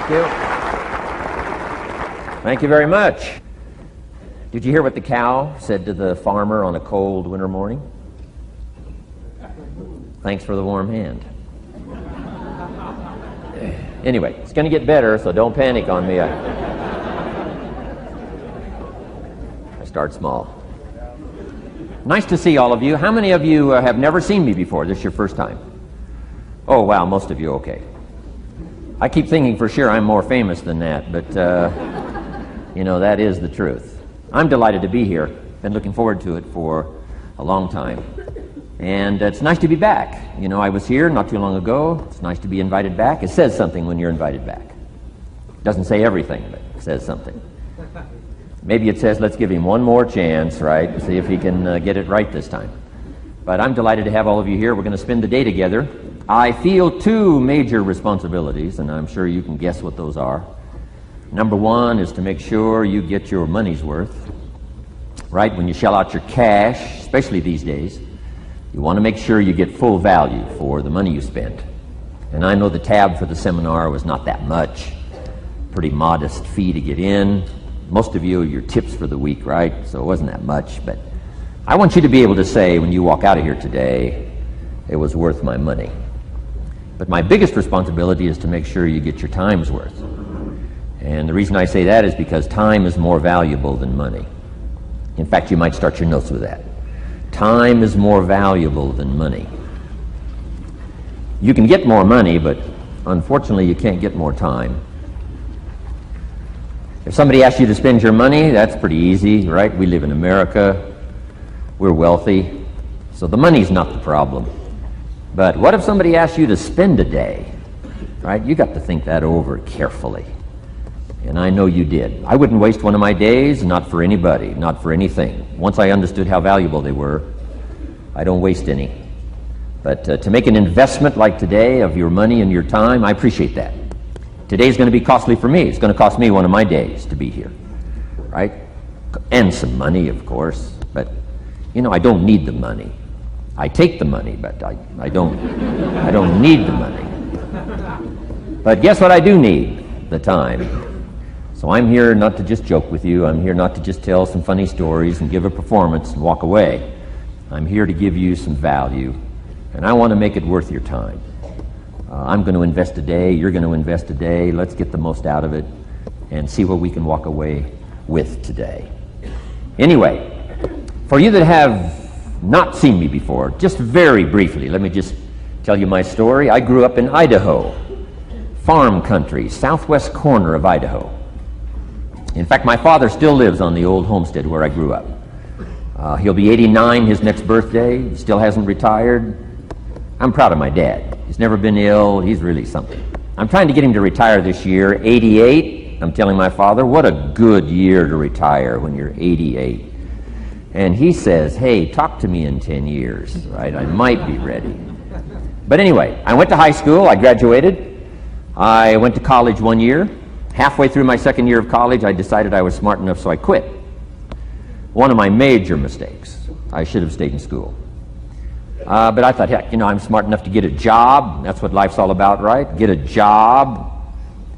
Thank you. Thank you very much. Did you hear what the cow said to the farmer on a cold winter morning? Thanks for the warm hand. Anyway, it's going to get better, so don't panic on me. I start small. Nice to see all of you. How many of you have never seen me before? This is your first time? Oh, wow, most of you, okay. I keep thinking for sure I'm more famous than that, but, that is the truth. I'm delighted to be here. Been looking forward to it for a long time. And it's nice to be back. I was here not too long ago. It's nice to be invited back. It says something when you're invited back. It doesn't say everything, but it says something. Maybe it says, let's give him one more chance, right? See if he can get it right this time. But I'm delighted to have all of you here. We're going to spend the day together. I feel two major responsibilities, and I'm sure you can guess what those are. Number one is to make sure you get your money's worth, right? When you shell out your cash, especially these days, you want to make sure you get full value for the money you spent. And I know the tab for the seminar was not that much. Pretty modest fee to get in. Most of you are your tips for the week, right? So it wasn't that much. But I want you to be able to say when you walk out of here today, it was worth my money. But my biggest responsibility is to make sure you get your time's worth. And the reason I say that is because time is more valuable than money. In fact, you might start your notes with that. Time is more valuable than money. You can get more money, but unfortunately you can't get more time. If somebody asks you to spend your money, that's pretty easy, right? We live in America. We're wealthy. So the money's not the problem. But what if somebody asks you to spend a day, right? You got to think that over carefully. And I know you did. I wouldn't waste one of my days, not for anybody, not for anything. Once I understood how valuable they were, I don't waste any. But to make an investment like today of your money and your time, I appreciate that. Today's going to be costly for me. It's going to cost me one of my days to be here, right? And some money, of course. But, I don't need the money. I take the money, but I don't need the money. But guess what I do need? The time. So I'm here not to just joke with you. I'm here not to just tell some funny stories and give a performance and walk away. I'm here to give you some value, and I want to make it worth your time. I'm going to invest a day. You're going to invest a day. Let's get the most out of it and see what we can walk away with today. Anyway, for you that have not seen me before, just very briefly, let me just tell you my story. I grew up in Idaho, farm country, southwest corner of Idaho. In fact, my father still lives on the old homestead where I grew up. He'll be 89 his next birthday. He still hasn't retired. I'm proud of my dad. He's never been ill. He's really something. I'm trying to get him to retire this year, 88. I'm telling my father, what a good year to retire when you're 88. And he says, hey, talk to me in 10 years, right? I might be ready. But anyway, I went to high school. I graduated. I went to college 1 year. Halfway through my second year of college, I decided I was smart enough, so I quit. One of my major mistakes. I should have stayed in school. But I thought, heck, I'm smart enough to get a job. That's what life's all about, right? Get a job,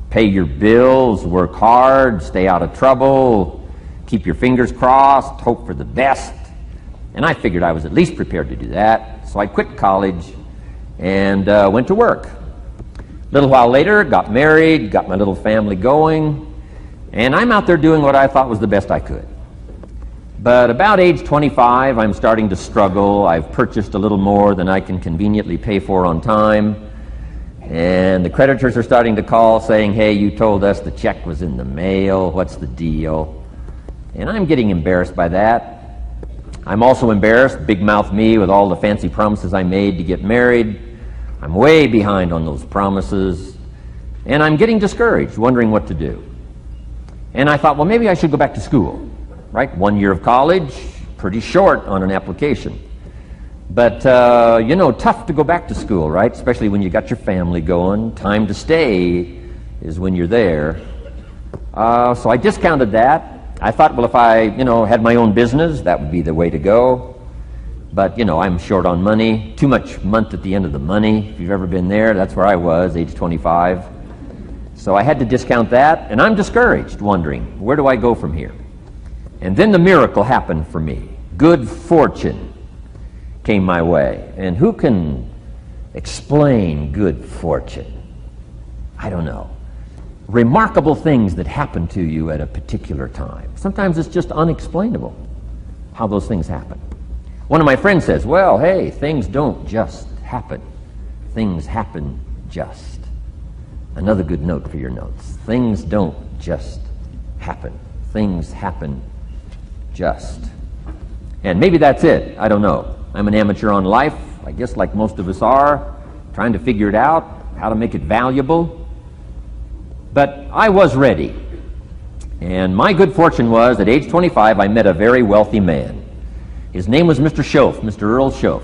pay your bills, work hard, stay out of trouble, keep your fingers crossed, hope for the best. And I figured I was at least prepared to do that. So I quit college and went to work. A little while later, got married, got my little family going, and I'm out there doing what I thought was the best I could. But about age 25, I'm starting to struggle. I've purchased a little more than I can conveniently pay for on time, and the creditors are starting to call saying, hey, you told us the check was in the mail. What's the deal? And I'm getting embarrassed by that. I'm also embarrassed, big mouth me, with all the fancy promises I made to get married. I'm way behind on those promises, and I'm getting discouraged, wondering what to do. And I thought, well, maybe I should go back to school, right? 1 year of college, pretty short on an application. But, tough to go back to school, right? Especially when you got your family going. Time to stay is when you're there. So I discounted that. I thought, well, if I, had my own business, that would be the way to go. But, I'm short on money, too much month at the end of the money. If you've ever been there, that's where I was, age 25. So I had to discount that, and I'm discouraged, wondering, where do I go from here? And then the miracle happened for me. Good fortune came my way. And who can explain good fortune? I don't know. Remarkable things that happen to you at a particular time. Sometimes it's just unexplainable how those things happen. One of my friends says, well, hey, things don't just happen. Things happen just. Another good note for your notes. Things don't just happen. Things happen just. And maybe that's it. I don't know. I'm an amateur on life, I guess like most of us are, trying to figure it out, how to make it valuable. But I was ready. And my good fortune was, at age 25, I met a very wealthy man. His name was Mr. Schoaf, Mr. Earl Schoaf.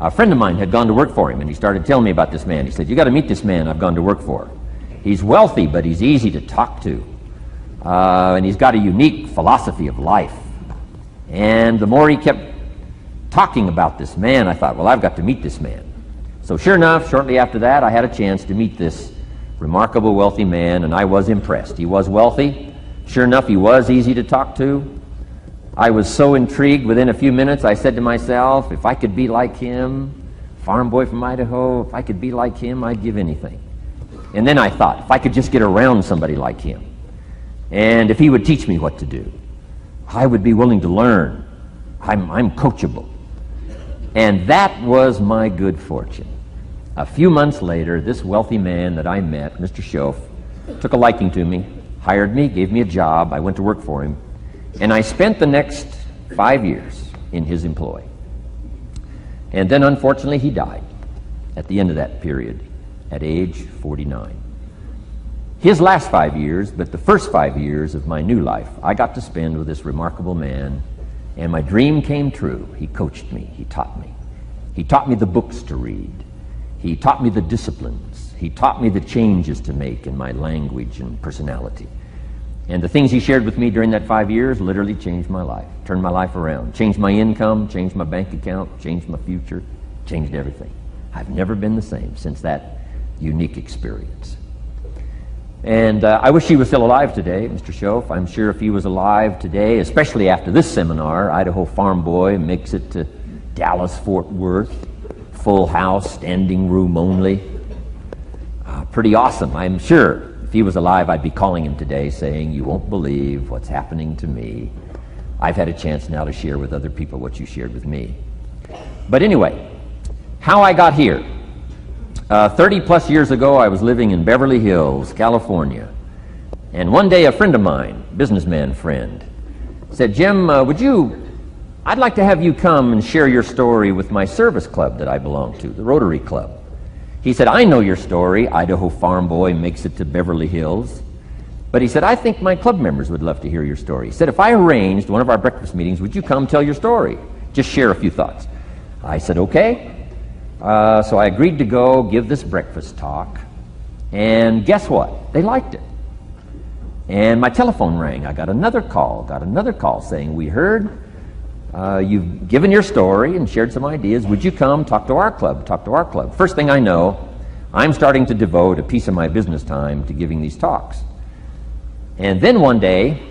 A friend of mine had gone to work for him, and he started telling me about this man. He said, you got to meet this man I've gone to work for. He's wealthy, but he's easy to talk to. And he's got a unique philosophy of life. And the more he kept talking about this man, I thought, well, I've got to meet this man. So sure enough, shortly after that, I had a chance to meet this remarkable wealthy man, and I was impressed. He was wealthy. Sure enough, he was easy to talk to. I was so intrigued, within a few minutes, I said to myself, if I could be like him, farm boy from Idaho, if I could be like him, I'd give anything. And then I thought, if I could just get around somebody like him, and if he would teach me what to do, I would be willing to learn. I'm coachable. And that was my good fortune. A few months later, this wealthy man that I met, Mr. Schoaf, took a liking to me, hired me, gave me a job. I went to work for him. And I spent the next 5 years in his employ. And then, unfortunately, he died at the end of that period, at age 49. His last 5 years, but the first 5 years of my new life, I got to spend with this remarkable man, and my dream came true. He coached me. He taught me. He taught me the books to read. He taught me the disciplines. He taught me the changes to make in my language and personality. And the things he shared with me during that 5 years literally changed my life, turned my life around, changed my income, changed my bank account, changed my future, changed everything. I've never been the same since that unique experience. And I wish he was still alive today, Mr. Schoaf. I'm sure if he was alive today, especially after this seminar, Idaho Farm Boy makes it to Dallas-Fort Worth, full house, standing room only. Pretty awesome. I'm sure if he was alive, I'd be calling him today saying, you won't believe what's happening to me. I've had a chance now to share with other people what you shared with me. But anyway, how I got here. 30 plus years ago, I was living in Beverly Hills, California. And one day a friend of mine, businessman friend, said, Jim, I'd like to have you come and share your story with my service club that I belong to, the Rotary Club. He said, I know your story, Idaho Farm Boy makes it to Beverly Hills. But he said, I think my club members would love to hear your story. He said, if I arranged one of our breakfast meetings, would you come tell your story? Just share a few thoughts. I said, okay. So I agreed to go give this breakfast talk. And guess what? They liked it. And my telephone rang. I got another call saying, we heard you've given your story and shared some ideas. Would you come talk to our club? First thing I know, I'm starting to devote a piece of my business time to giving these talks. And then one day,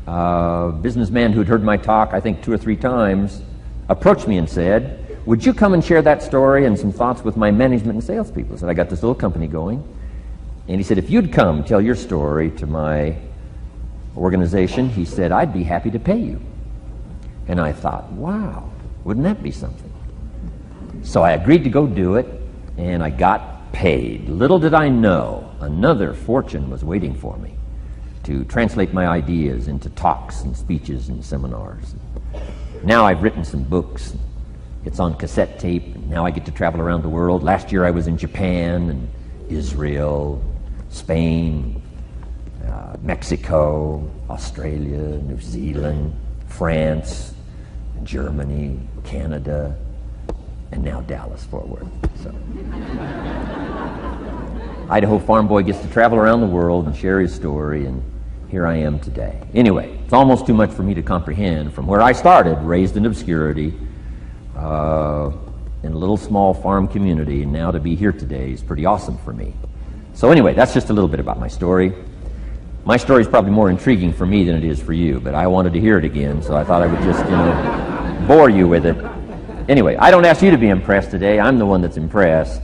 a businessman who'd heard my talk, I think 2 or 3 times, approached me and said, would you come and share that story and some thoughts with my management and salespeople? I said, I got this little company going. And he said, if you'd come tell your story to my organization, he said, I'd be happy to pay you. And I thought, wow, wouldn't that be something? So I agreed to go do it, and I got paid. Little did I know, another fortune was waiting for me to translate my ideas into talks and speeches and seminars. Now I've written some books. It's on cassette tape, and now I get to travel around the world. Last year I was in Japan and Israel, Spain, Mexico, Australia, New Zealand, France, Germany, Canada, and now Dallas-Fort Worth. So, Idaho Farm Boy gets to travel around the world and share his story, and here I am today. Anyway, it's almost too much for me to comprehend. From where I started, raised in obscurity, in a little small farm community, and now to be here today is pretty awesome for me. So anyway, that's just a little bit about my story. My story is probably more intriguing for me than it is for you, but I wanted to hear it again, so I thought I would just, bore you with it. Anyway, I don't ask you to be impressed today. I'm the one that's impressed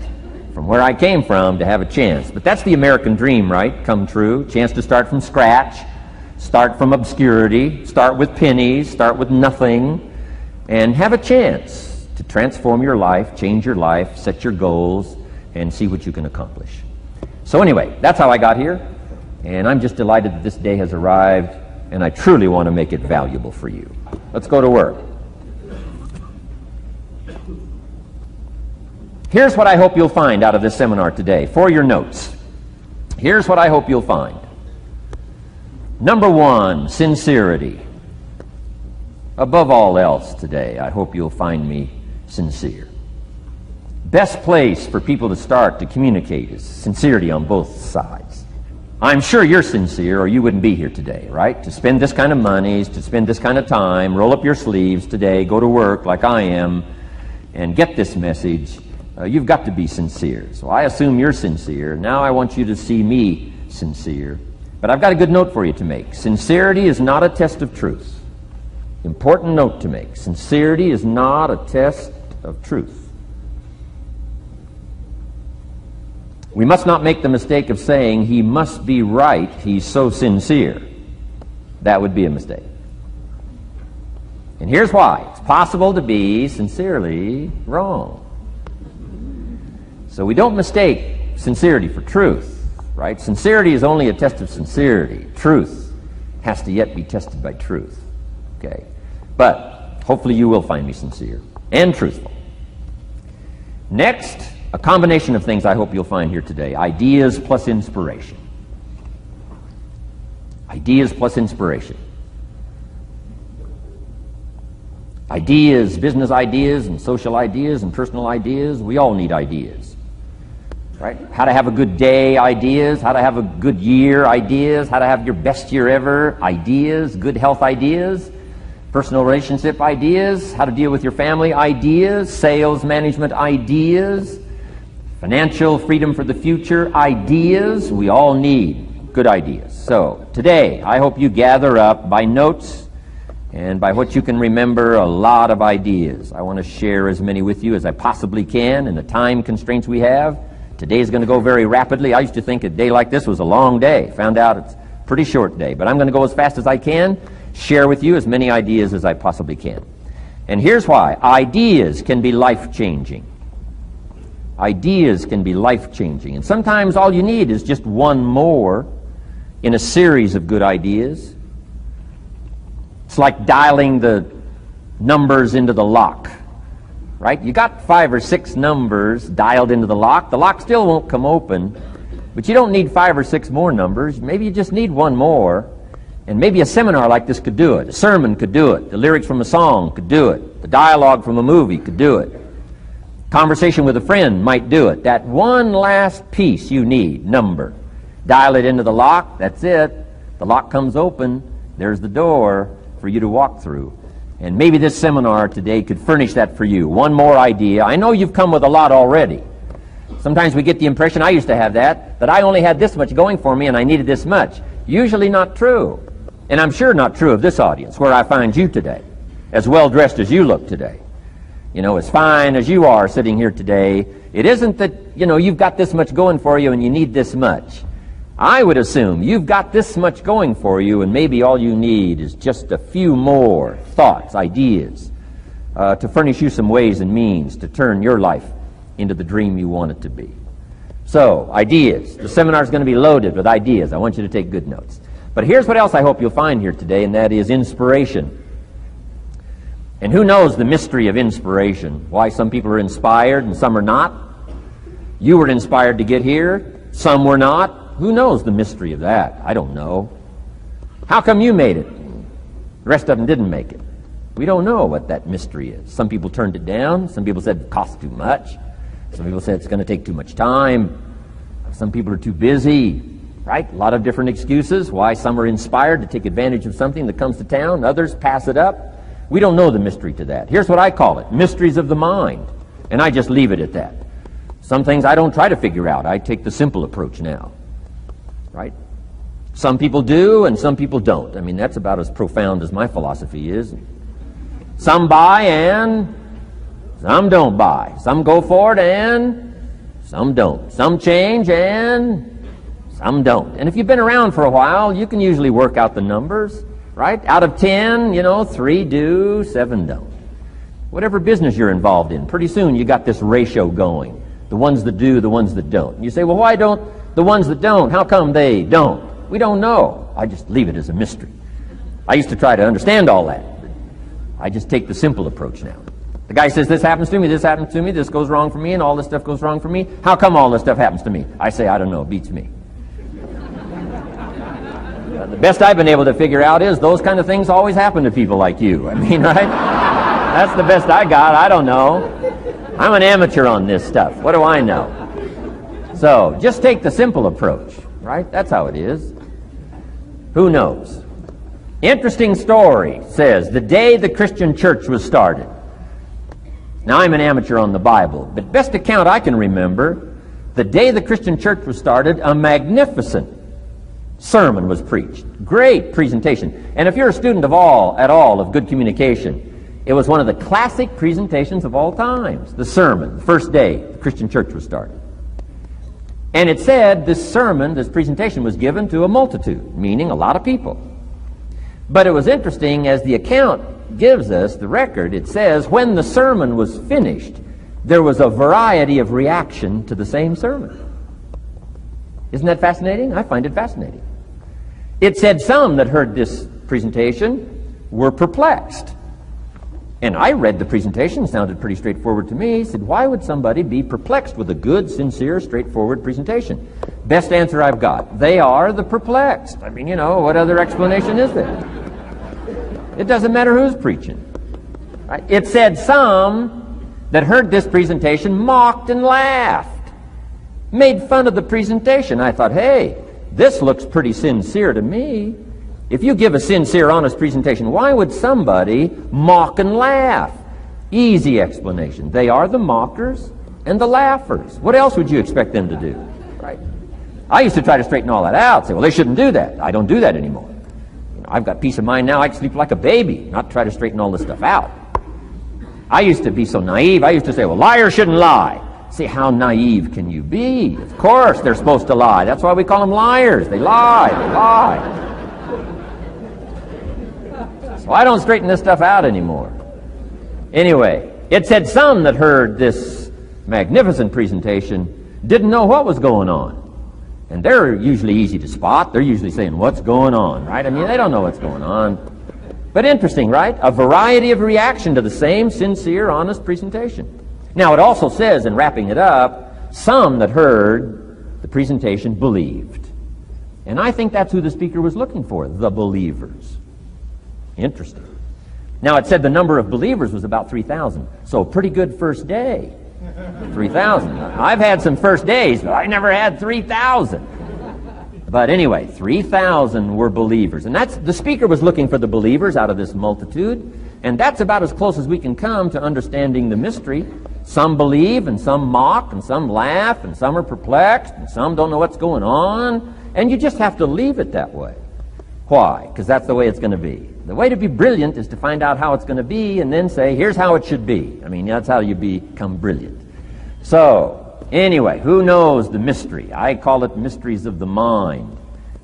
from where I came from to have a chance. But that's the American dream, right? Come true. Chance to start from scratch, start from obscurity, start with pennies, start with nothing, and have a chance to transform your life, change your life, set your goals, and see what you can accomplish. So anyway, that's how I got here, and I'm just delighted that this day has arrived, and I truly want to make it valuable for you. Let's go to work. Here's what I hope you'll find out of this seminar today for your notes. Here's what I hope you'll find. Number one, sincerity. Above all else today, I hope you'll find me sincere. Best place for people to start to communicate is sincerity on both sides. I'm sure you're sincere or you wouldn't be here today, right? To spend this kind of money, to spend this kind of time, roll up your sleeves today, go to work like I am, and get this message. You've got to be sincere. So I assume you're sincere. Now I want you to see me sincere. But I've got a good note for you to make. Sincerity is not a test of truth. Important note to make. Sincerity is not a test of truth. We must not make the mistake of saying he must be right, he's so sincere. That would be a mistake. And here's why. It's possible to be sincerely wrong. So we don't mistake sincerity for truth, right? Sincerity is only a test of sincerity. Truth has to yet be tested by truth, okay? But hopefully you will find me sincere and truthful. Next, a combination of things I hope you'll find here today. Ideas plus inspiration. Ideas plus inspiration. Ideas, business ideas and social ideas and personal ideas, we all need ideas. Right? How to have a good day ideas, how to have a good year ideas, how to have your best year ever ideas, good health ideas, personal relationship ideas, how to deal with your family ideas, sales management ideas, financial freedom for the future ideas. We all need good ideas. So today I hope you gather up by notes and by what you can remember a lot of ideas. I want to share as many with you as I possibly can in the time constraints we have. Today is going to go very rapidly. I used to think a day like this was a long day. Found out it's a pretty short day. But I'm going to go as fast as I can, share with you as many ideas as I possibly can. And here's why. Ideas can be life-changing. Ideas can be life-changing. And sometimes all you need is just one more in a series of good ideas. It's like dialing the numbers into the lock. Right? You got 5 or 6 numbers dialed into the lock. The lock still won't come open, but you don't need 5 or 6 more numbers. Maybe you just need one more, and maybe a seminar like this could do it. A sermon could do it. The lyrics from a song could do it. The dialogue from a movie could do it. Conversation with a friend might do it. That one last piece you need, number. Dial it into the lock, that's it. The lock comes open, there's the door for you to walk through. And maybe this seminar today could furnish that for you. One more idea. I know you've come with a lot already. Sometimes we get the impression, I used to have that I only had this much going for me and I needed this much. Usually not true. And I'm sure not true of this audience, where I find you today, as well dressed as you look today. You know, as fine as you are sitting here today, it isn't that, you've got this much going for you and you need this much. I would assume you've got this much going for you, and maybe all you need is just a few more thoughts, ideas, to furnish you some ways and means to turn your life into the dream you want it to be. So, ideas. The seminar is going to be loaded with ideas. I want you to take good notes. But here's what else I hope you'll find here today, and that is inspiration. And who knows the mystery of inspiration? Why some people are inspired and some are not? You were inspired to get here. Some were not. Who knows the mystery of that? I don't know. How come you made it? The rest of them didn't make it. We don't know what that mystery is. Some people turned it down. Some people said it cost too much. Some people said it's going to take too much time. Some people are too busy. Right? A lot of different excuses why some are inspired to take advantage of something that comes to town. Others pass it up. We don't know the mystery to that. Here's what I call it. Mysteries of the mind. And I just leave it at that. Some things I don't try to figure out. I take the simple approach now, right? Some people do and some people don't. I mean, that's about as profound as my philosophy is. Some buy and some don't buy. Some go for it and some don't. Some change and some don't. And if you've been around for a while, you can usually work out the numbers, right? Out of 10, 3 do, 7 don't. Whatever business you're involved in, pretty soon you got this ratio going. The ones that do, the ones that don't. And you say, well, why don't the ones that don't, how come they don't? We don't know. I just leave it as a mystery. I used to try to understand all that. I just take the simple approach now. The guy says, this happens to me, this happens to me, this goes wrong for me, and all this stuff goes wrong for me. How come all this stuff happens to me? I say, I don't know, it beats me. The best I've been able to figure out is those kind of things always happen to people like you. I mean, right? That's the best I got. I don't know. I'm an amateur on this stuff. What do I know? So, just take the simple approach, right? That's how it is. Who knows? Interesting story says, the day the Christian church was started. Now, I'm an amateur on the Bible, but best account I can remember, the day the Christian church was started, a magnificent sermon was preached. Great presentation. And if you're a student at all of good communication, it was one of the classic presentations of all times. The sermon, the first day the Christian church was started. And it said this sermon, this presentation was given to a multitude, meaning a lot of people. But it was interesting, as the account gives us, the record, it says, when the sermon was finished, there was a variety of reaction to the same sermon. Isn't that fascinating? I find it fascinating. It said some that heard this presentation were perplexed. And I read the presentation, sounded pretty straightforward to me. Said, why would somebody be perplexed with a good, sincere, straightforward presentation? Best answer I've got. They are the perplexed. I mean, what other explanation is there? It doesn't matter who's preaching. Right? It said some that heard this presentation mocked and laughed, made fun of the presentation. I thought, hey, this looks pretty sincere to me. If you give a sincere, honest presentation, why would somebody mock and laugh? Easy explanation. They are the mockers and the laughers. What else would you expect them to do? Right? I used to try to straighten all that out, say, well, they shouldn't do that. I don't do that anymore. I've got peace of mind now. I can sleep like a baby, not try to straighten all this stuff out. I used to be so naive. I used to say, well, liars shouldn't lie. See, how naive can you be? Of course they're supposed to lie. That's why we call them liars. They lie. They lie. So I don't straighten this stuff out anymore. Anyway, it said some that heard this magnificent presentation didn't know what was going on. And they're usually easy to spot. They're usually saying, what's going on, right? I mean, they don't know what's going on. But interesting, right? A variety of reaction to the same sincere, honest presentation. Now, it also says, in wrapping it up, some that heard the presentation believed. And I think that's who the speaker was looking for, the believers. Interesting. Now, it said the number of believers was about 3,000. So, a pretty good first day. 3,000. I've had some first days, but I never had 3,000. But anyway, 3,000 were believers. And that's the speaker was looking for the believers out of this multitude. And that's about as close as we can come to understanding the mystery. Some believe, and some mock, and some laugh, and some are perplexed, and some don't know what's going on. And you just have to leave it that way. Why? Because that's the way it's going to be. The way to be brilliant is to find out how it's going to be and then say, here's how it should be. I mean, that's how you become brilliant. So, anyway, who knows the mystery? I call it mysteries of the mind.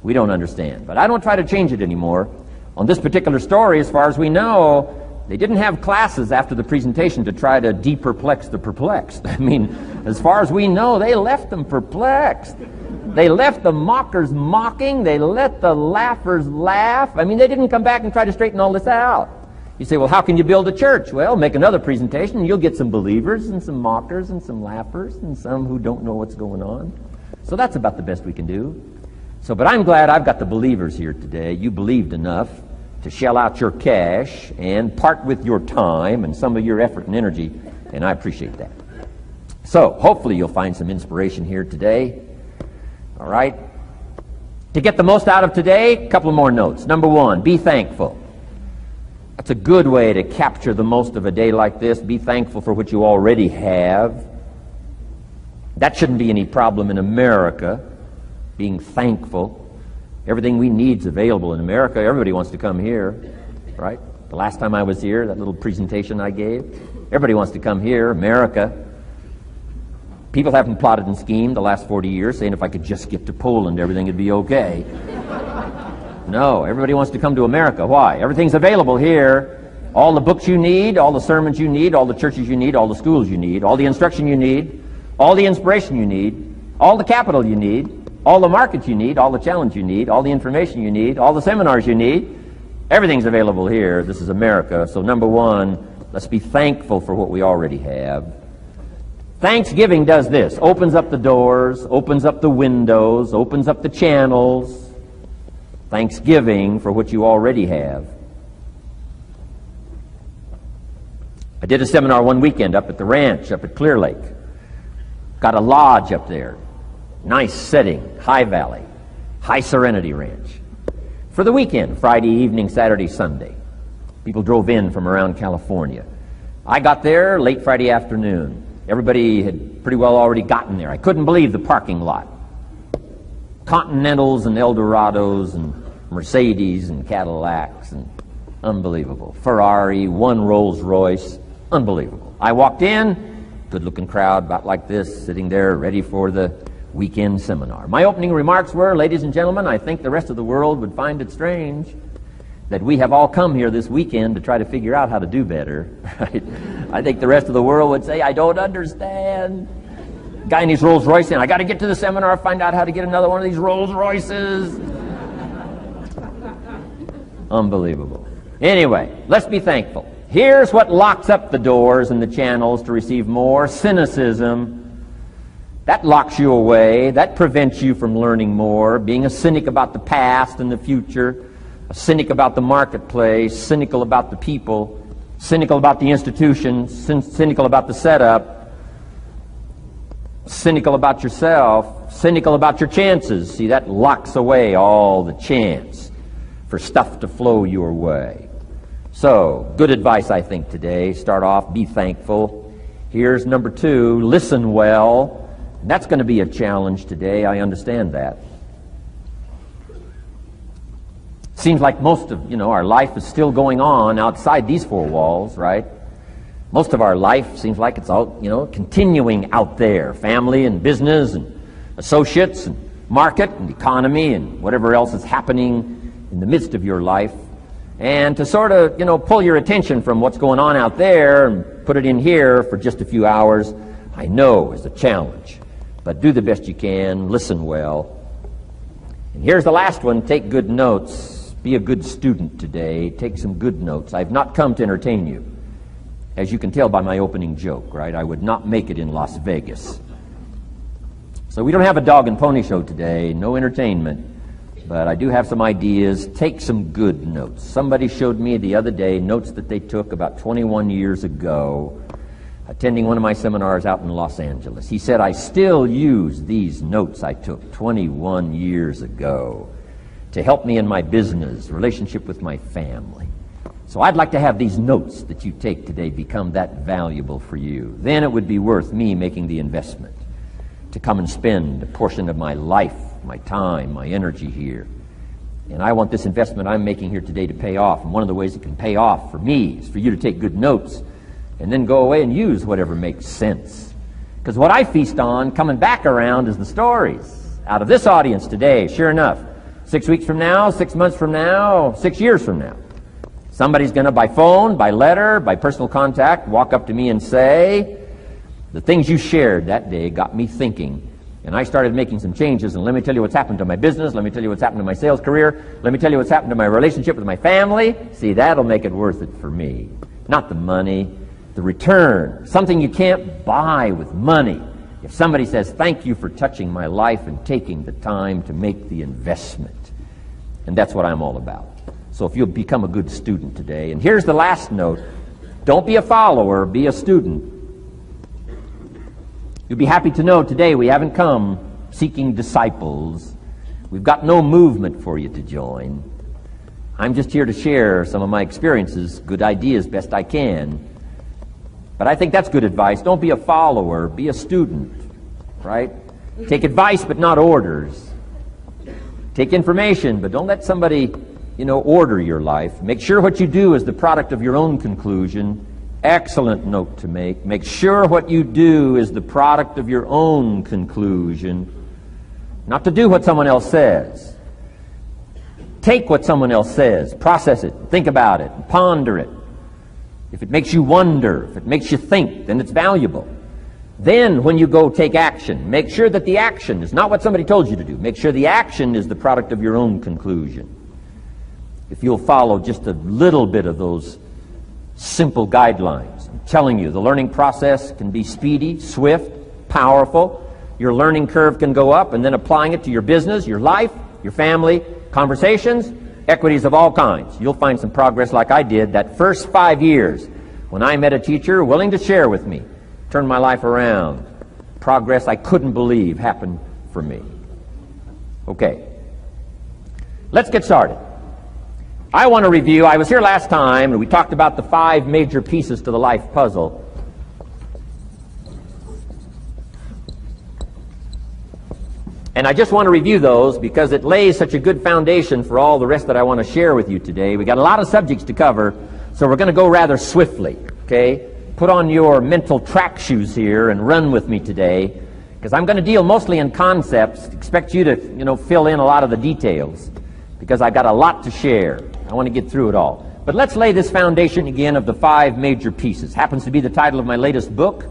We don't understand. But I don't try to change it anymore. On this particular story, as far as we know, they didn't have classes after the presentation to try to de-perplex the perplexed. I mean, as far as we know, they left them perplexed. They left the mockers mocking. They let the laughers laugh. I mean, they didn't come back and try to straighten all this out. You say, well, how can you build a church? Well, make another presentation, and you'll get some believers and some mockers and some laughers and some who don't know what's going on. So that's about the best we can do. So, but I'm glad I've got the believers here today. You believed enough to shell out your cash and part with your time and some of your effort and energy, and I appreciate that. So, hopefully you'll find some inspiration here today. All right? To get the most out of today, a couple more notes. Number one, be thankful. That's a good way to capture the most of a day like this. Be thankful for what you already have. That shouldn't be any problem in America, being thankful. Everything we need is available in America. Everybody wants to come here, right? The last time I was here, that little presentation I gave, everybody wants to come here, America. People haven't plotted and schemed the last 40 years saying if I could just get to Poland, everything would be okay. No, everybody wants to come to America. Why? Everything's available here. All the books you need, all the sermons you need, all the churches you need, all the schools you need, all the instruction you need, all the inspiration you need, all the capital you need, all the markets you need, all the challenge you need, all the information you need, all the seminars you need. Everything's available here. This is America. So number one, let's be thankful for what we already have. Thanksgiving does this. Opens up the doors, opens up the windows, opens up the channels. Thanksgiving for what you already have. I did a seminar one weekend up at the ranch, up at Clear Lake. Got a lodge up there. Nice setting, high valley, high serenity ranch. For the weekend, Friday evening, Saturday, Sunday. People drove in from around California. I got there late Friday afternoon. Everybody had pretty well already gotten there. I couldn't believe the parking lot. Continentals and Eldorados and Mercedes and Cadillacs and unbelievable. Ferrari, one Rolls Royce, unbelievable. I walked in, good-looking crowd about like this, sitting there ready for the weekend seminar. My opening remarks were, ladies and gentlemen, I think the rest of the world would find it strange that we have all come here this weekend to try to figure out how to do better. Right? I think the rest of the world would say, I don't understand. Guy in his Rolls Royce saying, I got to get to the seminar, find out how to get another one of these Rolls Royces. Unbelievable. Anyway, let's be thankful. Here's what locks up the doors and the channels to receive more: cynicism. That locks you away. That prevents you from learning more. Being a cynic about the past and the future, a cynic about the marketplace, cynical about the people, cynical about the institutions, cynical about the setup, cynical about yourself, cynical about your chances. See, that locks away all the chance for stuff to flow your way. So, good advice, I think, today. Start off, be thankful. Here's number two, listen well. That's going to be a challenge today. I understand that. Seems like most of, our life is still going on outside these four walls, right? Most of our life seems like it's all, continuing out there. Family and business and associates and market and economy and whatever else is happening in the midst of your life. And to sort of, pull your attention from what's going on out there and put it in here for just a few hours, I know is a challenge. But do the best you can, listen well. And here's the last one, take good notes. Be a good student today. Take some good notes. I've not come to entertain you. As you can tell by my opening joke, right? I would not make it in Las Vegas. So we don't have a dog and pony show today, no entertainment. But I do have some ideas. Take some good notes. Somebody showed me the other day notes that they took about 21 years ago, attending one of my seminars out in Los Angeles. He said, I still use these notes I took 21 years ago to help me in my business, relationship with my family. So I'd like to have these notes that you take today become that valuable for you. Then it would be worth me making the investment to come and spend a portion of my life, my time, my energy here. And I want this investment I'm making here today to pay off. And one of the ways it can pay off for me is for you to take good notes and then go away and use whatever makes sense. Because what I feast on coming back around is the stories out of this audience today. Sure enough, 6 weeks from now, 6 months from now, 6 years from now, somebody's going to, by phone, by letter, by personal contact, walk up to me and say, the things you shared that day got me thinking. And I started making some changes, and let me tell you what's happened to my business, let me tell you what's happened to my sales career, let me tell you what's happened to my relationship with my family. See, that'll make it worth it for me. Not the money, the return. Something you can't buy with money. If somebody says, thank you for touching my life and taking the time to make the investment. And that's what I'm all about. So if you'll become a good student today. And here's the last note. Don't be a follower, be a student. You'll be happy to know today we haven't come seeking disciples. We've got no movement for you to join. I'm just here to share some of my experiences, good ideas, best I can. But I think that's good advice. Don't be a follower, be a student. right? Take advice, but not orders. Take information, but don't let somebody, order your life. Make sure what you do is the product of your own conclusion. Excellent note to make. Make sure what you do is the product of your own conclusion. Not to do what someone else says. Take what someone else says, process it, think about it, ponder it. If it makes you wonder, if it makes you think, then it's valuable. Then when you go take action, make sure that the action is not what somebody told you to do. Make sure the action is the product of your own conclusion. If you'll follow just a little bit of those simple guidelines, I'm telling you, the learning process can be speedy, swift, powerful. Your learning curve can go up, and then applying it to your business, your life, your family, conversations, equities of all kinds. You'll find some progress like I did that first 5 years when I met a teacher willing to share with me, turned my life around. Progress I couldn't believe happened for me. Okay, let's get started. I want to review, I was here last time and we talked about the 5 major pieces to the life puzzle. And I just want to review those because it lays such a good foundation for all the rest that I want to share with you today. We got a lot of subjects to cover, so we're going to go rather swiftly, okay? Put on your mental track shoes here and run with me today, because I'm going to deal mostly in concepts. Expect you to, fill in a lot of the details, because I've got a lot to share. I want to get through it all. But let's lay this foundation again of the 5 major pieces. Happens to be the title of my latest book.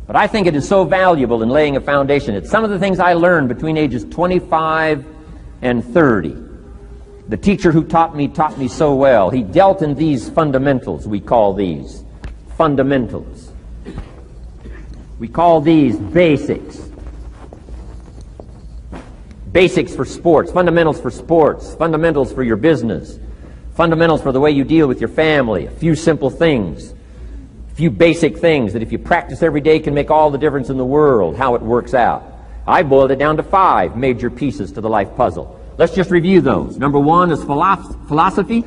But I think it is so valuable in laying a foundation. It's some of the things I learned between ages 25 and 30. The teacher who taught me so well. He dealt in these fundamentals, we call these fundamentals. We call these basics. Basics for sports, fundamentals for sports, fundamentals for your business, fundamentals for the way you deal with your family, a few simple things. Few basic things that if you practice every day can make all the difference in the world, how it works out. I boiled it down to 5 major pieces to the life puzzle. Let's just review those. Number 1 is philosophy.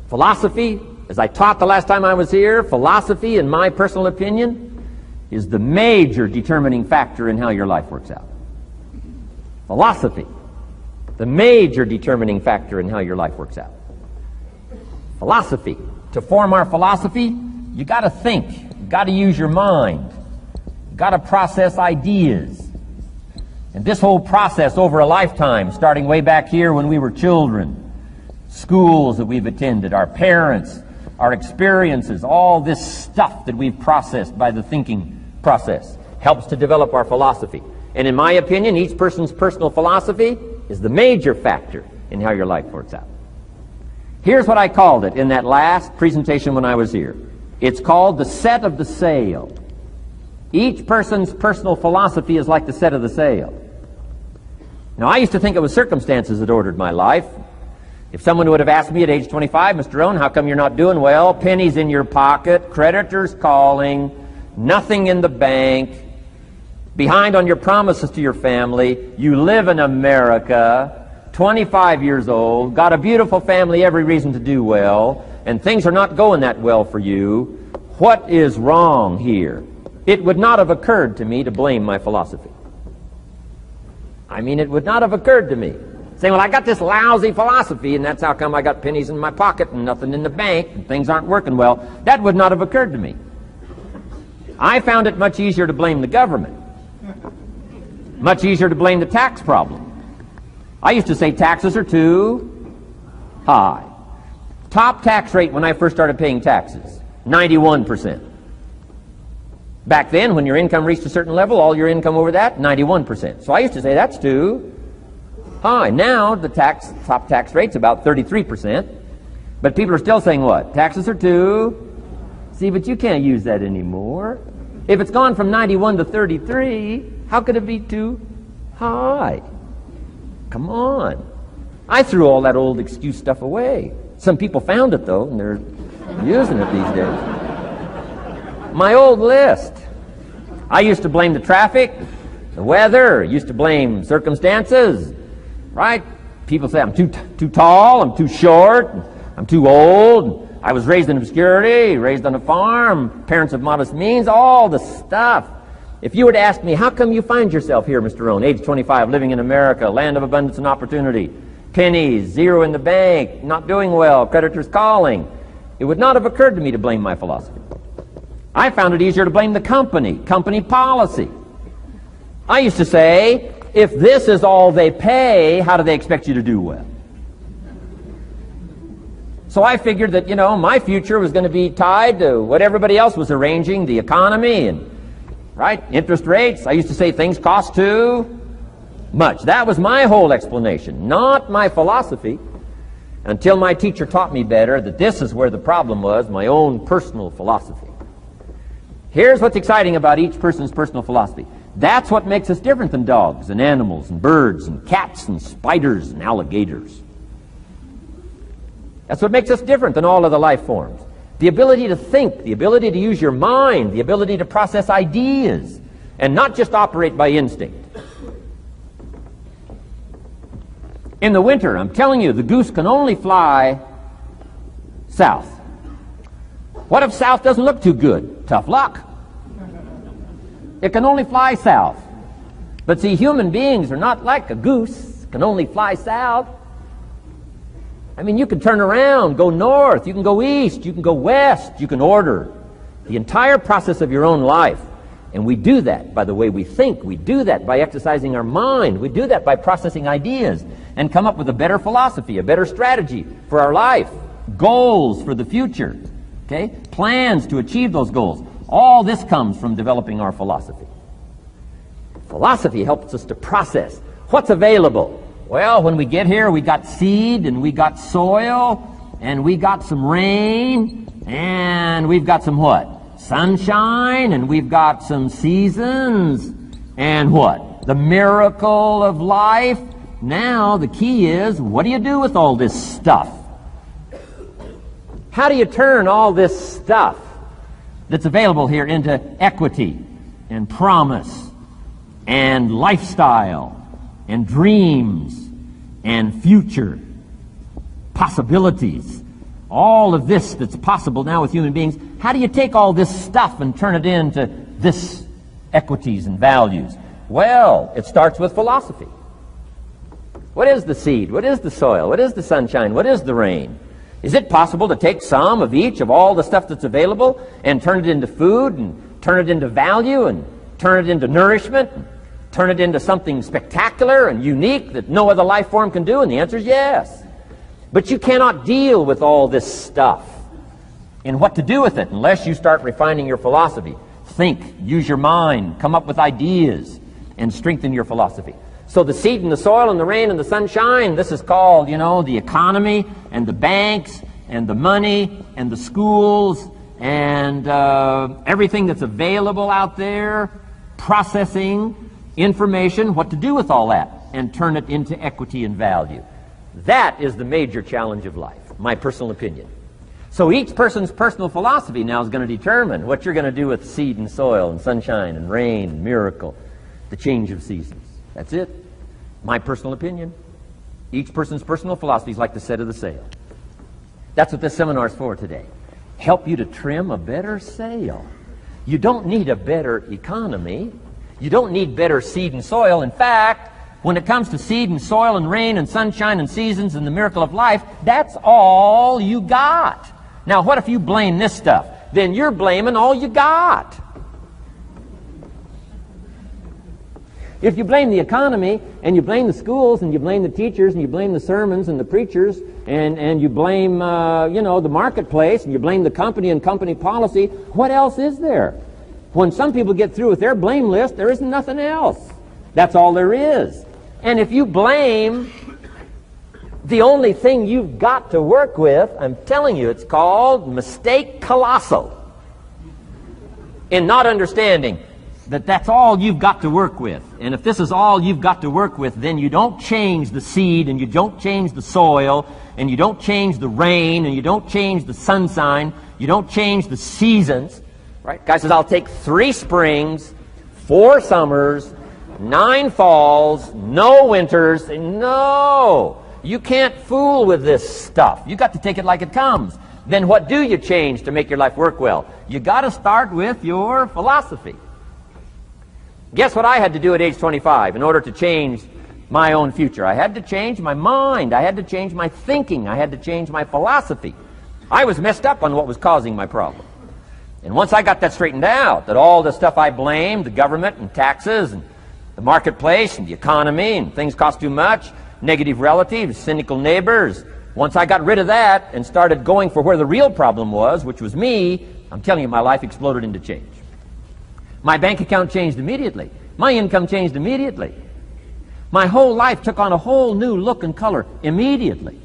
Philosophy, as I taught the last time I was here, philosophy, in my personal opinion, is the major determining factor in how your life works out. Philosophy, the major determining factor in how your life works out. Philosophy. To form our philosophy, you got to think. You got to use your mind. You got to process ideas. And this whole process over a lifetime, starting way back here when we were children, schools that we've attended, our parents, our experiences, all this stuff that we've processed by the thinking process helps to develop our philosophy. And in my opinion, each person's personal philosophy is the major factor in how your life works out. Here's what I called it in that last presentation when I was here. It's called the set of the sail. Each person's personal philosophy is like the set of the sail. Now, I used to think it was circumstances that ordered my life. If someone would have asked me at age 25, Mr. Rohn, how come you're not doing well? Pennies in your pocket, creditors calling, nothing in the bank, behind on your promises to your family, you live in America, 25 years old, got a beautiful family, every reason to do well, and things are not going that well for you. What is wrong here? It would not have occurred to me to blame my philosophy. I mean, it would not have occurred to me. Saying, well, I got this lousy philosophy, and that's how come I got pennies in my pocket and nothing in the bank, and things aren't working well. That would not have occurred to me. I found it much easier to blame the government. Much easier to blame the tax problem. I used to say taxes are too high. Top tax rate when I first started paying taxes, 91%. Back then, when your income reached a certain level, all your income over that, 91%. So I used to say that's too high. Now the top tax rate's about 33%. But people are still saying what? Taxes are too. See, but you can't use that anymore. If it's gone from 91 to 33, how could it be too high? Come on. I threw all that old excuse stuff away. Some people found it, though, and they're using it these days. My old list. I used to blame the traffic, the weather, used to blame circumstances, right? People say I'm too tall, I'm too short, I'm too old. I was raised in obscurity, raised on a farm, parents of modest means, all the stuff. If you were to ask me, how come you find yourself here, Mr. Rohn, age 25, living in America, land of abundance and opportunity, pennies, zero in the bank, not doing well, creditors calling, it would not have occurred to me to blame my philosophy. I found it easier to blame the company policy. I used to say, if this is all they pay, how do they expect you to do well? So I figured that, my future was going to be tied to what everybody else was arranging, the economy and, interest rates. I used to say things cost too much. That was my whole explanation, not my philosophy, until my teacher taught me better that this is where the problem was, my own personal philosophy. Here's what's exciting about each person's personal philosophy. That's what makes us different than dogs and animals and birds and cats and spiders and alligators. That's what makes us different than all other life forms. The ability to think, the ability to use your mind, the ability to process ideas, and not just operate by instinct. In the winter, I'm telling you, the goose can only fly south. What if south doesn't look too good? Tough luck. It can only fly south. But see, human beings are not like a goose, can only fly south. I mean, you can turn around, go north, you can go east, you can go west, you can order the entire process of your own life. And we do that by the way we think. We do that by exercising our mind. We do that by processing ideas and come up with a better philosophy, a better strategy for our life, goals for the future, okay? Plans to achieve those goals. All this comes from developing our philosophy. Philosophy helps us to process what's available. Well, when we get here, we got seed, and we got soil, and we got some rain, and we've got some what? Sunshine, and we've got some seasons, and what? The miracle of life. Now, the key is, what do you do with all this stuff? How do you turn all this stuff that's available here into equity, and promise, and lifestyle, and dreams, and future possibilities? All of this that's possible now with human beings, how do you take all this stuff and turn it into this equities and values? Well, it starts with philosophy. What is the seed? What is the soil? What is the sunshine? What is the rain? Is it possible to take some of each of all the stuff that's available and turn it into food, and turn it into value, and turn it into nourishment, and turn it into something spectacular and unique that no other life form can do? And the answer is yes. But you cannot deal with all this stuff and what to do with it unless you start refining your philosophy. Think, use your mind, come up with ideas, and strengthen your philosophy. So the seed and the soil and the rain and the sunshine, this is called, the economy and the banks and the money and the schools and everything that's available out there, processing information, what to do with all that, and turn it into equity and value. That is the major challenge of life, my personal opinion. So each person's personal philosophy now is going to determine what you're going to do with seed and soil and sunshine and rain and miracle, the change of seasons. That's it. My personal opinion. Each person's personal philosophy is like the set of the sail. That's what this seminar is for today. Help you to trim a better sail. You don't need a better economy. You don't need better seed and soil. In fact, when it comes to seed and soil and rain and sunshine and seasons and the miracle of life, that's all you got. Now, what if you blame this stuff? Then you're blaming all you got. If you blame the economy, and you blame the schools, and you blame the teachers, and you blame the sermons and the preachers, and you blame, the marketplace, and you blame the company and company policy, what else is there? When some people get through with their blame list, there isn't nothing else. That's all there is. And if you blame the only thing you've got to work with, I'm telling you, it's called mistake colossal. In not understanding that that's all you've got to work with. And if this is all you've got to work with, then you don't change the seed, and you don't change the soil, and you don't change the rain, and you don't change the sunshine, you don't change the seasons. Right? Guy says, I'll take 3 springs, 4 summers, 9 falls, no winters. No! You can't fool with this stuff. You got to take it like it comes. Then what do you change to make your life work well? You got to start with your philosophy. Guess what I had to do at age 25 in order to change my own future? I had to change my mind. I had to change my thinking. I had to change my philosophy. I was messed up on what was causing my problem. And once I got that straightened out, that all the stuff I blamed, the government and taxes and the marketplace and the economy and things cost too much, negative relatives, cynical neighbors, once I got rid of that and started going for where the real problem was, which was me, I'm telling you, my life exploded into change. My bank account changed immediately. My income changed immediately. My whole life took on a whole new look and color immediately.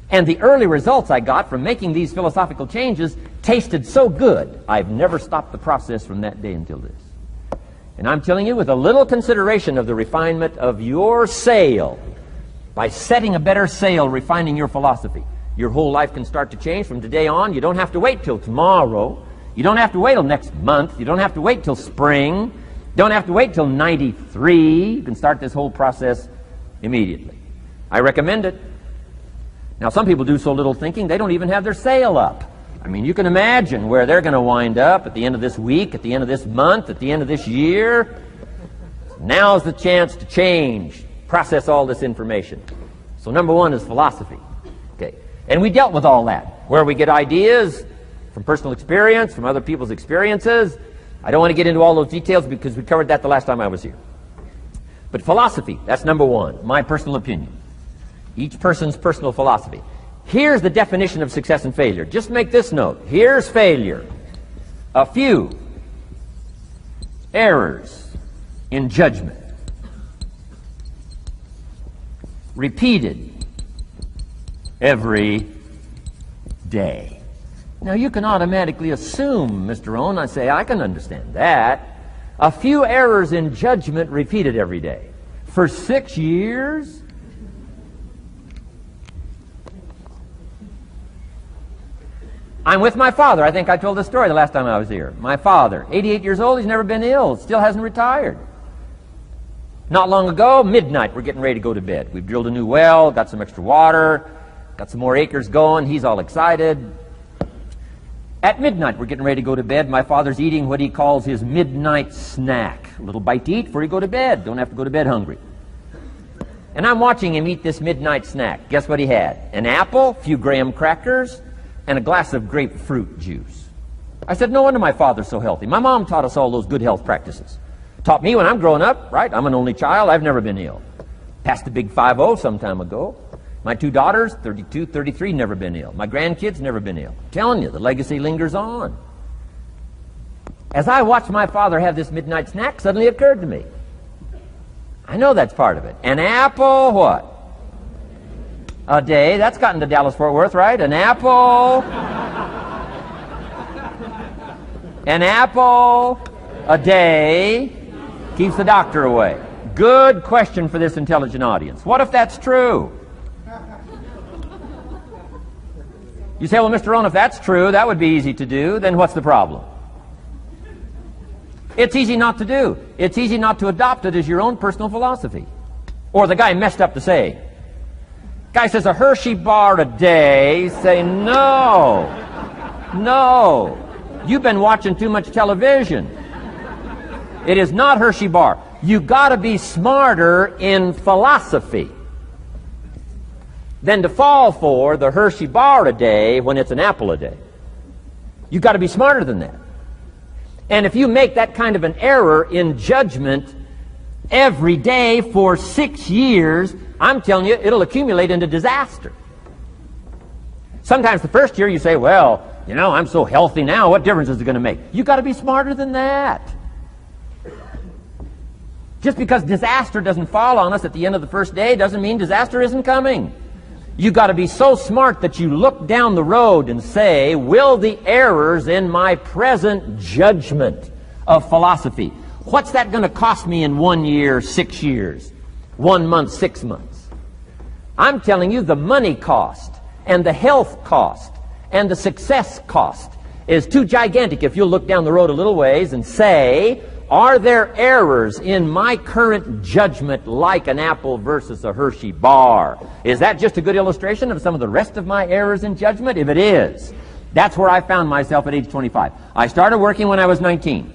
And the early results I got from making these philosophical changes tasted so good, I've never stopped the process from that day until this. And I'm telling you, with a little consideration of the refinement of your sail, by setting a better sail, refining your philosophy, your whole life can start to change from today on. You don't have to wait till tomorrow. You don't have to wait till next month. You don't have to wait till spring. You don't have to wait till 93. You can start this whole process immediately. I recommend it. Now, some people do so little thinking, they don't even have their sail up. I mean, you can imagine where they're going to wind up at the end of this week, at the end of this month, at the end of this year. Now's the chance to change, process all this information. So number one is philosophy. Okay. And we dealt with all that, where we get ideas from personal experience, from other people's experiences. I don't want to get into all those details because we covered that the last time I was here. But philosophy, that's number one, my personal opinion. Each person's personal philosophy. Here's the definition of success and failure. Just make this note. Here's failure. A few errors in judgment, repeated every day. Now you can automatically assume, Mr. Rohn, I say, I can understand that. A few errors in judgment repeated every day. For 6 years? I'm with my father. I think I told this story the last time I was here. My father, 88 years old, he's never been ill, still hasn't retired. Not long ago, midnight, we're getting ready to go to bed. We've drilled a new well, got some extra water, got some more acres going. He's all excited. At midnight, we're getting ready to go to bed. My father's eating what he calls his midnight snack. A little bite to eat before you go to bed. Don't have to go to bed hungry. And I'm watching him eat this midnight snack. Guess what he had? An apple, a few graham crackers, and a glass of grapefruit juice. I said, no wonder my father's so healthy. My mom taught us all those good health practices. Taught me when I'm growing up, right? I'm an only child. I've never been ill. Passed the big 5-0 some time ago. My 2 daughters, 32, 33, never been ill. My grandkids, never been ill. I'm telling you, the legacy lingers on. As I watched my father have this midnight snack, suddenly it occurred to me. I know that's part of it. An apple, what? A day. That's gotten to Dallas-Fort Worth, right? An apple. An apple a day keeps the doctor away. Good question for this intelligent audience. What if that's true? You say, well, Mr. Rohn, if that's true, that would be easy to do. Then what's the problem? It's easy not to do. It's easy not to adopt it as your own personal philosophy. Or the guy messed up the saying. Guy says a Hershey bar a day. Say, no. You've been watching too much television. It is not Hershey bar. You got to be smarter in philosophy than to fall for the Hershey bar a day when it's an apple a day. You got to be smarter than that. And if you make that kind of an error in judgment every day for 6 years, I'm telling you, it'll accumulate into disaster. Sometimes the first year you say, well, you know, I'm so healthy now, what difference is it going to make? You got to be smarter than that. Just because disaster doesn't fall on us at the end of the first day doesn't mean disaster isn't coming. You got to be so smart that you look down the road and say, will the errors in my present judgment of philosophy, what's that going to cost me in 1 year, 6 years, 1 month, 6 months? I'm telling you, the money cost and the health cost and the success cost is too gigantic if you'll look down the road a little ways and say, are there errors in my current judgment like an apple versus a Hershey bar? Is that just a good illustration of some of the rest of my errors in judgment? If it is, That's where I found myself at age 25. I started working when I was 19.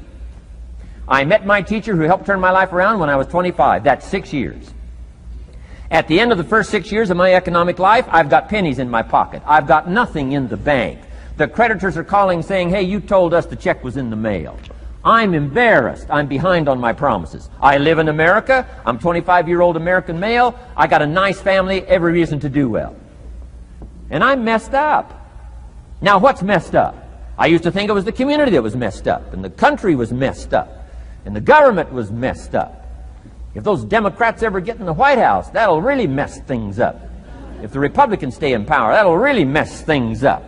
I met my teacher who helped turn my life around when I was 25. That's 6 years. At the end of the first 6 years of my economic life, I've got pennies in my pocket. I've got nothing in the bank. The creditors are calling saying, hey, you told us the check was in the mail. I'm embarrassed. I'm behind on my promises. I live in America. I'm 25-year-old American male. I got a nice family, every reason to do well. And I'm messed up. Now, what's messed up? I used to think it was the community that was messed up, and the country was messed up, and the government was messed up. If those Democrats ever get in the White House, that'll really mess things up. If the Republicans stay in power, that'll really mess things up.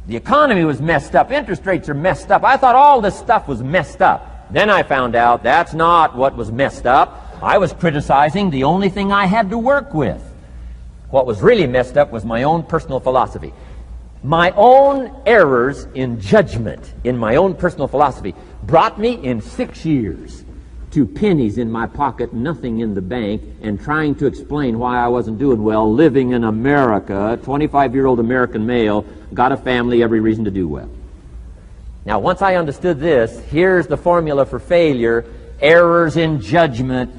The economy was messed up. Interest rates are messed up. I thought all this stuff was messed up. Then I found out that's not what was messed up. I was criticizing the only thing I had to work with. What was really messed up was my own personal philosophy. My own errors in judgment in my own personal philosophy brought me in 6 years to pennies in my pocket, nothing in the bank, and trying to explain why I wasn't doing well, living in America, 25-year-old American male, got a family, every reason to do well. Now, once I understood this, here's the formula for failure: errors in judgment,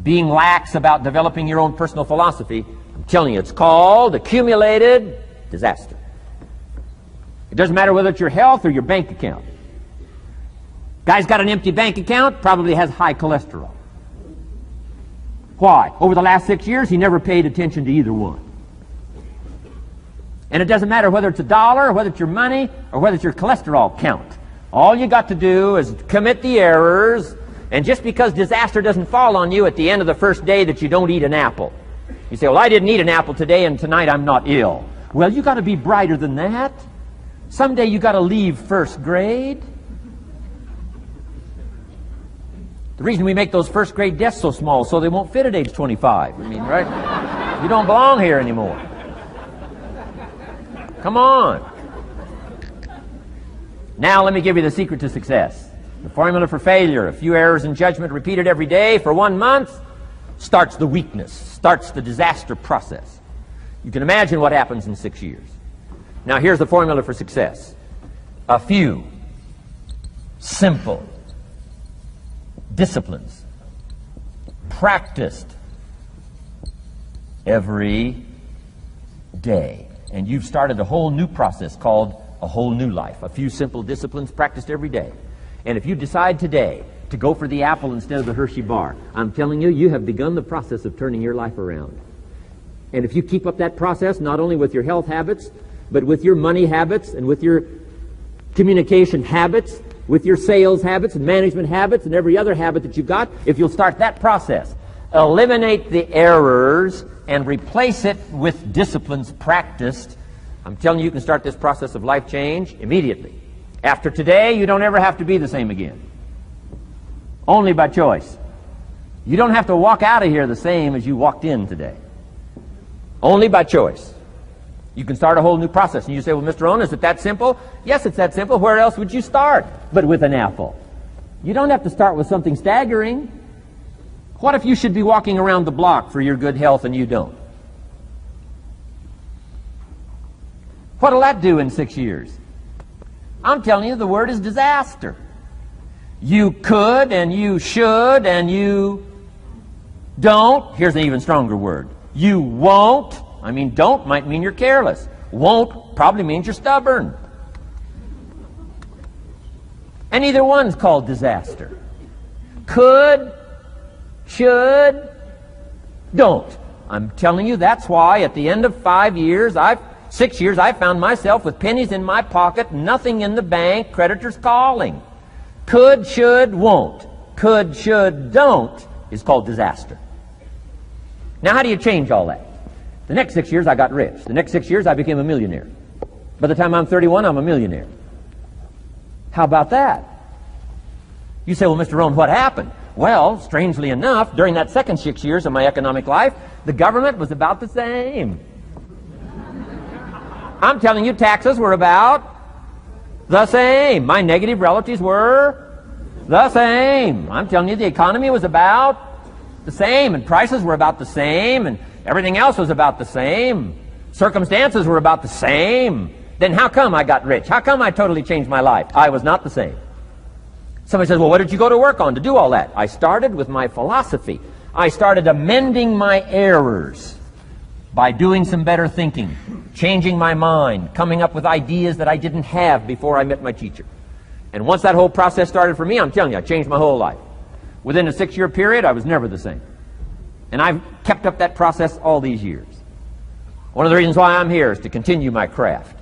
being lax about developing your own personal philosophy. I'm telling you, it's called accumulated disaster. It doesn't matter whether it's your health or your bank account. Guy's got an empty bank account, probably has high cholesterol. Why? Over the last 6 years, he never paid attention to either one. And it doesn't matter whether it's a dollar, or whether it's your money, or whether it's your cholesterol count. All you got to do is commit the errors, and just because disaster doesn't fall on you at the end of the first day that you don't eat an apple. You say, well, I didn't eat an apple today, and tonight I'm not ill. Well, you got to be brighter than that. Someday you got to leave first grade. The reason we make those first grade desks so small so they won't fit at age 25. I mean, right? You don't belong here anymore. Come on. Now let me give you the secret to success. The formula for failure: a few errors in judgment repeated every day for 1 month starts the weakness, starts the disaster process. You can imagine what happens in 6 years. Now here's the formula for success: a few simple disciplines practiced every day. And you've started a whole new process called a whole new life. A few simple disciplines practiced every day. And if you decide today to go for the apple instead of the Hershey bar, I'm telling you, you have begun the process of turning your life around. And if you keep up that process, not only with your health habits, but with your money habits and with your communication habits, with your sales habits and management habits and every other habit that you've got, if you'll start that process, eliminate the errors and replace it with disciplines practiced, I'm telling you, you can start this process of life change immediately. After today, you don't ever have to be the same again. Only by choice. You don't have to walk out of here the same as you walked in today. Only by choice. You can start a whole new process. And you say, well, Mr. Rohn, is it that simple? Yes, it's that simple. Where else would you start but with an apple? You don't have to start with something staggering. What if you should be walking around the block for your good health and you don't? What'll that do in 6 years? I'm telling you, the word is disaster. You could and you should and you don't. Here's an even stronger word. You won't. I mean, don't might mean you're careless. Won't probably means you're stubborn. And either one's called disaster. Could, should, don't. I'm telling you, that's why at the end of 6 years, I found myself with pennies in my pocket, nothing in the bank, creditors calling. Could, should, won't. Could, should, don't is called disaster. Now, how do you change all that? The next 6 years, I got rich. The next 6 years, I became a millionaire. By the time I'm 31, I'm a millionaire. How about that? You say, well, Mr. Rohn, what happened? Well, strangely enough, during that second 6 years of my economic life, the government was about the same. I'm telling you, taxes were about the same. My negative relatives were the same. I'm telling you, the economy was about the same, and prices were about the same, and everything else was about the same. Circumstances were about the same. Then how come I got rich? How come I totally changed my life? I was not the same. Somebody says, well, what did you go to work on to do all that? I started with my philosophy. I started amending my errors by doing some better thinking, changing my mind, coming up with ideas that I didn't have before I met my teacher. And once that whole process started for me, I'm telling you, I changed my whole life. Within a 6-year period, I was never the same. And I've kept up that process all these years. One of the reasons why I'm here is to continue my craft.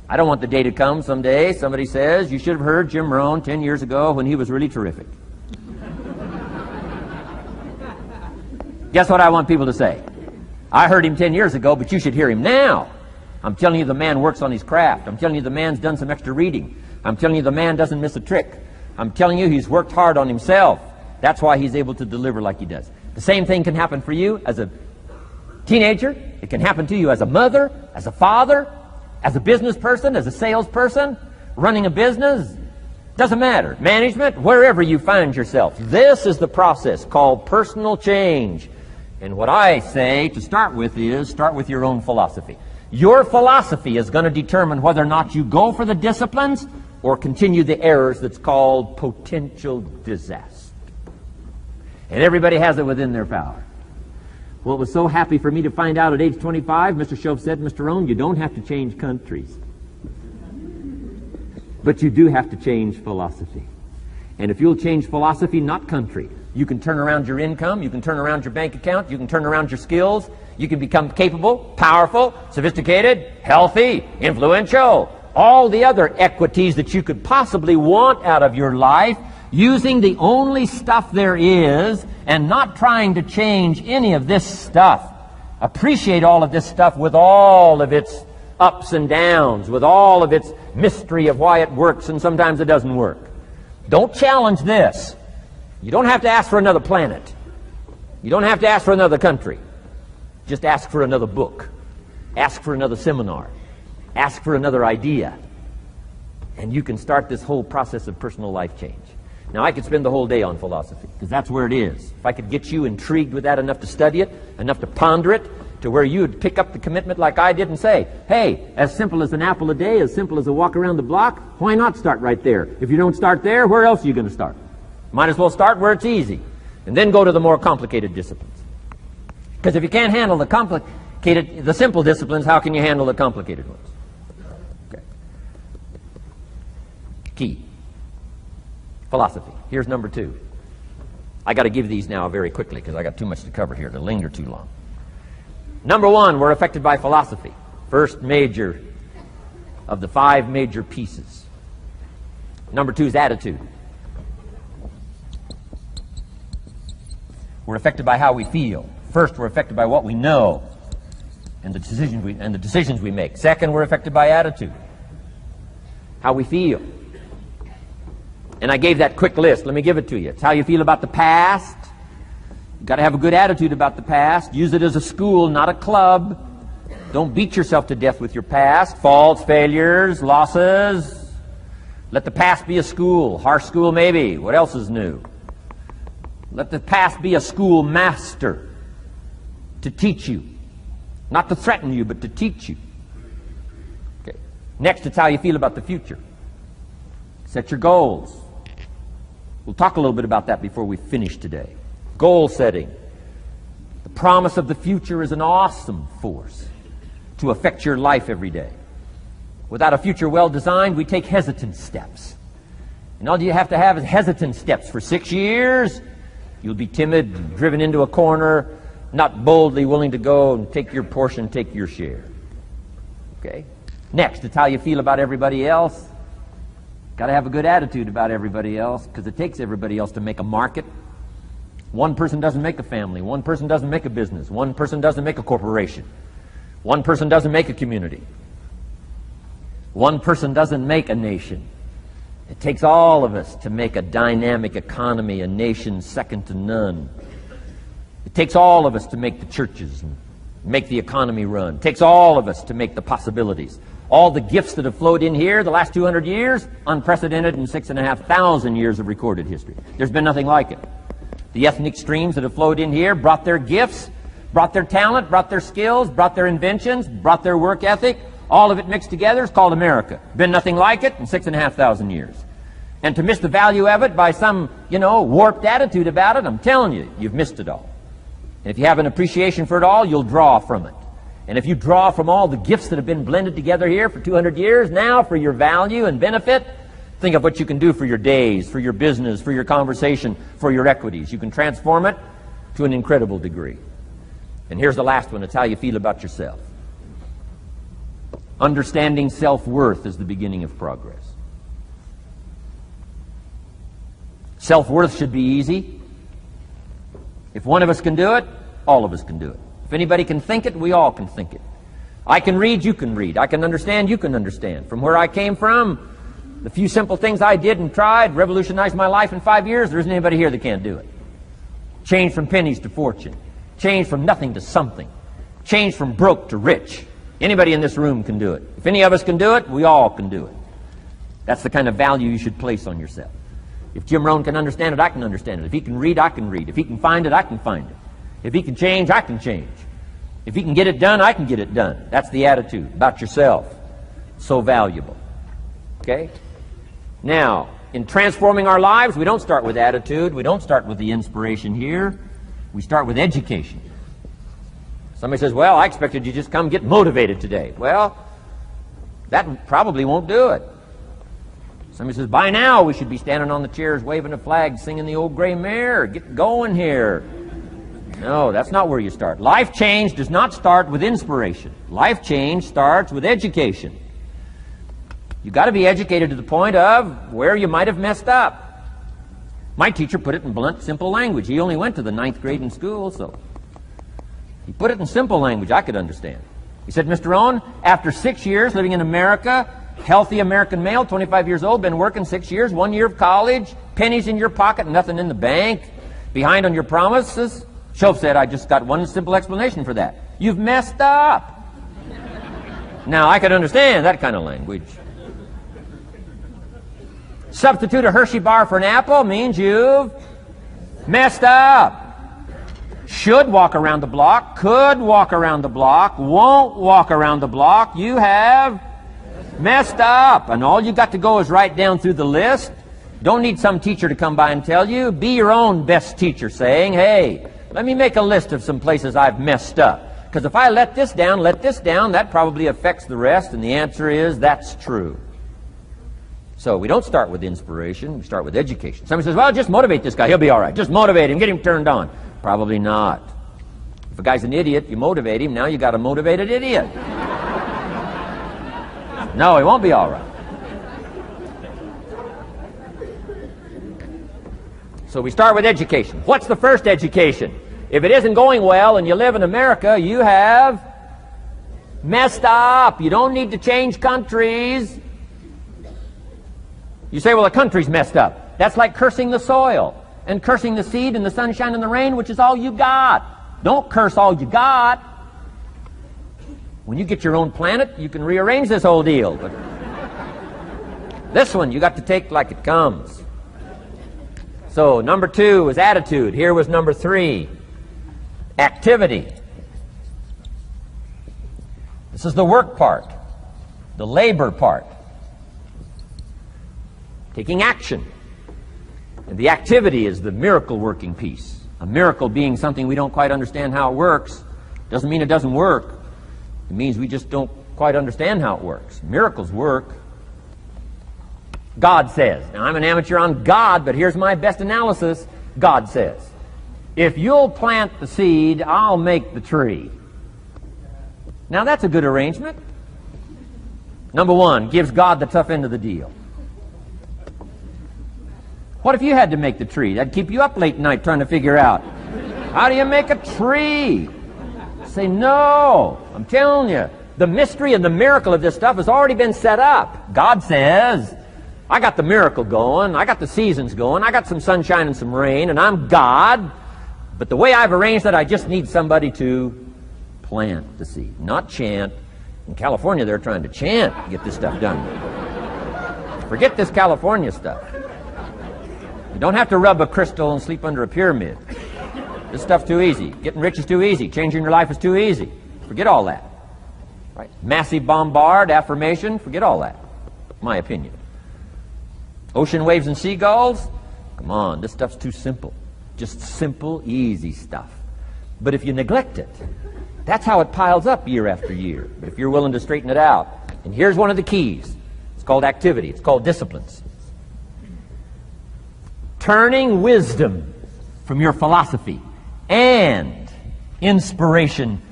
I don't want the day to come someday somebody says, you should have heard Jim Rohn 10 years ago when he was really terrific. Guess what I want people to say? I heard him 10 years ago, but you should hear him now. I'm telling you the man works on his craft. I'm telling you the man's done some extra reading. I'm telling you the man doesn't miss a trick. I'm telling you he's worked hard on himself. That's why he's able to deliver like he does. The same thing can happen for you as a teenager. It can happen to you as a mother, as a father, as a business person, as a salesperson, running a business. Doesn't matter. Management, wherever you find yourself. This is the process called personal change. And what I say to start with is, start with your own philosophy. Your philosophy is going to determine whether or not you go for the disciplines or continue the errors that's called potential disaster. And everybody has it within their power. Well, it was so happy for me to find out at age 25, Mr. Shove said, Mr. Rohn, you don't have to change countries. But you do have to change philosophy. And if you'll change philosophy, not country, you can turn around your income, you can turn around your bank account, you can turn around your skills, you can become capable, powerful, sophisticated, healthy, influential, all the other equities that you could possibly want out of your life, using the only stuff there is and not trying to change any of this stuff. Appreciate all of this stuff with all of its ups and downs, with all of its mystery of why it works and sometimes it doesn't work. Don't challenge this. You don't have to ask for another planet. You don't have to ask for another country. Just ask for another book. Ask for another seminar. Ask for another idea. And you can start this whole process of personal life change. Now, I could spend the whole day on philosophy, because that's where it is. If I could get you intrigued with that enough to study it, enough to ponder it, to where you would pick up the commitment like I did and say, hey, as simple as an apple a day, as simple as a walk around the block, why not start right there? If you don't start there, where else are you going to start? Might as well start where it's easy, and then go to the more complicated disciplines. Because if you can't handle the simple disciplines, how can you handle the complicated ones? Okay. Key. Philosophy. Here's number 2. I got to give these now very quickly because I got too much to cover here to linger too long. Number 1, we're affected by philosophy. First major of the 5 major pieces. Number 2 is attitude. We're affected by how we feel. First, we're affected by what we know and the decisions we make. Second, we're affected by attitude. How we feel. And I gave that quick list. Let me give it to you. It's how you feel about the past. You've got to have a good attitude about the past. Use it as a school, not a club. Don't beat yourself to death with your past. Faults, failures, losses. Let the past be a school. Harsh school maybe. What else is new? Let the past be a school master to teach you. Not to threaten you, but to teach you. Okay. Next, it's how you feel about the future. Set your goals. We'll talk a little bit about that before we finish today. Goal setting. The promise of the future is an awesome force to affect your life every day. Without a future well designed, we take hesitant steps. And all you have to have is hesitant steps for 6 years. You'll be timid, driven into a corner, not boldly willing to go and take your portion, take your share. Okay? Next, it's how you feel about everybody else. Got to have a good attitude about everybody else, because it takes everybody else to make a market. One person doesn't make a family. One person doesn't make a business. One person doesn't make a corporation. One person doesn't make a community. One person doesn't make a nation. It takes all of us to make a dynamic economy, a nation second to none. It takes all of us to make the churches and make the economy run. It takes all of us to make the possibilities. All the gifts that have flowed in here the last 200 years, unprecedented in 6,500 years of recorded history. There's been nothing like it. The ethnic streams that have flowed in here brought their gifts, brought their talent, brought their skills, brought their inventions, brought their work ethic, All of it mixed together is called America. Been nothing like it in 6,500 years. And to miss the value of it by some, warped attitude about it, I'm telling you, you've missed it all. And if you have an appreciation for it all, you'll draw from it. And if you draw from all the gifts that have been blended together here for 200 years now for your value and benefit, think of what you can do for your days, for your business, for your conversation, for your equities. You can transform it to an incredible degree. And here's the last one. It's how you feel about yourself. Understanding self-worth is the beginning of progress. Self-worth should be easy. If one of us can do it, all of us can do it. If anybody can think it, we all can think it. I can read, you can read. I can understand, you can understand. From where I came from, the few simple things I did and tried revolutionized my life in 5 years. There isn't anybody here that can't do it. Change from pennies to fortune. Change from nothing to something. Change from broke to rich. Anybody in this room can do it. If any of us can do it, we all can do it. That's the kind of value you should place on yourself. If Jim Rohn can understand it, I can understand it. If he can read, I can read. If he can find it, I can find it. If he can change, I can change. If he can get it done, I can get it done. That's the attitude about yourself. So valuable. Okay? Now, in transforming our lives, we don't start with attitude. We don't start with the inspiration here. We start with education. Somebody says, well, I expected you just come get motivated today. Well, that probably won't do it. Somebody says, by now we should be standing on the chairs, waving a flag, singing the old gray mare. Get going here. No, that's not where you start. Life change does not start with inspiration. Life change starts with education. You've got to be educated to the point of where you might have messed up. My teacher put it in blunt, simple language. He only went to the 9th grade in school, so he put it in simple language I could understand. He said, Mr. Rohn, after 6 years living in America, healthy American male, 25 years old, been working 6 years, 1 year of college, pennies in your pocket, nothing in the bank, behind on your promises. Shoaff said, I just got one simple explanation for that. You've messed up. Now, I could understand that kind of language. Substitute a Hershey bar for an apple means you've messed up. Should walk around the block, could walk around the block, won't walk around the block. You have messed up. And all you got to go is write down through the list. Don't need some teacher to come by and tell you. Be your own best teacher, saying, hey, let me make a list of some places I've messed up. Because if I let this down, that probably affects the rest. And the answer is, that's true. So we don't start with inspiration. We start with education. Somebody says, well, just motivate this guy. He'll be all right. Just motivate him. Get him turned on. Probably not. If a guy's an idiot, you motivate him. Now you got a motivated idiot. No, he won't be all right. So we start with education. What's the first education? If it isn't going well and you live in America, you have messed up. You don't need to change countries. You say, well, the country's messed up. That's like cursing the soil and cursing the seed and the sunshine and the rain, which is all you got. Don't curse all you got. When you get your own planet, you can rearrange this whole deal. But this one, you got to take like it comes. So, number 2 was attitude. Here was number 3, activity. This is the work part, the labor part. Taking action. And the activity is the miracle working piece. A miracle being something we don't quite understand how it works doesn't mean it doesn't work. It means we just don't quite understand how it works. Miracles work. God says. Now, I'm an amateur on God, but here's my best analysis. God says, if you'll plant the seed, I'll make the tree. Now, that's a good arrangement. Number 1, gives God the tough end of the deal. What if you had to make the tree? That'd keep you up late night trying to figure out, how do you make a tree? Say, no. I'm telling you, the mystery and the miracle of this stuff has already been set up. God says, I got the miracle going, I got the seasons going, I got some sunshine and some rain, and I'm God. But the way I've arranged that, I just need somebody to plant the seed, not chant. In California, they're trying to chant to get this stuff done. Forget this California stuff. You don't have to rub a crystal and sleep under a pyramid. This stuff's too easy. Getting rich is too easy. Changing your life is too easy. Forget all that. Right? Massive bombard, affirmation, forget all that. My opinion. Ocean waves and seagulls, come on, this stuff's too simple. Just simple, easy stuff. But if you neglect it, that's how it piles up year after year. But if you're willing to straighten it out, and here's one of the keys. It's called activity. It's called disciplines. Turning wisdom from your philosophy and inspiration,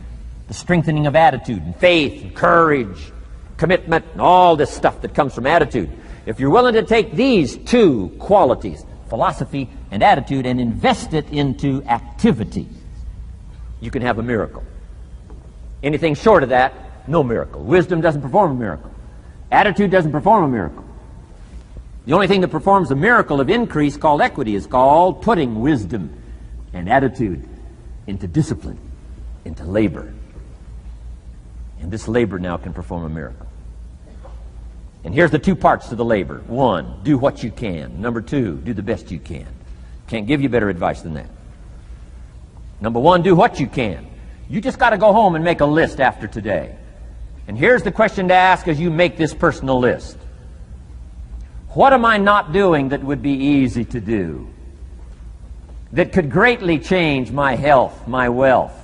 the strengthening of attitude and faith and courage, commitment, and all this stuff that comes from attitude. If you're willing to take these two qualities, philosophy and attitude, and invest it into activity, you can have a miracle. Anything short of that, no miracle. Wisdom doesn't perform a miracle. Attitude doesn't perform a miracle. The only thing that performs a miracle of increase called equity is called putting wisdom and attitude into discipline, into labor. And this labor now can perform a miracle. And here's the two parts to the labor. One, do what you can. Number two, do the best you can. Can't give you better advice than that. Number one, do what you can. You just got to go home and make a list after today. And here's the question to ask as you make this personal list. What am I not doing that would be easy to do? That could greatly change my health, my wealth?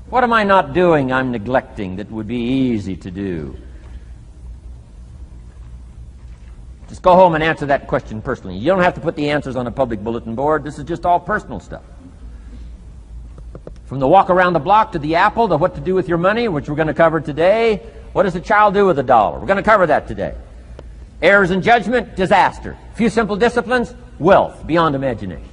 What am I not doing I'm neglecting that would be easy to do? Just go home and answer that question personally. You don't have to put the answers on a public bulletin board. This is just all personal stuff. From the walk around the block to the apple to what to do with your money, which we're going to cover today. What does a child do with $1? We're going to cover that today. Errors in judgment, disaster. A few simple disciplines, wealth beyond imagination.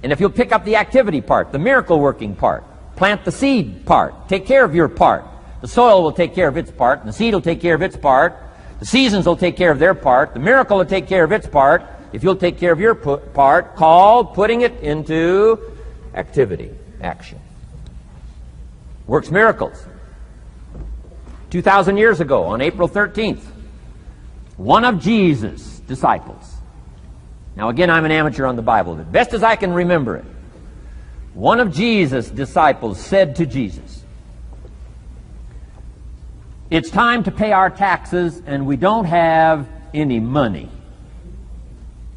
And if you'll pick up the activity part, the miracle working part, plant the seed part, take care of your part. The soil will take care of its part, and the seed will take care of its part. The seasons will take care of their part. The miracle will take care of its part. If you'll take care of your part, called putting it into activity, action. Works miracles. 2,000 years ago, on April 13th, one of Jesus' disciples. Now again, I'm an amateur on the Bible, but best as I can remember it, one of Jesus' disciples said to Jesus, "It's time to pay our taxes and we don't have any money."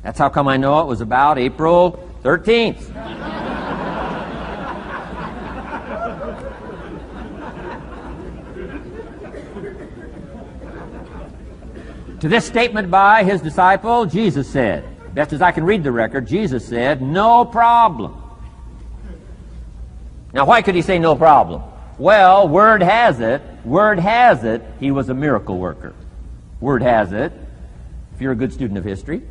That's how come I know it was about April 13th. To this statement by his disciple, Jesus said, best as I can read the record, Jesus said, "No problem." Now, why could he say no problem? Well, word has it, he was a miracle worker. Word has it, if you're a good student of history,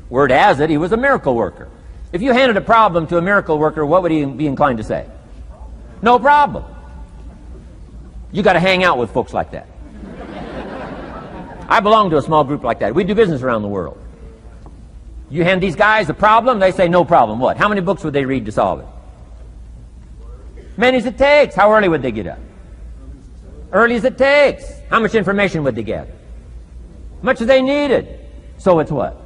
word has it, he was a miracle worker. If you handed a problem to a miracle worker, what would he be inclined to say? No problem. You got to hang out with folks like that. I belong to a small group like that. We do business around the world. You hand these guys a problem, they say no problem. What? How many books would they read to solve it? Many as it takes. How early would they get up? Early as it takes. How much information would they gather? Much as they needed. So it's what?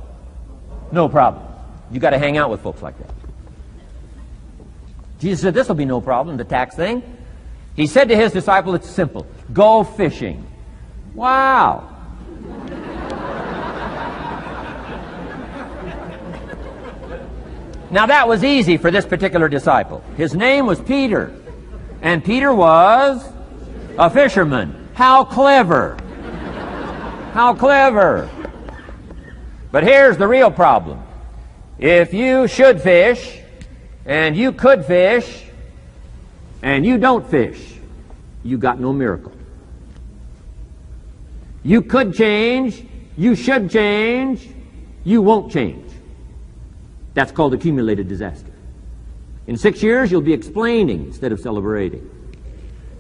No problem. You got to hang out with folks like that. Jesus said this will be no problem, the tax thing. He said to his disciple, it's simple. Go fishing. Wow. Now that was easy for this particular disciple. His name was Peter. And Peter was a fisherman. How clever. How clever. But here's the real problem. If you should fish, and you could fish, and you don't fish, you got no miracle. You could change, you should change, you won't change. That's called accumulated disaster. In 6 years, you'll be explaining instead of celebrating.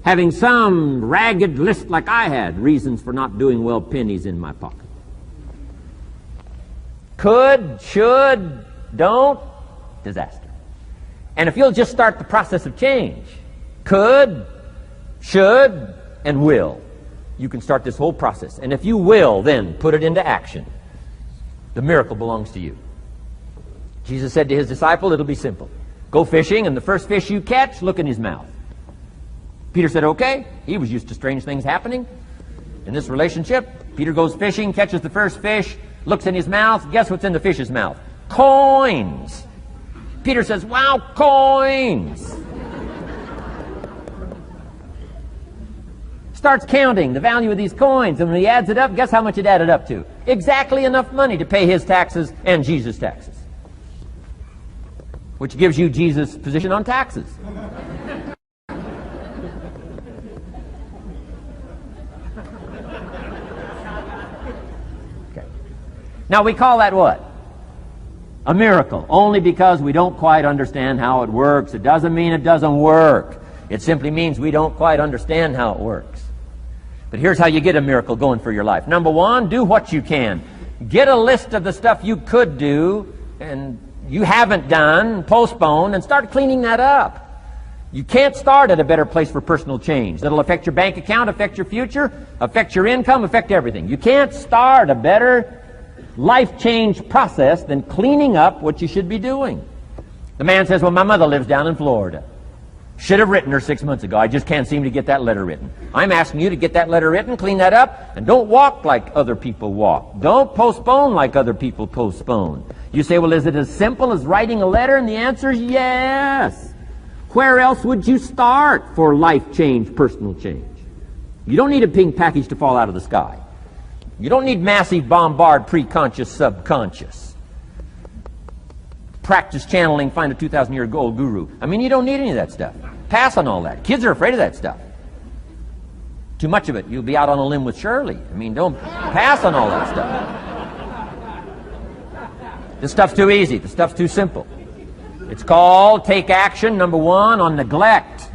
Having some ragged list like I had, reasons for not doing well, pennies in my pocket. Could, should, don't, disaster. And if you'll just start the process of change, could, should, and will, you can start this whole process. And if you will, then put it into action, the miracle belongs to you. Jesus said to his disciple, it'll be simple. Go fishing, and the first fish you catch, look in his mouth. Peter said, okay. He was used to strange things happening in this relationship. Peter goes fishing, catches the first fish, looks in his mouth. Guess what's in the fish's mouth? Coins. Peter says, wow, coins. Starts counting the value of these coins, and when he adds it up, guess how much it added up to? Exactly enough money to pay his taxes and Jesus' taxes. Which gives you Jesus' position on taxes. Okay. Now we call that what? A miracle, only because we don't quite understand how it works. It doesn't mean it doesn't work. It simply means we don't quite understand how it works. But here's how you get a miracle going for your life. Number one, do what you can. Get a list of the stuff you could do and you haven't done, postpone, and start cleaning that up. You can't start at a better place for personal change. That'll affect your bank account, affect your future, affect your income, affect everything. You can't start a better life change process than cleaning up what you should be doing. The man says, well, my mother lives down in Florida. Should have written her 6 months ago. I just can't seem to get that letter written. I'm asking you to get that letter written, clean that up, and don't walk like other people walk. Don't postpone like other people postpone. You say, well, is it as simple as writing a letter? And the answer is yes. Where else would you start for life change, personal change? You don't need a pink package to fall out of the sky. You don't need massive bombard pre-conscious, subconscious. Practice channeling, find a 2,000-year-old guru. I mean, you don't need any of that stuff. Pass on all that. Kids are afraid of that stuff. Too much of it, you'll be out on a limb with Shirley. I mean, don't pass on all that stuff. This stuff's too easy. This stuff's too simple. It's called take action, number one, on neglect,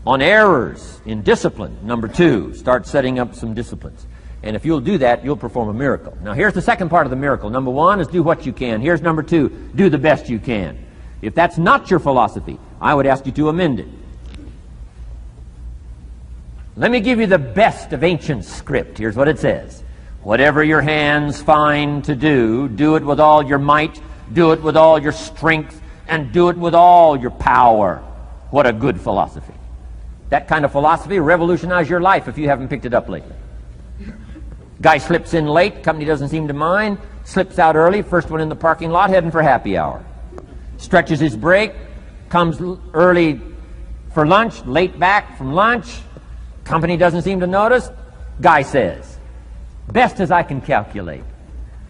on errors, in discipline. Number two, start setting up some disciplines. And if you'll do that, you'll perform a miracle. Now, here's the second part of the miracle. Number one is do what you can. Here's number two, do the best you can. If that's not your philosophy, I would ask you to amend it. Let me give you the best of ancient script. Here's what it says. Whatever your hands find to do, do it with all your might, do it with all your strength, and do it with all your power. What a good philosophy. That kind of philosophy will revolutionize your life if you haven't picked it up lately. Guy slips in late, company doesn't seem to mind, slips out early, first one in the parking lot, heading for happy hour. Stretches his break, comes early for lunch, late back from lunch, company doesn't seem to notice. Guy says, best as I can calculate,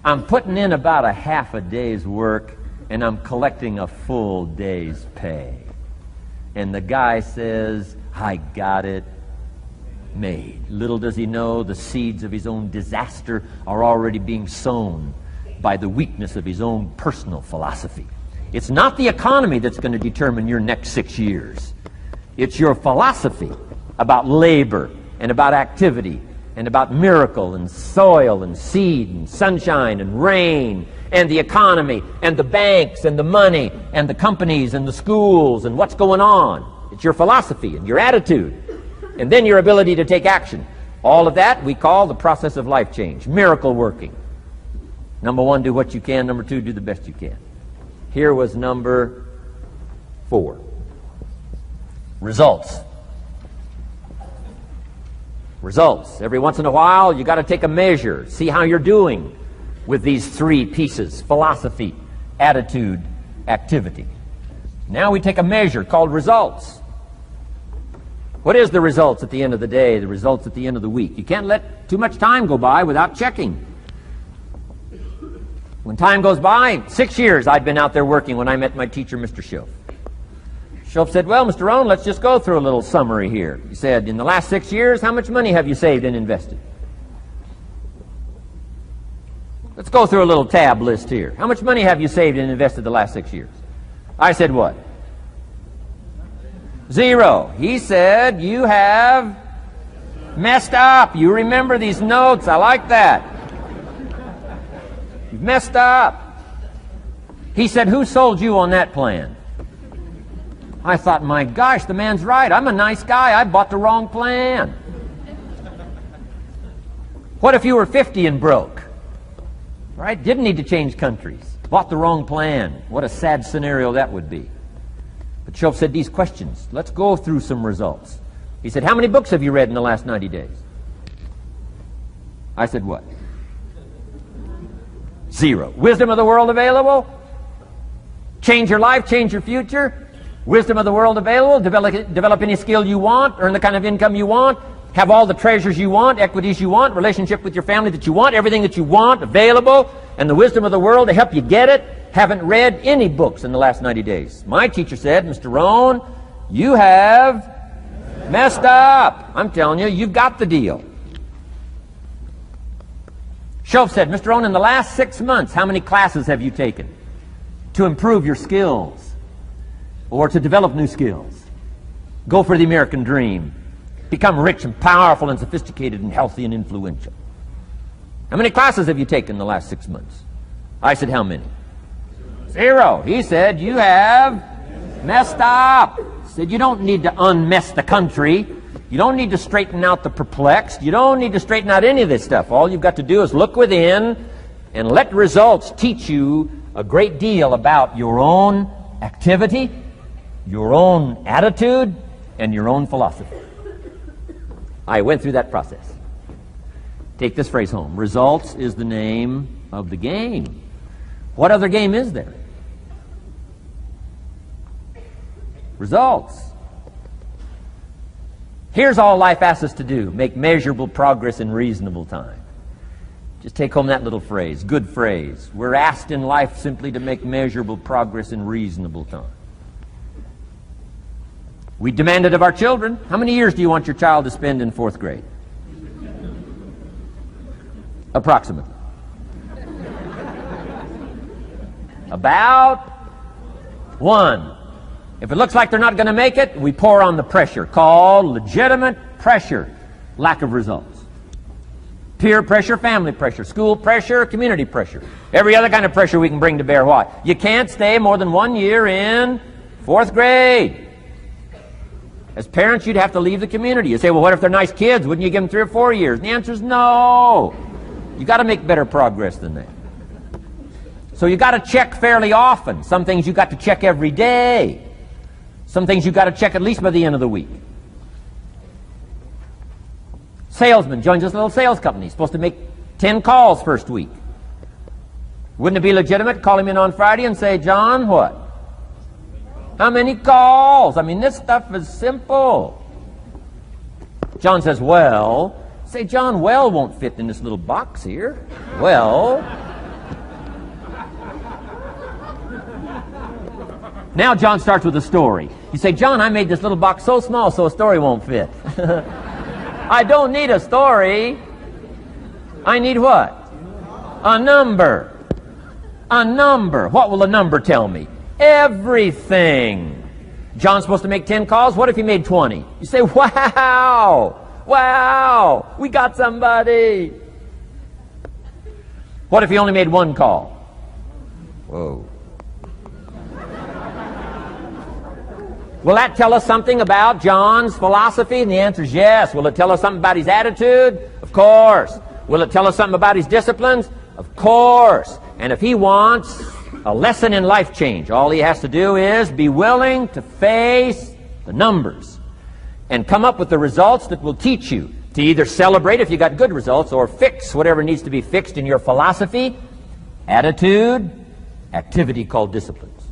I'm putting in about a half a day's work and I'm collecting a full day's pay. And the guy says, I got it made. Little does he know the seeds of his own disaster are already being sown by the weakness of his own personal philosophy. It's not the economy that's going to determine your next 6 years. It's your philosophy about labor and about activity and about miracle and soil and seed and sunshine and rain and the economy and the banks and the money and the companies and the schools and what's going on. It's your philosophy and your attitude. And then your ability to take action. All of that we call the process of life change. Miracle working. Number one, do what you can. Number two, do the best you can. Here was number 4. Results. Results. Every once in a while, you got to take a measure. See how you're doing with these 3 pieces. Philosophy, attitude, activity. Now we take a measure called results. What is the results at the end of the day, the results at the end of the week? You can't let too much time go by without checking. When time goes by, 6 years I'd been out there working when I met my teacher, Mr. Schoaf. Schoaf said, well, Mr. Rohn, let's just go through a little summary here. He said, in the last 6 years, how much money have you saved and invested? Let's go through a little tab list here. How much money have you saved and invested the last 6 years? I said, what? 0. He said, you have messed up. You remember these notes. I like that. You've messed up. He said, who sold you on that plan? I thought, my gosh, the man's right. I'm a nice guy. I bought the wrong plan. What if you were 50 and broke? Right? Didn't need to change countries. Bought the wrong plan. What a sad scenario that would be. But Shoaff said these questions. Let's go through some results. He said, how many books have you read in the last 90 days? I said, what? 0. Wisdom of the world available? Change your life, change your future? Wisdom of the world available? Develop any skill you want? Earn the kind of income you want? Have all the treasures you want, equities you want, relationship with your family that you want, everything that you want available, and the wisdom of the world to help you get it? Haven't read any books in the last 90 days. My teacher said, Mr. Rohn, you have messed up. I'm telling you, you've got the deal. Shoaff said, Mr. Rohn, in the last 6 months, how many classes have you taken to improve your skills or to develop new skills? Go for the American dream. Become rich and powerful and sophisticated and healthy and influential. How many classes have you taken in the last 6 months? I said, how many? 0. He said, you have messed up. He said, you don't need to unmess the country. You don't need to straighten out the perplexed. You don't need to straighten out any of this stuff. All you've got to do is look within and let results teach you a great deal about your own activity, your own attitude, and your own philosophy. I went through that process. Take this phrase home. Results is the name of the game. What other game is there? Results. Here's all life asks us to do. Make measurable progress in reasonable time. Just take home that little phrase. Good phrase. We're asked in life simply to make measurable progress in reasonable time. We demand it of our children. How many years do you want your child to spend in 4th grade? Approximately. About 1. If it looks like they're not going to make it, we pour on the pressure, called legitimate pressure, lack of results. Peer pressure, family pressure, school pressure, community pressure. Every other kind of pressure we can bring to bear. Why? You can't stay more than 1 year in 4th grade. As parents, you'd have to leave the community. You say, well, what if they're nice kids? Wouldn't you give them 3 or 4 years? And the answer is no. You got to make better progress than that. So you got to check fairly often. Some things you got to check every day. Some things you got to check at least by the end of the week. Salesman joins this little sales company. He's supposed to make 10 calls first week. Wouldn't it be legitimate to call him in on Friday and say, John, what? How many calls? I mean, this stuff is simple. John says, well. Say, John, well won't fit in this little box here. Well. Now John starts with a story. You say, John, I made this little box so small so a story won't fit. I don't need a story. I need what? A number. A number. What will a number tell me? Everything. John's supposed to make 10 calls. What if he made 20? You say, wow. Wow. We got somebody. What if he only made 1 call? Whoa. Will that tell us something about John's philosophy? And the answer is yes. Will it tell us something about his attitude? Of course. Will it tell us something about his disciplines? Of course. And if he wants a lesson in life change, all he has to do is be willing to face the numbers and come up with the results that will teach you to either celebrate if you got good results or fix whatever needs to be fixed in your philosophy, attitude, activity called disciplines.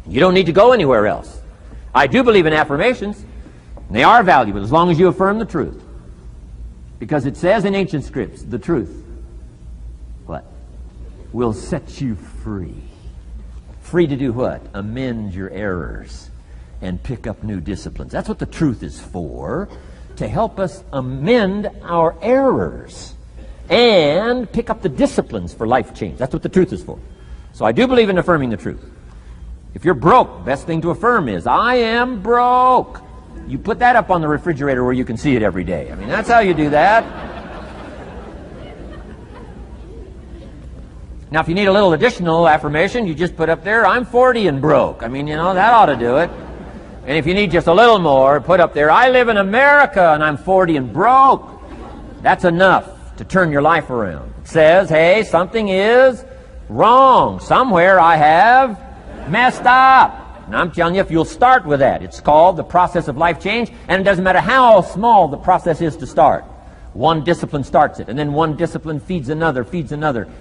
You don't need to go anywhere else. I do believe in affirmations. They are valuable as long as you affirm the truth. Because it says in ancient scripts, the truth, what? Will set you free. Free to do what? Amend your errors and pick up new disciplines. That's what the truth is for, to help us amend our errors and pick up the disciplines for life change. That's what the truth is for. So I do believe in affirming the truth. If you're broke, best thing to affirm is, I am broke. You put that up on the refrigerator where you can see it every day. I mean, that's how you do that. Now, if you need a little additional affirmation, you just put up there, I'm 40 and broke. I mean, you know, that ought to do it. And if you need just a little more, put up there, I live in America and I'm 40 and broke. That's enough to turn your life around. It says, hey, something is wrong. Somewhere I have messed up. And I'm telling you, if you'll start with that, it's called the process of life change, and it doesn't matter how small the process is to start. One discipline starts it, and then one discipline feeds another,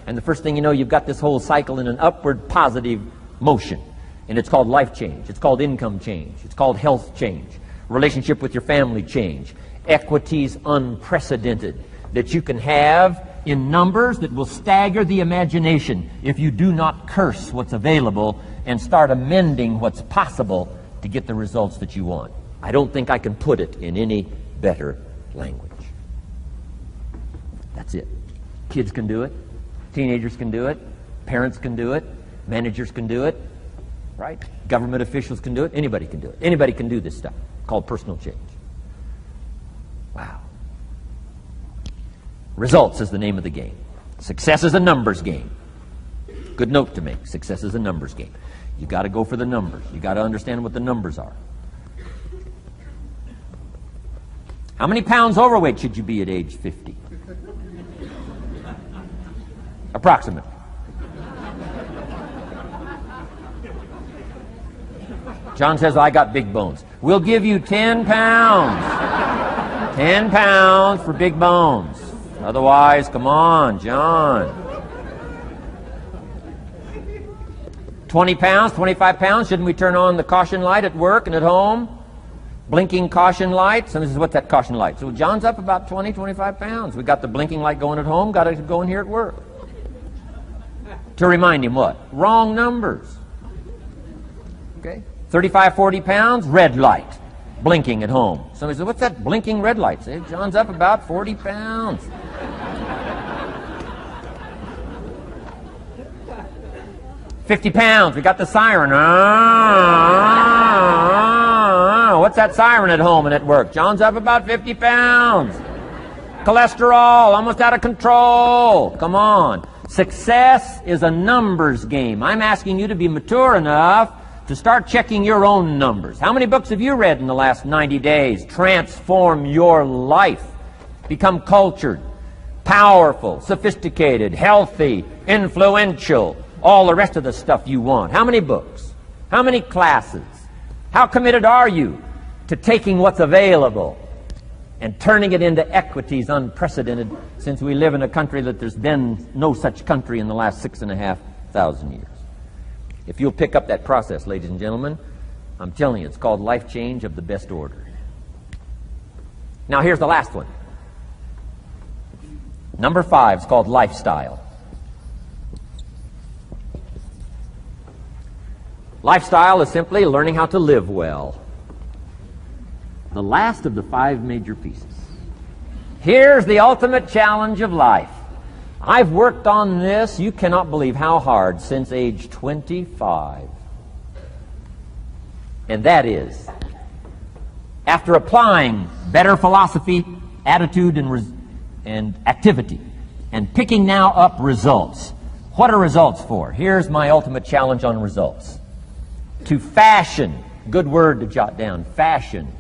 and the first thing you know, you've got this whole cycle in an upward positive motion. And it's called life change. It's called income change. It's called health change. Relationship with your family change. Equities unprecedented that you can have in numbers that will stagger the imagination if you do not curse what's available and start amending what's possible to get the results that you want. I don't think I can put it in any better language. That's it. Kids can do it. Teenagers can do it. Parents can do it. Managers can do it. Right? Government officials can do it. Anybody can do it. Anybody can do this stuff called personal change. Wow. Results is the name of the game. Success is a numbers game. Good note to make. Success is a numbers game. You got to go for the numbers. You got to understand what the numbers are. How many pounds overweight should you be at age 50? Approximately. John says, I got big bones. We'll give you 10 pounds. 10 pounds for big bones. Otherwise, come on, John. 20 pounds, 25 pounds. Shouldn't we turn on the caution light at work and at home? Blinking caution light. Somebody says, what's that caution light? So John's up about 20, 25 pounds. We got the blinking light going at home, got it going here at work. To remind him what? Wrong numbers. Okay? 35, 40 pounds, red light, blinking at home. Somebody says, what's that blinking red light? Say, John's up about 40 pounds. 50 pounds, we got the siren. What's that siren at home and at work? John's up about 50 pounds. Cholesterol, almost out of control. Come on. Success is a numbers game. I'm asking you to be mature enough to start checking your own numbers. How many books have you read in the last 90 days? Transform your life. Become cultured, powerful, sophisticated, healthy, influential, all the rest of the stuff you want. How many books? How many classes? How committed are you to taking what's available and turning it into equities unprecedented, since we live in a country that there's been no such country in the last 6,500 years? If you'll pick up that process, ladies and gentlemen, I'm telling you, it's called life change of the best order. Now here's the last one. Number 5 is called lifestyle. Lifestyle is simply learning how to live well. The last of the 5 major pieces. Here's the ultimate challenge of life. I've worked on this, you cannot believe how hard, since age 25. And that is, after applying better philosophy, attitude, and activity, and picking now up results. What are results for? Here's my ultimate challenge on results. To fashion, good word to jot down, fashion.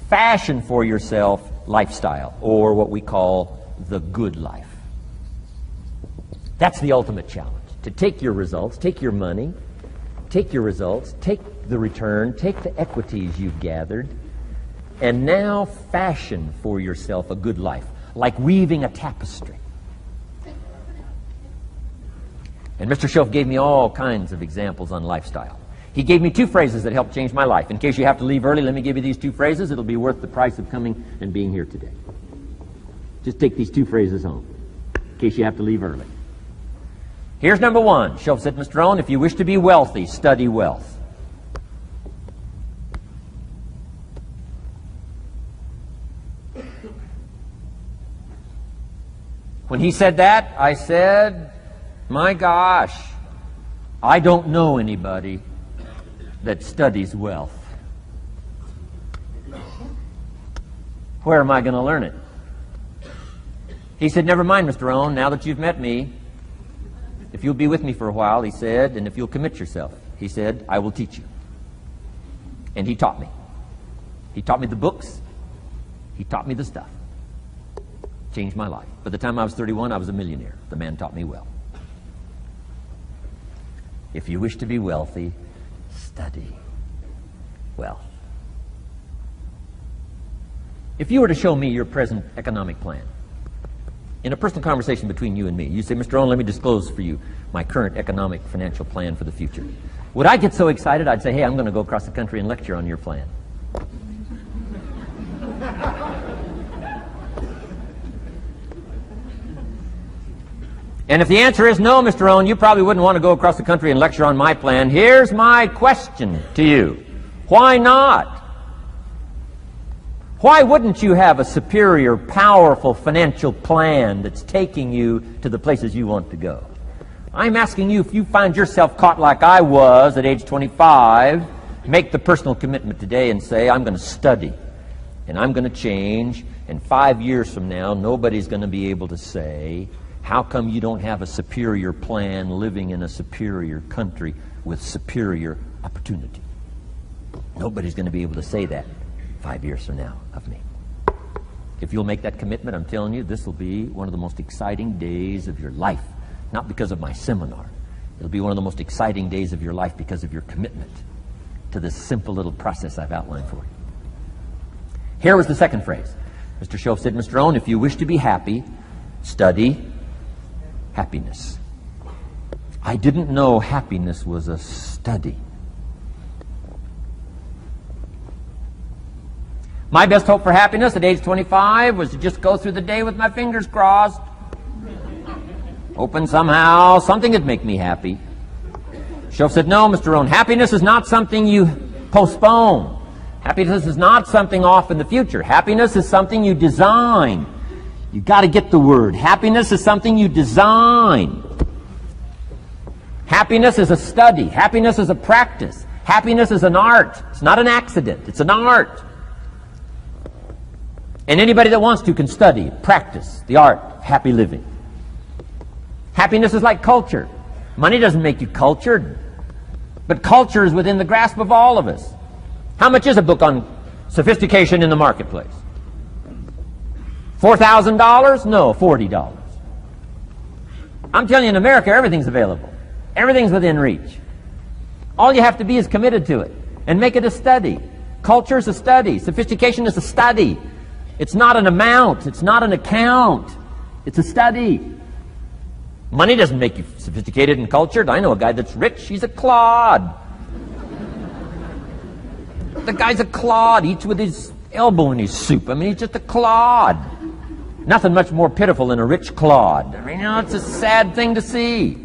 Fashion for yourself lifestyle, or what we call the good life. That's the ultimate challenge. To take your results, take your money, take your results, take the return, take the equities you've gathered, and now fashion for yourself a good life, like weaving a tapestry. And Mr. Schoaf gave me all kinds of examples on lifestyle. He gave me 2 phrases that helped change my life. In case you have to leave early, let me give you these 2 phrases. It'll be worth the price of coming and being here today. Just take these 2 phrases home, in case you have to leave early. Here's number 1. Schoaf said, Mr. Rohn, if you wish to be wealthy, study wealth. When he said that, I said, my gosh, I don't know anybody that studies wealth. Where am I going to learn it? He said, never mind, Mr. Rohn, now that you've met me, if you'll be with me for a while, he said, and if you'll commit yourself, he said, I will teach you. And he taught me. He taught me the books. He taught me the stuff. Changed my life. By the time I was 31, I was a millionaire. The man taught me well. If you wish to be wealthy, study wealth. If you were to show me your present economic plan, in a personal conversation between you and me, you say, Mr. Rohn, let me disclose for you my current economic financial plan for the future. Would I get so excited I'd say, hey, I'm going to go across the country and lecture on your plan? And if the answer is no, Mr. Rohn, you probably wouldn't want to go across the country and lecture on my plan. Here's my question to you. Why not? Why wouldn't you have a superior, powerful financial plan that's taking you to the places you want to go? I'm asking you, if you find yourself caught like I was at age 25, make the personal commitment today and say, I'm going to study and I'm going to change, and 5 years from now, nobody's going to be able to say, how come you don't have a superior plan living in a superior country with superior opportunity? Nobody's going to be able to say that 5 years from now of me. If you'll make that commitment, I'm telling you, this will be one of the most exciting days of your life. Not because of my seminar. It'll be one of the most exciting days of your life because of your commitment to this simple little process I've outlined for you. Here was the second phrase. Mr. Schoaf said, Mr. Rohn, if you wish to be happy, study happiness. I didn't know happiness was a study. My best hope for happiness at age 25 was to just go through the day with my fingers crossed, hoping somehow something would make me happy. Schoaf said, no, Mr. Rohn, happiness is not something you postpone. Happiness is not something off in the future. Happiness is something you design. You've got to get the word. Happiness is something you design. Happiness is a study. Happiness is a practice. Happiness is an art. It's not an accident. It's an art. And anybody that wants to can study, practice the art of happy living. Happiness is like culture. Money doesn't make you cultured, but culture is within the grasp of all of us. How much is a book on sophistication in the marketplace? $4,000? No, $40. I'm telling you, in America, everything's available. Everything's within reach. All you have to be is committed to it and make it a study. Culture is a study. Sophistication is a study. It's not an amount. It's not an account. It's a study. Money doesn't make you sophisticated and cultured. I know a guy that's rich. He's a clod. The guy's a clod. Eats with his elbow in his soup. I mean, he's just a clod. Nothing much more pitiful than a rich clod. I mean, it's a sad thing to see.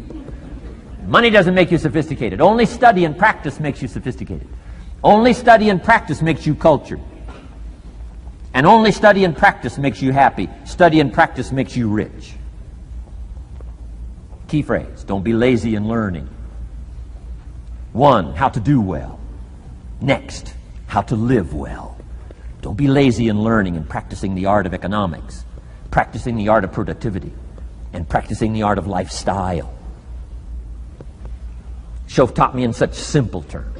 Money doesn't make you sophisticated. Only study and practice makes you sophisticated. Only study and practice makes you cultured. And only study and practice makes you happy. Study and practice makes you rich. Key phrase, don't be lazy in learning. 1, how to do well. Next, how to live well. Don't be lazy in learning and practicing the art of economics, practicing the art of productivity, and practicing the art of lifestyle. Schoaf taught me in such simple terms.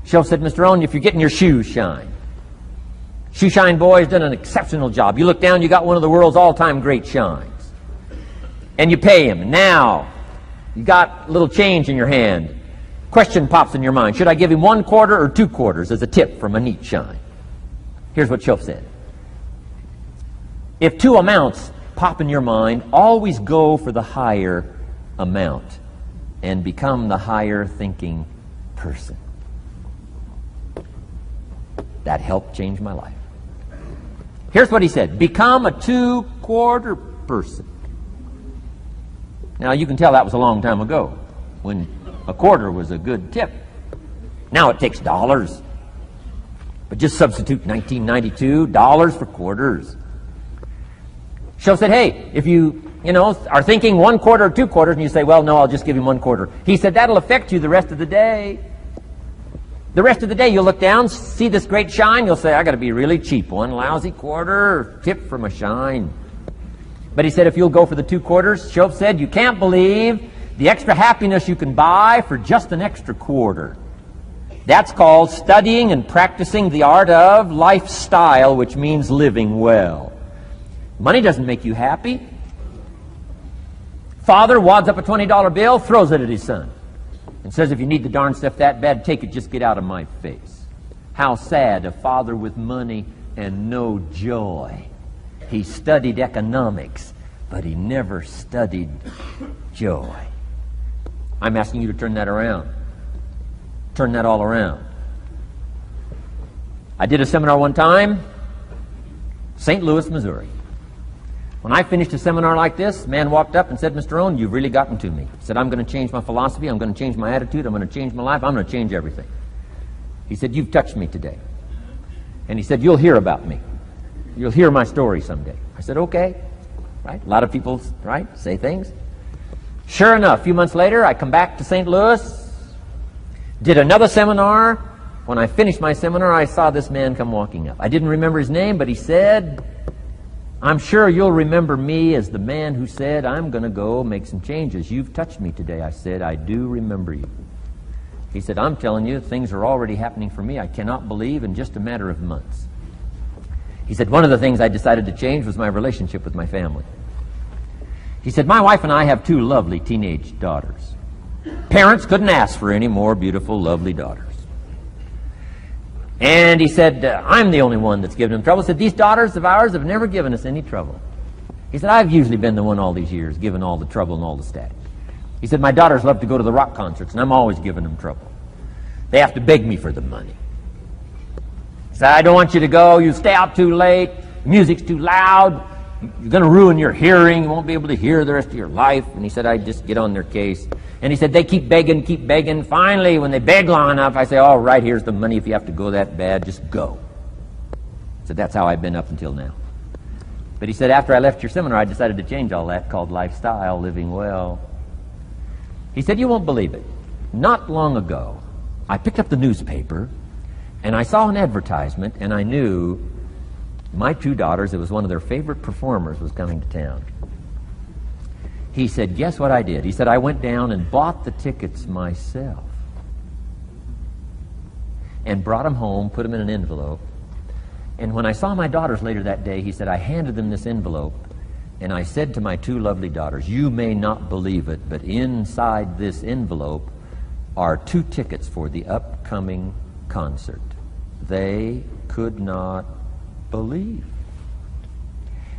Schoaf said, Mr. Rohn, if you're getting your shoes shined, Shoe Shine Boy's done an exceptional job. You look down, you got one of the world's all-time great shines. And you pay him. Now, you got a little change in your hand. Question pops in your mind. Should I give him 1 quarter or 2 quarters as a tip from a neat shine? Here's what Schoaf said. If 2 amounts pop in your mind, always go for the higher amount and become the higher thinking person. That helped change my life. Here's what he said. Become a 2-quarter person. Now, you can tell that was a long time ago, when a quarter was a good tip. Now it takes dollars. But just substitute 1992 dollars for quarters. Schoaf said, hey, if you are thinking 1 quarter or 2 quarters, and you say, well, no, I'll just give him 1 quarter. He said, that'll affect you the rest of the day. The rest of the day, you'll look down, see this great shine, you'll say, I got to be really cheap. 1 lousy quarter, tip from a shine. But he said, if you'll go for the 2 quarters, Schoaf said, you can't believe the extra happiness you can buy for just an extra quarter. That's called studying and practicing the art of lifestyle, which means living well. Money doesn't make you happy. Father wads up a $20 bill, throws it at his son, and says, if you need the darn stuff that bad, take it, just get out of my face. How sad, a father with money and no joy. He studied economics, but he never studied joy. I'm asking you to turn that around. Turn that all around. I did a seminar one time, St. Louis, Missouri. When I finished a seminar like this, a man walked up and said, Mr. Rohn, you've really gotten to me. He said, I'm going to change my philosophy, I'm going to change my attitude, I'm going to change my life, I'm going to change everything. He said, you've touched me today. And he said, you'll hear about me. You'll hear my story someday. I said, okay. Right? A lot of people, right, say things. Sure enough, a few months later, I come back to St. Louis, did another seminar. When I finished my seminar, I saw this man come walking up. I didn't remember his name, but he said, I'm sure you'll remember me as the man who said, I'm going to go make some changes. You've touched me today. I said, I do remember you. He said, I'm telling you, things are already happening for me. I cannot believe in just a matter of months. He said, one of the things I decided to change was my relationship with my family. He said, my wife and I have 2 lovely teenage daughters. Parents couldn't ask for any more beautiful, lovely daughters. And he said, I'm the only one that's given them trouble. He said, these daughters of ours have never given us any trouble. He said, I've usually been the one all these years, given all the trouble and all the static. He said, my daughters love to go to the rock concerts, and I'm always giving them trouble. They have to beg me for the money. He said, I don't want you to go. You stay out too late. The music's too loud. You're going to ruin your hearing. You won't be able to hear the rest of your life. And he said, I just get on their case. And he said, they keep begging, keep begging. Finally, when they beg long enough, I say, all right, here's the money. If you have to go that bad, just go. He said, that's how I've been up until now. But he said, after I left your seminar, I decided to change all that, called lifestyle, living well. He said, you won't believe it. Not long ago, I picked up the newspaper, and I saw an advertisement, and I knew my 2 daughters, it was one of their favorite performers, was coming to town. He said, guess what I did? He said, I went down and bought the tickets myself and brought them home, put them in an envelope. And when I saw my daughters later that day, he said, I handed them this envelope, and I said to my 2 lovely daughters, you may not believe it, but inside this envelope are 2 tickets for the upcoming concert. They could not believe.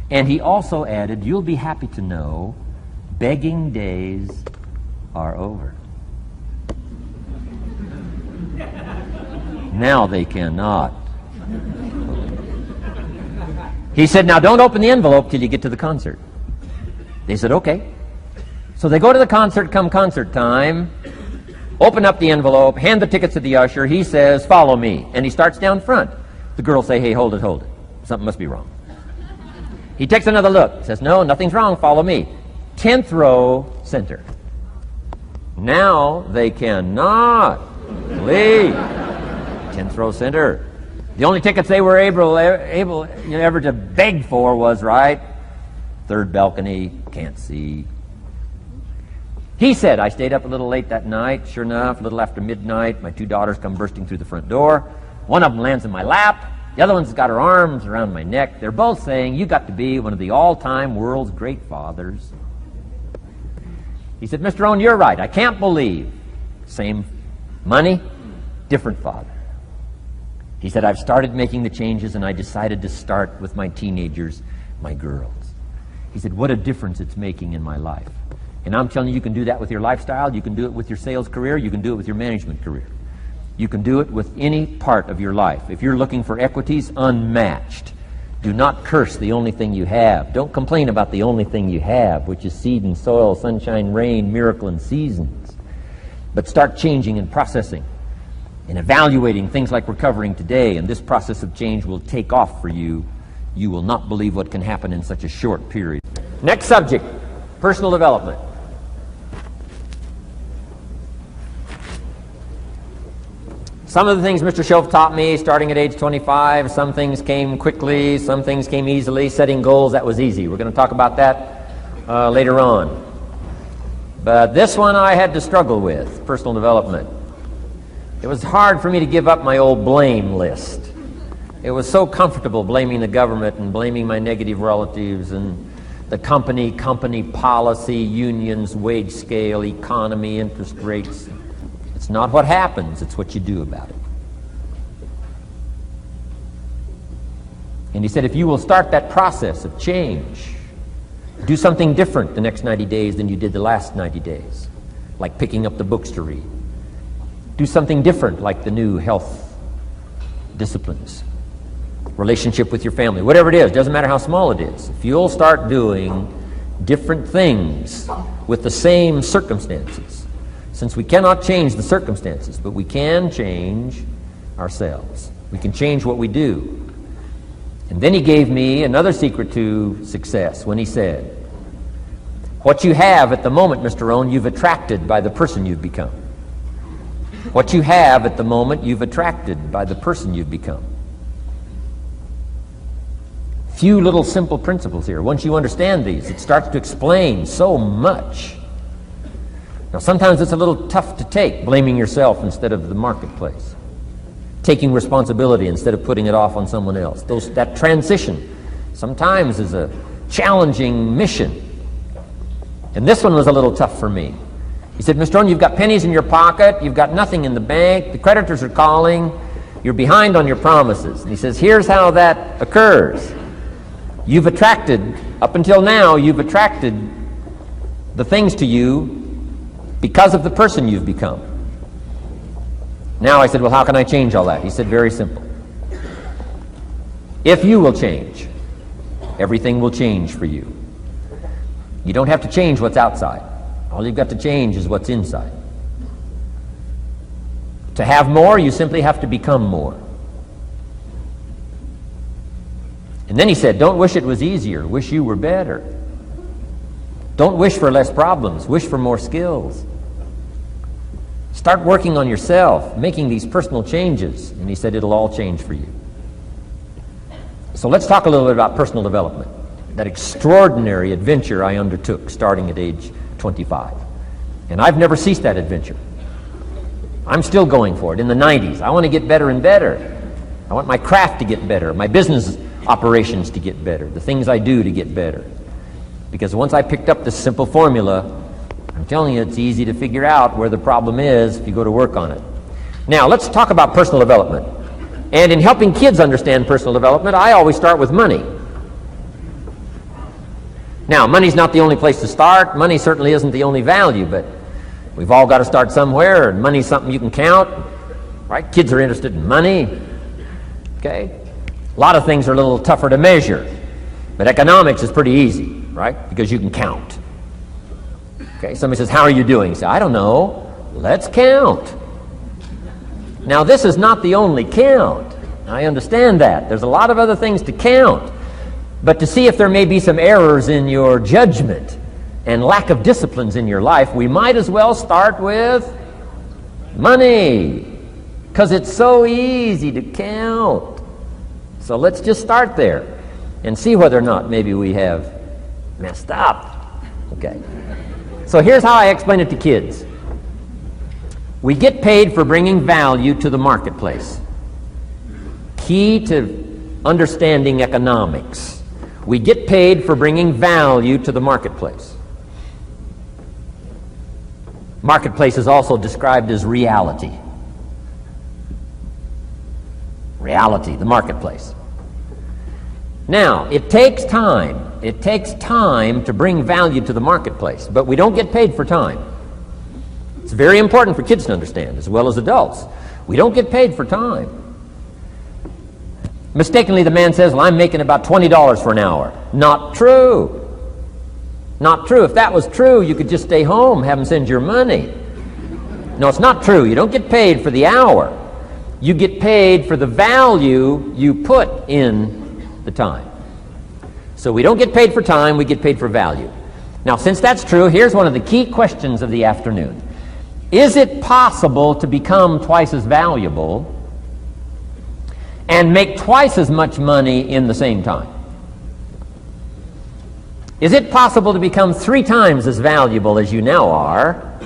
And he also added, you'll be happy to know begging days are over. Now they cannot. He said, now don't open the envelope till you get to the concert. They said, okay. So they go to the concert, come concert time, open up the envelope, hand the tickets to the usher. He says, follow me. And he starts down front. The girls say, hey, hold it, hold it. Something must be wrong. He takes another look, says, no, nothing's wrong, follow me. 10th row, center. Now they cannot leave. 10th row, center. The only tickets they were able ever to beg for was, right, 3rd balcony, can't see. He said, I stayed up a little late that night. Sure enough, a little after midnight, my 2 daughters come bursting through the front door. One of them lands in my lap. The other one's got her arms around my neck. They're both saying, you got to be one of the all-time world's great fathers. He said, Mr. Rohn, you're right. I can't believe. Same money, different father. He said, I've started making the changes, and I decided to start with my teenagers, my girls. He said, what a difference it's making in my life. And I'm telling you, you can do that with your lifestyle. You can do it with your sales career. You can do it with your management career. You can do it with any part of your life. If you're looking for equities, unmatched. Do not curse the only thing you have. Don't complain about the only thing you have, which is seed and soil, sunshine, rain, miracle, and seasons. But start changing and processing and evaluating things like we're covering today, and this process of change will take off for you. You will not believe what can happen in such a short period. Next subject, personal development. Some of the things Mr. Schoaf taught me starting at age 25, some things came quickly, some things came easily. Setting goals, that was easy. We're going to talk about that later on. But this one I had to struggle with, personal development. It was hard for me to give up my old blame list. It was so comfortable blaming the government and blaming my negative relatives and the company policy, unions, wage scale, economy, interest rates. It's not what happens, it's what you do about it. And he said, if you will start that process of change, do something different the next 90 days than you did the last 90 days, like picking up the books to read. Do something different, like the new health disciplines, relationship with your family, whatever it is, doesn't matter how small it is. If you'll start doing different things with the same circumstances, since we cannot change the circumstances, but we can change ourselves. We can change what we do. And then he gave me another secret to success when he said, what you have at the moment, Mr. Rohn, you've attracted by the person you've become. What you have at the moment, you've attracted by the person you've become. Few little simple principles here. Once you understand these, it starts to explain so much. Now, sometimes it's a little tough to take, blaming yourself instead of the marketplace, taking responsibility instead of putting it off on someone else. That transition sometimes is a challenging mission. And this one was a little tough for me. He said, Mr. Rohn, you've got pennies in your pocket, you've got nothing in the bank, the creditors are calling, you're behind on your promises. And he says, here's how that occurs. You've attracted, up until now, you've attracted the things to you because of the person you've become. Now I said, well, how can I change all that? He said, very simple. If you will change, everything will change for you. You don't have to change what's outside. All you've got to change is what's inside. To have more, you simply have to become more. And then he said, don't wish it was easier. Wish you were better. Don't wish for less problems. Wish for more skills. Start working on yourself, making these personal changes. And he said, it'll all change for you. So let's talk a little bit about personal development. That extraordinary adventure I undertook starting at age 25. And I've never ceased that adventure. I'm still going for it. In the 90s, I want to get better and better. I want my craft to get better, my business operations to get better, the things I do to get better. Because once I picked up this simple formula, I'm telling you, it's easy to figure out where the problem is if you go to work on it. Now, let's talk about personal development. And in helping kids understand personal development, I always start with money. Now, money's not the only place to start. Money certainly isn't the only value, but we've all got to start somewhere, and money's something you can count, right? Kids are interested in money, okay? A lot of things are a little tougher to measure, but economics is pretty easy, right? Because you can count. Okay, somebody says, how are you doing? You say, I don't know. Let's count. Now, this is not the only count. I understand that. There's a lot of other things to count. But to see if there may be some errors in your judgment and lack of disciplines in your life, we might as well start with money, because it's so easy to count. So let's just start there and see whether or not maybe we have messed up. Okay. So here's how I explain it to kids. We get paid for bringing value to the marketplace. Key to understanding economics. We get paid for bringing value to the marketplace. Marketplace is also described as reality. Reality, the marketplace. Now, it takes time. It takes time to bring value to the marketplace, but we don't get paid for time. It's very important for kids to understand, as well as adults. We don't get paid for time. Mistakenly, the man says, well, I'm making about $20 for an hour. Not true. Not true. If that was true, you could just stay home, have them send your money. No, it's not true. You don't get paid for the hour. You get paid for the value you put in the time. So we don't get paid for time, we get paid for value. Now, since that's true, here's one of the key questions of the afternoon. Is it possible to become twice as valuable and make twice as much money in the same time? Is it possible to become 3 times as valuable as you now are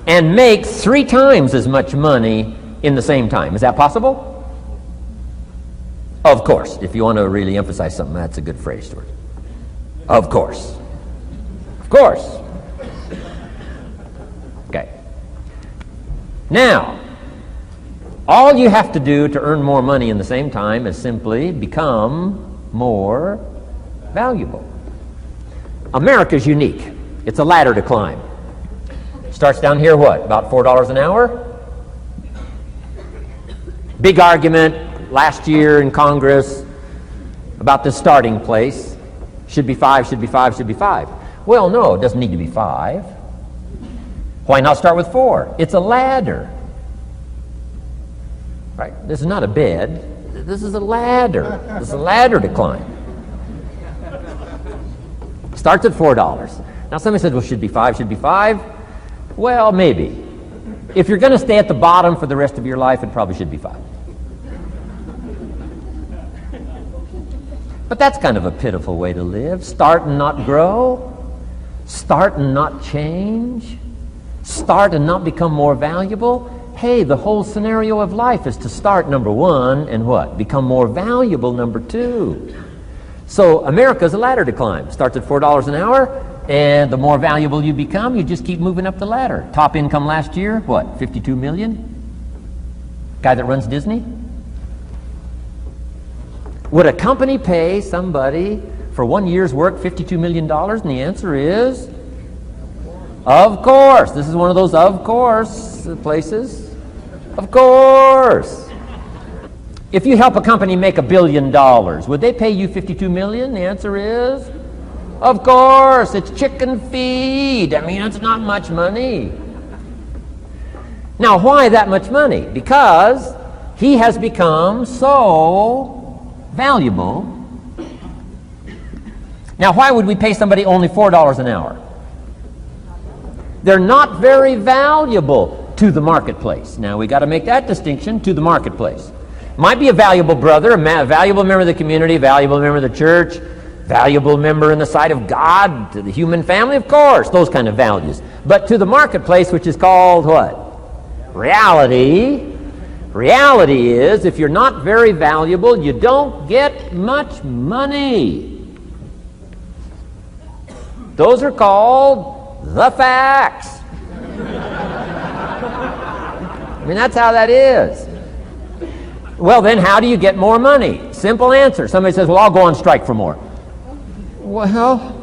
and make 3 times as much money in the same time? Is that possible? Of course. If you want to really emphasize something, that's a good phrase, Stuart. Of course. Of course. Okay. Now, all you have to do to earn more money in the same time is simply become more valuable. America's unique. It's a ladder to climb. Starts down here, what? About $4 an hour? Big argument last year in Congress about the starting place. Should be 5, should be 5, should be 5. Well, no, it doesn't need to be 5. Why not start with 4? It's a ladder. Right? This is not a bed. This is a ladder. This is a ladder to climb. Starts at $4. Now somebody says, well, should be 5, should be 5. Well, maybe. If you're going to stay at the bottom for the rest of your life, it probably should be 5. But that's kind of a pitiful way to live. Start and not grow. Start and not change. Start and not become more valuable. Hey, the whole scenario of life is to start, number 1, and what? Become more valuable, number 2. So America's a ladder to climb. Starts at $4 an hour, and the more valuable you become, you just keep moving up the ladder. Top income last year, what, 52 million? Guy that runs Disney? Would a company pay somebody for 1 year's work $52 million? And the answer is, of course. This is one of those of course places. Of course. If you help a company make $1 billion, would they pay you $52 million? The answer is, of course. It's chicken feed. I mean, it's not much money. Now, why that much money? Because he has become so valuable. Now, why would we pay somebody only $4 an hour? They're not very valuable to the marketplace. Now, we got to make that distinction, to the marketplace. Might be a valuable brother, a valuable member of the community, valuable member of the church, valuable member in the sight of God, to the human family, of course, those kind of values. But to the marketplace, which is called what? Reality. Reality is, if you're not very valuable, you don't get much money. Those are called the facts. I mean, that's how that is. Well, then how do you get more money? Simple answer. Somebody says, well, I'll go on strike for more. Well,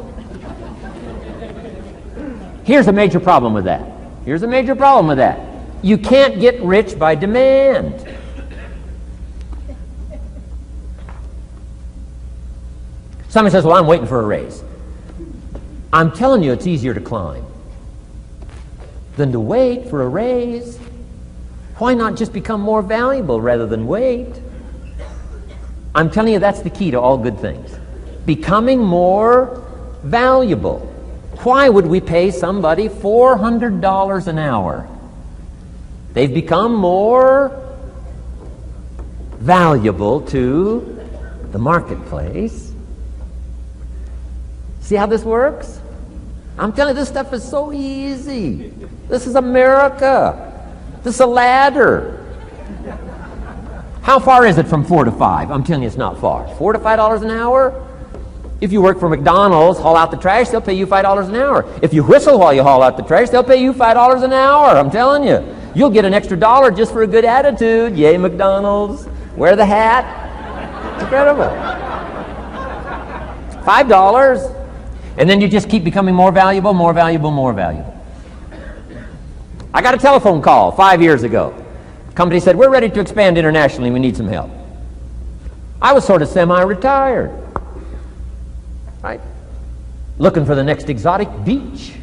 here's a major problem with that. Here's a major problem with that. You can't get rich by demand. Somebody says, well, I'm waiting for a raise. I'm telling you, it's easier to climb than to wait for a raise. Why not just become more valuable rather than wait? I'm telling you, that's the key to all good things. Becoming more valuable. Why would we pay somebody $400 an hour? They've become more valuable to the marketplace. See how this works? I'm telling you, this stuff is so easy. This is America. This is a ladder. How far is it from 4 to 5? I'm telling you, it's not far. $4 to $5 an hour? If you work for McDonald's, haul out the trash, they'll pay you $5 an hour. If you whistle while you haul out the trash, they'll pay you $5 an hour. I'm telling you. You'll get an extra $1 just for a good attitude. Yay, McDonald's. Wear the hat. It's incredible. $5. And then you just keep becoming more valuable, more valuable, more valuable. I got a telephone call 5 years ago. The company said, we're ready to expand internationally. We need some help. I was sort of semi-retired. Right? Looking for the next exotic beach.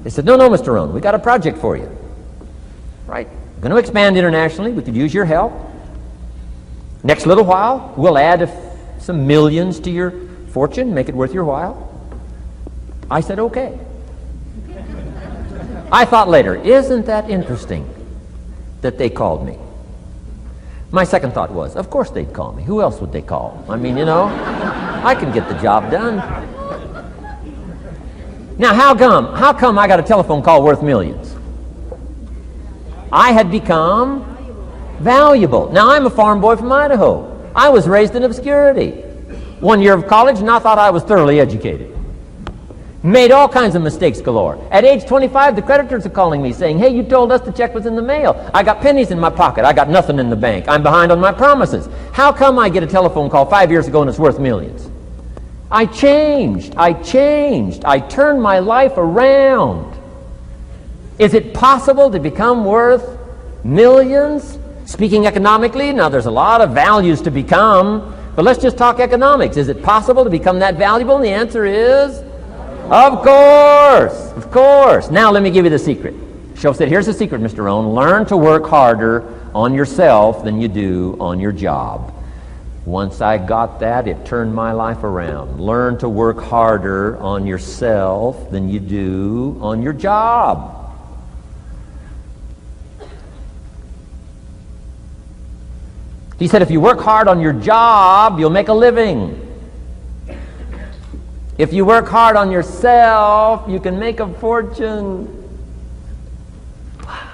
They said, no, Mr. Rohn, we got a project for you. Right? We're going to expand internationally. We could use your help. Next little while, we'll add some millions to your fortune, make it worth your while. I said, okay. I thought later, isn't that interesting that they called me? My second thought was, of course they'd call me. Who else would they call? I mean, I can get the job done. Now, how come I got a telephone call worth millions? I had become valuable. Now, I'm a farm boy from Idaho. I was raised in obscurity. 1 year of college, and I thought I was thoroughly educated. Made all kinds of mistakes galore. At age 25, the creditors are calling me saying, hey, you told us the check was in the mail. I got pennies in my pocket. I got nothing in the bank. I'm behind on my promises. How come I get a telephone call 5 years ago and it's worth millions? I changed. I turned my life around. Is it possible to become worth millions? Speaking economically, now there's a lot of values to become, but let's just talk economics. Is it possible to become that valuable? And the answer is, of course. Now let me give you the secret. Shoaff said, here's the secret, Mr. Rohn. Learn to work harder on yourself than you do on your job. Once I got that, it turned my life around. Learn to work harder on yourself than you do on your job. He said, if you work hard on your job, you'll make a living. If you work hard on yourself, you can make a fortune. Wow.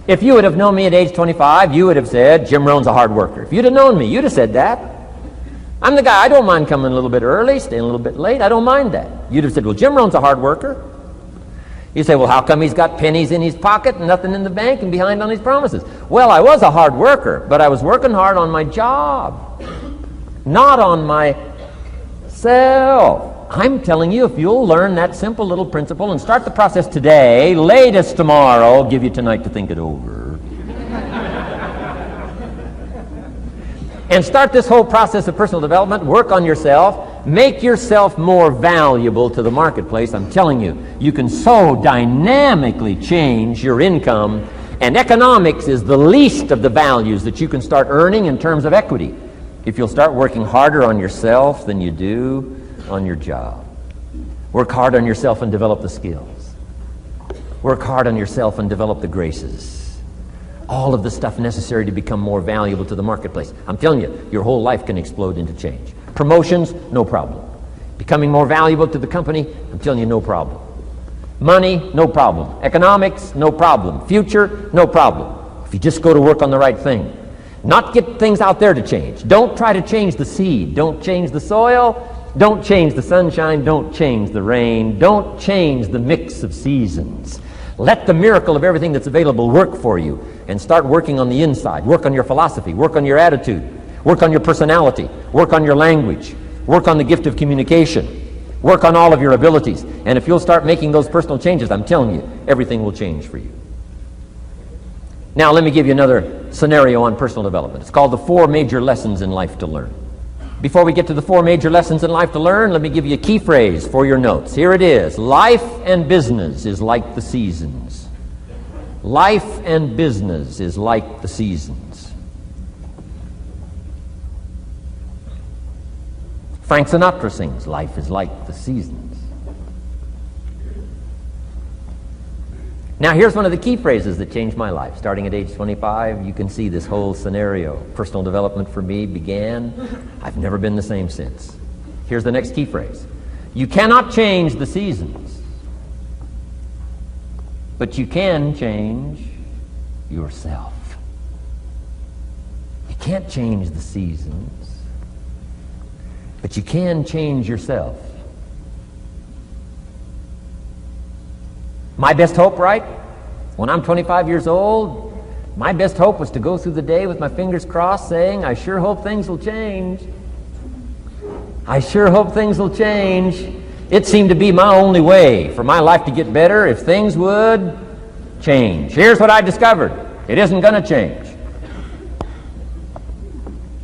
If you would have known me at age 25, you would have said, Jim Rohn's a hard worker. If you'd have known me, you'd have said that. I'm the guy, I don't mind coming a little bit early, staying a little bit late. I don't mind that. You'd have said, well, Jim Rohn's a hard worker. You say, well, how come he's got pennies in his pocket and nothing in the bank and behind on his promises? Well, I was a hard worker, but I was working hard on my job, not on myself. I'm telling you, if you'll learn that simple little principle and start the process today, latest tomorrow, I'll give you tonight to think it over. And start this whole process of personal development, work on yourself, make yourself more valuable to the marketplace. I'm telling you, you can so dynamically change your income, and economics is the least of the values that you can start earning in terms of equity if you'll start working harder on yourself than you do on your job. Work hard on yourself and develop the skills. Work hard on yourself and develop the graces. All of the stuff necessary to become more valuable to the marketplace. I'm telling you, your whole life can explode into change. Promotions, no problem. Becoming more valuable to the company, I'm telling you, no problem. Money, no problem. Economics, no problem. Future, no problem. If you just go to work on the right thing. Not get things out there to change. Don't try to change the seed. Don't change the soil. Don't change the sunshine. Don't change the rain. Don't change the mix of seasons. Let the miracle of everything that's available work for you, and start working on the inside. Work on your philosophy. Work on your attitude. Work on your personality. Work on your language. Work on the gift of communication. Work on all of your abilities. And if you'll start making those personal changes, I'm telling you, everything will change for you. Now, let me give you another scenario on personal development. It's called the 4 major lessons in life to learn. Before we get to the 4 major lessons in life to learn, let me give you a key phrase for your notes. Here it is. Life and business is like the seasons. Life and business is like the seasons. Frank Sinatra sings, life is like the seasons. Now, here's one of the key phrases that changed my life. Starting at age 25, you can see this whole scenario. Personal development for me began. I've never been the same since. Here's the next key phrase. You cannot change the seasons, but you can change yourself. You can't change the seasons, but you can change yourself. My best hope, right? When I'm 25 years old, my best hope was to go through the day with my fingers crossed saying, I sure hope things will change. I sure hope things will change. It seemed to be my only way for my life to get better if things would change. Here's what I discovered. It isn't going to change.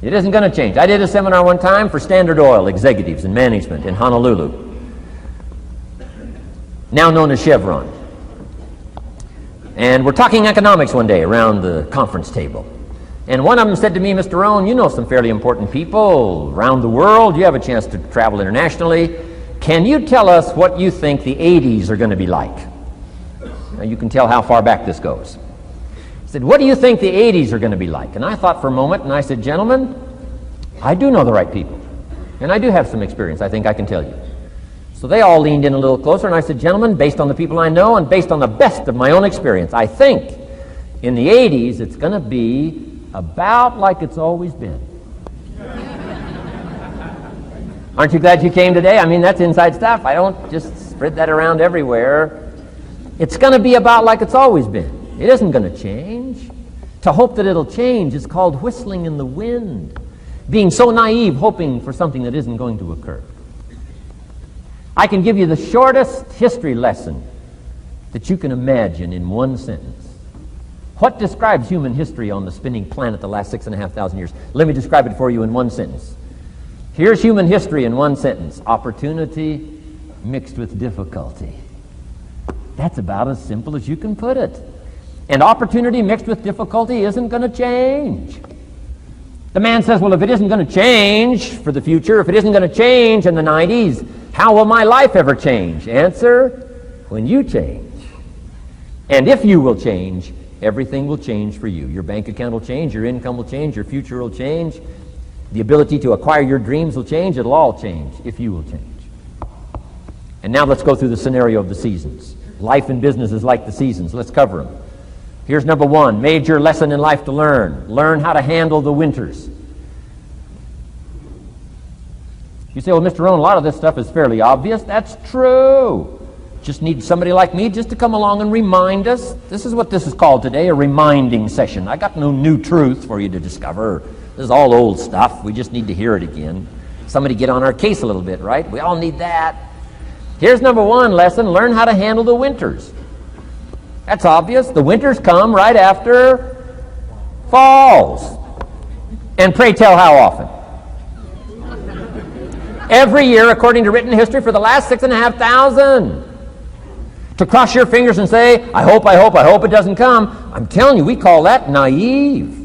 It isn't going to change. I did a seminar one time for Standard Oil executives and management in Honolulu, now known as Chevron. And we're talking economics one day around the conference table. And one of them said to me, Mr. Rohn, you know some fairly important people around the world. You have a chance to travel internationally. Can you tell us what you think the 80s are going to be like? Now you can tell how far back this goes. He said, what do you think the 80s are going to be like? And I thought for a moment, and I said, gentlemen, I do know the right people. And I do have some experience, I think I can tell you. So they all leaned in a little closer, and I said, gentlemen, based on the people I know and based on the best of my own experience, I think in the 80s it's going to be about like it's always been. Aren't you glad you came today? I mean, that's inside stuff. I don't just spread that around everywhere. It's going to be about like it's always been. It isn't going to change. To hope that it'll change is called whistling in the wind. Being so naive, hoping for something that isn't going to occur. I can give you the shortest history lesson that you can imagine in one sentence. What describes human history on the spinning planet the last 6,500 years? Let me describe it for you in one sentence. Here's human history in one sentence. Opportunity mixed with difficulty. That's about as simple as you can put it. And opportunity mixed with difficulty isn't going to change. The man says, well, if it isn't going to change for the future, if it isn't going to change in the 90s, how will my life ever change? Answer, when you change. And if you will change, everything will change for you. Your bank account will change, your income will change, your future will change, the ability to acquire your dreams will change, it'll all change if you will change. And now let's go through the scenario of the seasons. Life and business is like the seasons. Let's cover them. Here's number one, major lesson in life to learn. Learn how to handle the winters. You say, well, Mr. Rohn, a lot of this stuff is fairly obvious. That's true. Just need somebody like me just to come along and remind us. This is what this is called today, a reminding session. I got no new truth for you to discover. This is all old stuff. We just need to hear it again. Somebody get on our case a little bit, right? We all need that. Here's number one lesson, learn how to handle the winters. That's obvious. The winters come right after falls. And pray tell how often? Every year, according to written history, for the last 6,500. To cross your fingers and say, I hope it doesn't come. I'm telling you, we call that naive.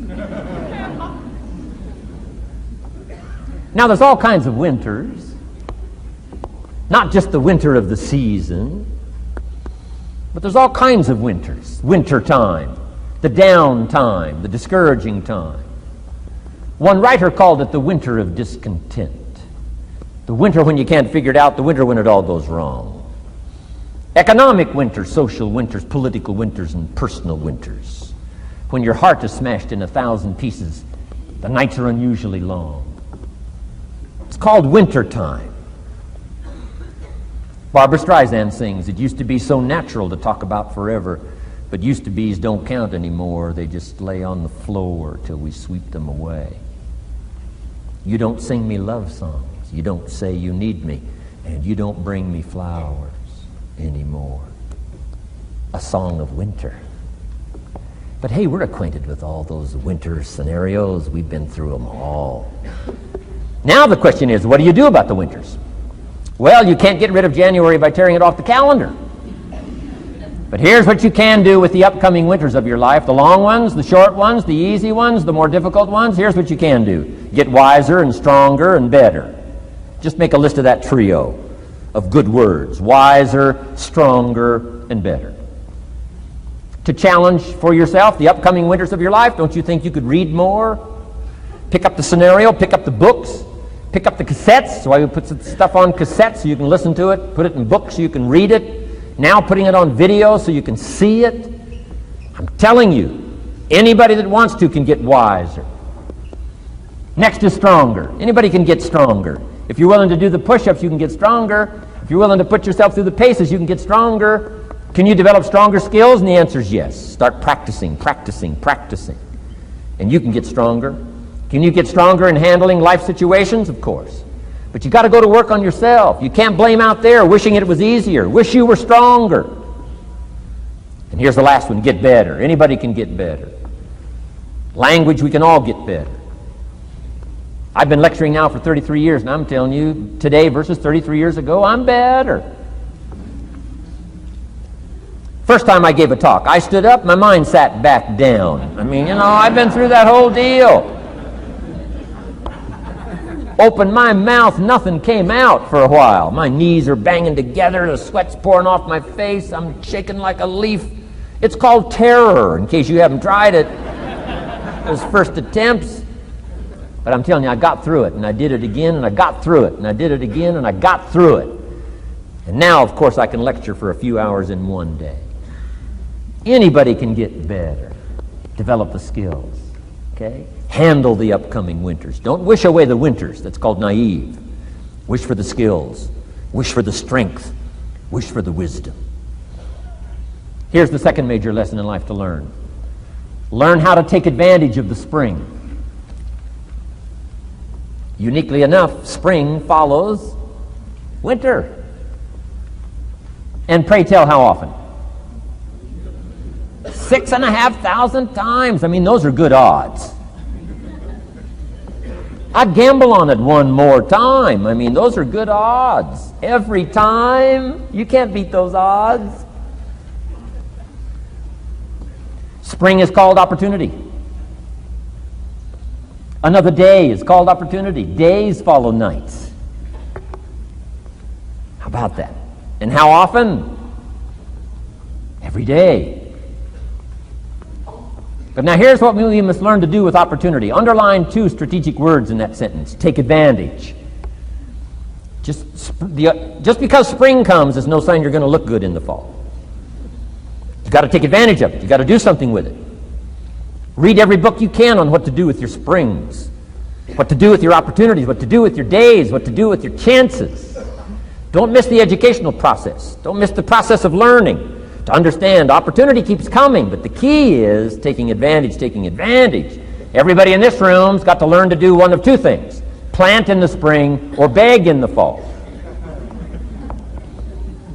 Now, there's all kinds of winters. Not just the winter of the season. But there's all kinds of winters. Winter time, the down time, the discouraging time. One writer called it the winter of discontent. The winter when you can't figure it out, the winter when it all goes wrong. Economic winters, social winters, political winters, and personal winters. When your heart is smashed in 1,000 pieces, the nights are unusually long. It's called winter time. Barbra Streisand sings, it used to be so natural to talk about forever, but used to be's don't count anymore. They just lay on the floor till we sweep them away. You don't sing me love songs. You don't say you need me, and you don't bring me flowers anymore. A song of winter. But hey, we're acquainted with all those winter scenarios. We've been through them all. Now the question is, what do you do about the winters? Well, you can't get rid of January by tearing it off the calendar. But here's what you can do with the upcoming winters of your life. The long ones, the short ones, the easy ones, the more difficult ones. Here's what you can do. Get wiser and stronger and better. Just make a list of that trio of good words. Wiser, stronger, and better. To challenge for yourself the upcoming winters of your life, don't you think you could read more? Pick up the scenario, pick up the books. Pick up the cassettes, so I would put some stuff on cassettes so you can listen to it, put it in books so you can read it, now putting it on video so you can see it. I'm telling you, anybody that wants to can get wiser. Next is stronger. Anybody can get stronger. If you're willing to do the push-ups, you can get stronger. If you're willing to put yourself through the paces, you can get stronger. Can you develop stronger skills? And the answer is yes. Start practicing. And you can get stronger. Can you get stronger in handling life situations? Of course. But you got to go to work on yourself. You can't blame out there wishing it was easier. Wish you were stronger. And here's the last one, get better. Anybody can get better. Language, we can all get better. I've been lecturing now for 33 years, and I'm telling you, today versus 33 years ago, I'm better. First time I gave a talk, I stood up, my mind sat back down. I mean, I've been through that whole deal. Opened my mouth, nothing came out for a while. My knees are banging together, the sweat's pouring off my face, I'm shaking like a leaf. It's called terror, in case you haven't tried it. Those first attempts. But I'm telling you, I got through it, and I did it again, and I got through it, and I did it again, and I got through it. And now, of course, I can lecture for a few hours in one day. Anybody can get better. Develop the skills. Okay? Handle the upcoming winters. Don't wish away the winters. That's called naive. Wish for the skills. Wish for the strength. Wish for the wisdom. Here's the second major lesson in life to learn. Learn how to take advantage of the spring. Uniquely enough, spring follows winter. And pray tell, how often? 6,500 times. I mean, those are good odds. I'd gamble on it one more time. I mean, those are good odds. Every time. You can't beat those odds. Spring is called opportunity. Another day is called opportunity. Days follow nights. How about that? And how often? Every day. But now here's what we must learn to do with opportunity. Underline two strategic words in that sentence. Take advantage. Just because spring comes is no sign you're going to look good in the fall. You've got to take advantage of it. You've got to do something with it. Read every book you can on what to do with your springs, what to do with your opportunities, what to do with your days, what to do with your chances. Don't miss the educational process. Don't miss the process of learning. To understand, opportunity keeps coming, but the key is taking advantage, taking advantage. Everybody in this room's got to learn to do one of two things: plant in the spring or beg in the fall.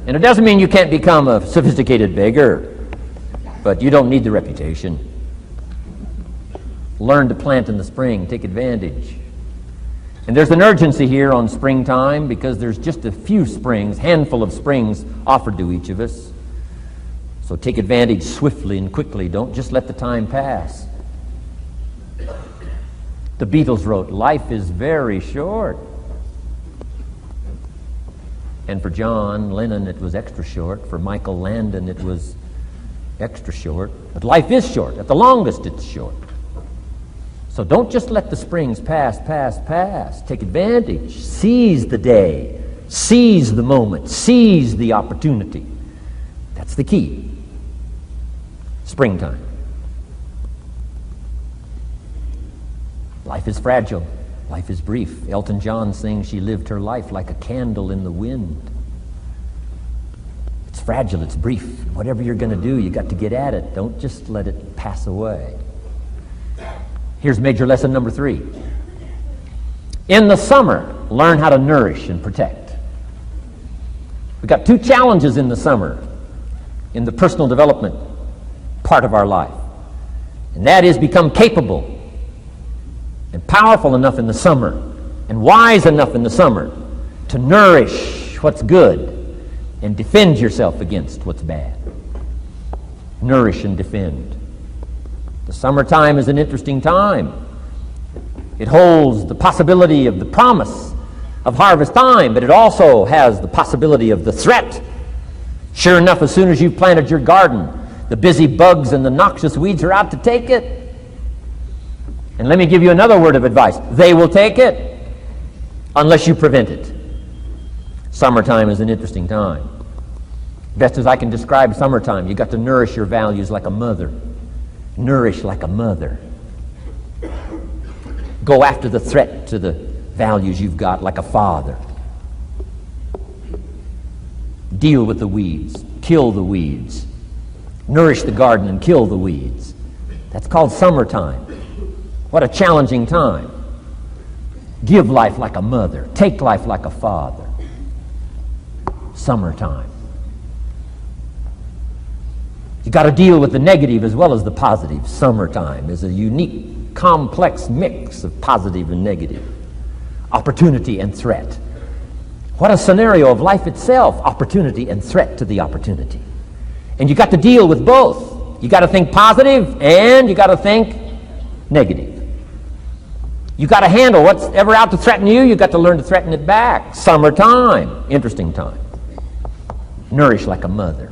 And it doesn't mean you can't become a sophisticated beggar, but you don't need the reputation. Learn to plant in the spring, take advantage. And there's an urgency here on springtime because there's just a few springs, handful of springs offered to each of us. So take advantage swiftly and quickly. Don't just let the time pass. The Beatles wrote, "Life is very short." And for John Lennon, it was extra short. For Michael Landon, it was extra short. But life is short. At the longest, it's short. So don't just let the springs pass. Take advantage. Seize the day. Seize the moment. Seize the opportunity. That's the key. Springtime. Life is fragile. Life is brief. Elton John sings, "She lived her life like a candle in the wind." It's fragile. It's brief. Whatever you're going to do, you got to get at it. Don't just let it pass away. Here's major lesson number 3. In the summer, learn how to nourish and protect. We've got 2 challenges in the summer in the personal development part of our life. And that is become capable and powerful enough in the summer and wise enough in the summer to nourish what's good and defend yourself against what's bad. Nourish and defend. The summertime is an interesting time. It holds the possibility of the promise of harvest time, but it also has the possibility of the threat. Sure enough, as soon as you've planted your garden, the busy bugs and the noxious weeds are out to take it. And let me give you another word of advice. They will take it unless you prevent it. Summertime is an interesting time. Best as I can describe summertime, you've got to nourish your values like a mother. Nourish like a mother. Go after the threat to the values you've got like a father. Deal with the weeds. Kill the weeds. Nourish the garden and kill the weeds. That's called summertime. What a challenging time. Give life like a mother. Take life like a father. Summertime. You got to deal with the negative as well as the positive. Summertime is a unique, complex mix of positive and negative. Opportunity and threat. What a scenario of life itself. Opportunity and threat to the opportunity. And you got to deal with both. You got to think positive and you got to think negative. You got to handle what's ever out to threaten you. You got to learn to threaten it back. Summertime, interesting time. Nourish like a mother.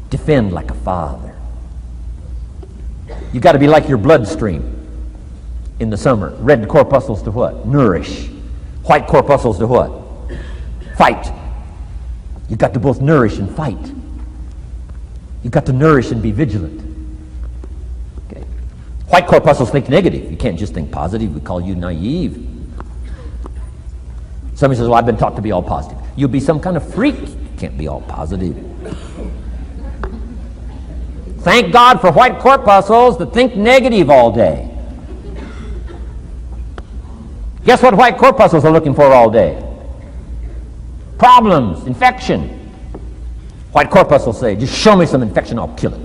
Defend like a father. You got to be like your bloodstream in the summer. Red corpuscles to what? Nourish. White corpuscles to what? Fight. You've got to both nourish and fight. You've got to nourish and be vigilant. Okay. White corpuscles think negative. You can't just think positive. We call you naive. Somebody says, well, I've been taught to be all positive. You'll be some kind of freak. You can't be all positive. Thank God for white corpuscles that think negative all day. Guess what white corpuscles are looking for all day? Problems, infection. White corpuscles say, just show me some infection, I'll kill it.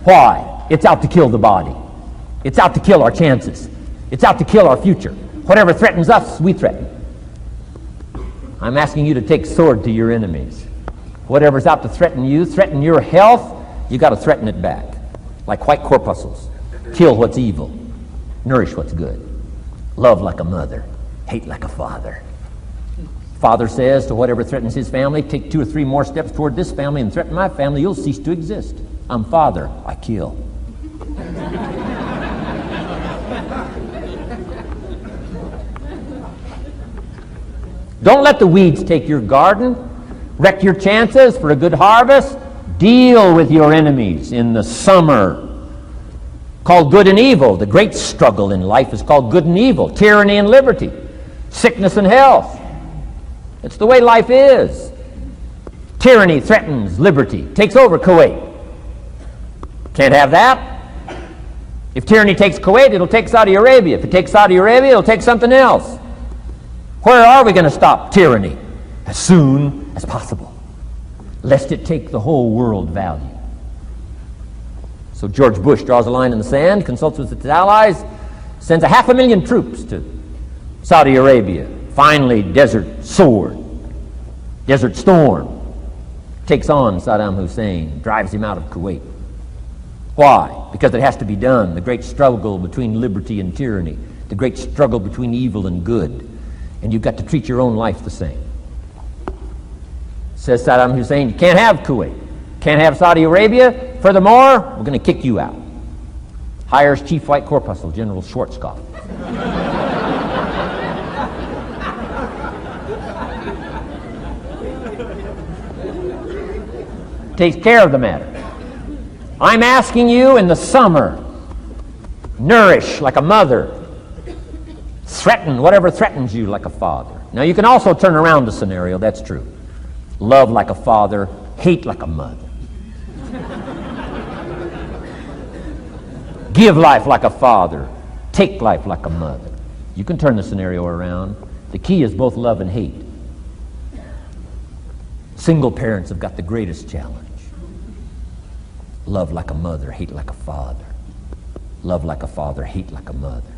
Why? It's out to kill the body. It's out to kill our chances. It's out to kill our future. Whatever threatens us, we threaten. I'm asking you to take sword to your enemies. Whatever's out to threaten your health, you got to threaten it back. Like white corpuscles. Kill what's evil. Nourish what's good. Love like a mother. Hate like a father. Father says to whatever threatens his family, take 2 or 3 more steps toward this family and threaten my family, you'll cease to exist. I'm father. I kill. Don't let the weeds take your garden. Wreck your chances for a good harvest. Deal with your enemies in the summer. Called good and evil. The great struggle in life is called good and evil. Tyranny and liberty. Sickness and health. It's the way life is. Tyranny threatens liberty. Takes over Kuwait. Can't have that. If tyranny takes Kuwait, it'll take Saudi Arabia. If it takes Saudi Arabia, it'll take something else. Where are we going to stop tyranny? As soon as possible, lest it take the whole world value. So George Bush draws a line in the sand, consults with its allies, sends 500,000 troops to Saudi Arabia. Finally, Desert Storm, takes on Saddam Hussein, drives him out of Kuwait. Why? Because it has to be done. The great struggle between liberty and tyranny, the great struggle between evil and good. And you've got to treat your own life the same. Says Saddam Hussein, you can't have Kuwait, can't have Saudi Arabia. Furthermore, we're going to kick you out. Hires Chief White Corpuscle, General Schwarzkopf. Takes care of the matter. I'm asking you in the summer, nourish like a mother. Threaten whatever threatens you like a father. Now you can also turn around the scenario, that's true. Love like a father, hate like a mother. Give life like a father, take life like a mother. You can turn the scenario around. The key is both love and hate. Single parents have got the greatest challenge. Love like a mother, hate like a father. Love like a father, hate like a mother.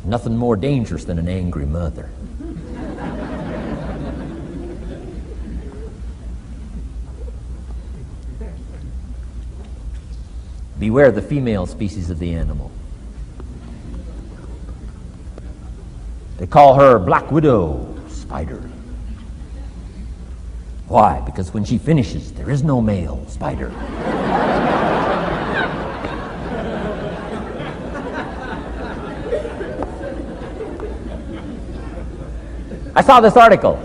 Nothing more dangerous than an angry mother. Beware the female species of the animal. They call her Black Widow spider. Why? Because when she finishes, there is no male spider. I saw this article.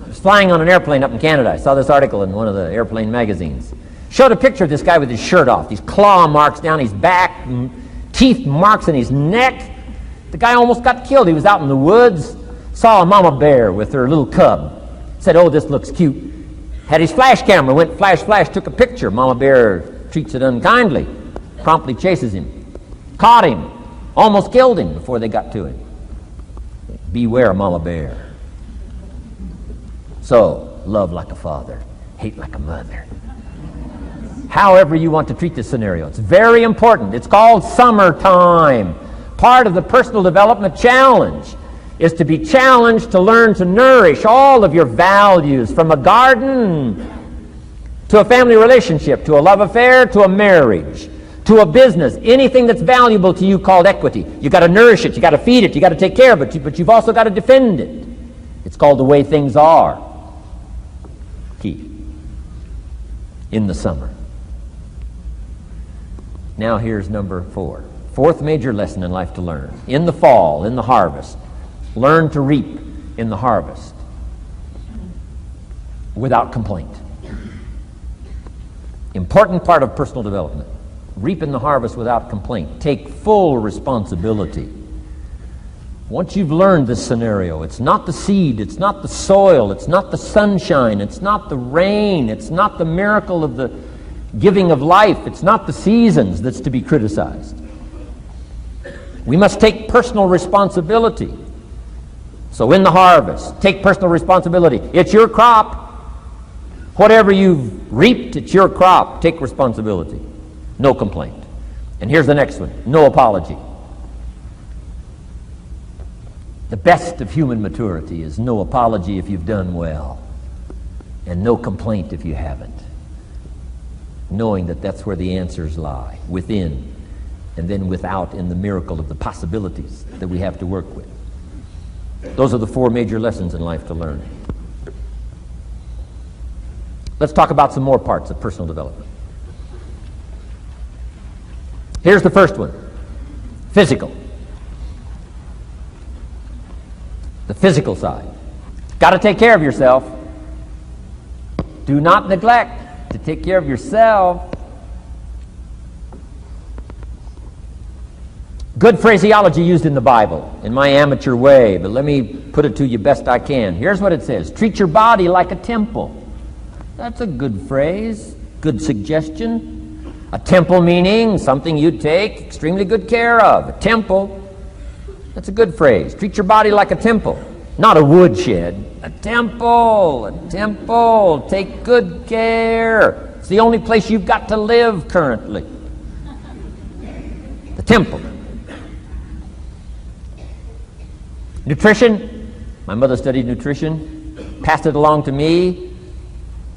I was flying on an airplane up in Canada. I saw this article in one of the airplane magazines. Showed a picture of this guy with his shirt off, these claw marks down his back, teeth marks in his neck. The guy almost got killed. He was out in the woods, saw a mama bear with her little cub. Said, oh, this looks cute. Had his flash camera, went flash, flash, took a picture. Mama bear treats it unkindly, promptly chases him. Caught him, almost killed him before they got to him. Beware mama bear. So, love like a father, hate like a mother. However you want to treat this scenario, it's very important. It's called summertime. Part of the personal development challenge is to be challenged to learn to nourish all of your values, from a garden to a family relationship, to a love affair, to a marriage, to a business, anything that's valuable to you called equity. You got to nourish it, you got to feed it, you got to take care of it, but you've also got to defend it. It's called the way things are. Key. In the summer. Now here's number 4. Fourth major lesson in life to learn. In the fall, in the harvest, learn to reap in the harvest without complaint. Important part of personal development. Reap in the harvest without complaint. Take full responsibility Once you've learned this scenario, it's not the seed, it's not the soil, it's not the sunshine, it's not the rain, it's not the miracle of the giving of life, it's not the seasons that's to be criticized. We must take personal responsibility. So in the harvest, take personal responsibility. It's your crop. Whatever you've reaped, it's your crop. Take responsibility. No complaint. And here's the next one. No apology. The best of human maturity is no apology if you've done well, and no complaint if you haven't. Knowing that that's where the answers lie, within, and then without in the miracle of the possibilities that we have to work with. Those are the 4 major lessons in life to learn. Let's talk about some more parts of personal development. Here's the first one. Physical. The physical side. Got to take care of yourself. Do not neglect to take care of yourself. Good phraseology used in the Bible, in my amateur way, but let me put it to you best I can. Here's what it says. Treat your body like a temple. That's a good phrase, good suggestion. A temple meaning something you take extremely good care of. A temple. That's a good phrase. Treat your body like a temple, not a woodshed. A temple, a temple. Take good care. It's the only place you've got to live currently. The temple. Nutrition. My mother studied nutrition, passed it along to me,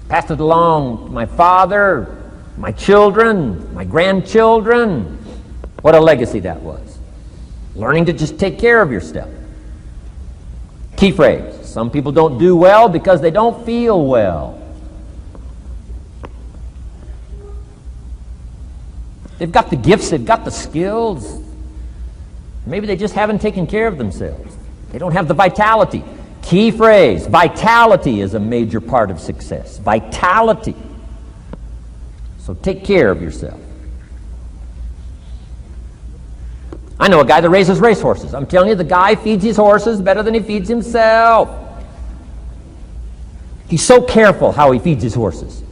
passed it along to my father, my children, my grandchildren. What a legacy that was. Learning to just take care of yourself. Key phrase. Some people don't do well because they don't feel well. They've got the gifts, they've got the skills. Maybe they just haven't taken care of themselves. They don't have the vitality. Key phrase. Vitality is a major part of success. Vitality. So take care of yourself. I know a guy that raises racehorses. I'm telling you, the guy feeds his horses better than he feeds himself. He's so careful how he feeds his horses.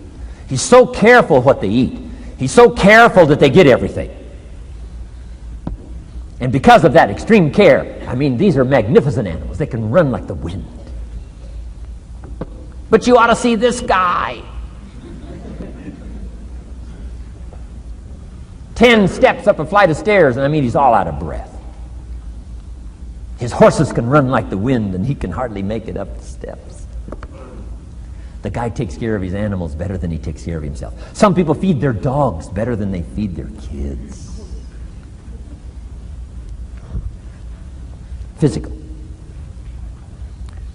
He's so careful what they eat. He's so careful that they get everything. And because of that extreme care, I mean, these are magnificent animals. They can run like the wind. But you ought to see this guy. 10 steps up a flight of stairs, and I mean, he's all out of breath. His horses can run like the wind, and he can hardly make it up the steps. The guy takes care of his animals better than he takes care of himself. Some people feed their dogs better than they feed their kids. Physical.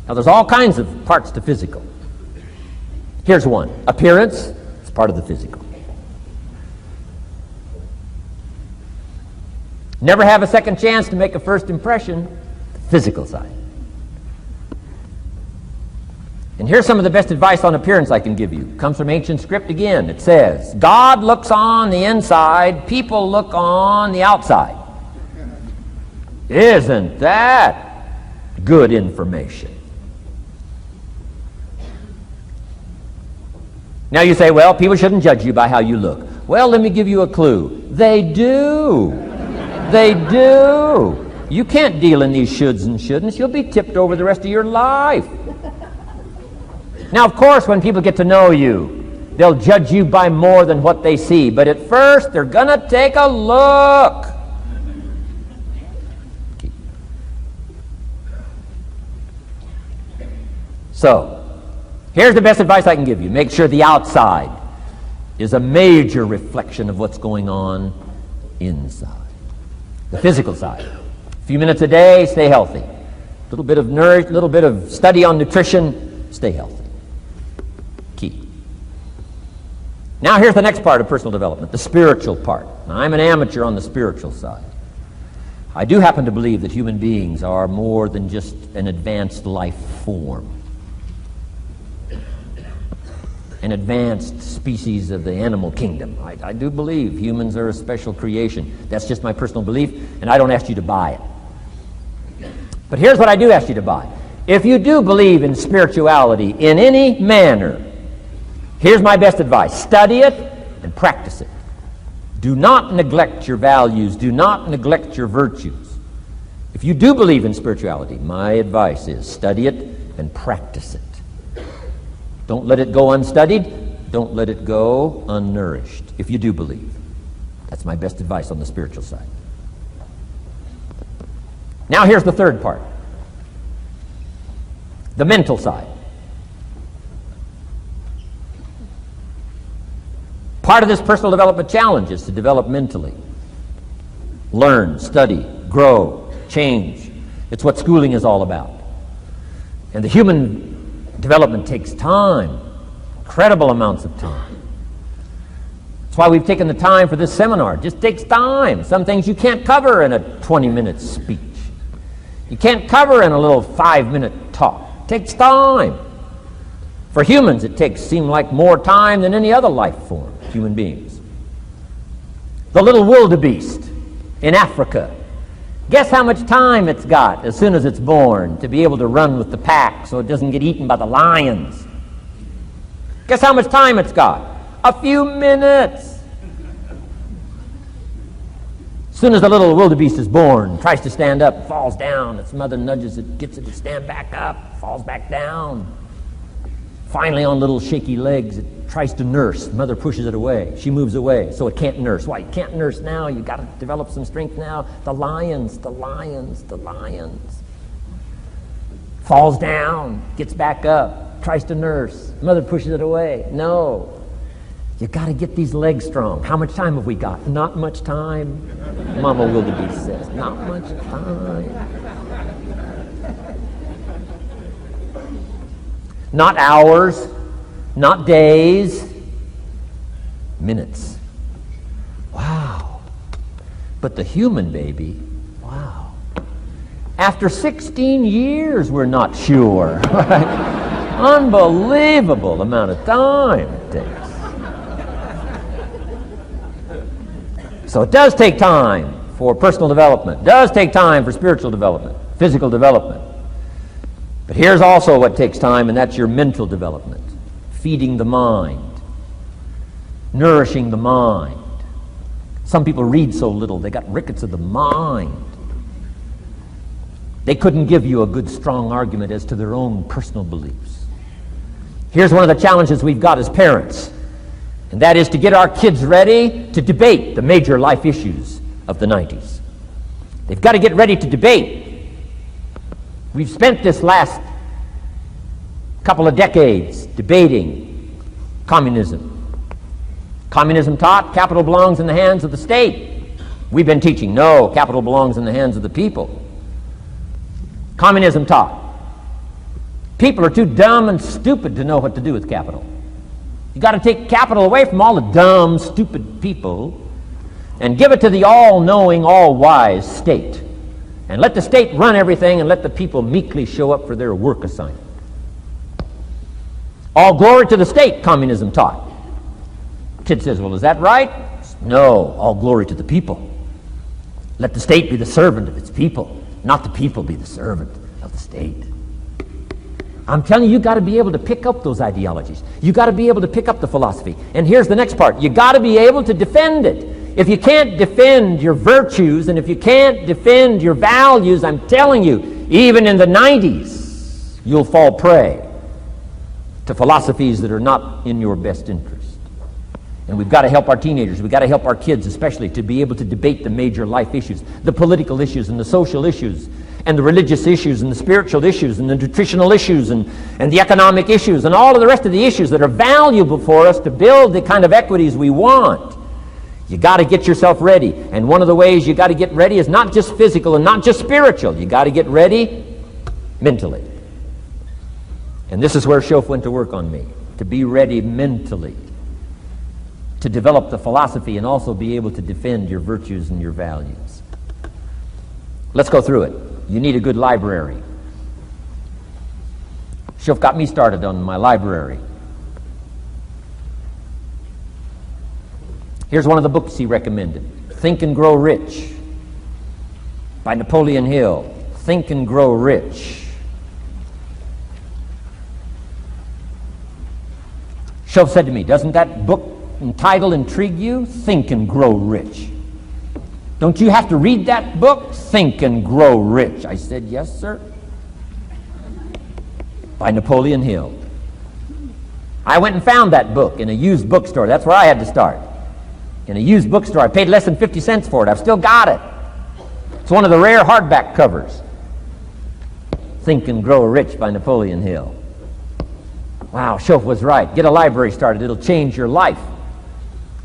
Now, there's all kinds of parts to physical. Here's one. Appearance is part of the physical. Never have a second chance to make a first impression. The physical side. And here's some of the best advice on appearance I can give you. It comes from ancient script again. It says, God looks on the inside, people look on the outside. Isn't that good information? Now you say, well, people shouldn't judge you by how you look. Well, let me give you a clue. They do. They do. You can't deal in these shoulds and shouldn'ts. You'll be tipped over the rest of your life. Now, of course, when people get to know you, they'll judge you by more than what they see. But at first, they're going to take a look. So, here's the best advice I can give you. Make sure the outside is a major reflection of what's going on inside. The physical side. A few minutes a day, stay healthy. A little bit of little bit of study on nutrition, stay healthy. Key. Now here's the next part of personal development, the spiritual part. Now, I'm an amateur on the spiritual side. I do happen to believe that human beings are more than just an advanced life form. An advanced species of the animal kingdom. I do believe humans are a special creation. That's just my personal belief, and I don't ask you to buy it. But here's what I do ask you to buy. If you do believe in spirituality in any manner, here's my best advice. Study it and practice it. Do not neglect your values. Do not neglect your virtues. If you do believe in spirituality, my advice is study it and practice it. Don't let it go unstudied. Don't let it go unnourished, if you do believe. That's my best advice on the spiritual side. Now here's the third part. The mental side. Part of this personal development challenge is to develop mentally. Learn, study, grow, change. It's what schooling is all about. And the human development takes time, incredible amounts of time. That's why we've taken the time for this seminar. It just takes time. Some things you can't cover in a 20-minute speech. You can't cover in a little 5-minute talk. It takes time. For humans, it seems like more time than any other life form, human beings. The little wildebeest in Africa. Guess how much time it's got as soon as it's born to be able to run with the pack so it doesn't get eaten by the lions? Guess how much time it's got? A few minutes. As soon as the little wildebeest is born, tries to stand up, falls down. Its mother nudges it, gets it to stand back up, falls back down. Finally, on little shaky legs, it tries to nurse. Mother pushes it away. She moves away, so it can't nurse. Why? You can't nurse now. You've got to develop some strength now. The lions. Falls down, gets back up, tries to nurse. Mother pushes it away. No. You've got to get these legs strong. How much time have we got? Not much time. Mama wildebeest says, not much time. Not hours, not days, minutes. Wow. But the human baby, wow. After 16 years, we're not sure. Unbelievable amount of time it takes. So it does take time for personal development. It does take time for spiritual development, physical development. But here's also what takes time, and that's your mental development. Feeding the mind. Nourishing the mind. Some people read so little, they got rickets of the mind. They couldn't give you a good, strong argument as to their own personal beliefs. Here's one of the challenges we've got as parents, and that is to get our kids ready to debate the major life issues of the 90s. They've got to get ready to debate. We've spent this last couple of decades debating communism. Communism taught capital belongs in the hands of the state. We've been teaching, no, capital belongs in the hands of the people. Communism taught people are too dumb and stupid to know what to do with capital. You've got to take capital away from all the dumb, stupid people and give it to the all-knowing, all-wise state. And let the state run everything and let the people meekly show up for their work assignment. All glory to the state, communism taught. Kid says, well, is that right? No, all glory to the people. Let the state be the servant of its people, not the people be the servant of the state. I'm telling you, you've got to be able to pick up those ideologies. You've got to be able to pick up the philosophy. And here's the next part. You've got to be able to defend it. If you can't defend your virtues and if you can't defend your values, I'm telling you, even in the 90s, you'll fall prey to philosophies that are not in your best interest. And we've got to help our teenagers, we've got to help our kids especially to be able to debate the major life issues, the political issues and the social issues and the religious issues and the spiritual issues and the nutritional issues and the economic issues and all of the rest of the issues that are valuable for us to build the kind of equities we want. You got to get yourself ready. And one of the ways you got to get ready is not just physical and not just spiritual. You got to get ready mentally. And this is where Shof went to work on me, to be ready mentally, to develop the philosophy and also be able to defend your virtues and your values. Let's go through it. You need a good library. Shof got me started on my library. Here's one of the books he recommended. Think and Grow Rich by Napoleon Hill. Think and Grow Rich. Shoaff said to me, doesn't that book and title intrigue you? Think and Grow Rich. Don't you have to read that book? Think and Grow Rich. I said, yes, sir. By Napoleon Hill. I went and found that book in a used bookstore. That's where I had to start. In a used bookstore. I paid less than 50 cents for it. I've still got it. It's one of the rare hardback covers. Think and Grow Rich by Napoleon Hill. Wow, Shoaff was right. Get a library started. It'll change your life.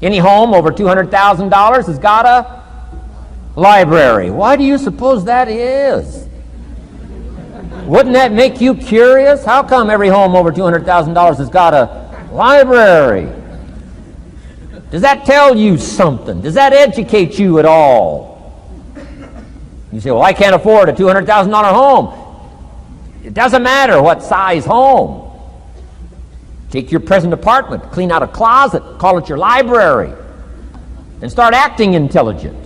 Any home over $200,000 has got a library. Why do you suppose that is? Wouldn't that make you curious? How come every home over $200,000 has got a library? Does that tell you something? Does that educate you at all? You say, well, I can't afford a $200,000 home. It doesn't matter what size home. Take your present apartment, clean out a closet, call it your library, and start acting intelligent.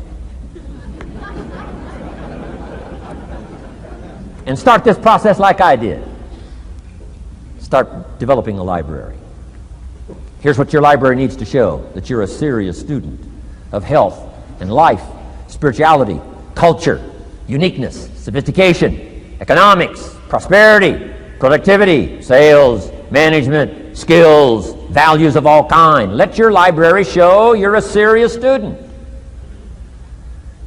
And start this process like I did. Start developing a library. Here's what your library needs to show: that you're a serious student of health and life, spirituality, culture, uniqueness, sophistication, economics, prosperity, productivity, sales, management, skills, values of all kinds. Let your library show you're a serious student.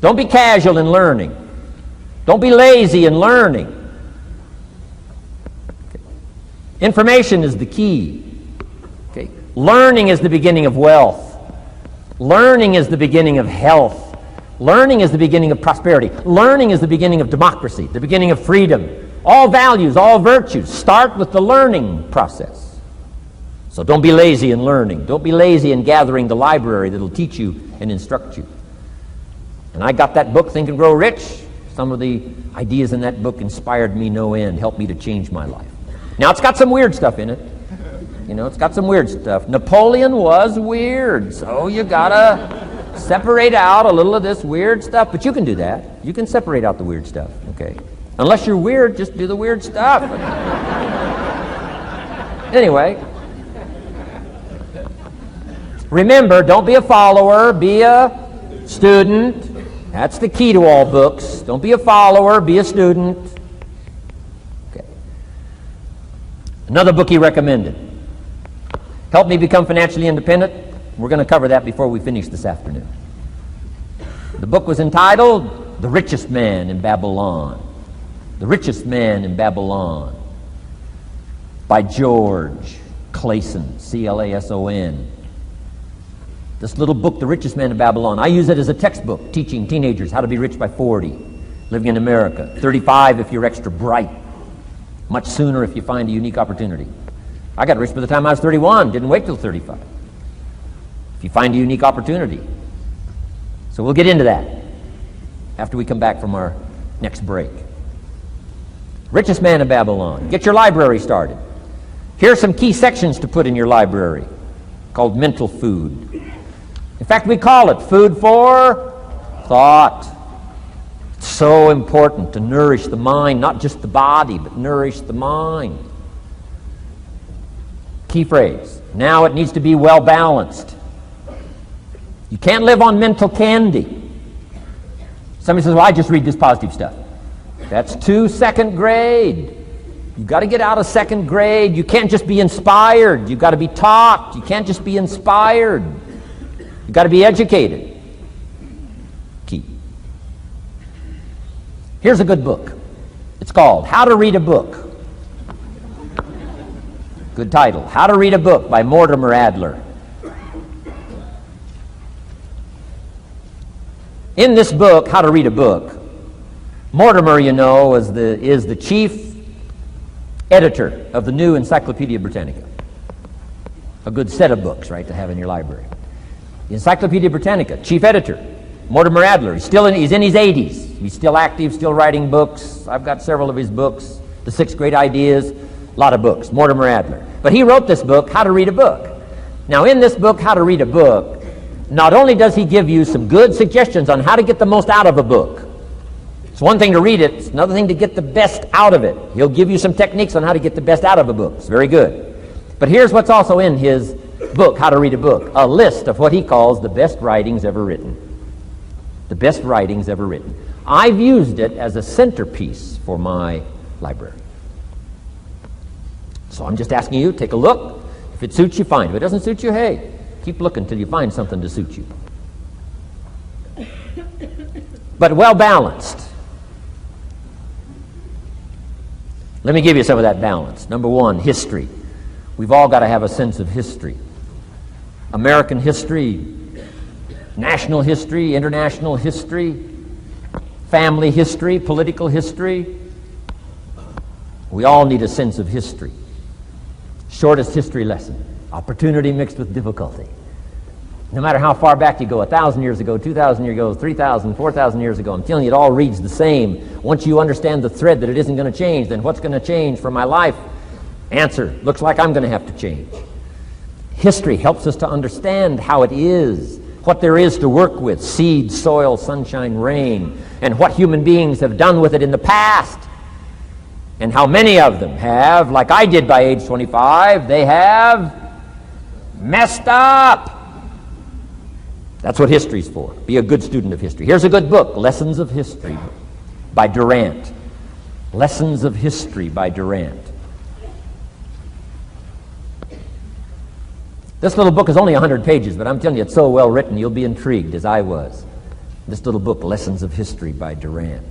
Don't be casual in learning. Don't be lazy in learning. Okay. Information is the key. Okay. Learning is the beginning of wealth. Learning is the beginning of health. Learning is the beginning of prosperity. Learning is the beginning of democracy, the beginning of freedom. All values, all virtues start with the learning process. So don't be lazy in learning. Don't be lazy in gathering the library that'll teach you and instruct you. And I got that book, Think and Grow Rich. Some of the ideas in that book inspired me no end, helped me to change my life. Now, it's got some weird stuff in it. You know, it's got some weird stuff. Napoleon was weird, so you gotta separate out a little of this weird stuff. But you can do that. You can separate out the weird stuff, okay? Unless you're weird, just do the weird stuff. Anyway, remember, don't be a follower, be a student. That's the key to all books. Don't be a follower, be a student. Okay. Another book he recommended. Help Me Become Financially Independent. We're going to cover that before we finish this afternoon. The book was entitled The Richest Man in Babylon. The Richest Man in Babylon by George Clason, C-L-A-S-O-N. This little book, The Richest Man in Babylon, I use it as a textbook teaching teenagers how to be rich by 40, living in America. 35 if you're extra bright. Much sooner if you find a unique opportunity. I got rich by the time I was 31, didn't wait till 35. If you find a unique opportunity. So we'll get into that after we come back from our next break. Richest Man in Babylon. Get your library started. Here are some key sections to put in your library called mental food. In fact, we call it food for thought. It's so important to nourish the mind, not just the body, but nourish the mind. Key phrase. Now it needs to be well balanced. You can't live on mental candy. Somebody says, well, I just read this positive stuff. That's too second grade. You've got to get out of second grade. You can't just be inspired. You've got to be taught. You can't just be inspired. You've got to be educated. Key. Here's a good book. It's called How to Read a Book. Good title. How to Read a Book by Mortimer Adler. In this book, How to Read a Book, Mortimer, you know, is the chief editor of the new Encyclopedia Britannica. A good set of books, right, to have in your library. The Encyclopedia Britannica, chief editor, Mortimer Adler. He's in his 80s. He's still active, still writing books. I've got several of his books. The 6 Great Ideas, a lot of books. Mortimer Adler. But he wrote this book, How to Read a Book. Now, in this book, How to Read a Book, not only does he give you some good suggestions on how to get the most out of a book. It's one thing to read it. It's another thing to get the best out of it. He'll give you some techniques on how to get the best out of a book. It's very good. But here's what's also in his book, How to Read a Book. A list of what he calls the best writings ever written. The best writings ever written. I've used it as a centerpiece for my library. So I'm just asking you, take a look. If it suits you, fine. If it doesn't suit you, hey, keep looking till you find something to suit you. But well balanced. Let me give you some of that balance. Number one, history. We've all got to have a sense of history. American history, national history, international history, family history, political history. We all need a sense of history. Shortest history lesson. Opportunity mixed with difficulty. No matter how far back you go, 1,000 years ago, 2,000 years ago, 3,000, 4,000 years ago, I'm telling you, it all reads the same. Once you understand the thread that it isn't going to change, then what's going to change for my life? Answer, looks like I'm going to have to change. History helps us to understand how it is, what there is to work with, seed, soil, sunshine, rain, and what human beings have done with it in the past. And how many of them have, like I did by age 25, they have messed up. That's what history's for. Be a good student of history. Here's a good book, Lessons of History by Durant. Lessons of History by Durant. This little book is only 100 pages, but I'm telling you, it's so well written, you'll be intrigued, as I was. This little book, Lessons of History by Durant.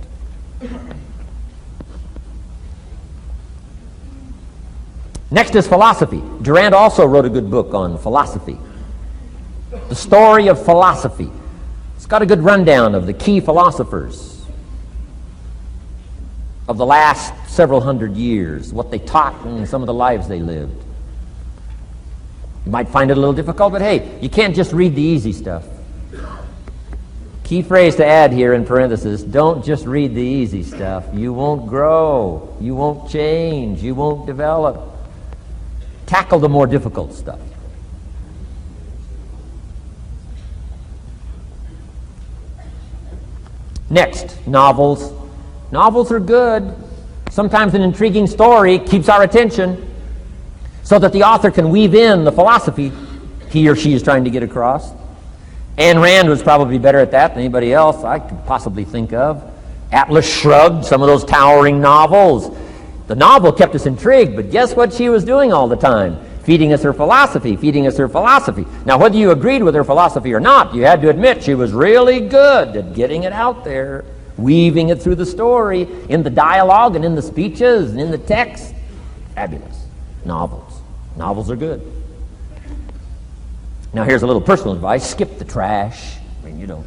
Next is philosophy. Durant also wrote a good book on philosophy. The Story of Philosophy. It's got a good rundown of the key philosophers of the last several hundred years, what they taught and some of the lives they lived. You might find it a little difficult, but hey, you can't just read the easy stuff. Key phrase to add here in parentheses, don't just read the easy stuff. You won't grow. You won't change. You won't develop. Tackle the more difficult stuff. Next, novels. Novels are good. Sometimes an intriguing story keeps our attention so that the author can weave in the philosophy he or she is trying to get across. Ayn Rand was probably better at that than anybody else I could possibly think of. Atlas Shrugged, some of those towering novels. The novel kept us intrigued, but guess what she was doing all the time? Feeding us her philosophy, feeding us her philosophy. Now, whether you agreed with her philosophy or not, you had to admit she was really good at getting it out there, weaving it through the story, in the dialogue and in the speeches and in the text. Fabulous. Novels. Novels are good. Now, here's a little personal advice. Skip the trash. I mean, you don't.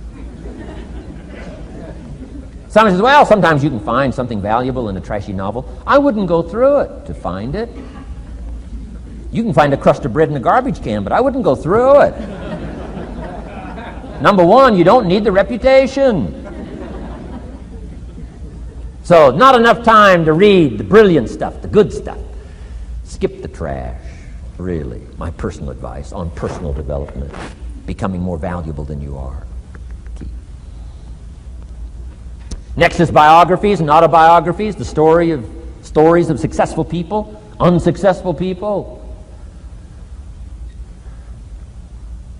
Somebody says, well, sometimes you can find something valuable in a trashy novel. I wouldn't go through it to find it. You can find a crust of bread in a garbage can, but I wouldn't go through it. Number one, you don't need the reputation. So, not enough time to read the brilliant stuff, the good stuff. Skip the trash, really. My personal advice on personal development, becoming more valuable than you are. Key. Next is biographies and autobiographies, the stories of successful people, unsuccessful people.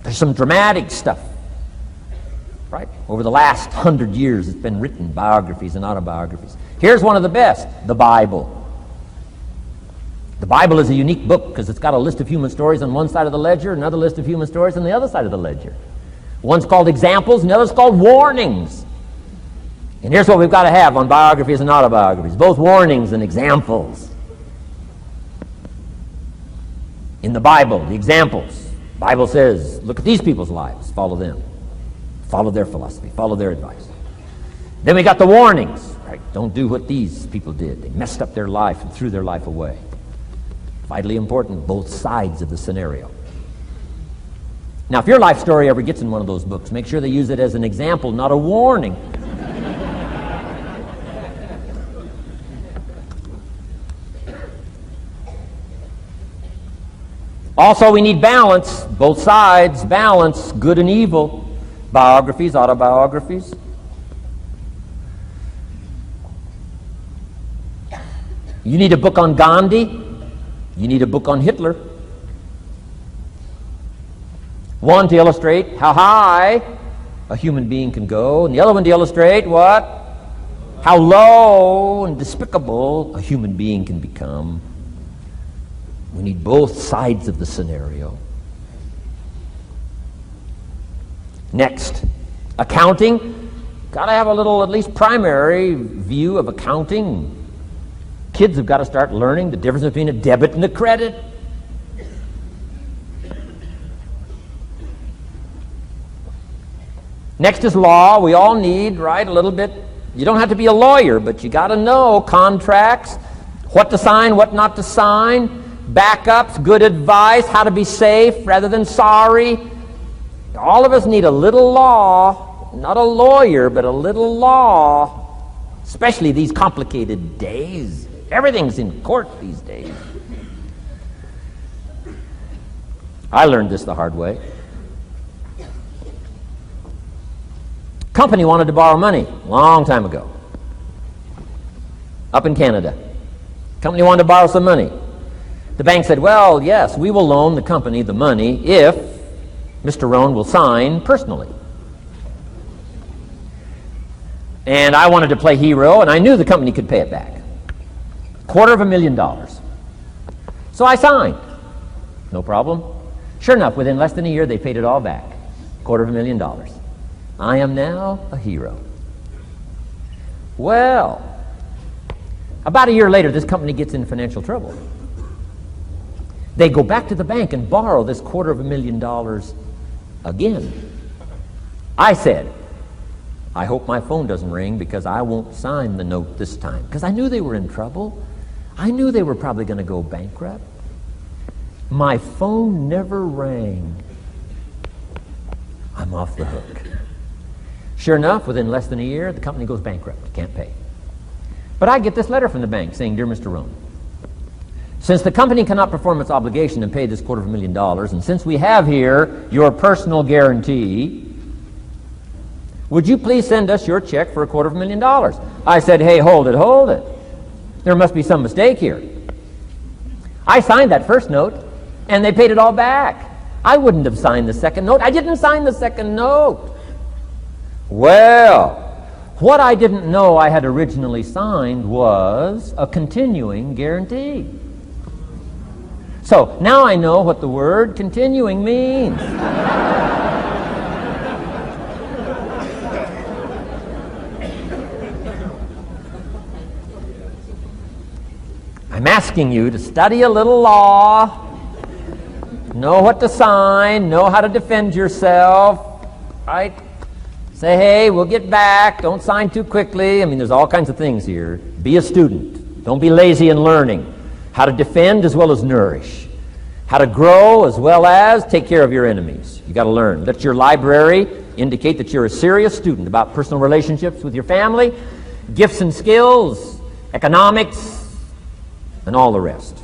There's some dramatic stuff, right? Over the last 100 years, it's been written, biographies and autobiographies. Here's one of the best, the Bible. The Bible is a unique book because it's got a list of human stories on one side of the ledger, another list of human stories on the other side of the ledger. One's called examples, and the other's called warnings. And here's what we've got to have on biographies and autobiographies, both warnings and examples. In the Bible, the examples. The Bible says, look at these people's lives, follow them. Follow their philosophy, follow their advice. Then we got the warnings, right? Don't do what these people did. They messed up their life and threw their life away. Vitally important, both sides of the scenario. Now, if your life story ever gets in one of those books, make sure they use it as an example, not a warning. Also, we need balance, both sides, balance, good and evil, biographies, autobiographies. You need a book on Gandhi? You need a book on Hitler. One to illustrate how high a human being can go, and the other one to illustrate what? How low and despicable a human being can become. We need both sides of the scenario. Next, accounting. Got to have a little, at least primary view of accounting. Kids have got to start learning the difference between a debit and a credit. Next is law. We all need, right, a little bit. You don't have to be a lawyer, but you got to know contracts, what to sign, what not to sign, backups, good advice, how to be safe rather than sorry. All of us need a little law, not a lawyer, but a little law, especially these complicated days. Everything's in court these days. I learned this the hard way. Company wanted to borrow money a long time ago, up in Canada. Company wanted to borrow some money. The bank said, well, yes, we will loan the company the money if Mr. Rohn will sign personally. And I wanted to play hero, and I knew the company could pay it back. $250,000. So I signed. No problem. Sure enough, within less than a year, they paid it all back. $250,000. I am now a hero. Well, about a year later, this company gets in financial trouble. They go back to the bank and borrow this $250,000 again. I said, I hope my phone doesn't ring because I won't sign the note this time. Because I knew they were in trouble. I knew they were probably going to go bankrupt. My phone never rang. I'm off the hook. Sure enough, within less than a year, the company goes bankrupt. Can't pay. But I get this letter from the bank saying, Dear Mr. Rohn, since the company cannot perform its obligation and pay this $250,000, and since we have here your personal guarantee, would you please send us your check for $250,000? I said, hey, hold it. There must be some mistake here. I signed that first note, and they paid it all back. I wouldn't have signed the second note. I didn't sign the second note. Well, what I didn't know I had originally signed was a continuing guarantee. So now I know what the word continuing means. I'm asking you to study a little law, know what to sign, know how to defend yourself, right? Say, hey, we'll get back. Don't sign too quickly. I mean, there's all kinds of things here. Be a student. Don't be lazy in learning. How to defend as well as nourish. How to grow as well as take care of your enemies. You got to learn. Let your library indicate that you're a serious student about personal relationships with your family, gifts and skills, economics, and all the rest.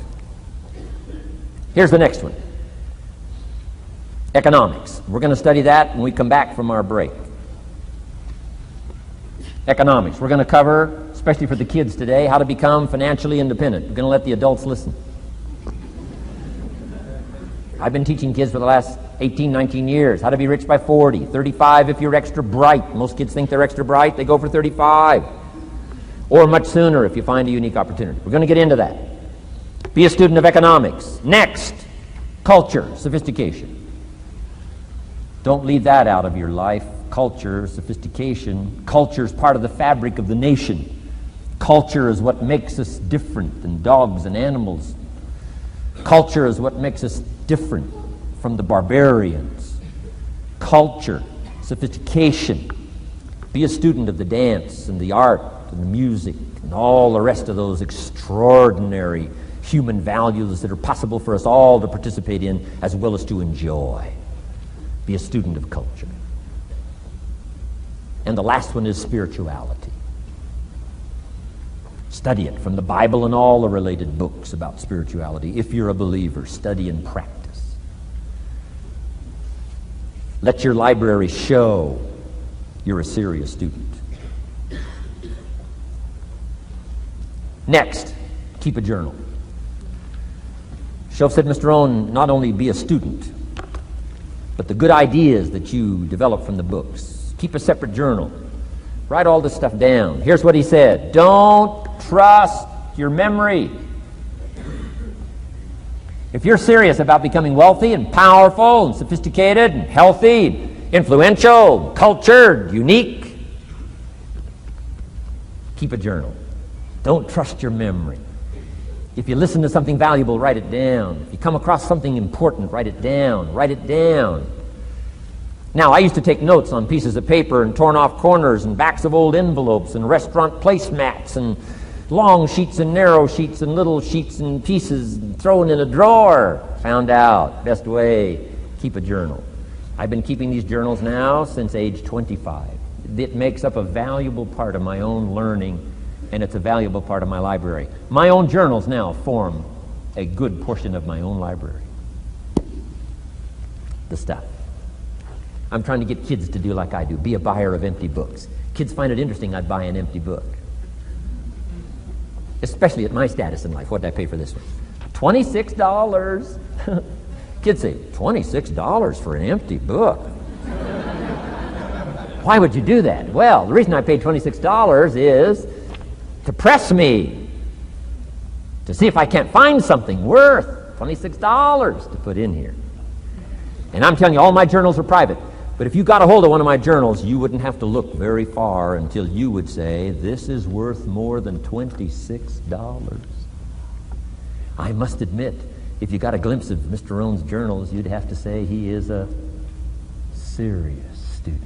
Here's the next one. Economics. We're going to study that when we come back from our break. Economics. We're going to cover, especially for the kids today, how to become financially independent. We're going to let the adults listen. I've been teaching kids for the last 18, 19 years how to be rich by 40, 35 if you're extra bright. Most kids think they're extra bright. They go for 35. Or much sooner if you find a unique opportunity. We're going to get into that. Be a student of economics. Next, culture, sophistication. Don't leave that out of your life. Culture, sophistication. Culture is part of the fabric of the nation. Culture is what makes us different than dogs and animals. Culture is what makes us different from the barbarians. Culture, sophistication. Be a student of the dance and the art and the music and all the rest of those extraordinary human values that are possible for us all to participate in as well as to enjoy. Be a student of culture. And the last one is spirituality. Study it from the Bible and all the related books about spirituality. If you're a believer, study and practice. Let your library show you're a serious student. Next, keep a journal. Shoaff said, Mr. Rohn, not only be a student, but the good ideas that you develop from the books, keep a separate journal. Write all this stuff down. Here's what he said. Don't trust your memory. If you're serious about becoming wealthy and powerful and sophisticated and healthy, and influential, cultured, unique, keep a journal. Don't trust your memory. If you listen to something valuable, write it down. If you come across something important, write it down. Write it down. Now, I used to take notes on pieces of paper and torn off corners and backs of old envelopes and restaurant placemats and long sheets and narrow sheets and little sheets and pieces and thrown in a drawer. Found out, best way, keep a journal. I've been keeping these journals now since age 25. It makes up a valuable part of my own learning, and it's a valuable part of my library. My own journals now form a good portion of my own library. The stuff. I'm trying to get kids to do like I do, be a buyer of empty books. Kids find it interesting I'd buy an empty book. Especially at my status in life. What did I pay for this one? $26. Kids say, $26 for an empty book? Why would you do that? Well, the reason I paid $26 is to press me, to see if I can't find something worth $26 to put in here. And I'm telling you, all my journals are private. But if you got a hold of one of my journals, you wouldn't have to look very far until you would say, this is worth more than $26. I must admit, if you got a glimpse of Mr. Rohn's journals, you'd have to say he is a serious student.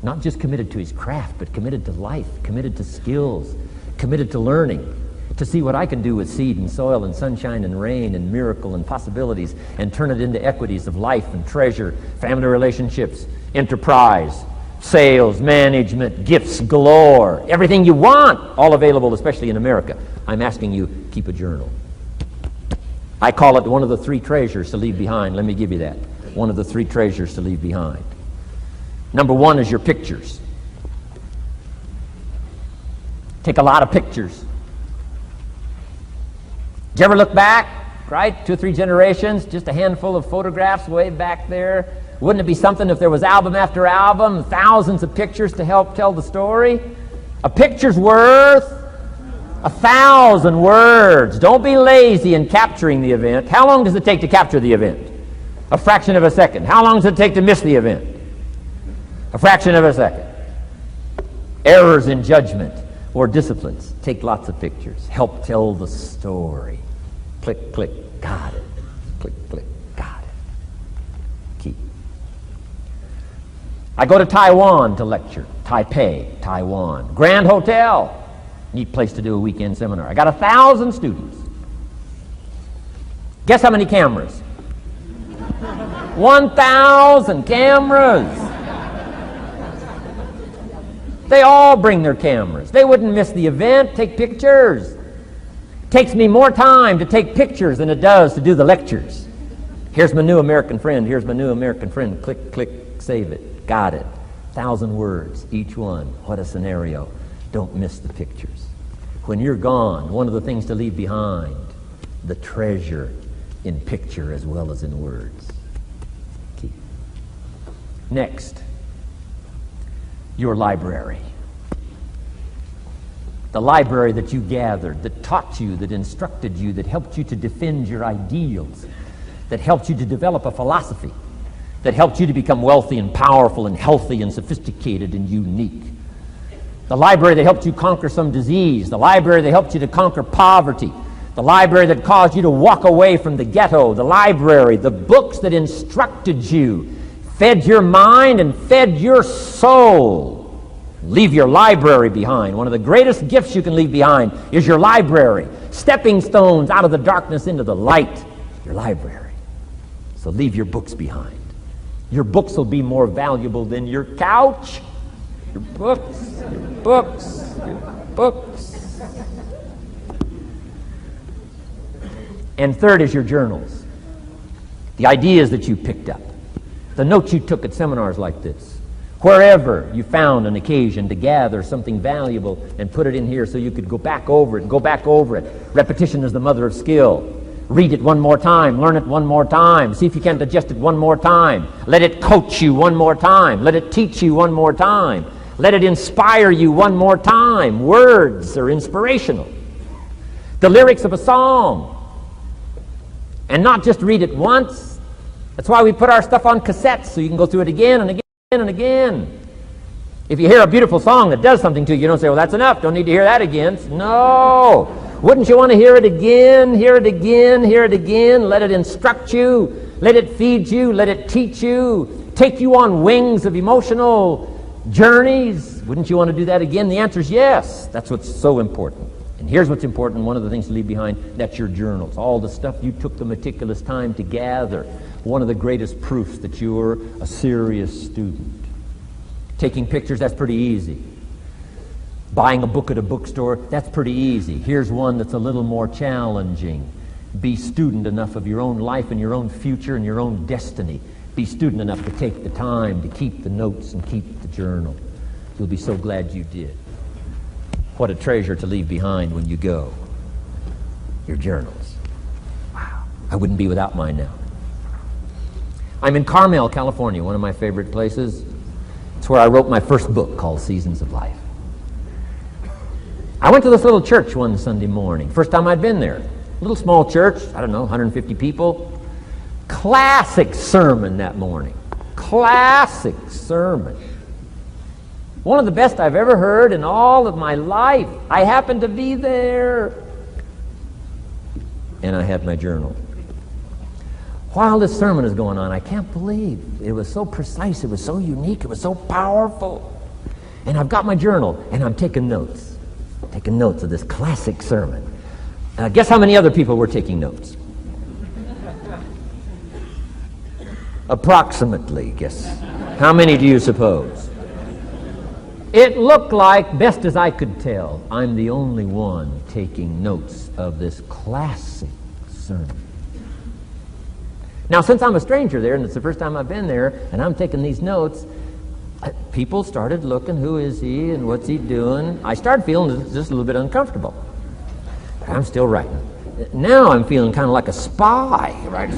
Not just committed to his craft, but committed to life, committed to skills, committed to learning, to see what I can do with seed and soil and sunshine and rain and miracle and possibilities and turn it into equities of life and treasure, family relationships, enterprise, sales, management, gifts galore, everything you want, all available, especially in America. I'm asking you, keep a journal. I call it one of the three treasures to leave behind. Let me give you that. One of the three treasures to leave behind. Number one is your pictures. Take a lot of pictures. Did you ever look back, right? 2 or 3 generations, just a handful of photographs way back there. Wouldn't it be something if there was album after album, thousands of pictures to help tell the story? A picture's worth 1,000 words. Don't be lazy in capturing the event. How long does it take to capture the event? A fraction of a second. How long does it take to miss the event? A fraction of a second. Errors in judgment or disciplines. Take lots of pictures. Help tell the story. Click, click, got it. Click, click, got it. Keep. I go to Taiwan to lecture. Taipei, Taiwan. Grand Hotel. Neat place to do a weekend seminar. I got 1,000 students. Guess how many cameras? 1,000 cameras. They all bring their cameras. They wouldn't miss the event, take pictures. Takes me more time to take pictures than it does to do the lectures. Here's my new American friend. Here's my new American friend. Click, click, save it. Got it. 1,000 words, each one. What a scenario. Don't miss the pictures. When you're gone, one of the things to leave behind, the treasure in picture as well as in words. Keep. Next, your library. The library that you gathered, that taught you, that instructed you, that helped you to defend your ideals, that helped you to develop a philosophy, that helped you to become wealthy and powerful and healthy and sophisticated and unique. The library that helped you conquer some disease, the library that helped you to conquer poverty, the library that caused you to walk away from the ghetto, the library, the books that instructed you, fed your mind and fed your soul. Leave your library behind. One of the greatest gifts you can leave behind is your library. Stepping stones out of the darkness into the light. Your library. So leave your books behind. Your books will be more valuable than your couch. Your books, your books, your books. And third is your journals. The ideas that you picked up. The notes you took at seminars like this. Wherever you found an occasion to gather something valuable and put it in here so you could go back over it and go back over it. Repetition is the mother of skill. Read it one more time. Learn it one more time. See if you can digest it one more time. Let it coach you one more time. Let it teach you one more time. Let it inspire you one more time. Words are inspirational. The lyrics of a song. And not just read it once. That's why we put our stuff on cassettes so you can go through it again and again and again. If you hear a beautiful song that does something to you, you don't say, well, that's enough. Don't need to hear that again. No. Wouldn't you want to hear it again, hear it again, hear it again? Let it instruct you. Let it feed you. Let it teach you. Take you on wings of emotional journeys. Wouldn't you want to do that again? The answer is yes. That's what's so important. And here's what's important. One of the things to leave behind, that's your journals. All the stuff you took the meticulous time to gather. One of the greatest proofs that you're a serious student. Taking pictures, that's pretty easy. Buying a book at a bookstore, that's pretty easy. Here's one that's a little more challenging. Be student enough of your own life and your own future and your own destiny. Be student enough to take the time to keep the notes and keep the journal. You'll be so glad you did. What a treasure to leave behind when you go. Your journals. Wow. I wouldn't be without mine now. I'm in Carmel, California, one of my favorite places. It's where I wrote my first book called Seasons of Life. I went to this little church one Sunday morning. First time I'd been there. A little small church, I don't know, 150 people. Classic sermon that morning. Classic sermon. One of the best I've ever heard in all of my life. I happened to be there. And I had my journal. While this sermon is going on, I can't believe it was so precise, it was so unique, it was so powerful. And I've got my journal, and I'm taking notes. Taking notes of this classic sermon. Guess how many other people were taking notes? Approximately, guess. How many do you suppose? It looked like, best as I could tell, I'm the only one taking notes of this classic sermon. Now, since I'm a stranger there, and it's the first time I've been there, and I'm taking these notes, people started looking, who is he and what's he doing? I started feeling just a little bit uncomfortable. But I'm still writing. Now I'm feeling kind of like a spy, right?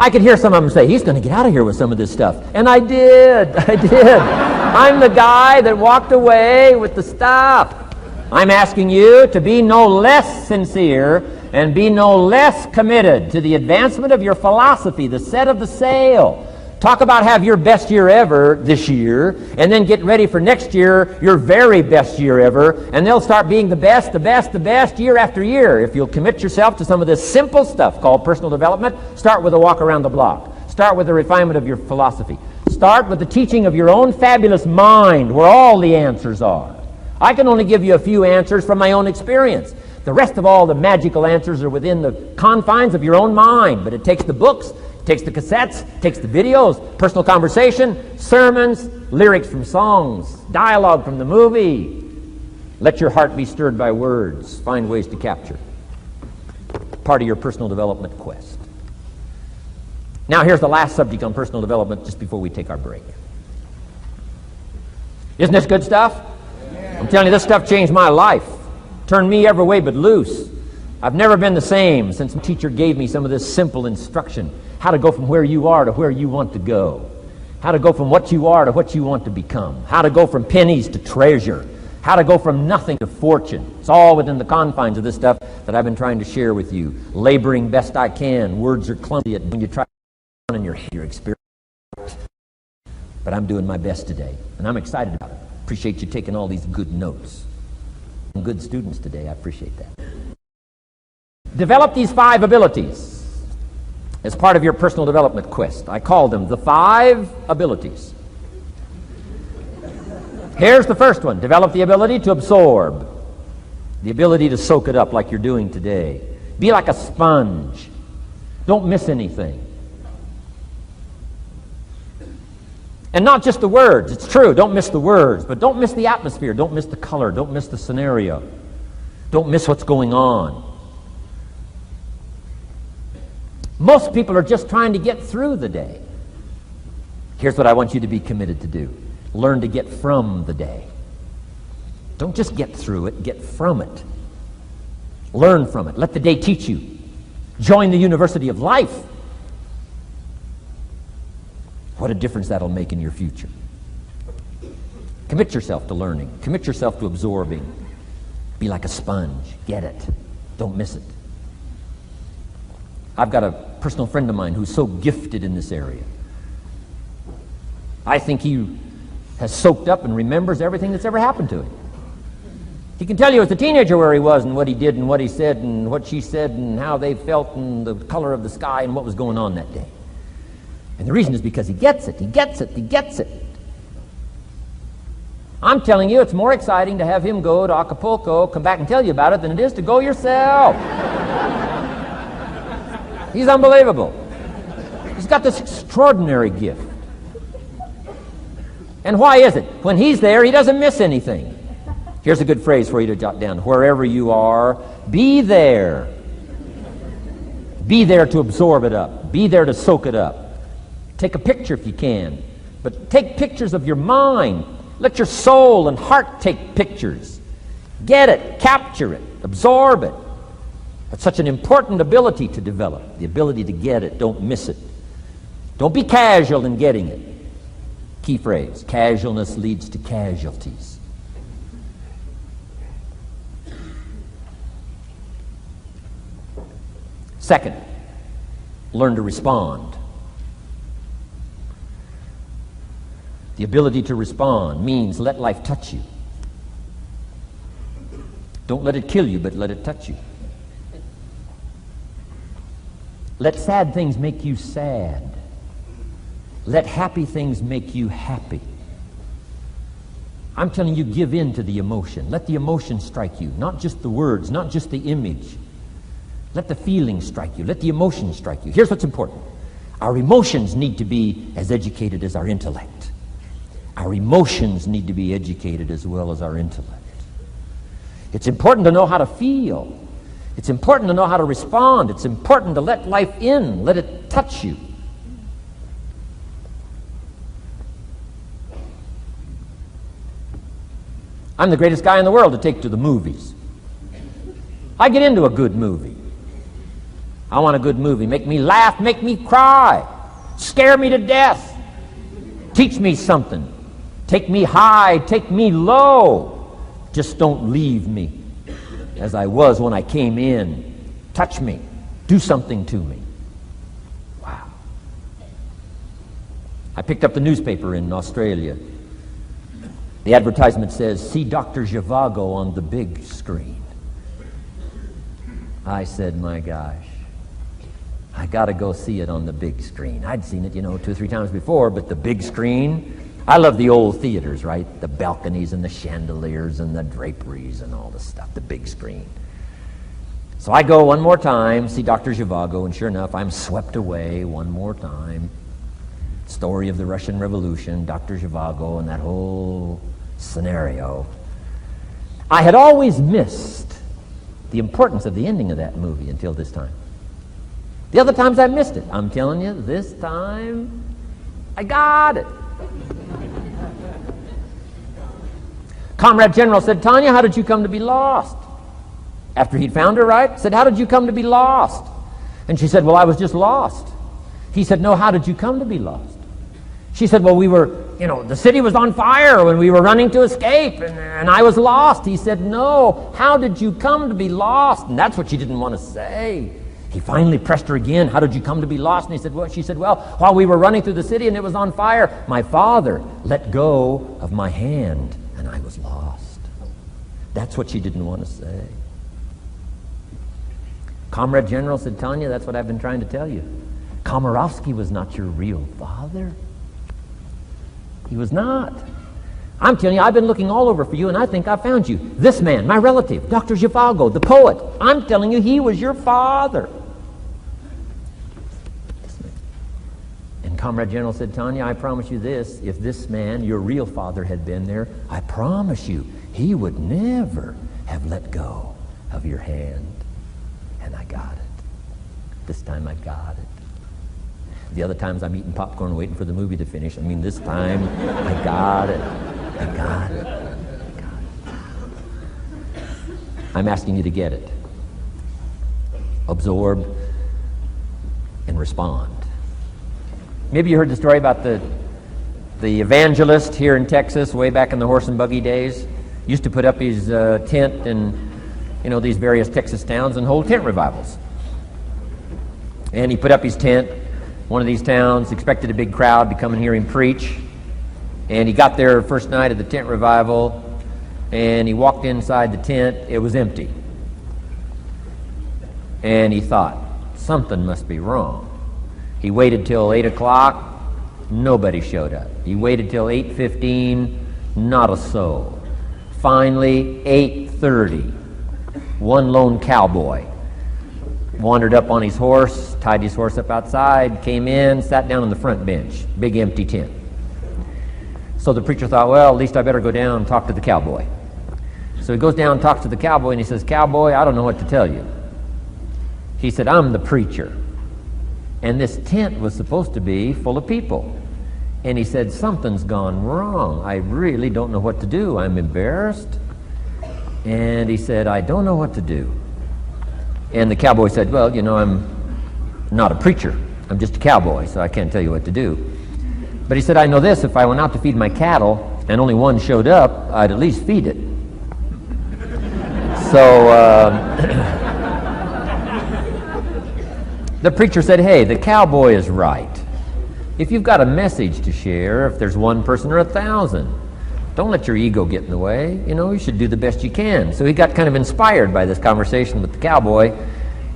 I could hear some of them say, he's going to get out of here with some of this stuff. And I did. I'm the guy that walked away with the stuff. I'm asking you to be no less sincere and be no less committed to the advancement of your philosophy, the set of the sail. Talk about have your best year ever this year, and then get ready for next year, your very best year ever, and they'll start being the best year after year. If you'll commit yourself to some of this simple stuff called personal development, start with a walk around the block. Start with the refinement of your philosophy. Start with the teaching of your own fabulous mind, where all the answers are. I can only give you a few answers from my own experience. The rest of all the magical answers are within the confines of your own mind. But it takes the books, it takes the cassettes, it takes the videos, personal conversation, sermons, lyrics from songs, dialogue from the movie. Let your heart be stirred by words. Find ways to capture. Part of your personal development quest. Now here's the last subject on personal development just before we take our break. Isn't this good stuff? I'm telling you, this stuff changed my life. Turned me every way but loose. I've never been the same since my teacher gave me some of this simple instruction. How to go from where you are to where you want to go. How to go from what you are to what you want to become. How to go from pennies to treasure. How to go from nothing to fortune. It's all within the confines of this stuff that I've been trying to share with you. Laboring best I can. Words are clumsy when you try to in your experience. But I'm doing my best today, and I'm excited about it. Appreciate you taking all these good notes. Good students today. I appreciate that. Develop these 5 abilities as part of your personal development quest. I call them the 5 abilities. Here's the first one. Develop the ability to absorb. The ability to soak it up like you're doing today. Be like a sponge. Don't miss anything. And not just the words. It's true, don't miss the words, but don't miss the atmosphere, don't miss the color, don't miss the scenario. Don't miss what's going on. Most people are just trying to get through the day. Here's what I want you to be committed to do. Learn to get from the day. Don't just get through it, get from it. Learn from it. Let the day teach you. Join the university of life. What a difference that'll make in your future. Commit yourself to learning. Commit yourself to absorbing. Be like a sponge. Get it. Don't miss it. I've got a personal friend of mine who's so gifted in this area. I think he has soaked up and remembers everything that's ever happened to him. He can tell you as a teenager where he was and what he did and what he said and what she said and how they felt and the color of the sky and what was going on that day. And the reason is because he gets it. He gets it. He gets it. I'm telling you, it's more exciting to have him go to Acapulco, come back and tell you about it, than it is to go yourself. He's unbelievable. He's got this extraordinary gift. And why is it? When he's there, he doesn't miss anything. Here's a good phrase for you to jot down. Wherever you are, be there. Be there to absorb it up. Be there to soak it up. Take a picture if you can. But take pictures of your mind. Let your soul and heart take pictures. Get it. Capture it. Absorb it. That's such an important ability to develop. The ability to get it. Don't miss it. Don't be casual in getting it. Key phrase. Casualness leads to casualties. Second, learn to respond. The ability to respond means let life touch you. Don't let it kill you, but let it touch you. Let sad things make you sad. Let happy things make you happy. I'm telling you, give in to the emotion. Let the emotion strike you, not just the words, not just the image. Let the feeling strike you. Let the emotion strike you. Here's what's important. Our emotions need to be as educated as our intellect. Our emotions need to be educated as well as our intellect. It's important to know how to feel. It's important to know how to respond. It's important to let life in. Let it touch you. I'm the greatest guy in the world to take to the movies. I get into a good movie. I want a good movie. Make me laugh, make me cry, scare me to death, teach me something, take me high, take me low. Just don't leave me as I was when I came in. Touch me, do something to me. Wow. I picked up the newspaper in Australia. The advertisement says, "See Dr. Zhivago on the big screen." I said, my gosh, I got to go see it on the big screen. I'd seen it, 2 or 3 times before, but the big screen, I love the old theaters, right? The balconies and the chandeliers and the draperies and all the stuff, the big screen. So I go one more time, see Dr. Zhivago, and sure enough, I'm swept away one more time. Story of the Russian Revolution, Dr. Zhivago, and that whole scenario. I had always missed the importance of the ending of that movie until this time. The other times I missed it. I'm telling you, this time I got it. Comrade General said, "Tanya, how did you come to be lost?" After he'd found her, right? Said, "How did you come to be lost?" And she said, "Well, I was just lost." He said, "No, how did you come to be lost?" She said, "Well, we were, the city was on fire when we were running to escape, and I was lost." He said, "No, how did you come to be lost?" And that's what she didn't want to say. He finally pressed her again. "How did you come to be lost?" And she said, "Well, while we were running through the city and it was on fire, my father let go of my hand and I was lost." That's what she didn't want to say. Comrade General said, "Tanya, that's what I've been trying to tell you. Komarovsky was not your real father. He was not. I'm telling you, I've been looking all over for you, and I think I found you. This man, my relative, Dr. Zhivago, the poet. I'm telling you, he was your father." And Comrade General said, "Tanya, I promise you this, if this man, your real father, had been there, I promise you, he would never have let go of your hand." And I got it. This time I got it. The other times I'm eating popcorn waiting for the movie to finish. I mean, this time, I got it. I got it. I got it. I'm asking you to get it. Absorb and respond. Maybe you heard the story about the evangelist here in Texas way back in the horse and buggy days. Used to put up his tent in, these various Texas towns and hold tent revivals. And he put up his tent, one of these towns, expected a big crowd to come and hear him preach. And he got there first night of the tent revival, and he walked inside the tent. It was empty. And he thought, something must be wrong. He waited till 8 o'clock. Nobody showed up. He waited till 8:15. Not a soul. Finally, 8:30. One lone cowboy wandered up on his horse, tied his horse up outside, came in, sat down on the front bench. Big empty tent. So the preacher thought, well, at least I better go down and talk to the cowboy. So he goes down and talks to the cowboy, and he says, Cowboy, I don't know what to tell you. He said, I'm the preacher. And this tent was supposed to be full of people. And he said, something's gone wrong. I really don't know what to do. I'm embarrassed. And he said, I don't know what to do. And the cowboy said, well, I'm not a preacher. I'm just a cowboy, so I can't tell you what to do. But he said, I know this. If I went out to feed my cattle and only one showed up, I'd at least feed it. So the preacher said, hey, the cowboy is right. If you've got a message to share, if there's one person or 1,000, don't let your ego get in the way. You should do the best you can. So he got kind of inspired by this conversation with the cowboy,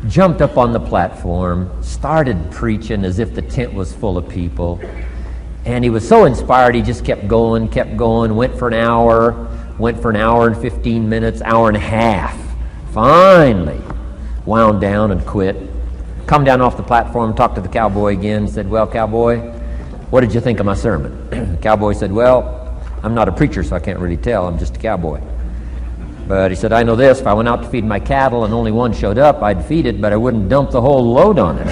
jumped up on the platform, started preaching as if the tent was full of people. And he was so inspired, he just kept going, went for an hour and 15 minutes, hour and a half. Finally, wound down and quit. Come down off the platform, talked to the cowboy again, said, well, cowboy, what did you think of my sermon? The cowboy said, well, I'm not a preacher, so I can't really tell. I'm just a cowboy. But he said, I know this. If I went out to feed my cattle and only one showed up, I'd feed it, but I wouldn't dump the whole load on it.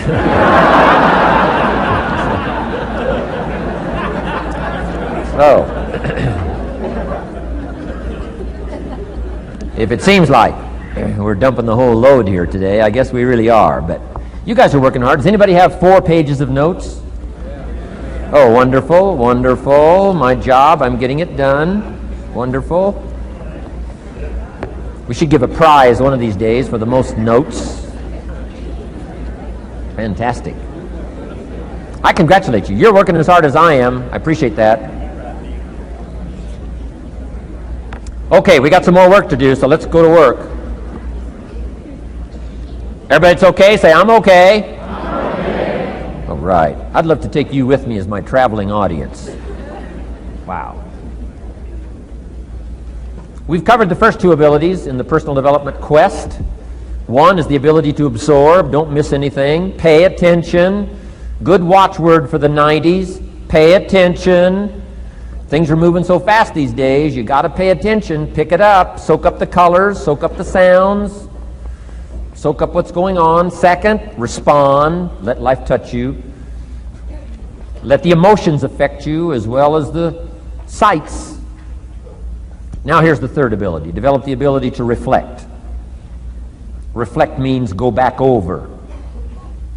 So, if it seems like we're dumping the whole load here today, I guess we really are. But you guys are working hard. Does anybody have 4 pages of notes? Oh, wonderful, wonderful. My job, I'm getting it done. Wonderful. We should give a prize one of these days for the most notes. Fantastic. I congratulate you. You're working as hard as I am. I appreciate that. Okay, we got some more work to do, so let's go to work. Everybody's okay? Say, I'm okay. I'm okay. All right. I'd love to take you with me as my traveling audience. Wow. We've covered the first 2 abilities in the personal development quest. One is the ability to absorb, don't miss anything, pay attention. Good watchword for the 90s, pay attention. Things are moving so fast these days, you got to pay attention, pick it up, soak up the colors, soak up the sounds, soak up what's going on. Second, respond, let life touch you. Let the emotions affect you as well as the sights. Now here's the third ability, develop the ability to reflect. Reflect means go back over,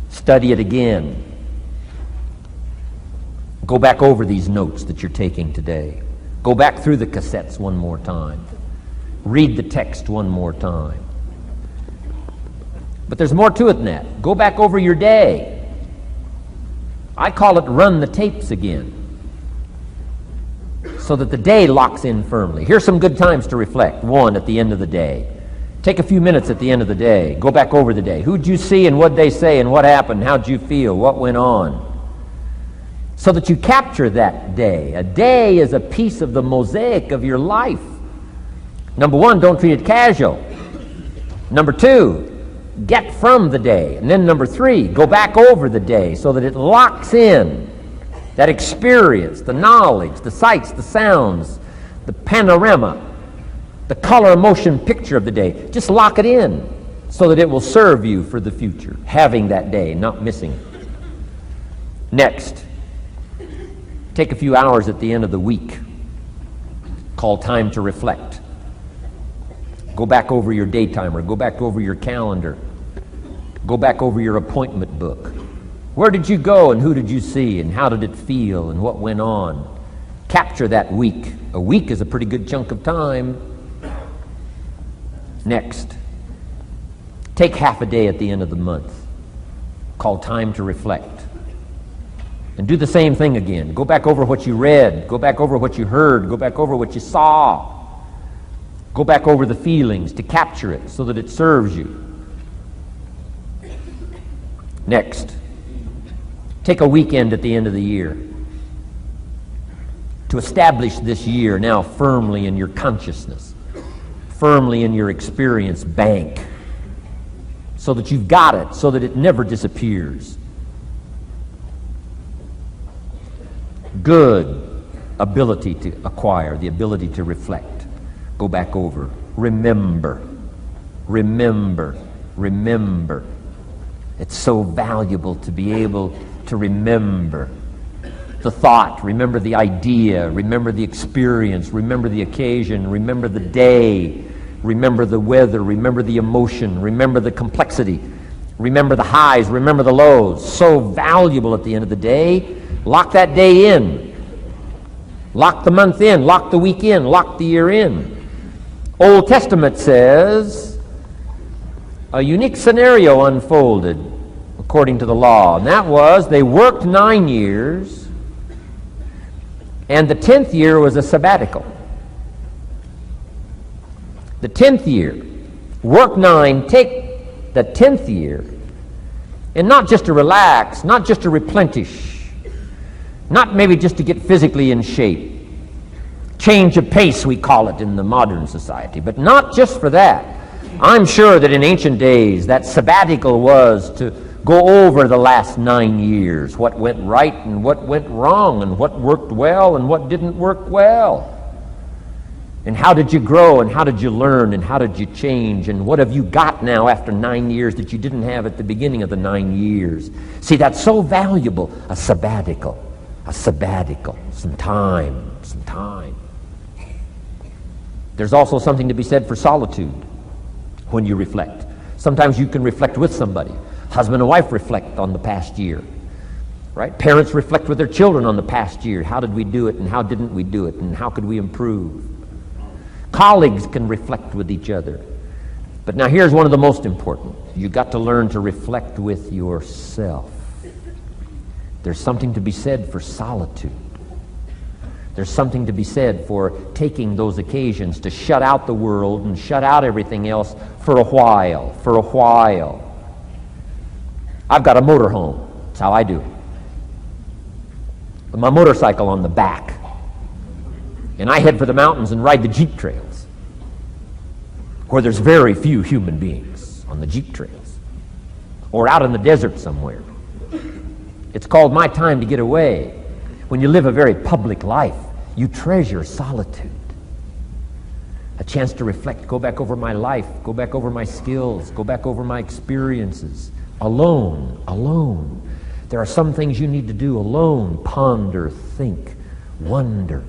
study it again. Go back over these notes that you're taking today. Go back through the cassettes one more time. Read the text one more time. But there's more to it than that. Go back over your day. I call it run the tapes again, so that the day locks in firmly. Here's some good times to reflect. 1, at the end of the day. Take a few minutes at the end of the day. Go back over the day. Who'd you see and what'd they say and what happened? How'd you feel? What went on? So that you capture that day. A day is a piece of the mosaic of your life. Number 1, don't treat it casual. Number 2, get from the day. And then number 3, go back over the day so that it locks in that experience, the knowledge, the sights, the sounds, the panorama, the color, motion, picture of the day. Just lock it in so that it will serve you for the future, having that day, not missing it. Next, take a few hours at the end of the week, called time to reflect. Go back over your day timer, go back over your calendar, go back over your appointment book. Where did you go and who did you see and how did it feel and what went on? Capture that week. A week is a pretty good chunk of time. Next, take half a day at the end of the month, called time to reflect. And do the same thing again. Go back over what you read, go back over what you heard, go back over what you saw. Go back over the feelings to capture it so that it serves you. Next, take a weekend at the end of the year to establish this year now firmly in your consciousness, firmly in your experience bank, so that you've got it, so that it never disappears. Good ability to acquire, the ability to reflect. Go back over. Remember. Remember. Remember. It's so valuable to be able to remember the thought, remember the idea, remember the experience, remember the occasion, remember the day, remember the weather, remember the emotion, remember the complexity, remember the highs, remember the lows. So valuable at the end of the day. Lock that day in. Lock the month in. Lock the week in. Lock the year in. Old Testament says a unique scenario unfolded according to the law, and that was they worked 9 years, and the 10th year was a sabbatical. The 10th year, work 9, take the 10th year, and not just to relax, not just to replenish, not maybe just to get physically in shape. Change of pace, we call it in the modern society, but not just for that. I'm sure that in ancient days that sabbatical was to go over the last 9 years, what went right and what went wrong, and what worked well and what didn't work well. And how did you grow, and how did you learn, and how did you change, and what have you got now after 9 years that you didn't have at the beginning of the 9 years? See, that's so valuable, a sabbatical, some time. There's also something to be said for solitude when you reflect. Sometimes you can reflect with somebody. Husband and wife reflect on the past year, right? Parents reflect with their children on the past year. How did we do it, and how didn't we do it, and how could we improve? Colleagues can reflect with each other. But now here's one of the most important. You've got to learn to reflect with yourself. There's something to be said for solitude. There's something to be said for taking those occasions to shut out the world and shut out everything else for a while. I've got a motorhome. That's how I do. With my motorcycle on the back. And I head for the mountains and ride the Jeep trails, where there's very few human beings on the Jeep trails, or out in the desert somewhere. It's called my time to get away. When you live a very public life, you treasure solitude. A chance to reflect, go back over my life, go back over my skills, go back over my experiences. Alone. There are some things you need to do alone. Ponder, think, wonder,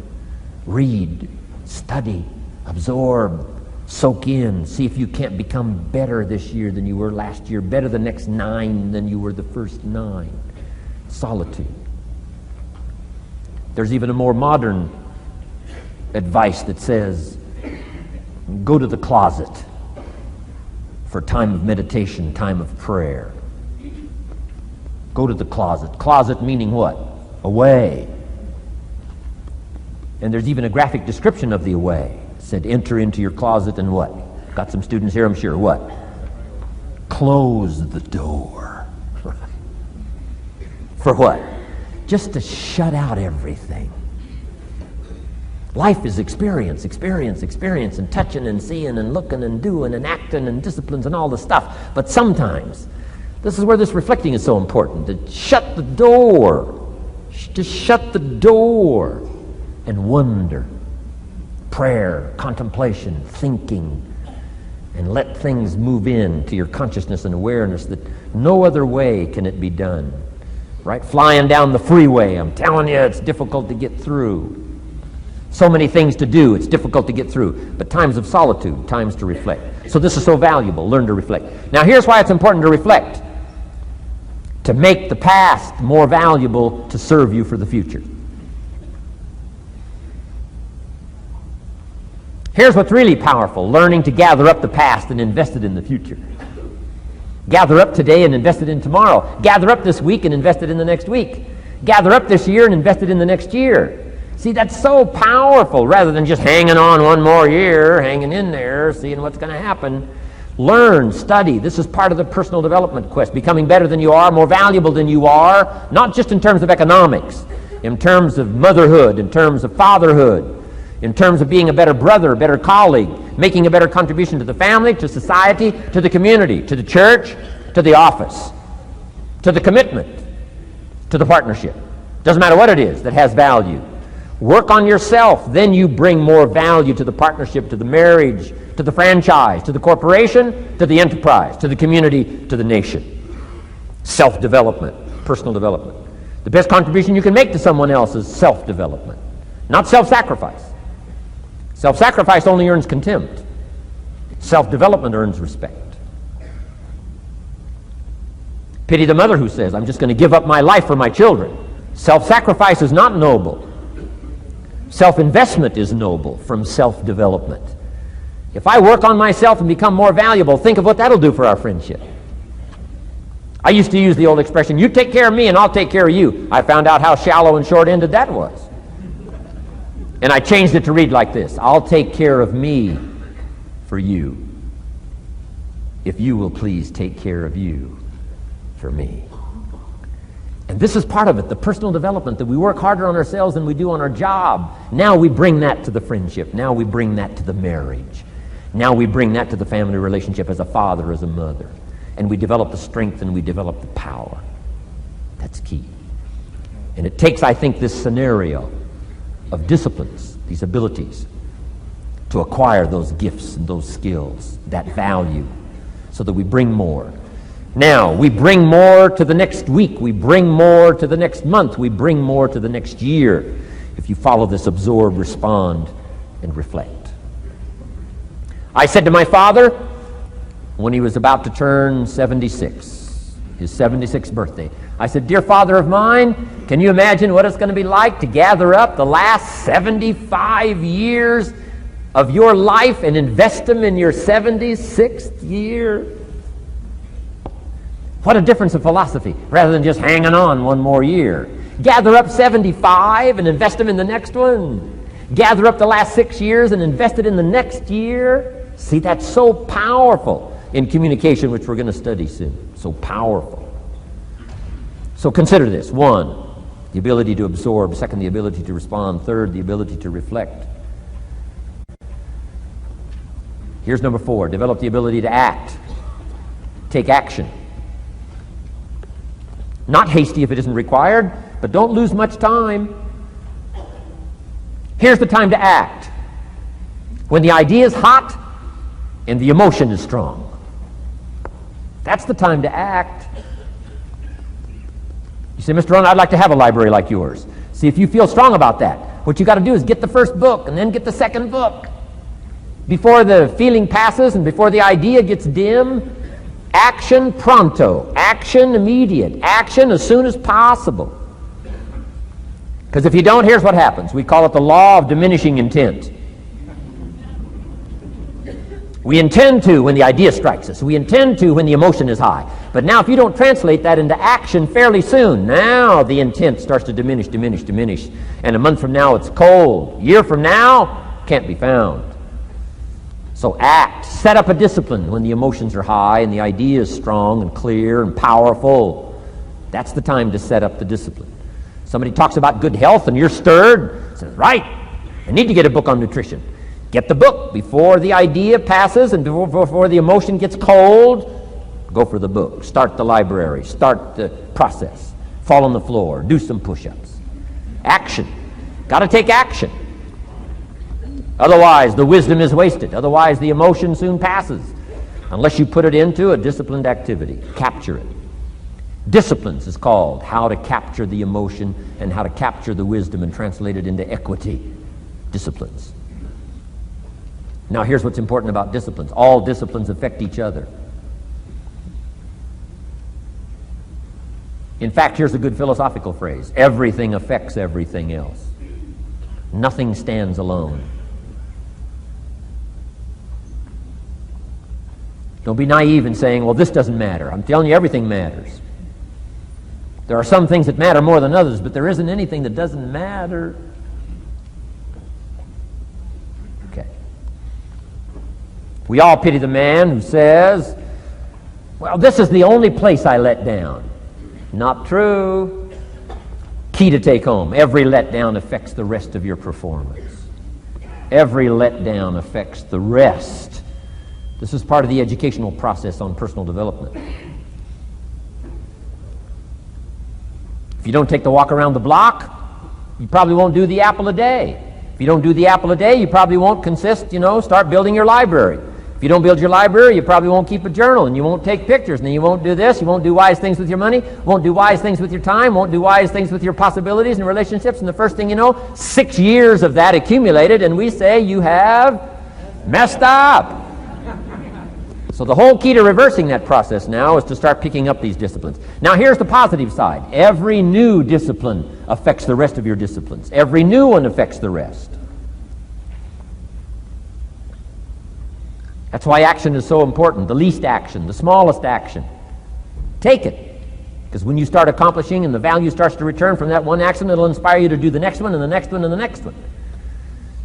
read, study, absorb, soak in. See if you can't become better this year than you were last year, better the next 9 than you were the first 9. Solitude. There's even a more modern advice that says, go to the closet for time of meditation, time of prayer. Go to the closet. Closet meaning what? Away. And there's even a graphic description of the away. It said, enter into your closet and what? Got some students here, I'm sure. What? Close the door. For what? Just to shut out everything. Life is experience, and touching and seeing and looking and doing and acting and disciplines and all the stuff. But sometimes, this is where this reflecting is so important, to shut the door. Just shut the door and wonder. Prayer, contemplation, thinking, and let things move in to your consciousness and awareness that no other way can it be done. right? Flying down the freeway. I'm telling you, it's difficult to get through. So many things to do, it's difficult to get through. But times of solitude, times to reflect. So this is so valuable. Learn to reflect. Now here's why it's important to reflect. To make the past more valuable to serve you for the future. Here's what's really powerful. Learning to gather up the past and invest it in the future. Gather up today and invest it in tomorrow. Gather up this week and invest it in the next week. Gather up this year and invest it in the next year. See, that's so powerful, rather than just hanging on one more year, hanging in there, seeing what's going to happen. Learn, study. This is part of the personal development quest. Becoming better than you are, more valuable than you are, not just in terms of economics, in terms of motherhood, in terms of fatherhood, in terms of being a better brother, a better colleague, making a better contribution to the family, to society, to the community, to the church, to the office, to the commitment, to the partnership. Doesn't matter what it is that has value. Work on yourself, then you bring more value to the partnership, to the marriage, to the franchise, to the corporation, to the enterprise, to the community, to the nation. Self-development, personal development. The best contribution you can make to someone else is self-development, not self-sacrifice. Self-sacrifice only earns contempt. Self-development earns respect. Pity the mother who says, I'm just going to give up my life for my children. Self-sacrifice is not noble. Self-investment is noble from self-development. If I work on myself and become more valuable, think of what that'll do for our friendship. I used to use the old expression, you take care of me and I'll take care of you. I found out how shallow and short-ended that was. And I changed it to read like this, I'll take care of me for you, if you will please take care of you for me. And this is part of it, the personal development, that we work harder on ourselves than we do on our job. Now we bring that to the friendship. Now we bring that to the marriage. Now we bring that to the family relationship as a father, as a mother. And we develop the strength and we develop the power. That's key. And it takes, I think, this scenario of disciplines, these abilities, to acquire those gifts and those skills, that value, so that we bring more. Now, we bring more to the next week. We bring more to the next month. We bring more to the next year if you follow this absorb, respond, and reflect. I said to my father when he was about to turn 76, his 76th birthday, I said, dear father of mine, can you imagine what it's going to be like to gather up the last 75 years of your life and invest them in your 76th year? What a difference of philosophy, rather than just hanging on one more year. Gather up 75 and invest them in the next one. Gather up the last 6 years and invest it in the next year. See, that's so powerful in communication, which we're going to study soon. So powerful. So consider this. 1, the ability to absorb. 2, the ability to respond. 3, the ability to reflect. Here's number 4, develop the ability to act. Take action. Not hasty if it isn't required, but don't lose much time. Here's the time to act. When the idea is hot and the emotion is strong. That's the time to act. You say, Mr. Rohn, I'd like to have a library like yours. See, if you feel strong about that, what you got to do is get the first book and then get the second book. Before the feeling passes and before the idea gets dim, action pronto, action immediate, action as soon as possible. Because if you don't, here's what happens. We call it the law of diminishing intent. We intend to when the idea strikes us. We intend to when the emotion is high. But now if you don't translate that into action fairly soon, now the intent starts to diminish. And a month from now it's cold. A year from now, can't be found. So act. Set up a discipline when the emotions are high and the idea is strong and clear and powerful. That's the time to set up the discipline. Somebody talks about good health and you're stirred. Says, right, I need to get a book on nutrition. Get the book before the idea passes and before the emotion gets cold. Go for the book. Start the library. Start the process. Fall on the floor. Do some push-ups. Action. Got to take action. Otherwise, the wisdom is wasted. Otherwise, the emotion soon passes. Unless you put it into a disciplined activity. Capture it. Disciplines is called how to capture the emotion and how to capture the wisdom and translate it into equity. Disciplines. Now here's what's important about disciplines. All disciplines affect each other. In fact, here's a good philosophical phrase. Everything affects everything else. Nothing stands alone. Don't be naive in saying, well, this doesn't matter. I'm telling you, everything matters. There are some things that matter more than others, but there isn't anything that doesn't matter. Okay. We all pity the man who says, well, this is the only place I let down. Not true. Key to take home. Every letdown affects the rest of your performance. Every letdown affects the rest. This is part of the educational process on personal development. If you don't take the walk around the block, you probably won't do the apple a day. If you don't do the apple a day, you probably won't start building your library. If you don't build your library, you probably won't keep a journal, and you won't take pictures, and then you won't do this, you won't do wise things with your money, won't do wise things with your time, won't do wise things with your possibilities and relationships, and the first thing you know, 6 years of that accumulated, and we say you have messed up. So the whole key to reversing that process now is to start picking up these disciplines. Now here's the positive side. Every new discipline affects the rest of your disciplines. Every new one affects the rest. That's why action is so important. The least action, the smallest action. Take it. Because when you start accomplishing and the value starts to return from that one action, it'll inspire you to do the next one and the next one and the next one.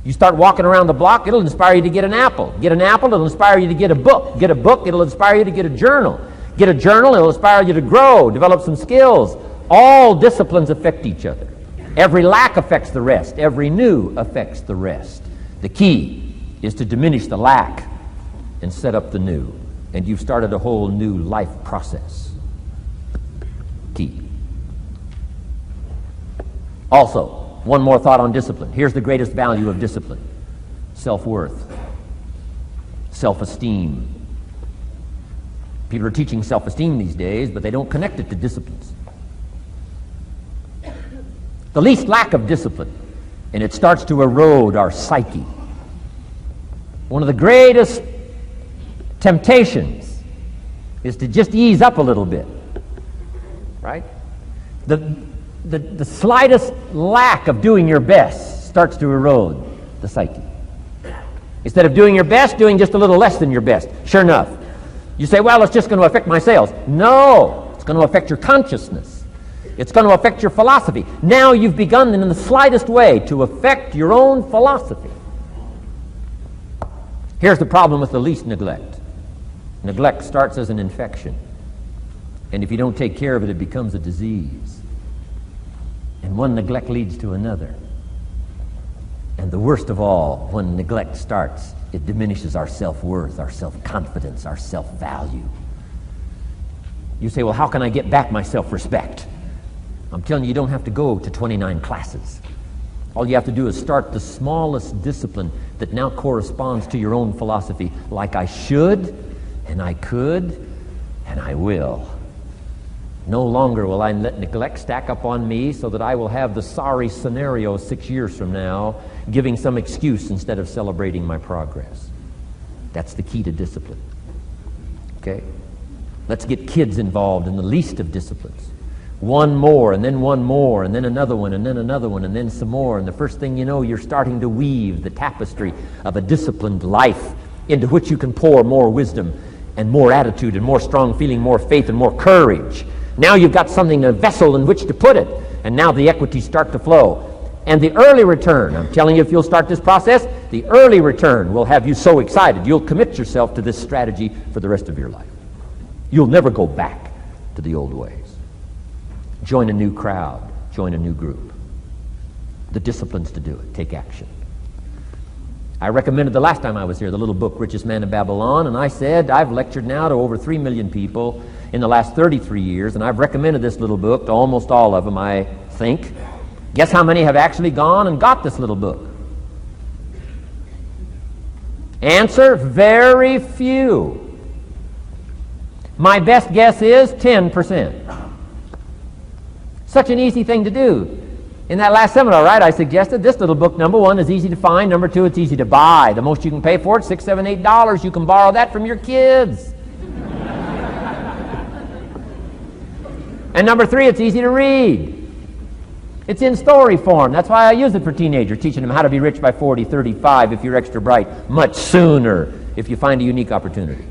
You start walking around the block, it'll inspire you to get an apple. Get an apple, it'll inspire you to get a book. Get a book, it'll inspire you to get a journal. Get a journal, it'll inspire you to grow, develop some skills. All disciplines affect each other. Every lack affects the rest. Every new affects the rest. The key is to diminish the lack and set up the new. And you've started a whole new life process. Key. Also, one more thought on discipline. Here's the greatest value of discipline. Self-worth. Self-esteem. People are teaching self-esteem these days, but they don't connect it to disciplines. The least lack of discipline, and it starts to erode our psyche. One of the greatest temptations is to just ease up a little bit. Right? The slightest lack of doing your best starts to erode the psyche. Instead of doing your best, doing just a little less than your best. Sure enough. You say, well, it's just going to affect my sales. No, it's going to affect your consciousness. It's going to affect your philosophy. Now you've begun in the slightest way to affect your own philosophy. Here's the problem with the least neglect. Neglect starts as an infection. And if you don't take care of it, it becomes a disease. And one neglect leads to another. And the worst of all, when neglect starts, it diminishes our self-worth, our self-confidence, our self-value. You say, well, how can I get back my self-respect? I'm telling you, you don't have to go to 29 classes. All you have to do is start the smallest discipline that now corresponds to your own philosophy, like I should, and I could, and I will. No longer will I let neglect stack up on me so that I will have the sorry scenario 6 years from now, giving some excuse instead of celebrating my progress. That's the key to discipline. Okay? Let's get kids involved in the least of disciplines. One more, and then one more, and then another one, and then another one, and then some more. And the first thing you know, you're starting to weave the tapestry of a disciplined life into which you can pour more wisdom and more attitude and more strong feeling, more faith and more courage. Now you've got something, a vessel in which to put it, and now the equities start to flow. And the early return, I'm telling you, if you'll start this process, the early return will have you so excited, you'll commit yourself to this strategy for the rest of your life. You'll never go back to the old ways. Join a new crowd, join a new group. The disciplines to do it, take action. I recommended the last time I was here the little book, Richest Man in Babylon, and I said I've lectured now to over 3 million people in the last 33 years, and I've recommended this little book to almost all of them, I think. Guess how many have actually gone and got this little book? Answer, very few. My best guess is 10%. Such an easy thing to do. In that last seminar, right, I suggested this little book, number one, is easy to find. Number two, it's easy to buy. The most you can pay for it, $6, $7, $8. You can borrow that from your kids. And number three, it's easy to read. It's in story form. That's why I use it for teenagers, teaching them how to be rich by 40, 35 if you're extra bright, much sooner if you find a unique opportunity.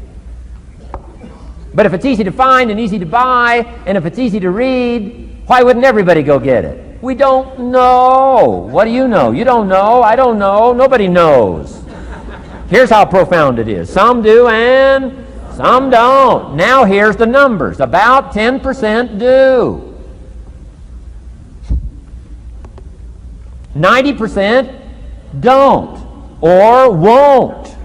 But if it's easy to find and easy to buy, and if it's easy to read, why wouldn't everybody go get it? We don't know. What do you know? You don't know. I don't know. Nobody knows. Here's how profound it is. Some do and some don't. Now here's the numbers. About 10% do. 90% don't or won't.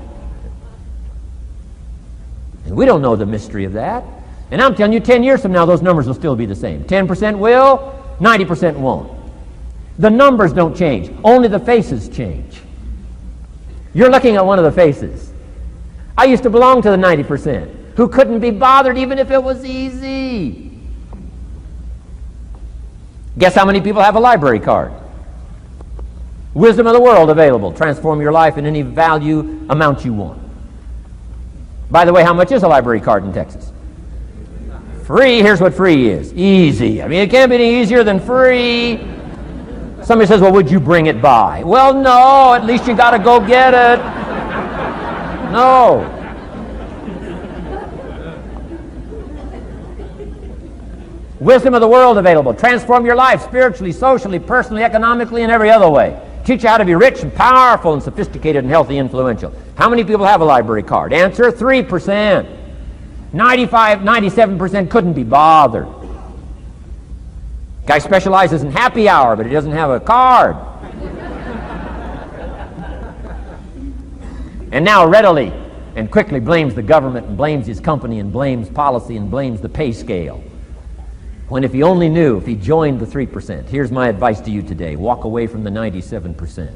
And we don't know the mystery of that. And I'm telling you, 10 years from now, those numbers will still be the same. 10% will, 90% won't. The numbers don't change. Only the faces change. You're looking at one of the faces. I used to belong to the 90% who couldn't be bothered even if it was easy. Guess how many people have a library card? Wisdom of the world available. Transform your life in any value amount you want. By the way, how much is a library card in Texas? Free. Here's what free is. Easy. I mean, it can't be any easier than free. Somebody says, well, would you bring it by? Well, no. At least you got to go get it. No. Wisdom of the world available. Transform your life spiritually, socially, personally, economically, and every other way. Teach you how to be rich and powerful and sophisticated and healthy, influential. How many people have a library card? Answer, 3%. 95, 97% couldn't be bothered. Guy specializes in happy hour, but he doesn't have a card. And now readily and quickly blames the government and blames his company and blames policy and blames the pay scale. When if he only knew, if he joined the 3%, here's my advice to you today. Walk away from the 97%.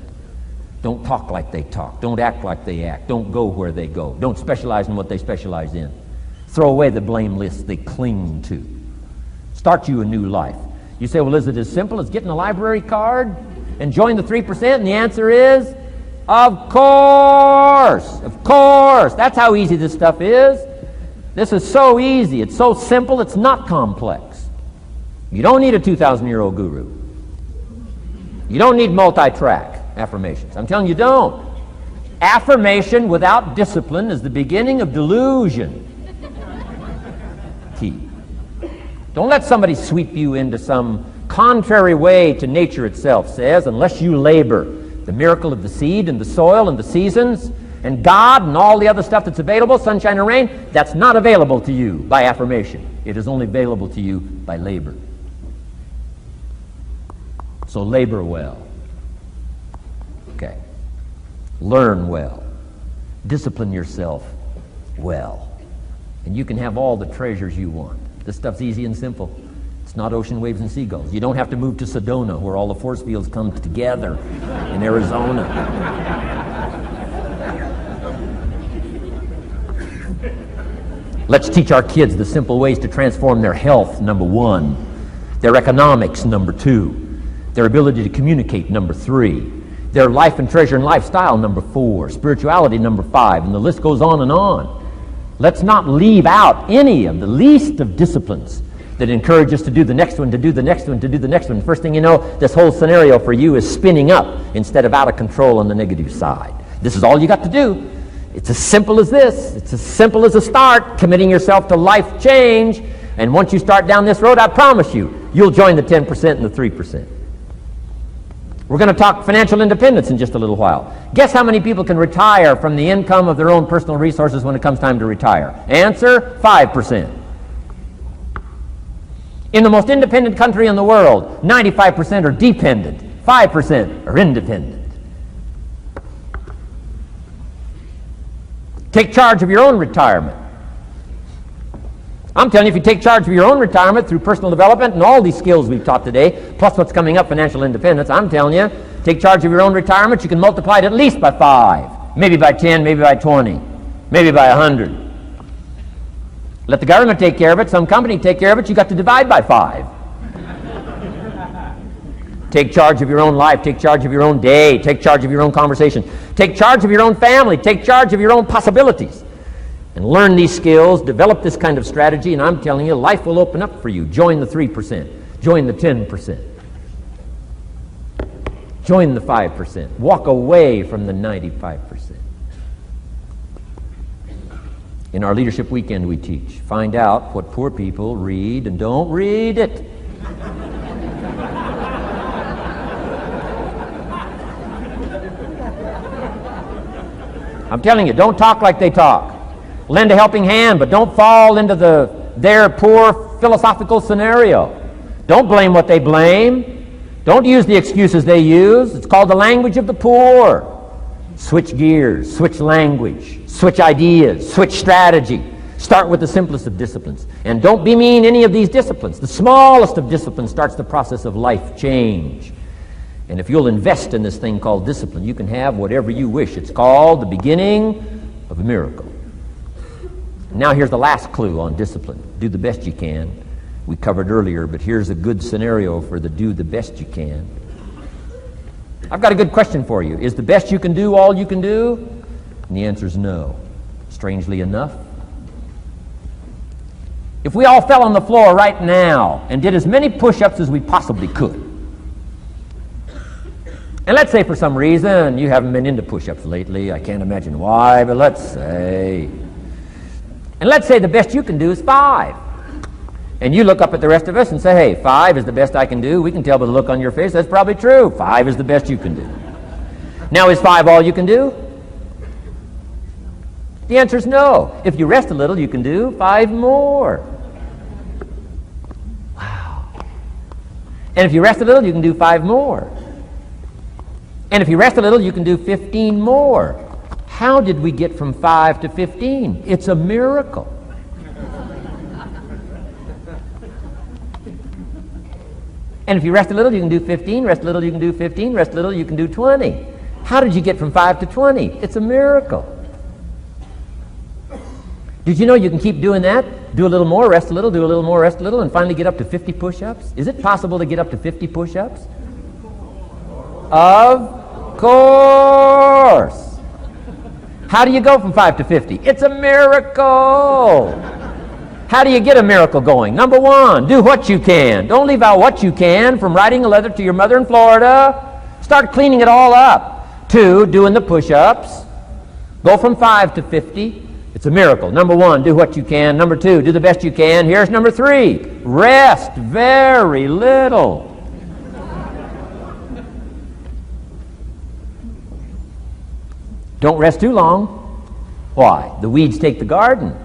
Don't talk like they talk. Don't act like they act. Don't go where they go. Don't specialize in what they specialize in. Throw away the blame list they cling to. Start you a new life. You say, well, is it as simple as getting a library card and join the 3%? And the answer is, of course. Of course. That's how easy this stuff is. This is so easy. It's so simple. It's not complex. You don't need a 2,000-year-old guru. You don't need multi-track affirmations. I'm telling you, don't. Affirmation without discipline is the beginning of delusion. Key. Don't let somebody sweep you into some contrary way to nature itself says, unless you labor. The miracle of the seed and the soil and the seasons and God and all the other stuff that's available, sunshine and rain, that's not available to you by affirmation. It is only available to you by labor. So labor well. Okay. Learn well. Discipline yourself well. And you can have all the treasures you want. This stuff's easy and simple. It's not ocean waves and seagulls. You don't have to move to Sedona where all the force fields come together in Arizona. Let's teach our kids the simple ways to transform their health, number one. Their economics, number two. Their ability to communicate, number three. Their life and treasure and lifestyle, number four. Spirituality, number five. And the list goes on and on. Let's not leave out any of the least of disciplines that encourage us to do the next one, to do the next one, to do the next one. First thing you know, this whole scenario for you is spinning up instead of out of control on the negative side. This is all you got to do. It's as simple as this. It's as simple as a start, committing yourself to life change. And once you start down this road, I promise you, you'll join the 10% and the 3%. We're going to talk financial independence in just a little while. Guess how many people can retire from the income of their own personal resources when it comes time to retire? Answer, 5%. In the most independent country in the world, 95% are dependent, 5% are independent. Take charge of your own retirement. I'm telling you, if you take charge of your own retirement through personal development and all these skills we've taught today, plus what's coming up, financial independence, I'm telling you, take charge of your own retirement, you can multiply it at least by 5, maybe by 10, maybe by 20, maybe by 100. Let the government take care of it, some company take care of it, you got to divide by 5. Take charge of your own life. Take charge of your own day. Take charge of your own conversation. Take charge of your own family. Take charge of your own possibilities. And learn these skills, develop this kind of strategy, and I'm telling you, life will open up for you. Join the 3%. Join the 10%. Join the 5%. Walk away from the 95%. In our Leadership Weekend we teach, find out what poor people read and don't read it. I'm telling you, don't talk like they talk. Lend a helping hand, but don't fall into their poor philosophical scenario. Don't blame what they blame. Don't use the excuses they use. It's called the language of the poor. Switch gears, switch language, switch ideas, switch strategy. Start with the simplest of disciplines. And don't bemean any of these disciplines. The smallest of disciplines starts the process of life change. And if you'll invest in this thing called discipline, you can have whatever you wish. It's called the beginning of a miracle. Now here's the last clue on discipline. Do the best you can. We covered earlier, but here's a good scenario for the do the best you can. I've got a good question for you. Is the best you can do all you can do? And the answer is no. Strangely enough. If we all fell on the floor right now and did as many push-ups as we possibly could, and let's say for some reason you haven't been into push-ups lately, I can't imagine why, but let's say the best you can do is 5. And you look up at the rest of us and say, hey, 5 is the best I can do. We can tell by the look on your face that's probably true. 5 is the best you can do. Now, is 5 all you can do? The answer is no. If you rest a little, you can do 5 more. Wow. And if you rest a little, you can do 5 more. And if you rest a little, you can do 15 more. How did we get from 5 to 15? It's a miracle. And if you rest a little, you can do 15. Rest a little, you can do 15. Rest a little, you can do 20. How did you get from 5 to 20? It's a miracle. Did you know you can keep doing that? Do a little more, rest a little, do a little more, rest a little, and finally get up to 50 push-ups? Is it possible to get up to 50 push-ups? Of course. How do you go from 5 to 50? It's a miracle. How do you get a miracle going? Number 1, do what you can. Don't leave out what you can, from writing a letter to your mother in Florida. Start cleaning it all up. 2, doing the push-ups. Go from 5 to 50. It's a miracle. Number 1, do what you can. Number 2, do the best you can. Here's number 3, rest very little. Don't rest too long. Why? The weeds take the garden.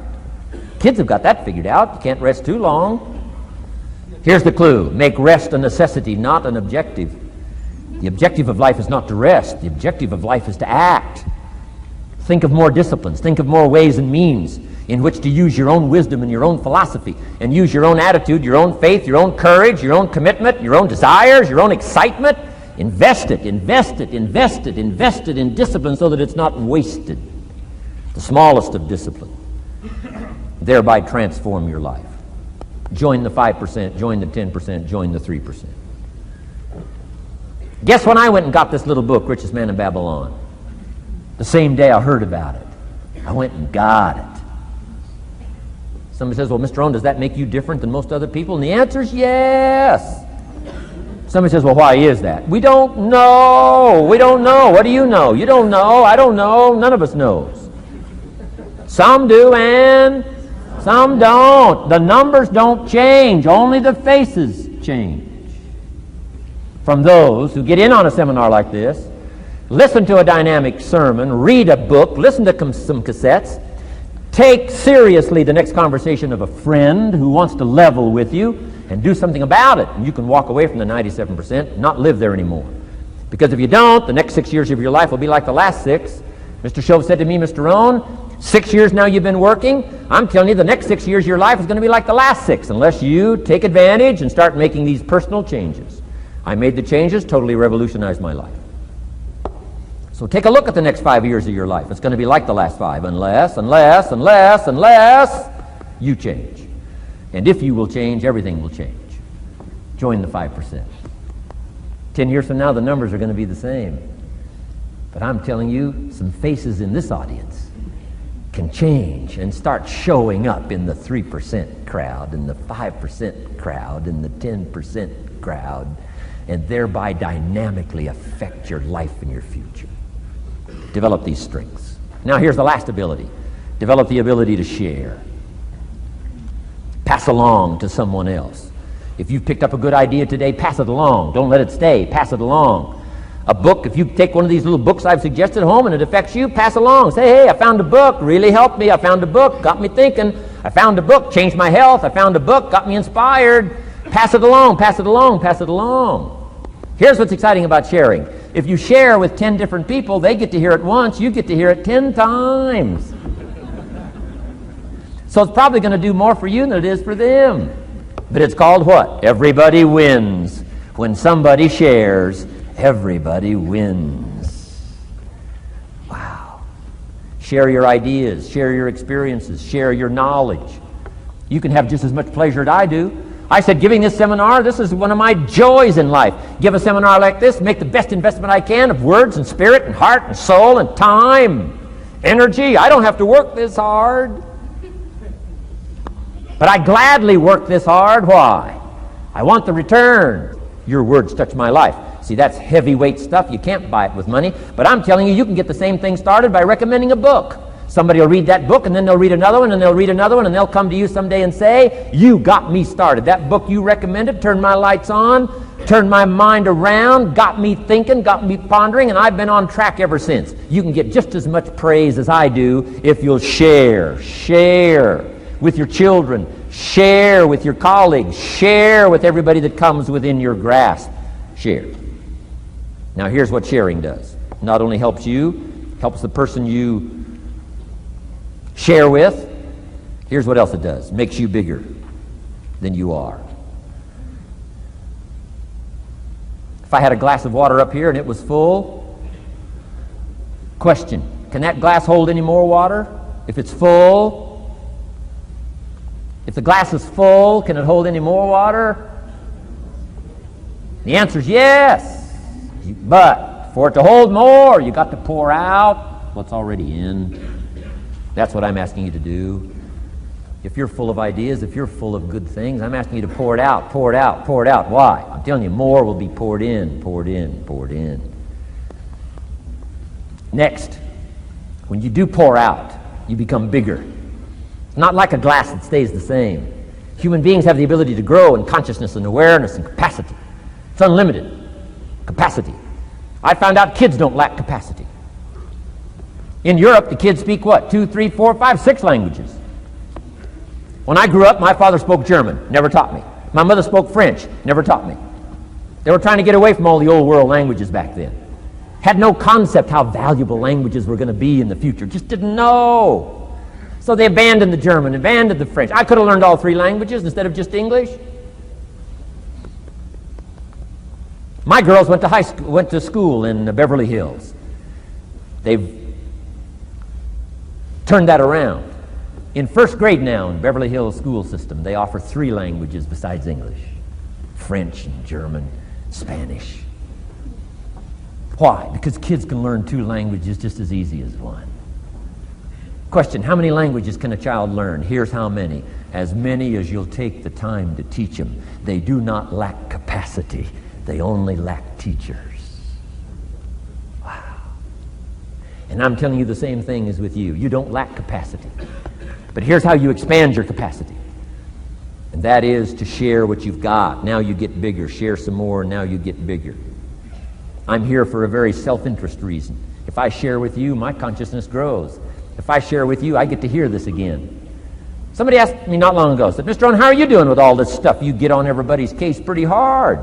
Kids have got that figured out. You can't rest too long. Here's the clue. Make rest a necessity, not an objective. The objective of life is not to rest. The objective of life is to act. Think of more disciplines. Think of more ways and means in which to use your own wisdom and your own philosophy, and use your own attitude, your own faith, your own courage, your own commitment, your own desires, your own excitement. Invest it, invest it, invest it, invest it in discipline so that it's not wasted. The smallest of discipline. Thereby transform your life. Join the 5%, join the 10%, join the 3%. Guess when I went and got this little book, Richest Man in Babylon? The same day I heard about it. I went and got it. Somebody says, well, Mr. Rohn, does that make you different than most other people? And the answer is yes. Somebody says, well, why is that? We don't know. We don't know. What do you know? You don't know. I don't know. None of us knows. Some do and some don't. The numbers don't change. Only the faces change. From those who get in on a seminar like this, listen to a dynamic sermon, read a book, listen to some cassettes, take seriously the next conversation of a friend who wants to level with you, and do something about it. And you can walk away from the 97%, not live there anymore. Because if you don't, the next 6 years of your life will be like the last 6. Mr. Shove said to me, Mr. Rohn, 6 years now you've been working. I'm telling you, the next 6 years of your life is going to be like the last 6, unless you take advantage and start making these personal changes. I made the changes, totally revolutionized my life. So take a look at the next 5 years of your life. It's going to be like the last 5, unless you change. And if you will change, everything will change. Join the 5%. 10 years from now, the numbers are going to be the same. But I'm telling you, some faces in this audience can change and start showing up in the 3% crowd, and the 5% crowd, and the 10% crowd, and thereby dynamically affect your life and your future. Develop these strengths. Now here's the last ability. Develop the ability to share. Pass along to someone else. If you've picked up a good idea today, pass it along. Don't let it stay. Pass it along. A book, if you take one of these little books I've suggested home and it affects you, pass along. Say, hey, I found a book, really helped me. I found a book, got me thinking. I found a book, changed my health. I found a book, got me inspired. Pass it along, pass it along, pass it along. Here's what's exciting about sharing. If you share with 10 different people, they get to hear it once, you get to hear it 10 times. So it's probably going to do more for you than it is for them. But it's called what? Everybody wins. When somebody shares, everybody wins. Wow. Share your ideas, share your experiences, share your knowledge. You can have just as much pleasure as I do. I said, giving this seminar, this is one of my joys in life. Give a seminar like this, make the best investment I can of words and spirit and heart and soul and time, energy. I don't have to work this hard. But I gladly work this hard. Why? I want the return. Your words touch my life. See, that's heavyweight stuff. You can't buy it with money. But I'm telling you, you can get the same thing started by recommending a book. Somebody will read that book, and then they'll read another one, and they'll read another one, and they'll come to you someday and say, you got me started. That book you recommended turned my lights on, turned my mind around, got me thinking, got me pondering, and I've been on track ever since. You can get just as much praise as I do if you'll share. Share with your children. Share with your colleagues. Share with everybody that comes within your grasp. Share. Now here's what sharing does. Not only helps you, helps the person you share with. Here's what else it does. Makes you bigger than you are. If I had a glass of water up here and it was full, question, can that glass hold any more water? If it's full, if the glass is full, can it hold any more water? The answer is yes. But for it to hold more, you got to pour out what's already in. That's what I'm asking you to do. If you're full of ideas, if you're full of good things, I'm asking you to pour it out, pour it out, pour it out. Why? I'm telling you, more will be poured in, poured in, poured in. Next, when you do pour out, you become bigger. Not like a glass that stays the same. Human beings have the ability to grow in consciousness and awareness and capacity. It's unlimited capacity. I found out kids don't lack capacity. In Europe, the kids speak what? 2, 3, 4, 5, 6 languages. When I grew up, my father spoke German, never taught me. My mother spoke French, never taught me. They were trying to get away from all the old world languages back then. Had no concept how valuable languages were going to be in the future. Just didn't know. So they abandoned the German, abandoned the French. I could have learned all 3 languages instead of just English. My girls went to school in Beverly Hills. They've turned that around. In first grade now in Beverly Hills school system, they offer 3 languages besides English. French and German, Spanish. Why? Because kids can learn 2 languages just as easy as 1. Question, how many languages can a child learn? Here's how many. As many as you'll take the time to teach them. They do not lack capacity. They only lack teachers. Wow. And I'm telling you the same thing is with you. You don't lack capacity. But here's how you expand your capacity. And that is to share what you've got. Now you get bigger. Share some more, and now you get bigger. I'm here for a very self-interest reason. If I share with you, my consciousness grows. If I share with you, I get to hear this again. Somebody asked me not long ago, said, Mr. Rohn, how are you doing with all this stuff? You get on everybody's case pretty hard.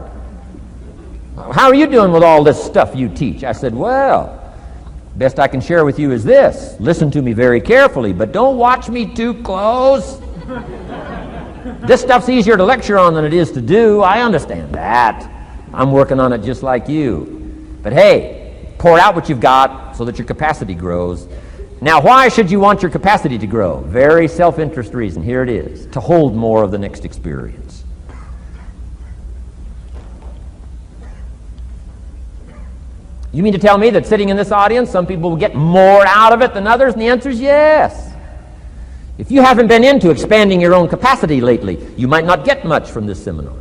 How are you doing with all this stuff you teach? I said, well, best I can share with you is this. Listen to me very carefully, but don't watch me too close. This stuff's easier to lecture on than it is to do. I understand that. I'm working on it just like you. But hey, pour out what you've got so that your capacity grows. Now, why should you want your capacity to grow? Very self-interest reason. Here it is. To hold more of the next experience. You mean to tell me that sitting in this audience, some people will get more out of it than others? And the answer is yes. If you haven't been into expanding your own capacity lately, you might not get much from this seminar.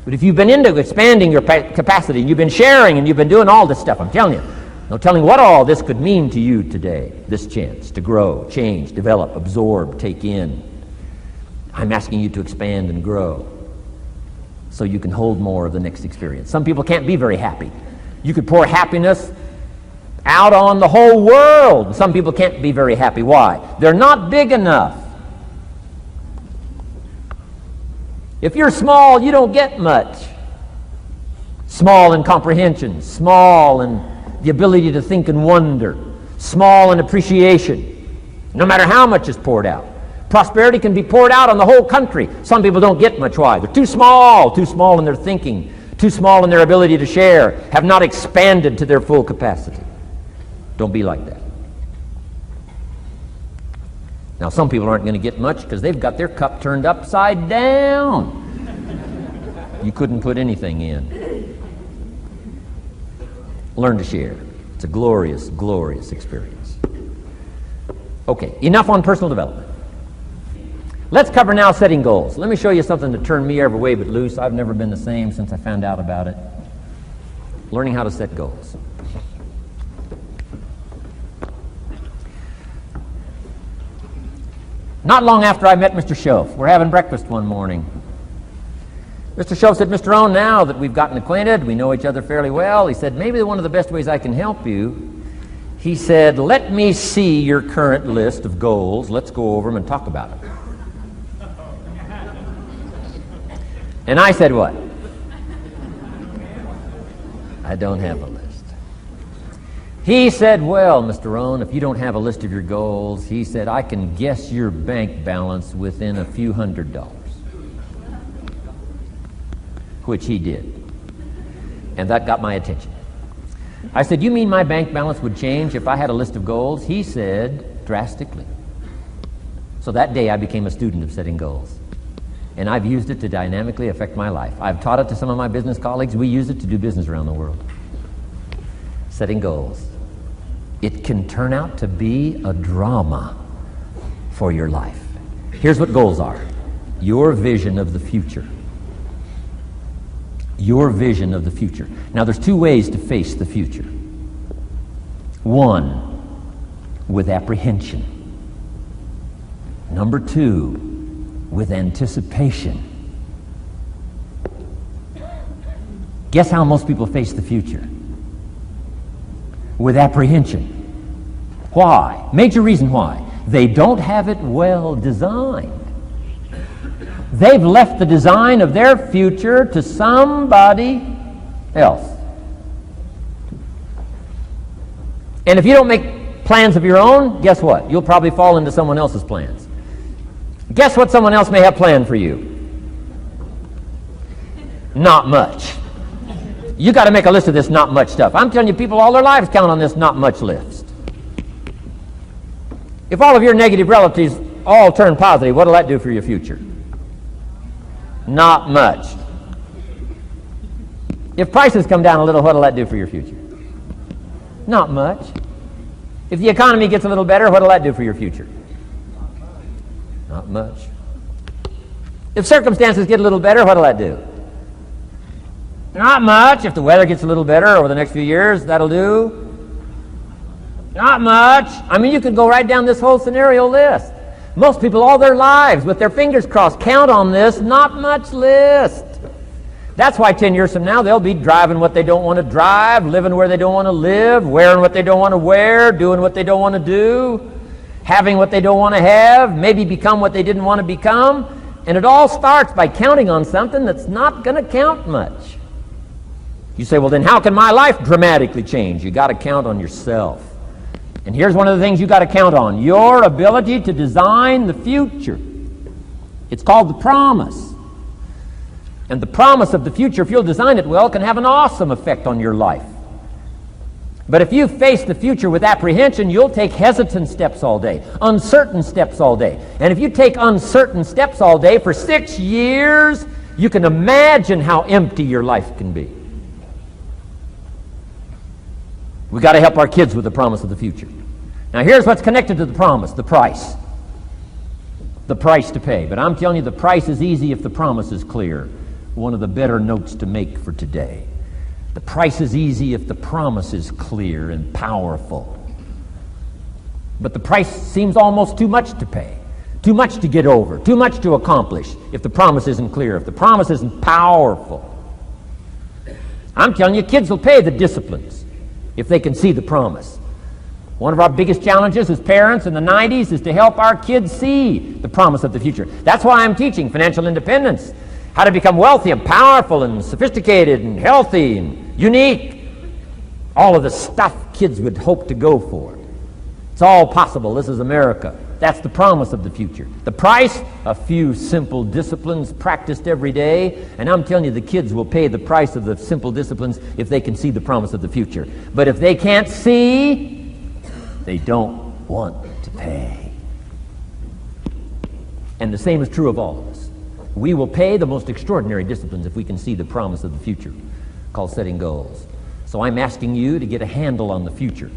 But if you've been into expanding your capacity, and you've been sharing, and you've been doing all this stuff, I'm telling you, no telling what all this could mean to you today, this chance to grow, change, develop, absorb, take in. I'm asking you to expand and grow so you can hold more of the next experience. Some people can't be very happy. You could pour happiness out on the whole world. Some people can't be very happy. Why? They're not big enough. If you're small, you don't get much. Small in comprehension, small in the ability to think and wonder, small in appreciation, no matter how much is poured out. Prosperity can be poured out on the whole country. Some people don't get much. Why? They're too small in their thinking, too small in their ability to share, have not expanded to their full capacity. Don't be like that. Now, some people aren't going to get much because they've got their cup turned upside down. You couldn't put anything in. Learn to share. It's a glorious, glorious experience. Okay, enough on personal development. Let's cover now setting goals. Let me show you something that turned me every way but loose. I've never been the same since I found out about it. Learning how to set goals. Not long after I met Mr. Schoaf, we're having breakfast one morning. Mr. Schoaf said, Mr. Rohn, now that we've gotten acquainted, we know each other fairly well, he said, maybe one of the best ways I can help you, he said, let me see your current list of goals. Let's go over them and talk about it. And I said, what? I don't have a list. He said, well, Mr. Rohn, if you don't have a list of your goals, he said, I can guess your bank balance within a few $100s. Which he did. And that got my attention. I said, you mean my bank balance would change if I had a list of goals? He said, drastically. So that day I became a student of setting goals. And I've used it to dynamically affect my life. I've taught it to some of my business colleagues. We use it to do business around the world. Setting goals. It can turn out to be a drama for your life. Here's what goals are. Your vision of the future. Your vision of the future. Now, there's two ways to face the future. One, with apprehension. Number two, with anticipation. Guess how most people face the future? With apprehension. Why? Major reason why. They don't have it well designed. They've left the design of their future to somebody else. And if you don't make plans of your own, guess what? You'll probably fall into someone else's plans. Guess what someone else may have planned for you? Not much. You got to make a list of this not much stuff. I'm telling you, people all their lives count on this not much list. If all of your negative relatives all turn positive, what will that do for your future? Not much. If prices come down a little, what will that do for your future? Not much. If the economy gets a little better, what will that do for your future? Not much. If circumstances get a little better, what will that do? Not much. If the weather gets a little better over the next few years, that'll do. Not much. I mean, you could go right down this whole scenario list. Most people all their lives, with their fingers crossed, count on this not much list. That's why 10 years from now, they'll be driving what they don't want to drive, living where they don't want to live, wearing what they don't want to wear, doing what they don't want to do, having what they don't want to have, maybe become what they didn't want to become. And it all starts by counting on something that's not going to count much. You say, well, then how can my life dramatically change? You got to count on yourself. And here's one of the things you got to count on. Your ability to design the future. It's called the promise. And the promise of the future, if you'll design it well, can have an awesome effect on your life. But if you face the future with apprehension, you'll take hesitant steps all day, uncertain steps all day. And if you take uncertain steps all day for 6 years, you can imagine how empty your life can be. We've got to help our kids with the promise of the future. Now here's what's connected to the promise, the price. The price to pay. But I'm telling you, the price is easy if the promise is clear. One of the better notes to make for today. The price is easy if the promise is clear and powerful. But the price seems almost too much to pay. Too much to get over. Too much to accomplish if the promise isn't clear, if the promise isn't powerful. I'm telling you, kids will pay the disciplines if they can see the promise. One of our biggest challenges as parents in the 90s is to help our kids see the promise of the future. That's why I'm teaching financial independence, how to become wealthy and powerful and sophisticated and healthy and unique. All of the stuff kids would hope to go for. It's all possible. This is America. That's the promise of the future. The price, a few simple disciplines practiced every day. And I'm telling you, the kids will pay the price of the simple disciplines if they can see the promise of the future. But if they can't see, they don't want to pay. And the same is true of all of us. We will pay the most extraordinary disciplines if we can see the promise of the future, called setting goals. So I'm asking you to get a handle on the future.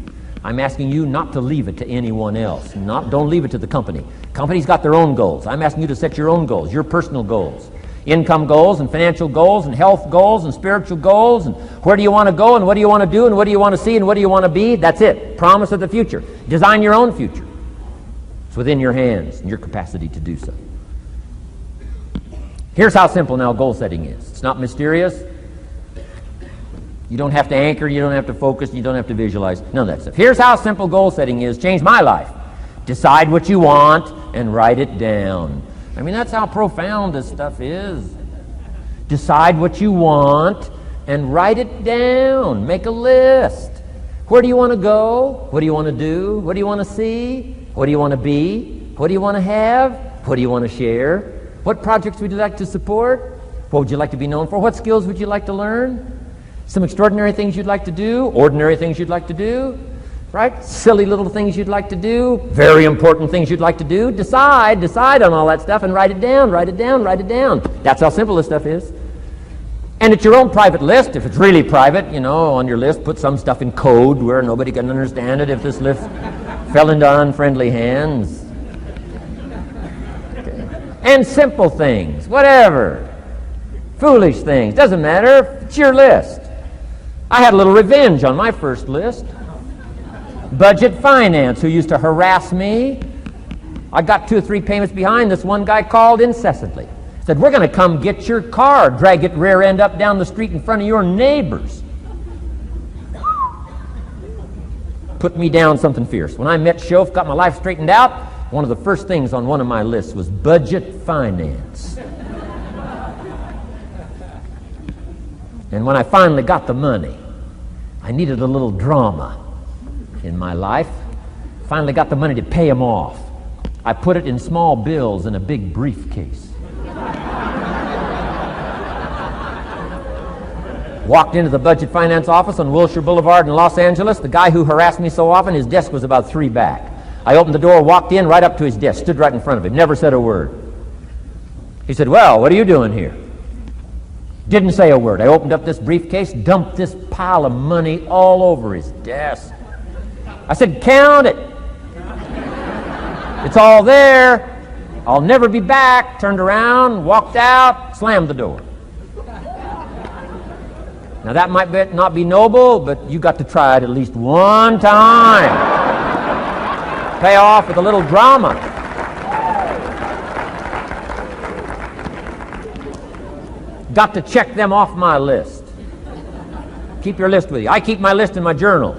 I'm asking you not to leave it to anyone else. Don't leave it to the company. Company's got their own goals. I'm asking you to set your own goals, your personal goals. Income goals and financial goals and health goals and spiritual goals and where do you want to go and what do you want to do and what do you want to see and what do you want to be. That's it. Promise of the future. Design your own future. It's within your hands and your capacity to do so. Here's how simple now goal setting is. It's not mysterious. You don't have to anchor, you don't have to focus, you don't have to visualize, none of that stuff. Here's how simple goal setting is. Changed my life. Decide what you want and write it down. I mean, that's how profound this stuff is. Decide what you want and write it down. Make a list. Where do you want to go? What do you want to do? What do you want to see? What do you want to be? What do you want to have? What do you want to share? What projects would you like to support? What would you like to be known for? What skills would you like to learn? Some extraordinary things you'd like to do, ordinary things you'd like to do, right? Silly little things you'd like to do, very important things you'd like to do. Decide on all that stuff and write it down, write it down, write it down. That's how simple this stuff is. And it's your own private list. If it's really private, on your list, put some stuff in code where nobody can understand it if this list fell into unfriendly hands. Okay. And simple things, whatever. Foolish things, doesn't matter. It's your list. I had a little revenge on my first list. Budget finance, who used to harass me. I got 2 or 3 payments behind. This one guy called incessantly. Said, we're going to come get your car, drag it rear end up down the street in front of your neighbors. Put me down something fierce. When I met Shof, got my life straightened out, one of the first things on one of my lists was budget finance. And when I finally got the money, I needed a little drama in my life. Finally got the money to pay him off. I put it in small bills in a big briefcase. Walked into the budget finance office on Wilshire Boulevard in Los Angeles. The guy who harassed me so often, his desk was about 3 back. I opened the door, walked in, right up to his desk, stood right in front of him, never said a word. He said, well, what are you doing here? Didn't say a word. I opened up this briefcase, dumped this pile of money all over his desk. I said, count it. It's all there. I'll never be back. Turned around, walked out, slammed the door. Now that might not be noble, but you got to try it at least one time. Pay off with a little drama. Got to check them off my list. Keep your list with you. I keep my list in my journal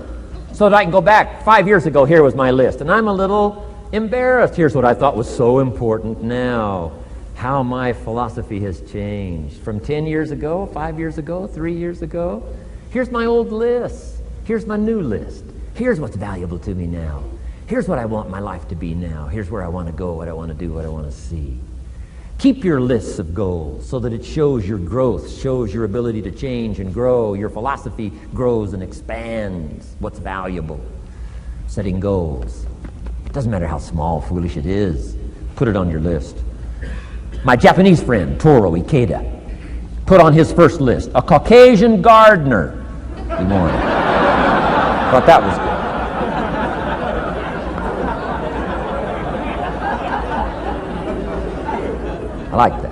so that I can go back. 5 years ago, here was my list. And I'm a little embarrassed. Here's what I thought was so important now. How my philosophy has changed. From 10 years ago, 5 years ago, 3 years ago. Here's my old list. Here's my new list. Here's what's valuable to me now. Here's what I want my life to be now. Here's where I want to go, what I want to do, what I want to see. Keep your lists of goals so that it shows your growth, shows your ability to change and grow. Your philosophy grows and expands what's valuable. Setting goals. It doesn't matter how small, foolish it is. Put it on your list. My Japanese friend, Toro Ikeda, put on his first list, a Caucasian gardener. Good morning. Thought that was good. I like that.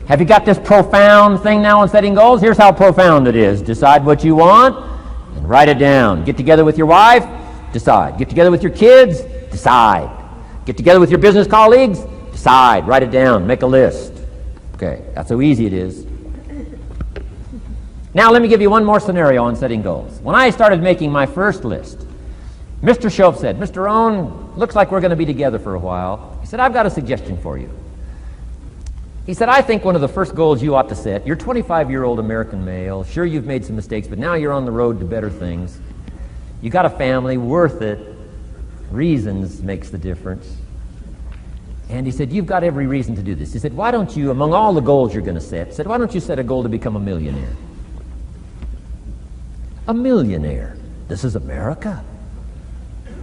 Have you got this profound thing now on setting goals? Here's how profound it is. Decide what you want and write it down. Get together with your wife, decide. Get together with your kids, decide. Get together with your business colleagues, decide. Write it down. Make a list. Okay, that's how easy it is. Now let me give you one more scenario on setting goals. When I started making my first list, Mr. Shoaff said, Mr. Rohn, looks like we're going to be together for a while. He said, I've got a suggestion for you. He said, I think one of the first goals you ought to set, you're a 25-year-old American male, sure you've made some mistakes, but now you're on the road to better things. You got a family, worth it. Reasons makes the difference. And he said, you've got every reason to do this. He said, why don't you, among all the goals you're going to set, said, why don't you set a goal to become a millionaire? A millionaire. This is America.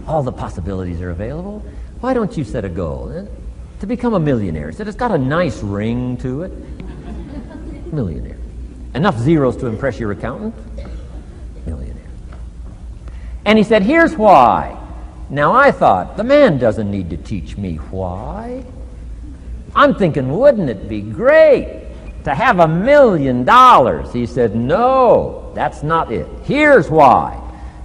All the possibilities are available. Why don't you set a goal to become a millionaire? He said, it's got a nice ring to it. Millionaire. Enough zeros to impress your accountant? Millionaire. And he said, here's why. Now I thought, the man doesn't need to teach me why. I'm thinking, wouldn't it be great to have $1 million? He said, no, that's not it. Here's why.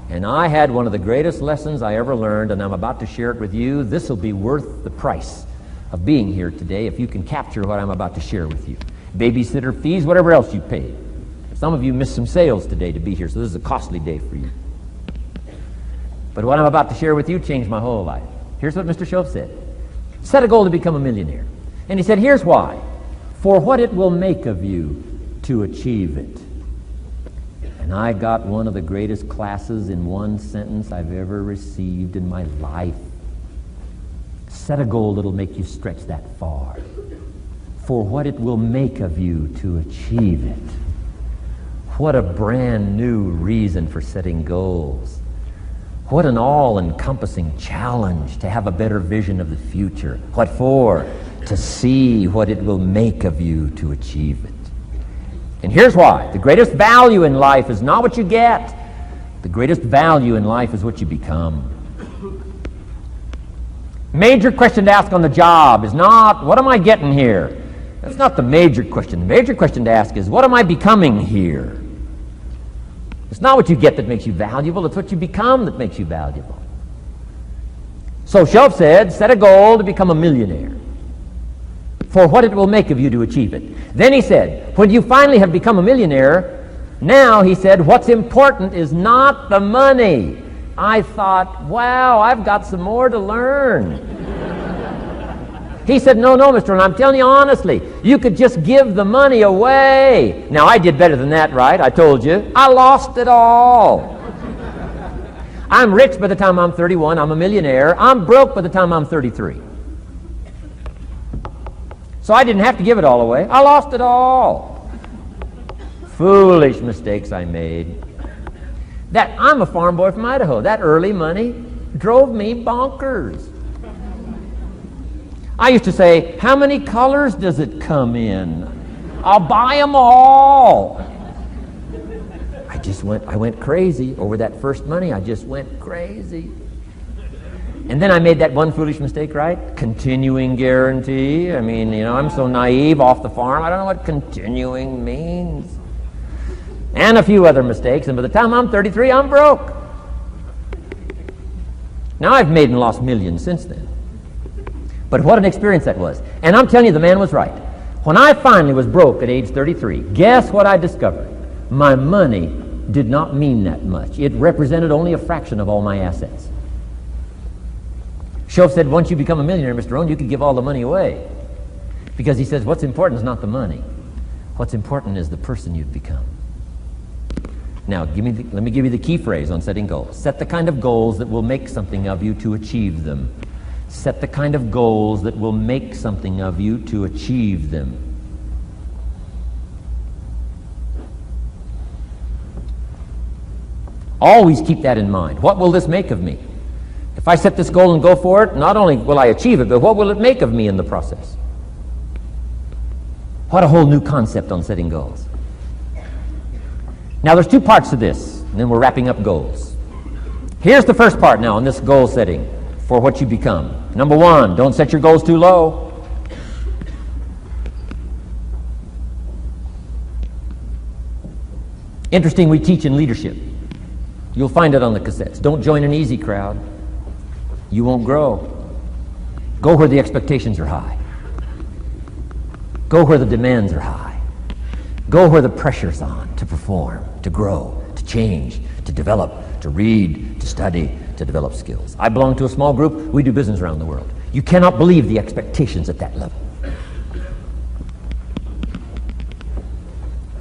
And I had one of the greatest lessons I ever learned, and I'm about to share it with you. This will be worth the price of being here today if you can capture what I'm about to share with you. Babysitter fees, whatever else you paid. Some of you missed some sales today to be here, so this is a costly day for you. But what I'm about to share with you changed my whole life. Here's what Mr. Shoaff said. Set a goal to become a millionaire. And he said, here's why. For what it will make of you to achieve it. And I got one of the greatest classes in one sentence I've ever received in my life. Set a goal that'll make you stretch that far. For what it will make of you to achieve it. What a brand new reason for setting goals. What an all-encompassing challenge to have a better vision of the future. What for? To see what it will make of you to achieve it. And here's why. The greatest value in life is not what you get. The greatest value in life is what you become. Major question to ask on the job is not, what am I getting here? That's not the major question. The major question to ask is, what am I becoming here? It's not what you get that makes you valuable, it's what you become that makes you valuable. So Shoaff said, set a goal to become a millionaire. For what it will make of you to achieve it. Then he said, when you finally have become a millionaire, now, he said, what's important is not the money. I thought, wow, I've got some more to learn. He said, no, Mr. Rohn, I'm telling you honestly, you could just give the money away. Now, I did better than that, right? I told you. I lost it all. I'm rich by the time I'm 31. I'm a millionaire. I'm broke by the time I'm 33. So I didn't have to give it all away. I lost it all. Foolish mistakes I made. I'm a farm boy from Idaho. That early money drove me bonkers. I used to say, how many colors does it come in? I'll buy them all. I went crazy over that first money. I just went crazy. And then I made that one foolish mistake, right? Continuing guarantee. I mean, I'm so naive off the farm. I don't know what continuing means. And a few other mistakes. And by the time I'm 33, I'm broke. Now I've made and lost millions since then. But what an experience that was. And I'm telling you, the man was right. When I finally was broke at age 33, guess what I discovered? My money did not mean that much. It represented only a fraction of all my assets. Shoaff said, once you become a millionaire, Mr. Rohn, you could give all the money away. Because he says, what's important is not the money. What's important is the person you've become. Now, let me give you the key phrase on setting goals. Set the kind of goals that will make something of you to achieve them. Set the kind of goals that will make something of you to achieve them. Always keep that in mind. What will this make of me? If I set this goal and go for it, not only will I achieve it, but what will it make of me in the process? What a whole new concept on setting goals. Now, there's two parts to this, and then we're wrapping up goals. Here's the first part now in this goal setting for what you become. Number one, don't set your goals too low. Interesting, we teach in leadership. You'll find it on the cassettes. Don't join an easy crowd. You won't grow. Go where the expectations are high. Go where the demands are high. Go where the pressure's on to perform, to grow, to change, to develop, to read, to study, to develop skills. I belong to a small group. We do business around the world. You cannot believe the expectations at that level.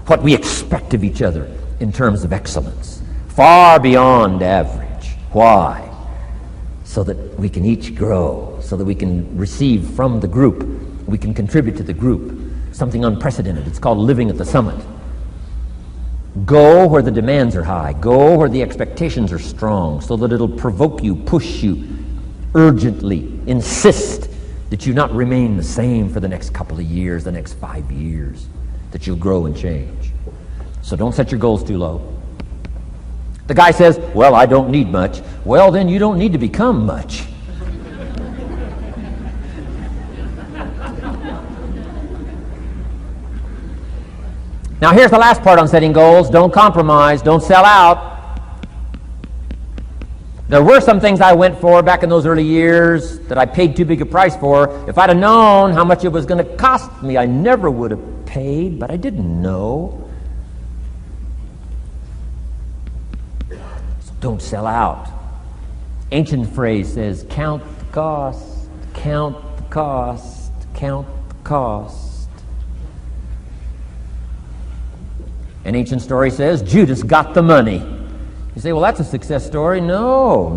What we expect of each other in terms of excellence, far beyond average. Why? So that we can each grow, so that we can receive from the group, we can contribute to the group, something unprecedented. It's called living at the summit. Go where the demands are high. Go where the expectations are strong, so that it'll provoke you, push you, urgently insist that you not remain the same for the next couple of years, the next 5 years, that you'll grow and change. So don't set your goals too low. The guy says, well, I don't need much. Well, then you don't need to become much. Now, here's the last part on setting goals. Don't compromise. Don't sell out. There were some things I went for back in those early years that I paid too big a price for. If I'd have known how much it was going to cost me, I never would have paid, but I didn't know. So don't sell out. Ancient phrase says, count the cost, count the cost, count the cost. An ancient story says Judas got the money. You say, well, that's a success story. No.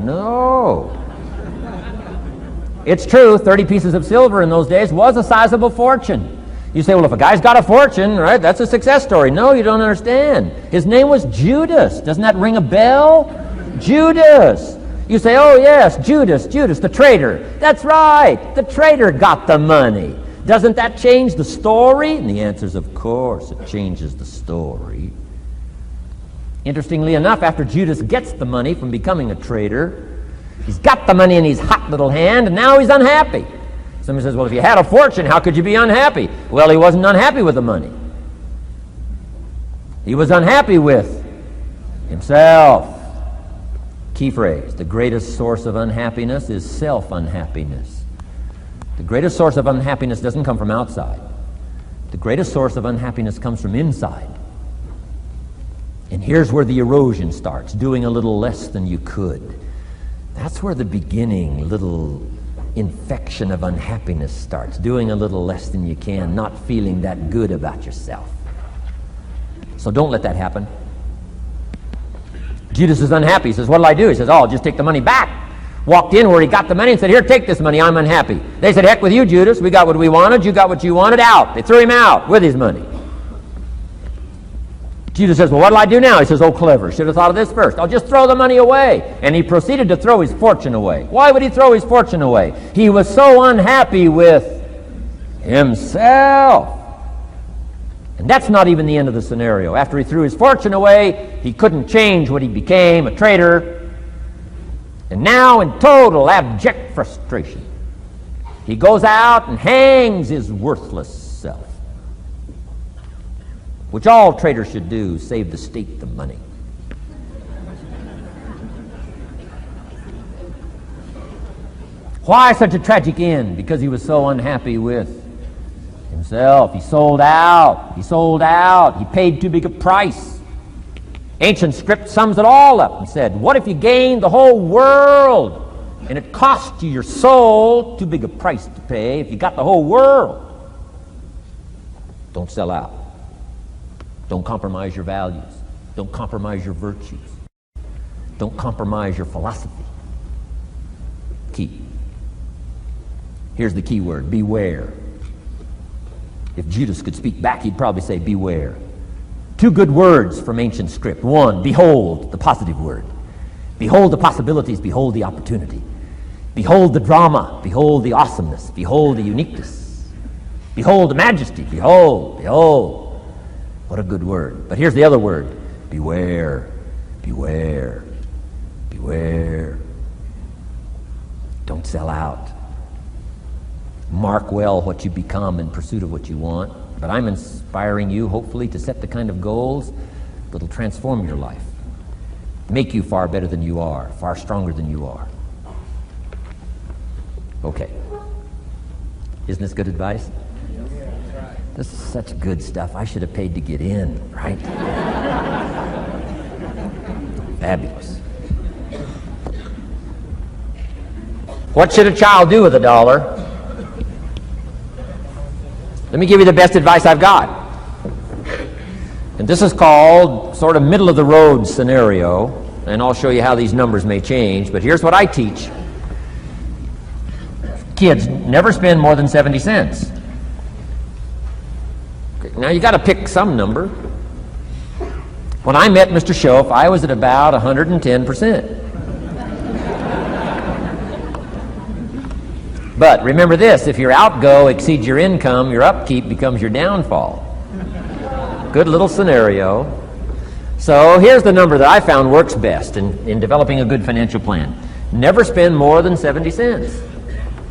It's true, 30 pieces of silver in those days was a sizable fortune. You say, well, if a guy's got a fortune, right, that's a success story. No, you don't understand. His name was Judas. Doesn't that ring a bell? Judas. You say, oh, yes, Judas, the traitor. That's right, the traitor got the money. Doesn't that change the story? And the answer is, of course, it changes the story. Interestingly enough, after Judas gets the money from becoming a traitor, he's got the money in his hot little hand, and now he's unhappy. Somebody says, well, if you had a fortune, how could you be unhappy? Well, he wasn't unhappy with the money. He was unhappy with himself. Key phrase, the greatest source of unhappiness is self-unhappiness. The greatest source of unhappiness doesn't come from outside. The greatest source of unhappiness comes from inside. And here's where the erosion starts, doing a little less than you could. That's where the beginning little infection of unhappiness starts, doing a little less than you can, not feeling that good about yourself. So don't let that happen. Judas is unhappy. He says, what'll I do? He says, oh, I'll just take the money back. Walked in where he got the money and said, here, take this money, I'm unhappy. They said, heck with you, Judas. We got what we wanted, you got what you wanted, out. They threw him out with his money. Judas says, well, what'll I do now? He says, oh, clever. Should have thought of this first. I'll just throw the money away. And he proceeded to throw his fortune away. Why would he throw his fortune away? He was so unhappy with himself. And that's not even the end of the scenario. After he threw his fortune away, he couldn't change what he became, a traitor. And now, in total abject frustration, he goes out and hangs his worthless self, which all traitors should do, save the state the money. Why such a tragic end? Because he was so unhappy with himself. He sold out. He paid too big a price. Ancient script sums it all up and said, what if you gained the whole world and it cost you your soul? Too big a price to pay if you got the whole world. Don't sell out. Don't compromise your values. Don't compromise your virtues. Don't compromise your philosophy. Key. Here's the key word, beware. If Judas could speak back, he'd probably say beware. Two good words from ancient script. One, behold, the positive word. Behold the possibilities, behold the opportunity. Behold the drama, behold the awesomeness, behold the uniqueness. Behold the majesty, behold. What a good word. But here's the other word. Beware, beware, beware. Don't sell out. Mark well what you become in pursuit of what you want. But I'm inspiring you, hopefully, to set the kind of goals that'll transform your life, make you far better than you are, far stronger than you are. Okay. Isn't this good advice? This is such good stuff. I should have paid to get in, right? Fabulous. What should a child do with $1? Let me give you the best advice I've got. And this is called sort of middle of the road scenario, and I'll show you how these numbers may change, but here's what I teach. Kids, never spend more than 70 cents. Okay, now you got to pick some number. When I met Mr. Schoaf, I was at about 110%. But remember this, if your outgo exceeds your income, your upkeep becomes your downfall. Good little scenario. So here's the number that I found works best in developing a good financial plan. Never spend more than 70 cents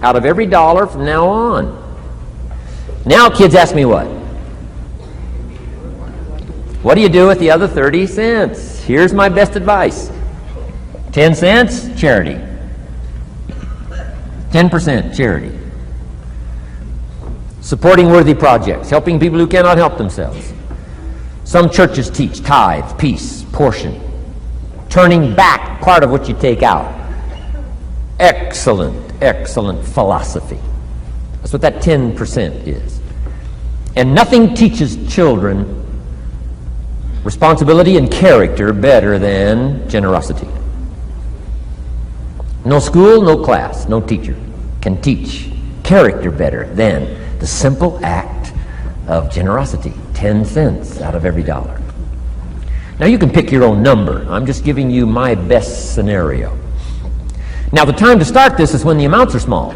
out of every dollar from now on. Now kids ask me what? What do you do with the other 30 cents? Here's my best advice. 10 cents, charity. 10% charity. Supporting worthy projects, helping people who cannot help themselves. Some churches teach tithe, peace, portion. Turning back part of what you take out. Excellent, excellent philosophy. That's what that 10% is. And nothing teaches children responsibility and character better than generosity. No school, no class, no teacher can teach character better than the simple act of generosity. 10 cents out of every dollar. Now you can pick your own number. I'm just giving you my best scenario. Now the time to start this is when the amounts are small.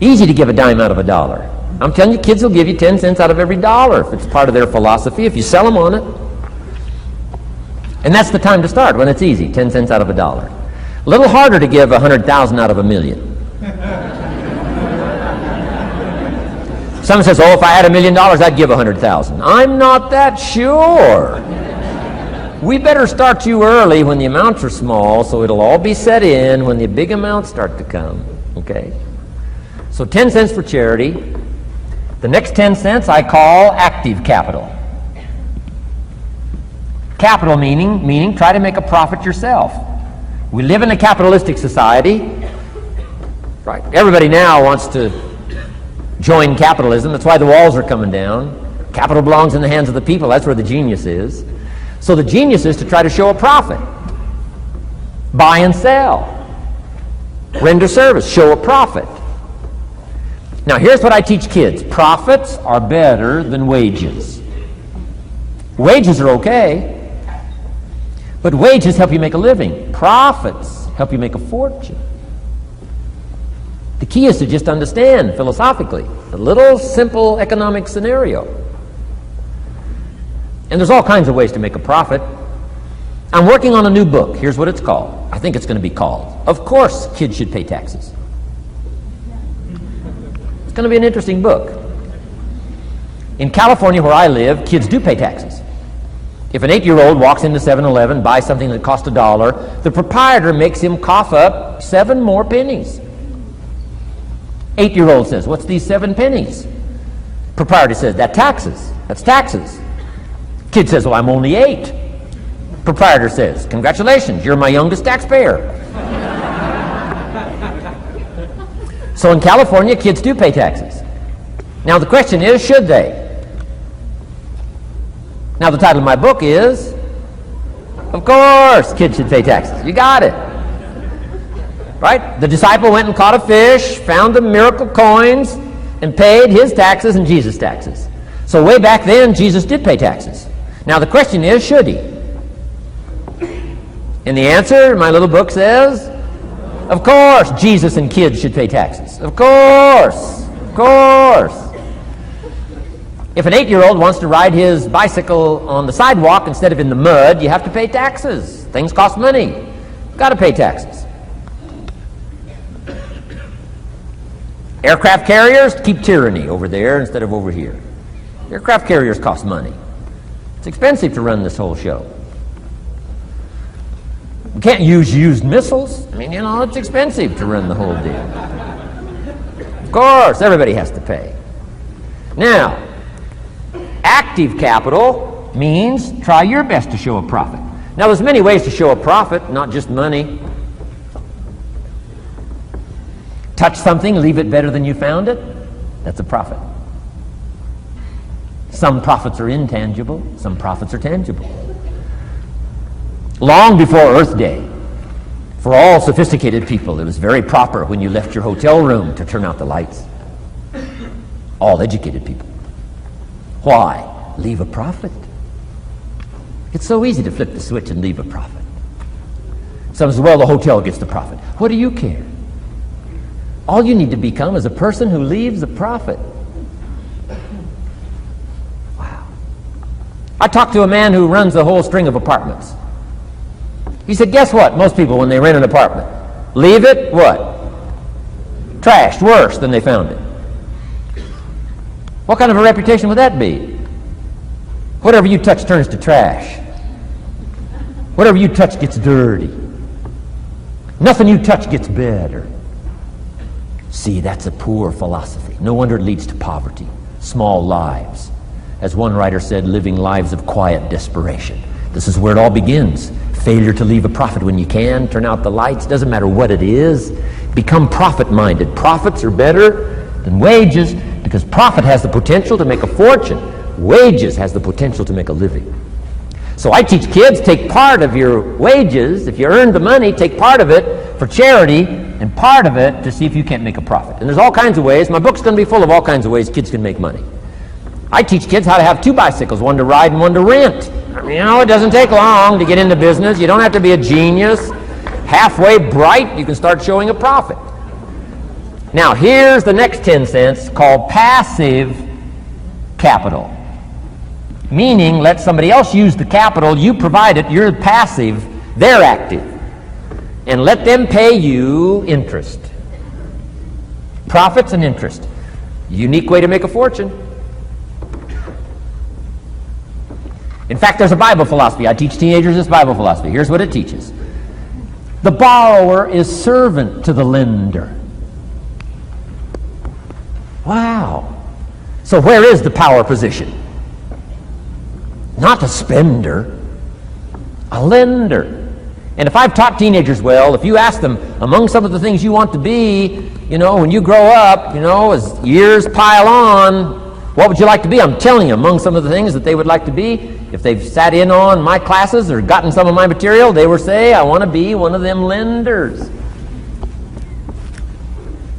Easy to give a dime out of $1. I'm telling you, kids will give you 10 cents out of every dollar if it's part of their philosophy, if you sell them on it. And that's the time to start, when it's easy, 10 cents out of $1. A little harder to give 100,000 out of $1 million. Someone says, oh, if I had $1 million, I'd give 100,000. I'm not that sure. We better start you early when the amounts are small, so it'll all be set in when the big amounts start to come. Okay? So 10 cents for charity. The next 10 cents I call active capital. Capital meaning try to make a profit yourself. We live in a capitalistic society. Right? Everybody now wants to join capitalism. That's why the walls are coming down. Capital belongs in the hands of the people. That's where the genius is. So the genius is to try to show a profit. Buy and sell. Render service. Show a profit. Now here's what I teach kids. Profits are better than wages. Wages are okay, but wages help you make a living. Profits help you make a fortune. The key is to just understand philosophically a little simple economic scenario. And there's all kinds of ways to make a profit. I'm working on a new book. Here's what it's called. I think it's going to be called, Of Course Kids Should Pay Taxes. It's going to be an interesting book. In California, where I live, kids do pay taxes. If an 8-year-old walks into 7-Eleven, buys something that cost $1, the proprietor makes him cough up 7 more pennies. 8-year-old says, what's these 7 pennies? Proprietor says, that's taxes. Kid says, well, I'm only 8. Proprietor says, congratulations, you're my youngest taxpayer. So in California, kids do pay taxes. Now the question is, should they? Now the title of my book is, Of Course Kids Should Pay Taxes. You got it. Right? The disciple went and caught a fish, found the miracle coins, and paid his taxes and Jesus' taxes. So way back then, Jesus did pay taxes. Now the question is, should he? And the answer, my little book says, of course Jesus and kids should pay taxes. Of course. Of course. If an 8-year-old wants to ride his bicycle on the sidewalk instead of in the mud, you have to pay taxes. Things cost money. Got to pay taxes. Aircraft carriers keep tyranny over there instead of over here. Aircraft carriers cost money. It's expensive to run this whole show. We can't use used missiles. I mean, it's expensive to run the whole deal. Of course, everybody has to pay. Now, active capital means try your best to show a profit. Now, there's many ways to show a profit, not just money. Touch something, leave it better than you found it. That's a profit. Some profits are intangible, some profits are tangible. Long before Earth Day, for all sophisticated people, it was very proper when you left your hotel room to turn out the lights. All educated people. Why? Leave a profit. It's so easy to flip the switch and leave a profit. Some say, well, the hotel gets the profit. What do you care? All you need to become is a person who leaves a profit. Wow. I talked to a man who runs a whole string of apartments. He said, guess what? Most people, when they rent an apartment, leave it, what? Trashed, worse than they found it. What kind of a reputation would that be? Whatever you touch turns to trash. Whatever you touch gets dirty. Nothing you touch gets better. See, that's a poor philosophy. No wonder it leads to poverty, small lives. As one writer said, living lives of quiet desperation. This is where it all begins. Failure to leave a profit when you can, turn out the lights, doesn't matter what it is. Become profit-minded. Profits are better than wages because profit has the potential to make a fortune. Wages has the potential to make a living. So I teach kids, take part of your wages. If you earn the money, take part of it for charity and part of it to see if you can't make a profit. And there's all kinds of ways. My book's going to be full of all kinds of ways kids can make money. I teach kids how to have 2 bicycles, one to ride and one to rent. I mean, it doesn't take long to get into business. You don't have to be a genius. Halfway bright, you can start showing a profit. Now, here's the next 10 cents called passive capital. Meaning, let somebody else use the capital, you provide it, you're passive, they're active. And let them pay you interest. Profits and interest. Unique way to make a fortune. In fact, there's a Bible philosophy. I teach teenagers this Bible philosophy. Here's what it teaches. The borrower is servant to the lender. Wow. So where is the power position? Not a spender, a lender. And if I've taught teenagers well, if you ask them, among some of the things you want to be, when you grow up, as years pile on, what would you like to be? I'm telling you, among some of the things that they would like to be, if they've sat in on my classes or gotten some of my material, they would say, I want to be one of them lenders.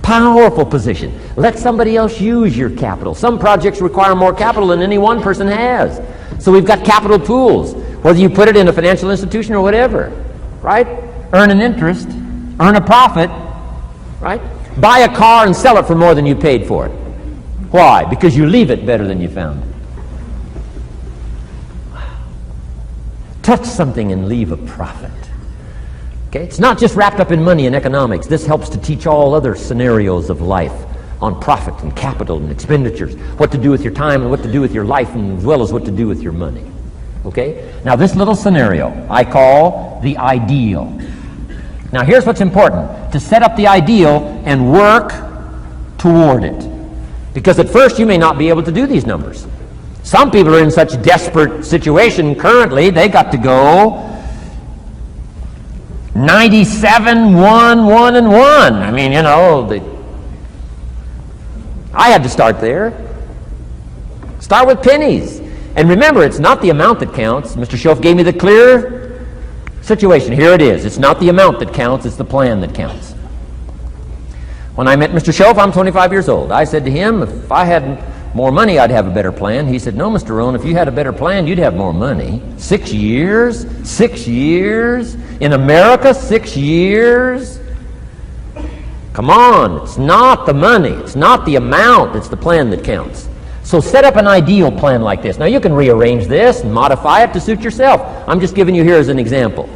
Powerful position. Let somebody else use your capital. Some projects require more capital than any one person has. So we've got capital pools, whether you put it in a financial institution or whatever, right? Earn an interest, earn a profit, right? Buy a car and sell it for more than you paid for it. Why? Because you leave it better than you found it. Touch something and leave a profit. Okay? It's not just wrapped up in money and economics. This helps to teach all other scenarios of life on profit and capital and expenditures, what to do with your time and what to do with your life, and as well as what to do with your money. Okay? Now this little scenario I call the ideal. Now here's what's important. To set up the ideal and work toward it. Because at first you may not be able to do these numbers. Some people are in such desperate situation currently, they got to go 97, 1, 1, and 1. I mean, I had to start there. Start with pennies. And remember, it's not the amount that counts. Mr. Schoaf gave me the clear situation. Here it is. It's not the amount that counts, it's the plan that counts. When I met Mr. Schoaf, I'm 25 years old. I said to him, if I had more money, I'd have a better plan. He said, no, Mr. Rohn, if you had a better plan, you'd have more money. 6 years? 6 years? In America, 6 years? Come on, it's not the money, it's not the amount, it's the plan that counts. So set up an ideal plan like this. Now you can rearrange this and modify it to suit yourself. I'm just giving you here as an example.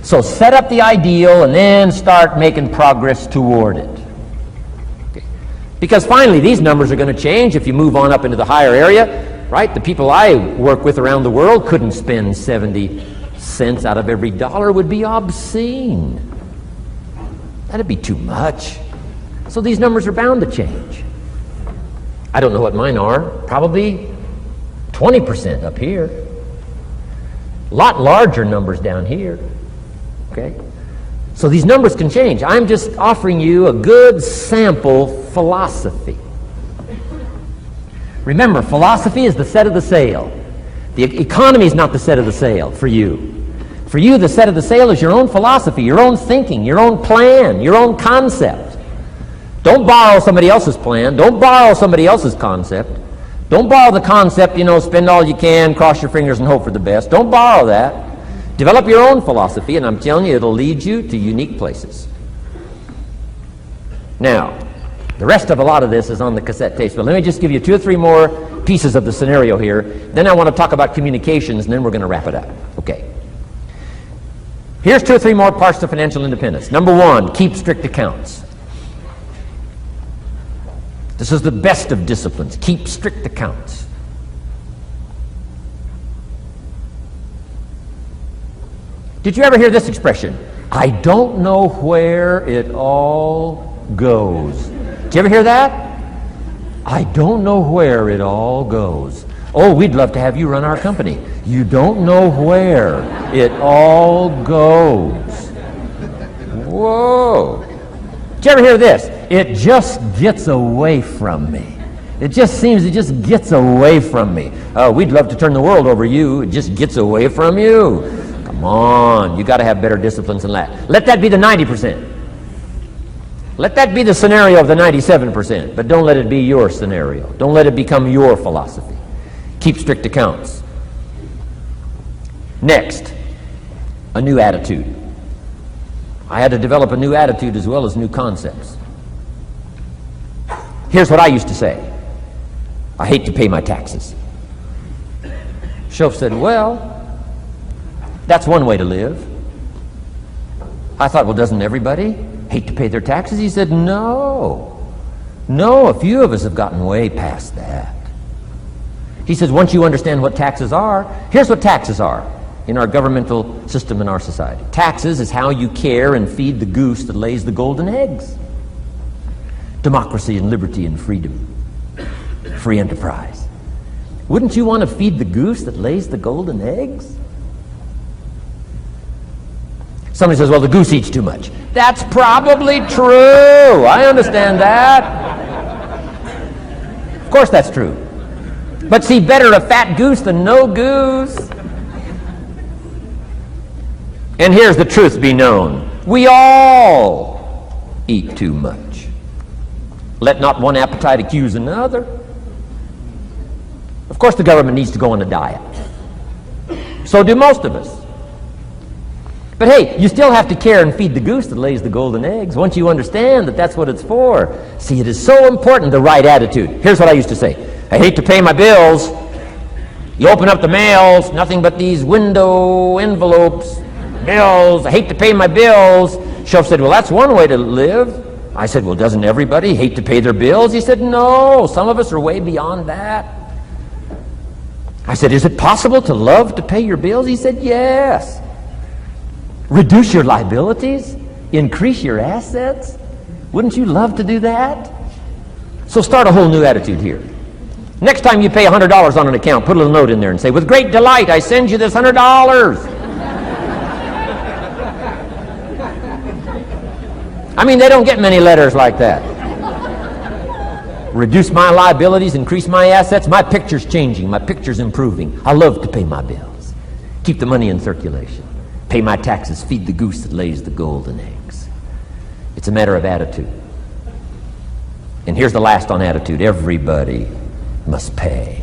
So set up the ideal and then start making progress toward it. Okay. Because finally these numbers are going to change if you move on up into the higher area, right? The people I work with around the world couldn't spend 70 cents out of every dollar. Would be obscene. That'd be too much. So these numbers are bound to change. I don't know what mine are. Probably 20% up here. A lot larger numbers down here. Okay? So these numbers can change. I'm just offering you a good sample philosophy. Remember, philosophy is the set of the sail. The economy is not the set of the sail for you. For you, the set of the sail is your own philosophy, your own thinking, your own plan, your own concept. Don't borrow somebody else's plan. Don't borrow somebody else's concept. Don't borrow the concept, spend all you can, cross your fingers and hope for the best. Don't borrow that. Develop your own philosophy, and I'm telling you, it'll lead you to unique places. Now, the rest of a lot of this is on the cassette tapes, but let me just give you 2 or 3 more pieces of the scenario here. Then I want to talk about communications, and then we're going to wrap it up. Okay. Here's 2 or 3 more parts to financial independence. Number 1, keep strict accounts. This is the best of disciplines. Keep strict accounts. Did you ever hear this expression? I don't know where it all goes. Did you ever hear that? I don't know where it all goes. Oh, we'd love to have you run our company. You don't know where it all goes. Whoa. Did you ever hear this? It just gets away from me. It just gets away from me. Oh, we'd love to turn the world over you. It just gets away from you. Come on. You got to have better disciplines than that. Let that be the 90%. Let that be the scenario of the 97%. But don't let it be your scenario. Don't let it become your philosophy. Keep strict accounts. Next, a new attitude. I had to develop a new attitude as well as new concepts. Here's what I used to say. I hate to pay my taxes. Shoaff said, well, that's one way to live. I thought, well, doesn't everybody hate to pay their taxes? He said, no. No, a few of us have gotten way past that. He says, once you understand what taxes are, here's what taxes are in our governmental system in our society. Taxes is how you care and feed the goose that lays the golden eggs. Democracy and liberty and freedom. Free enterprise. Wouldn't you want to feed the goose that lays the golden eggs? Somebody says, well, the goose eats too much. That's probably true. I understand that. Of course that's true. But see, better a fat goose than no goose. And here's the truth be known. We all eat too much. Let not one appetite accuse another. Of course the government needs to go on a diet. So do most of us. But hey, you still have to care and feed the goose that lays the golden eggs once you understand that that's what it's for. See, it is so important, the right attitude. Here's what I used to say. I hate to pay my bills. You open up the mails, nothing but these window envelopes, bills. I hate to pay my bills. Shoaff said, well, that's one way to live. I said, well, doesn't everybody hate to pay their bills? He said, no, some of us are way beyond that. I said, is it possible to love to pay your bills? He said, yes. Reduce your liabilities? Increase your assets? Wouldn't you love to do that? So start a whole new attitude here. Next time you pay $100 on an account, put a little note in there and say, with great delight, I send you this $100. I mean, they don't get many letters like that. Reduce my liabilities, increase my assets. My picture's changing. My picture's improving. I love to pay my bills. Keep the money in circulation. Pay my taxes. Feed the goose that lays the golden eggs. It's a matter of attitude. And here's the last on attitude. Everybody must pay.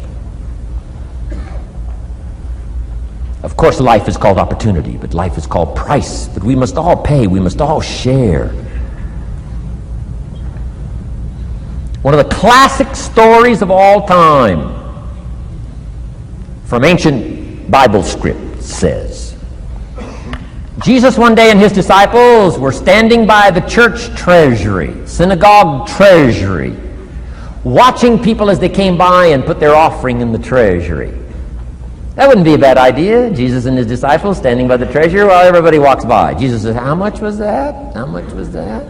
Of course, life is called opportunity, but life is called price. But we must all pay. We must all share. One of the classic stories of all time from ancient Bible script says, Jesus one day and his disciples were standing by the church treasury, synagogue treasury, watching people as they came by and put their offering in the treasury. That wouldn't be a bad idea. Jesus and his disciples standing by the treasury while everybody walks by. Jesus says, how much was that? How much was that?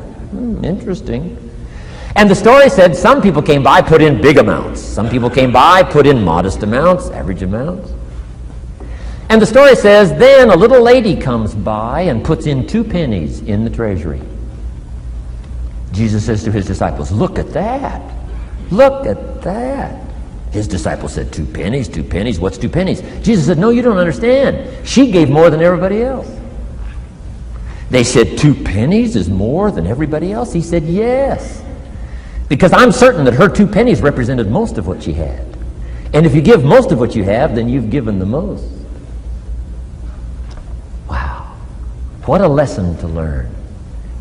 Interesting. And the story said some people came by, put in big amounts. Some people came by, put in modest amounts, average amounts. And the story says, then a little lady comes by and puts in 2 pennies in the treasury. Jesus says to his disciples, look at that. Look at that. His disciples said, 2 pennies, 2 pennies, what's 2 pennies? Jesus said, no, you don't understand. She gave more than everybody else. They said, 2 pennies is more than everybody else? He said, yes. Because I'm certain that her 2 pennies represented most of what she had. And if you give most of what you have, then you've given the most. Wow. What a lesson to learn.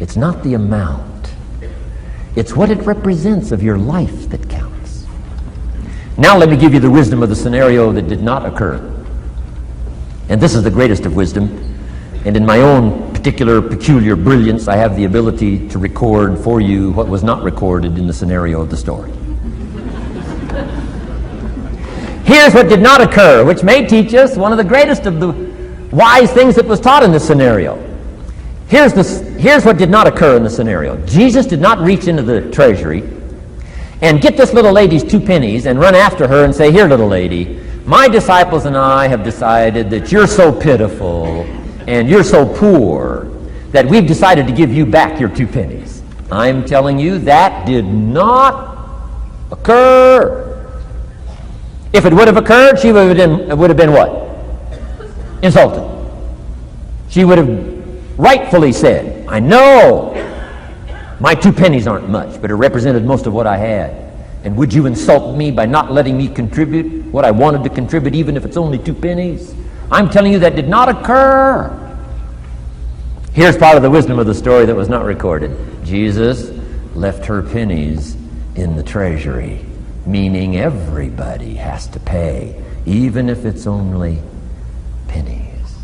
It's not the amount. It's what it represents of your life that counts. Now let me give you the wisdom of the scenario that did not occur. And this is the greatest of wisdom. And in my own particular peculiar brilliance, I have the ability to record for you what was not recorded in the scenario of the story. Here's what did not occur, which may teach us one of the greatest of the wise things that was taught in this scenario. Here's what did not occur in the scenario. Jesus did not reach into the treasury and get this little lady's 2 pennies and run after her and say, here, little lady, my disciples and I have decided that you're so pitiful and you're so poor that we've decided to give you back your 2 pennies. I'm telling you, that did not occur. If it would have occurred, she would have been what? Insulted. She would have rightfully said, I know my 2 pennies aren't much, but it represented most of what I had. And would you insult me by not letting me contribute what I wanted to contribute, even if it's only 2 pennies? I'm telling you that did not occur. Here's part of the wisdom of the story that was not recorded. Jesus left her pennies in the treasury, meaning everybody has to pay, even if it's only pennies.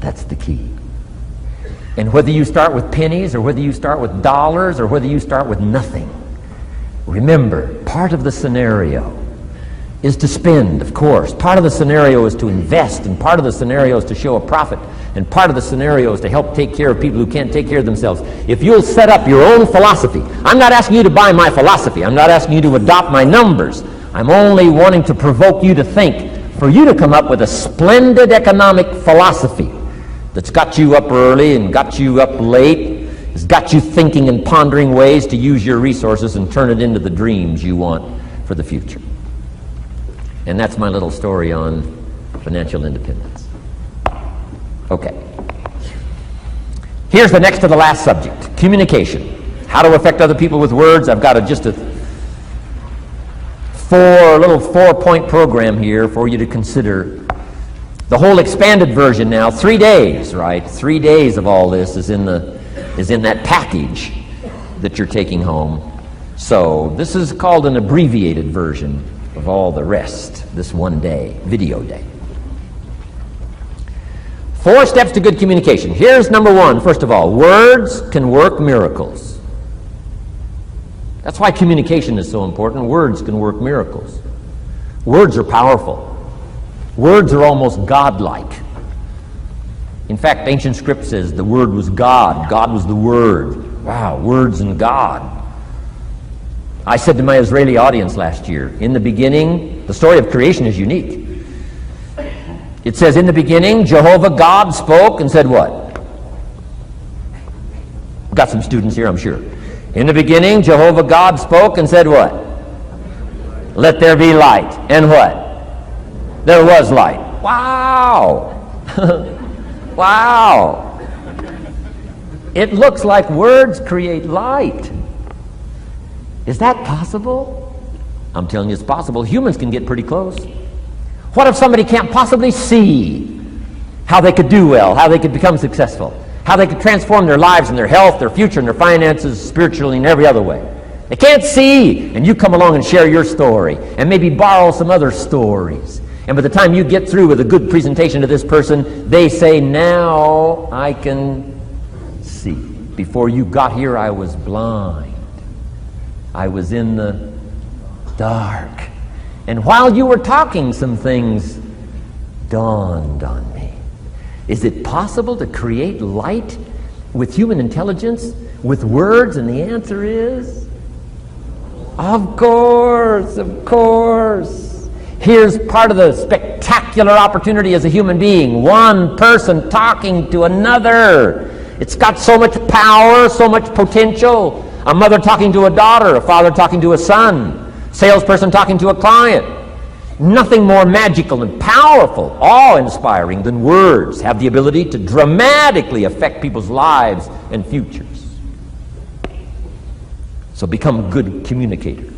That's the key. And whether you start with pennies or whether you start with dollars or whether you start with nothing, remember, part of the scenario is to spend, of course. Part of the scenario is to invest, and part of the scenario is to show a profit, and part of the scenario is to help take care of people who can't take care of themselves. If you'll set up your own philosophy, I'm not asking you to buy my philosophy. I'm not asking you to adopt my numbers. I'm only wanting to provoke you to think, for you to come up with a splendid economic philosophy that's got you up early and got you up late, has got you thinking and pondering ways to use your resources and turn it into the dreams you want for the future. And that's my little story on financial independence. Okay. Here's the next to the last subject, communication. How to affect other people with words. I've got just a little 4-point program here for you to consider. The whole expanded version now, 3 days, right? 3 days of all this is in that package that you're taking home. So this is called an abbreviated version of all the rest, this 1 day, video day. 4 steps to good communication. Here's number 1, first of all. Words can work miracles. That's why communication is so important. Words can work miracles. Words are powerful. Words are almost godlike. In fact, ancient script says the Word was God. God was the Word. Wow, words and God. I said to my Israeli audience last year, in the beginning, the story of creation is unique. It says, in the beginning, Jehovah God spoke and said what? Got some students here, I'm sure. In the beginning, Jehovah God spoke and said what? Let there be light. And what? There was light. Wow! Wow! It looks like words create light. Is that possible? I'm telling you it's possible. Humans can get pretty close. What if somebody can't possibly see how they could do well, how they could become successful, how they could transform their lives and their health, their future, and their finances, spiritually, and every other way? They can't see, and you come along and share your story, and maybe borrow some other stories. And by the time you get through with a good presentation to this person, they say, now I can see. Before you got here, I was blind. I was in the dark. And while you were talking, some things dawned on me. Is it possible to create light with human intelligence, with words? And the answer is, of course, of course. Here's part of the spectacular opportunity as a human being. One person talking to another. It's got so much power, so much potential. A mother talking to a daughter, a father talking to a son, salesperson talking to a client. Nothing more magical and powerful, awe-inspiring than words have the ability to dramatically affect people's lives and futures. So become a good communicator.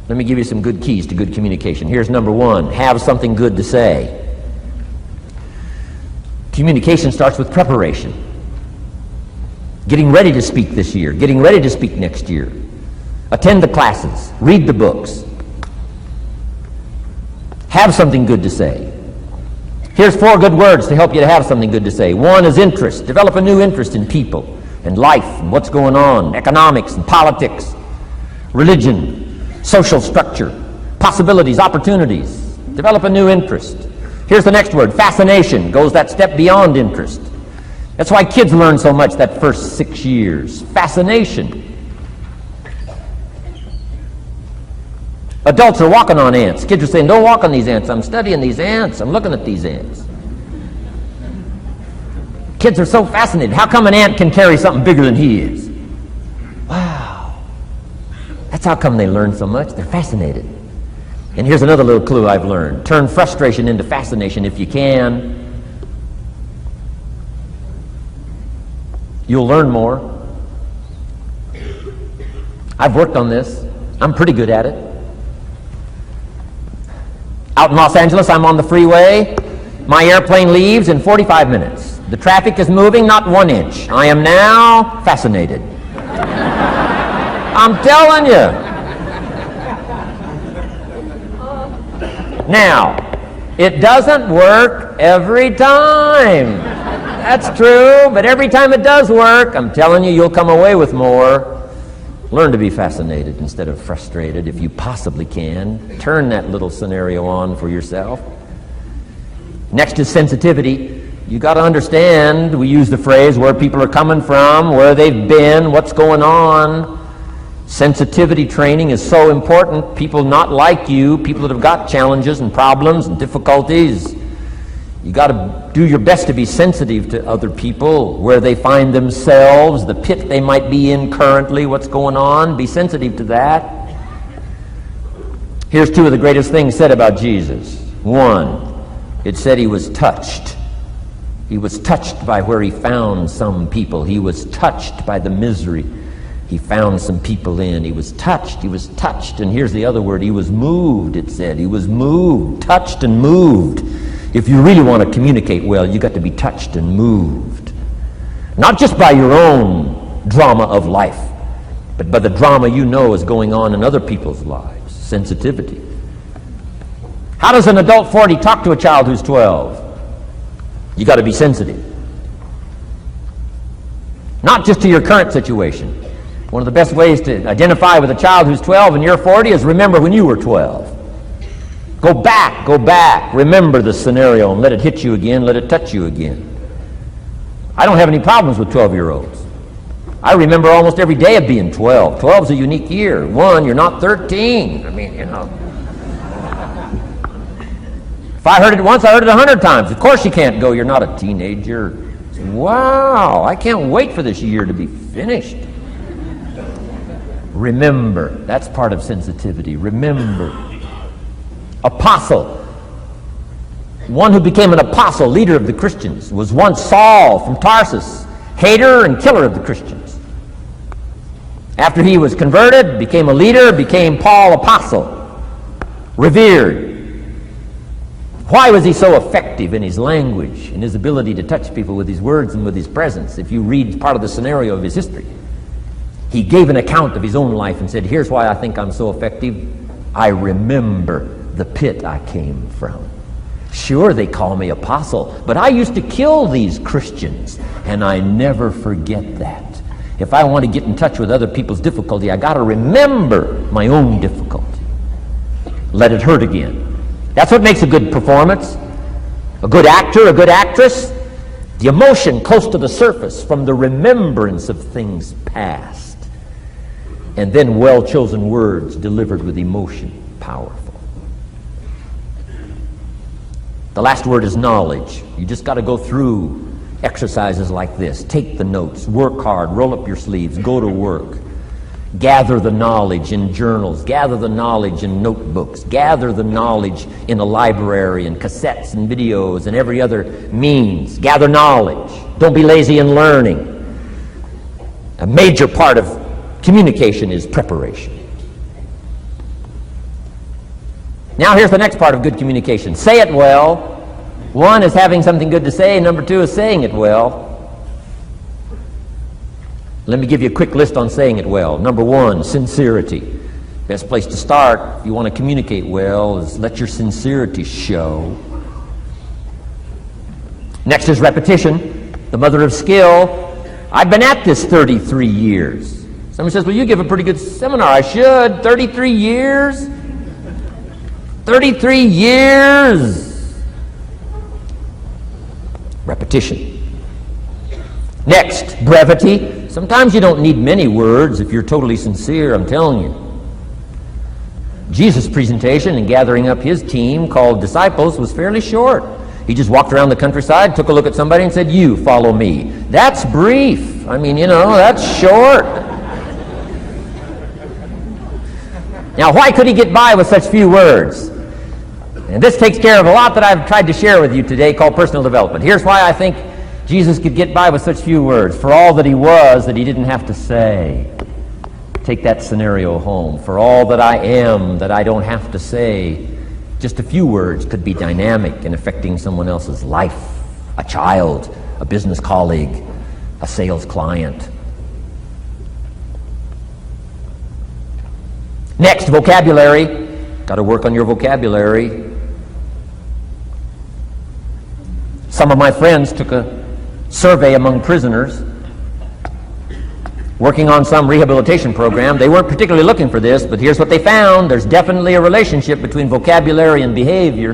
Let me give you some good keys to good communication. Here's number one, have something good to say. Communication starts with preparation. Getting ready to speak this year, getting ready to speak next year. Attend the classes, read the books. Have something good to say. Here's 4 good words to help you to have something good to say. 1 is interest. Develop a new interest in people and life and what's going on, economics and politics, religion, social structure, possibilities, opportunities. Develop a new interest. Here's the next word, fascination. Goes that step beyond interest. That's why kids learn so much that first 6 years. Fascination. Adults are walking on ants. Kids are saying, don't walk on these ants. I'm studying these ants. I'm looking at these ants. Kids are so fascinated. How come an ant can carry something bigger than he is? Wow. That's how come they learn so much. They're fascinated. And here's another little clue I've learned. Turn frustration into fascination if you can. You'll learn more. I've worked on this. I'm pretty good at it. Out in Los Angeles, I'm on the freeway. My airplane leaves in 45 minutes. The traffic is moving not 1 inch. I am now fascinated. I'm telling you. Now, it doesn't work every time. That's true, but every time it does work, I'm telling you, you'll come away with more. Learn to be fascinated instead of frustrated if you possibly can. Turn that little scenario on for yourself. Next is sensitivity. You got to understand, we use the phrase where people are coming from, where they've been, what's going on. Sensitivity training is so important. People not like you, people that have got challenges and problems and difficulties, you got to do your best to be sensitive to other people, where they find themselves, the pit they might be in currently, what's going on. Be sensitive to that. Here's 2 of the greatest things said about Jesus. 1, it said he was touched. He was touched by where he found some people. He was touched by the misery he found some people in. He was touched. He was touched. And here's the other word. He was moved, it said. He was moved, touched and moved. If you really want to communicate well, you got to be touched and moved. Not just by your own drama of life, but by the drama you know is going on in other people's lives. Sensitivity. How does an adult 40 talk to a child who's 12? You got to be sensitive. Not just to your current situation. One of the best ways to identify with a child who's 12 and you're 40 is remember when you were 12. Go back, remember the scenario and let it hit you again, let it touch you again. I don't have any problems with 12-year-olds. I remember almost every day of being 12. 12's a unique year. 1, you're not 13. I mean, you know. If I heard it once, I heard it 100 times. Of course you can't go, you're not a teenager. Wow, I can't wait for this year to be finished. Remember, that's part of sensitivity. Remember. Apostle. One who became an apostle, leader of the Christians, was once Saul from Tarsus, hater and killer of the Christians. After he was converted, became a leader, became Paul apostle, revered. Why was he so effective in his language, in his ability to touch people with his words and with his presence? If you read part of the scenario of his history, He gave an account of his own life and said, here's why I think I'm so effective. I remember the pit I came from. Sure, they call me apostle, but I used to kill these Christians, and I never forget that. If I want to get in touch with other people's difficulty, I got to remember my own difficulty. Let it hurt again. That's what makes a good performance. A good actor, a good actress, the emotion close to the surface from the remembrance of things past. And then well-chosen words delivered with emotion, powerful. The last word is knowledge. You just got to go through exercises like this. Take the notes, work hard, roll up your sleeves, go to work. Gather the knowledge in journals, gather the knowledge in notebooks, gather the knowledge in a library and cassettes and videos and every other means. Gather knowledge. Don't be lazy in learning. A major part of communication is preparation. Now here's the next part of good communication. Say it well. One is having something good to say, and number two is saying it well. Let me give you a quick list on saying it well. Number one, sincerity. Best place to start if you want to communicate well is let your sincerity show. Next is repetition, the mother of skill. I've been at this 33 years. Someone says, well, you give a pretty good seminar. I should. 33 years? 33 years! Repetition. Next, brevity. Sometimes you don't need many words if you're totally sincere, I'm telling you. Jesus' presentation in gathering up his team called disciples was fairly short. He just walked around the countryside, took a look at somebody and said, you follow me. That's brief. I mean, that's short. Now, why could he get by with such few words? And this takes care of a lot that I've tried to share with you today called personal development. Here's why I think Jesus could get by with such few words. For all that he was, that he didn't have to say. Take that scenario home. For all that I am, that I don't have to say. Just a few words could be dynamic in affecting someone else's life. A child, a business colleague, a sales client. Next, vocabulary. Got to work on your vocabulary. Some of my friends took a survey among prisoners working on some rehabilitation program. They weren't particularly looking for this, but here's what they found. There's definitely a relationship between vocabulary and behavior.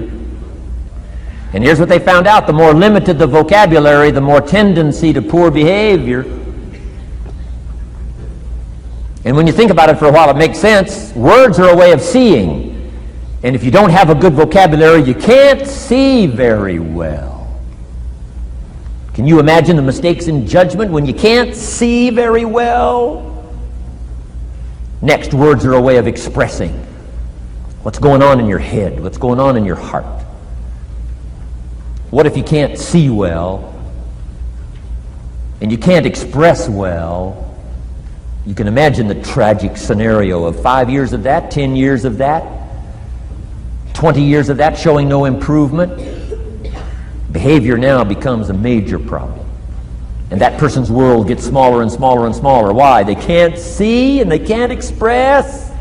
And here's what they found out. The more limited the vocabulary, the more tendency to poor behavior. And when you think about it for a while, it makes sense. Words are a way of seeing. And if you don't have a good vocabulary, you can't see very well. Can you imagine the mistakes in judgment when you can't see very well? Next, words are a way of expressing what's going on in your head, what's going on in your heart. What if you can't see well and you can't express well? You can imagine the tragic scenario of 5 years of that, 10 years of that, 20 years of that showing no improvement. Behavior now becomes a major problem. And that person's world gets smaller and smaller and smaller. Why? They can't see and they can't express.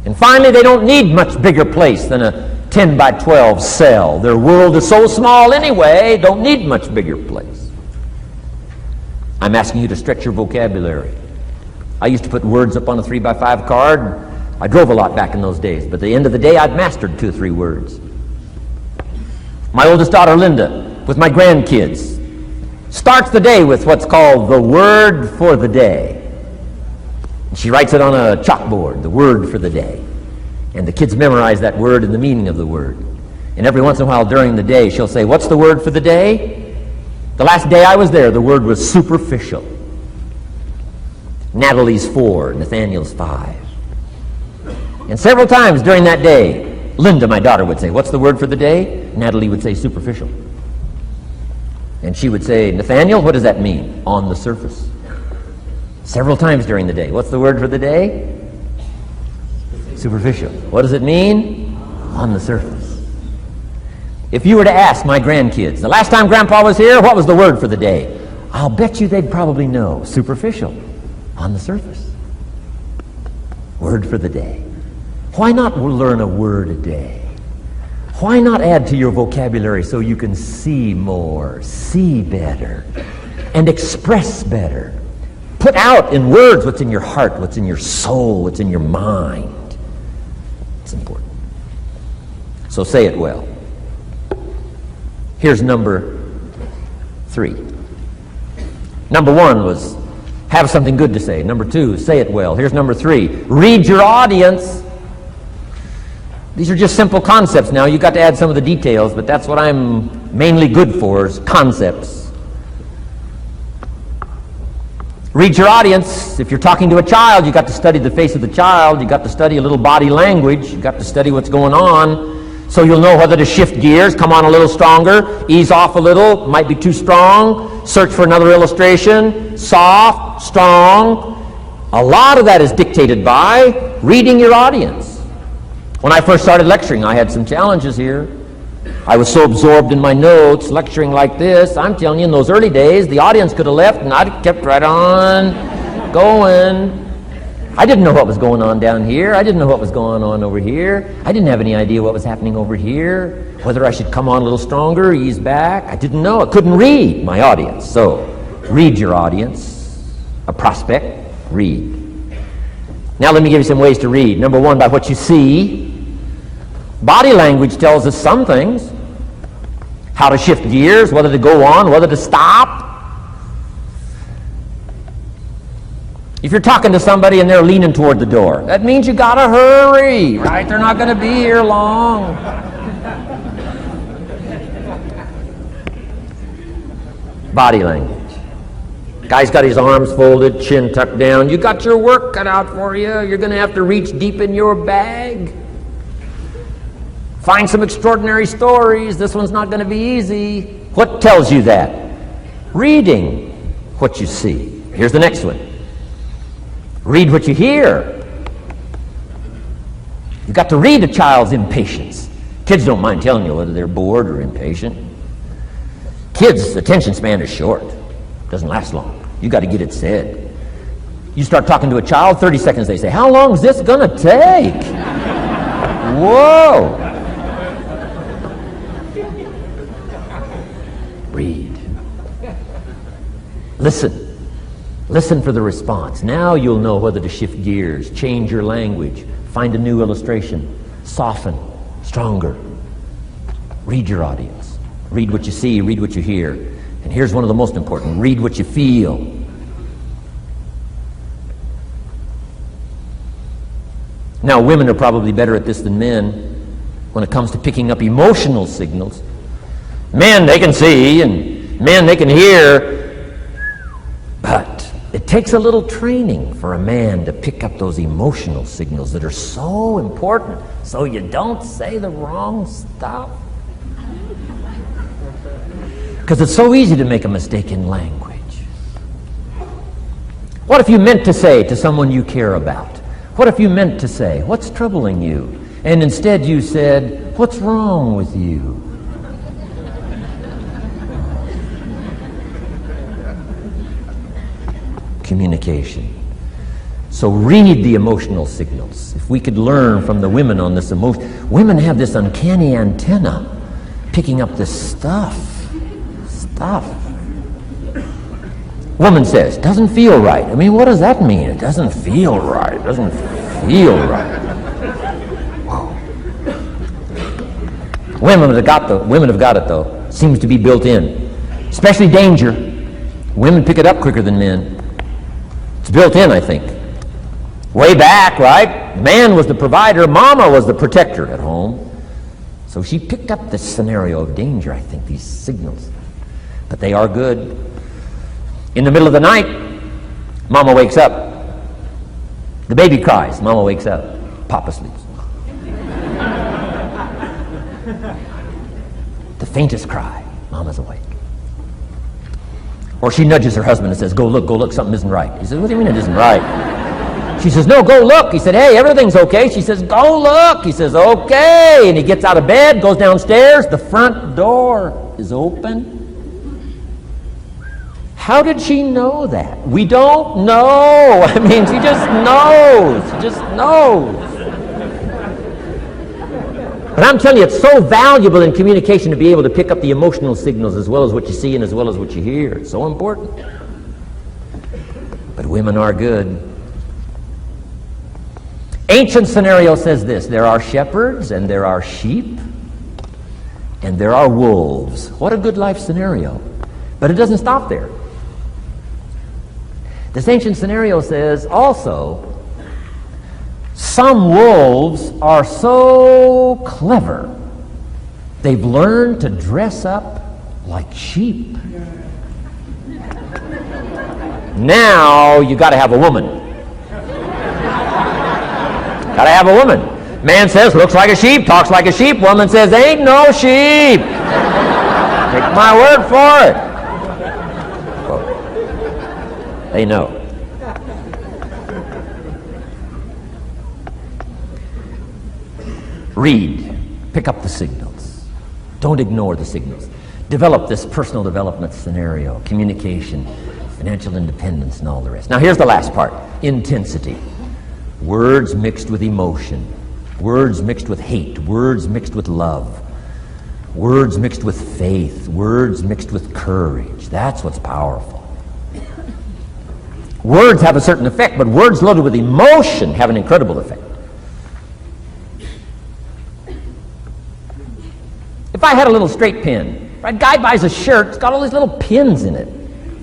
And finally, they don't need much bigger place than a 10 by 12 cell. Their world is so small anyway, don't need much bigger place. I'm asking you to stretch your vocabulary. I used to put words up on a 3 by 5 card. I drove a lot back in those days, but at the end of the day, I'd mastered 2 or 3 words. My oldest daughter, Linda, with my grandkids, starts the day with what's called the word for the day. She writes it on a chalkboard, the word for the day. And the kids memorize that word and the meaning of the word. And every once in a while during the day, she'll say, what's the word for the day? The last day I was there, the word was superficial. Natalie's 4, Nathaniel's 5. And several times during that day, Linda, my daughter, would say, what's the word for the day? Natalie would say, superficial. And she would say, Nathaniel, what does that mean? On the surface. Several times during the day. What's the word for the day? Superficial. What does it mean? On the surface. If you were to ask my grandkids, the last time Grandpa was here, what was the word for the day? I'll bet you they'd probably know. Superficial. on the surface. Word for the day. Why not learn a word a day? Why not add to your vocabulary so you can see more, see better, and express better? Put out in words what's in your heart, what's in your soul, what's in your mind. It's important. So say it well. Here's number 3. Number 1 was have something good to say. Number 2, say it well. Here's number 3. Read your audience. These are just simple concepts now. You've got to add some of the details, but that's what I'm mainly good for, is concepts. Read your audience. If you're talking to a child, you've got to study the face of the child. You've got to study a little body language. You've got to study what's going on, so you'll know whether to shift gears, come on a little stronger, ease off a little, might be too strong, search for another illustration, soft, strong. A lot of that is dictated by reading your audience. When I first started lecturing, I had some challenges here. I was so absorbed in my notes, lecturing like this. I'm telling you, in those early days, the audience could have left and I'd kept right on going. I didn't know what was going on down here. I didn't know what was going on over here. I didn't have any idea what was happening over here, whether I should come on a little stronger, ease back. I didn't know. I couldn't read my audience. So, read your audience. A prospect, read. Now let me give you some ways to read. Number 1, by what you see. Body language tells us some things. How to shift gears, whether to go on, whether to stop. If you're talking to somebody and they're leaning toward the door, that means you gotta hurry, right? They're not gonna be here long. Body language. Guy's got his arms folded, chin tucked down. You got your work cut out for you. You're gonna have to reach deep in your bag. Find some extraordinary stories. This one's not going to be easy. What tells you that? Reading what you see. Here's the next one. Read what you hear. You've got to read a child's impatience. Kids don't mind telling you whether they're bored or impatient. Kids' attention span is short. Doesn't last long. You've got to get it said. You start talking to a child, 30 seconds they say, "How long is this going to take?" Whoa! Read. Listen. Listen for the response. Now you'll know whether to shift gears, change your language, find a new illustration, soften, stronger. Read your audience. Read what you see, read what you hear. And here's one of the most important. Read what you feel. Now, women are probably better at this than men when it comes to picking up emotional signals. Men, they can see, and men, they can hear, but it takes a little training for a man to pick up those emotional signals that are so important, so you don't say the wrong stuff. Because it's so easy to make a mistake in language. What if you meant to say to someone you care about? What if you meant to say, "What's troubling you?" And instead you said, "What's wrong with you?" Communication. So read the emotional signals. If we could learn from the women on this emotion. Women have this uncanny antenna picking up this stuff. Woman says, "Doesn't feel right." I mean, what does that mean? It doesn't feel right. It doesn't feel right. Whoa. Women have got it though. Seems to be built in. Especially danger. Women pick it up quicker than men. It's built in, I think. Way back, right? Man was the provider, mama was the protector at home. So she picked up this scenario of danger, I think, these signals. But they are good. In the middle of the night, mama wakes up. The baby cries, mama wakes up. Papa sleeps. The faintest cry, mama's awake. Or she nudges her husband and says, go look, something isn't right. He says, "What do you mean it isn't right?" She says, "No, go look." He said, "Hey, everything's okay." She says, "Go look." He says, "Okay." And he gets out of bed, goes downstairs. The front door is open. How did she know that? We don't know. I mean, she just knows. She just knows. But I'm telling you, it's so valuable in communication to be able to pick up the emotional signals as well as what you see and as well as what you hear. It's so important. But women are good. Ancient scenario says this: there are shepherds and there are sheep and there are wolves. What a good life scenario. But it doesn't stop there. This ancient scenario says also, some wolves are so clever, they've learned to dress up like sheep. Now you got to have a woman. Got to have a woman. Man says, looks like a sheep, talks like a sheep. Woman says, ain't no sheep. Take my word for it. Well, they know. Read. Pick up the signals. Don't ignore the signals. Develop this personal development scenario, communication, financial independence, and all the rest. Now here's the last part. Intensity. Words mixed with emotion. Words mixed with hate. Words mixed with love. Words mixed with faith. Words mixed with courage. That's what's powerful. Words have a certain effect, but words loaded with emotion have an incredible effect. If I had a little straight pin, a guy buys a shirt, it's got all these little pins in it.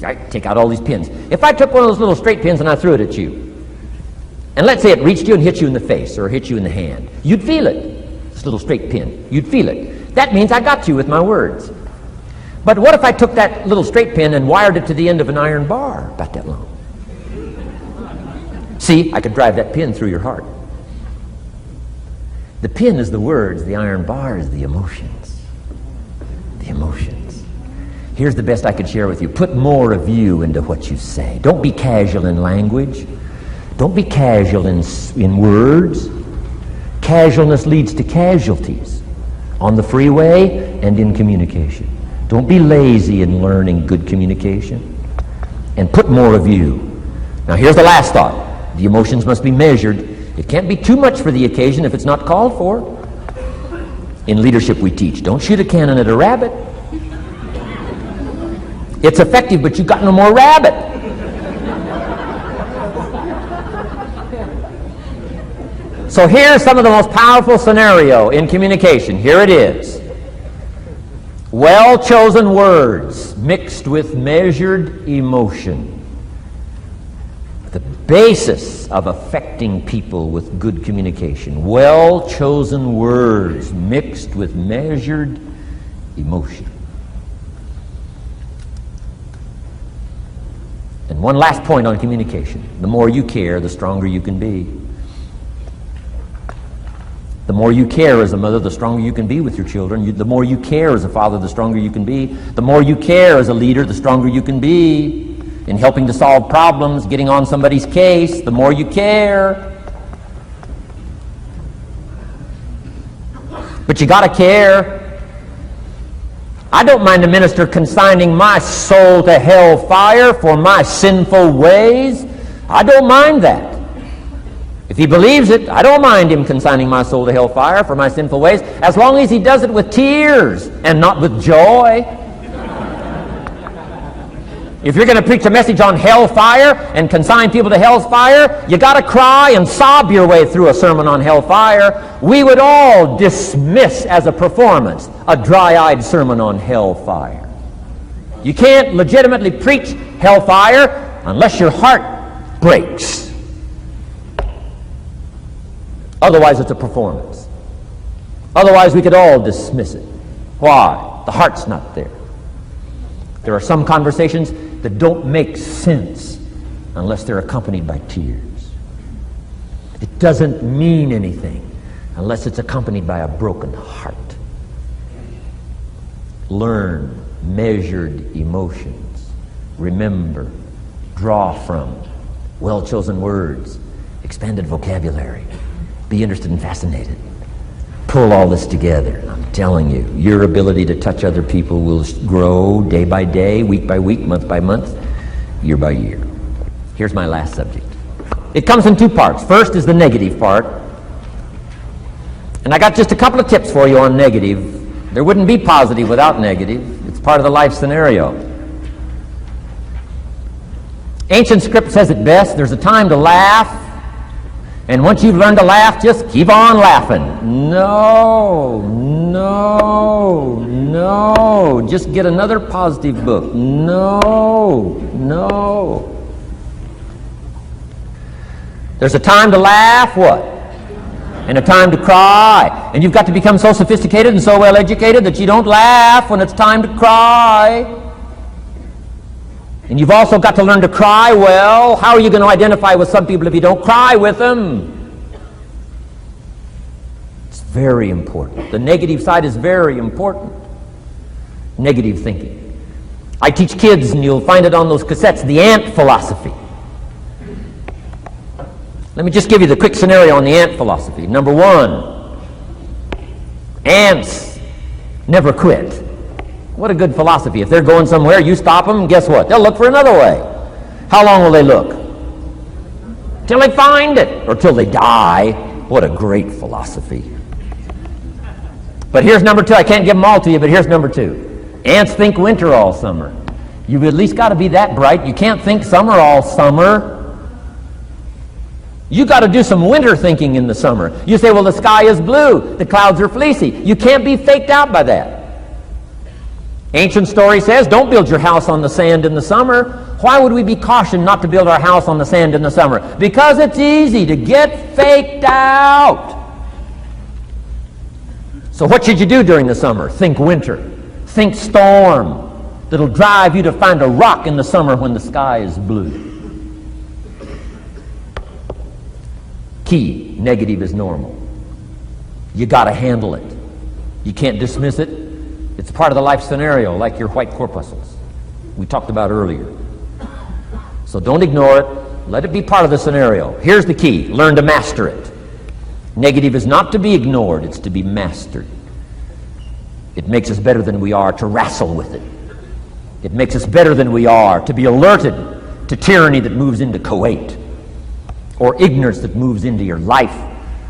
I take out all these pins. If I took one of those little straight pins and I threw it at you, and let's say it reached you and hit you in the face or hit you in the hand, you'd feel it. This little straight pin, you'd feel it. That means I got you with my words. But what if I took that little straight pin and wired it to the end of an iron bar, about that long? See, I could drive that pin through your heart. The pin is the words, the iron bar is the emotions. The emotions. Here's the best I could share with you. Put more of you into what you say. Don't be casual in language. Don't be casual in words. Casualness leads to casualties on the freeway and in communication. Don't be lazy in learning good communication. And put more of you. Now here's the last thought. The emotions must be measured. It can't be too much for the occasion if it's not called for. In leadership we teach, don't shoot a cannon at a rabbit. It's effective, but you've got no more rabbit. So here's some of the most powerful scenario in communication. Here it is. Well-chosen words mixed with measured emotion. The basis of affecting people with good communication. Well-chosen words mixed with measured emotion. And one last point on communication. The more you care, the stronger you can be. The more you care as a mother, the stronger you can be with your children. The more you care as a father, the stronger you can be. The more you care as a leader, the stronger you can be in helping to solve problems, getting on somebody's case. The more you care. But you got to care. I don't mind a minister consigning my soul to hellfire for my sinful ways. I don't mind that. If he believes it, I don't mind him consigning my soul to hellfire for my sinful ways, as long as he does it with tears and not with joy. If you're going to preach a message on hellfire and consign people to hell's fire, you got to cry and sob your way through a sermon on hellfire. We would all dismiss as a performance a dry-eyed sermon on hellfire. You can't legitimately preach hellfire unless your heart breaks. Otherwise, it's a performance. Otherwise, we could all dismiss it. Why? The heart's not there. There are some conversations that don't make sense unless they're accompanied by tears. It doesn't mean anything unless it's accompanied by a broken heart. Learn measured emotions. Remember, draw from well-chosen words, expanded vocabulary. Be interested and fascinated. Pull all this together. I'm telling you, your ability to touch other people will grow day by day, week by week, month by month. year by year. Here's my last subject. It comes in two parts. First is the negative part. And I got just a couple of tips for you on negative. There wouldn't be positive without negative. It's part of the life scenario. Ancient script says it best. There's a time to laugh. And once you've learned to laugh, just keep on laughing. No. Just get another positive book. No. There's a time to laugh, what? And a time to cry. And you've got to become so sophisticated and so well educated that you don't laugh when it's time to cry. And you've also got to learn to cry well. How are you going to identify with some people if you don't cry with them? It's very important. The negative side is very important. Negative thinking. I teach kids, and you'll find it on those cassettes, the ant philosophy. Let me just give you the quick scenario on the ant philosophy. Number one, ants never quit. What a good philosophy. If they're going somewhere, you stop them, and guess what? They'll look for another way. How long will they look? Till they find it, or till they die. What a great philosophy. But here's number two. I can't give them all to you, but here's number two. Ants think winter all summer. You've at least got to be that bright. You can't think summer all summer. You got to do some winter thinking in the summer. You say, well, the sky is blue, the clouds are fleecy. You can't be faked out by that. Ancient story says, don't build your house on the sand in the summer. Why would we be cautioned not to build our house on the sand in the summer? Because it's easy to get faked out. So what should you do during the summer? Think winter. Think storm. That'll drive you to find a rock in the summer when the sky is blue. Key, negative is normal. You got to handle it. You can't dismiss it. It's part of the life scenario, like your white corpuscles we talked about earlier. So don't ignore it. Let it be part of the scenario. Here's the key. Learn to master it. Negative is not to be ignored. It's to be mastered. It makes us better than we are to wrestle with it. It makes us better than we are to be alerted to tyranny that moves into Kuwait, or ignorance that moves into your life,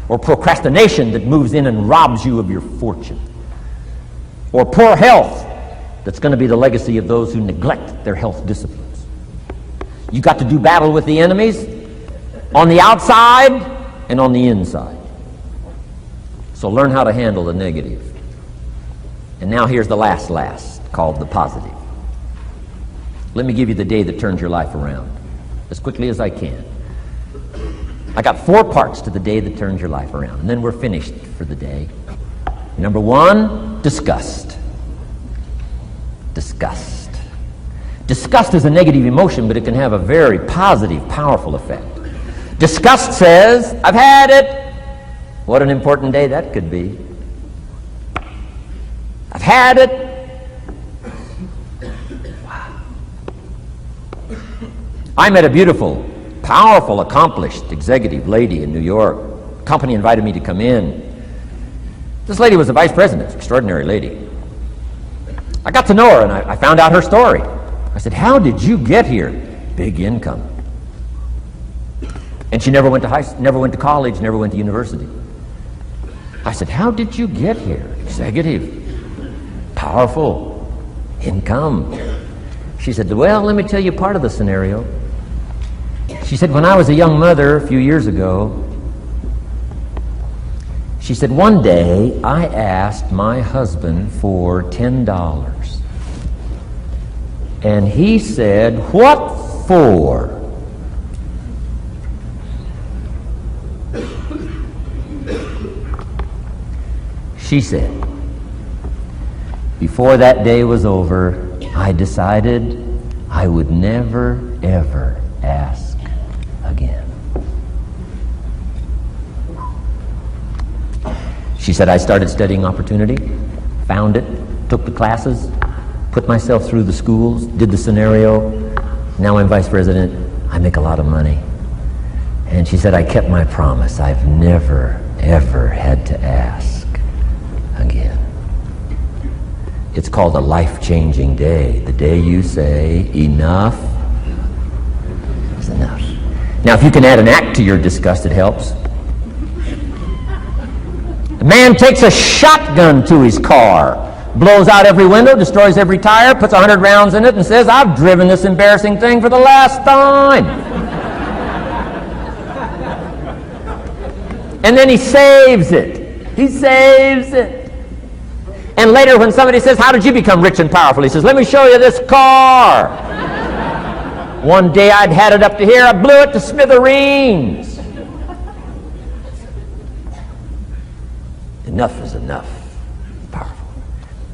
or procrastination that moves in and robs you of your fortune, or poor health that's going to be the legacy of those who neglect their health disciplines. You got to do battle with the enemies on the outside and on the inside. So learn how to handle the negative. And now here's the last, called the positive. Let me give you the day that turns your life around, as quickly as I can. I got 4 parts to the day that turns your life around, and then we're finished for the day. Number 1, disgust. Disgust. Disgust is a negative emotion, but it can have a very positive, powerful effect. Disgust says, I've had it. What an important day that could be. I've had it. Wow. I met a beautiful, powerful, accomplished executive lady in New York. Company invited me to come in. This lady was a vice president, extraordinary lady. I got to know her, and I found out her story. I said, how did you get here? Big income. And she never went to college, never went to university. I said, how did you get here? Executive, powerful, income. She said, well, let me tell you part of the scenario. She said, when I was a young mother a few years ago, she said, one day I asked my husband for $10. And he said, what for? She said, before that day was over, I decided I would never, ever ask again. She said, I started studying opportunity, found it, took the classes, put myself through the schools, did the scenario. Now I'm vice president. I make a lot of money. And she said, I kept my promise. I've never, ever had to ask again. It's called a life-changing day. The day you say, enough Now, if you can add an act to your disgust, it helps. The man takes a shotgun to his car, blows out every window, destroys every tire, puts 100 rounds in it, and says, I've driven this embarrassing thing for the last time. And then he saves it. He saves it. And later when somebody says, how did you become rich and powerful? He says, let me show you this car. One day I'd had it up to here, I blew it to smithereens. Enough is enough. Powerful.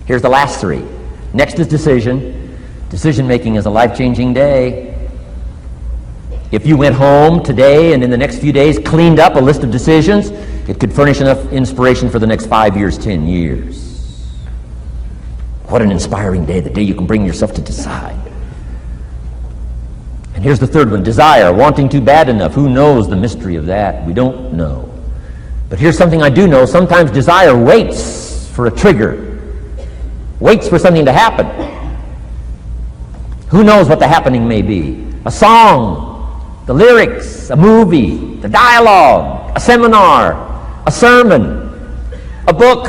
Here's the last three. Next is decision. Decision-making is a life-changing day. If you went home today and in the next few days cleaned up a list of decisions, it could furnish enough inspiration for the next 5 years, 10 years. What an inspiring day, the day you can bring yourself to decide. And here's the third one, desire, wanting too bad enough. Who knows the mystery of that? We don't know. But here's something I do know. Sometimes desire waits for a trigger, waits for something to happen. Who knows what the happening may be? A song, the lyrics, a movie, the dialogue, a seminar, a sermon, a book,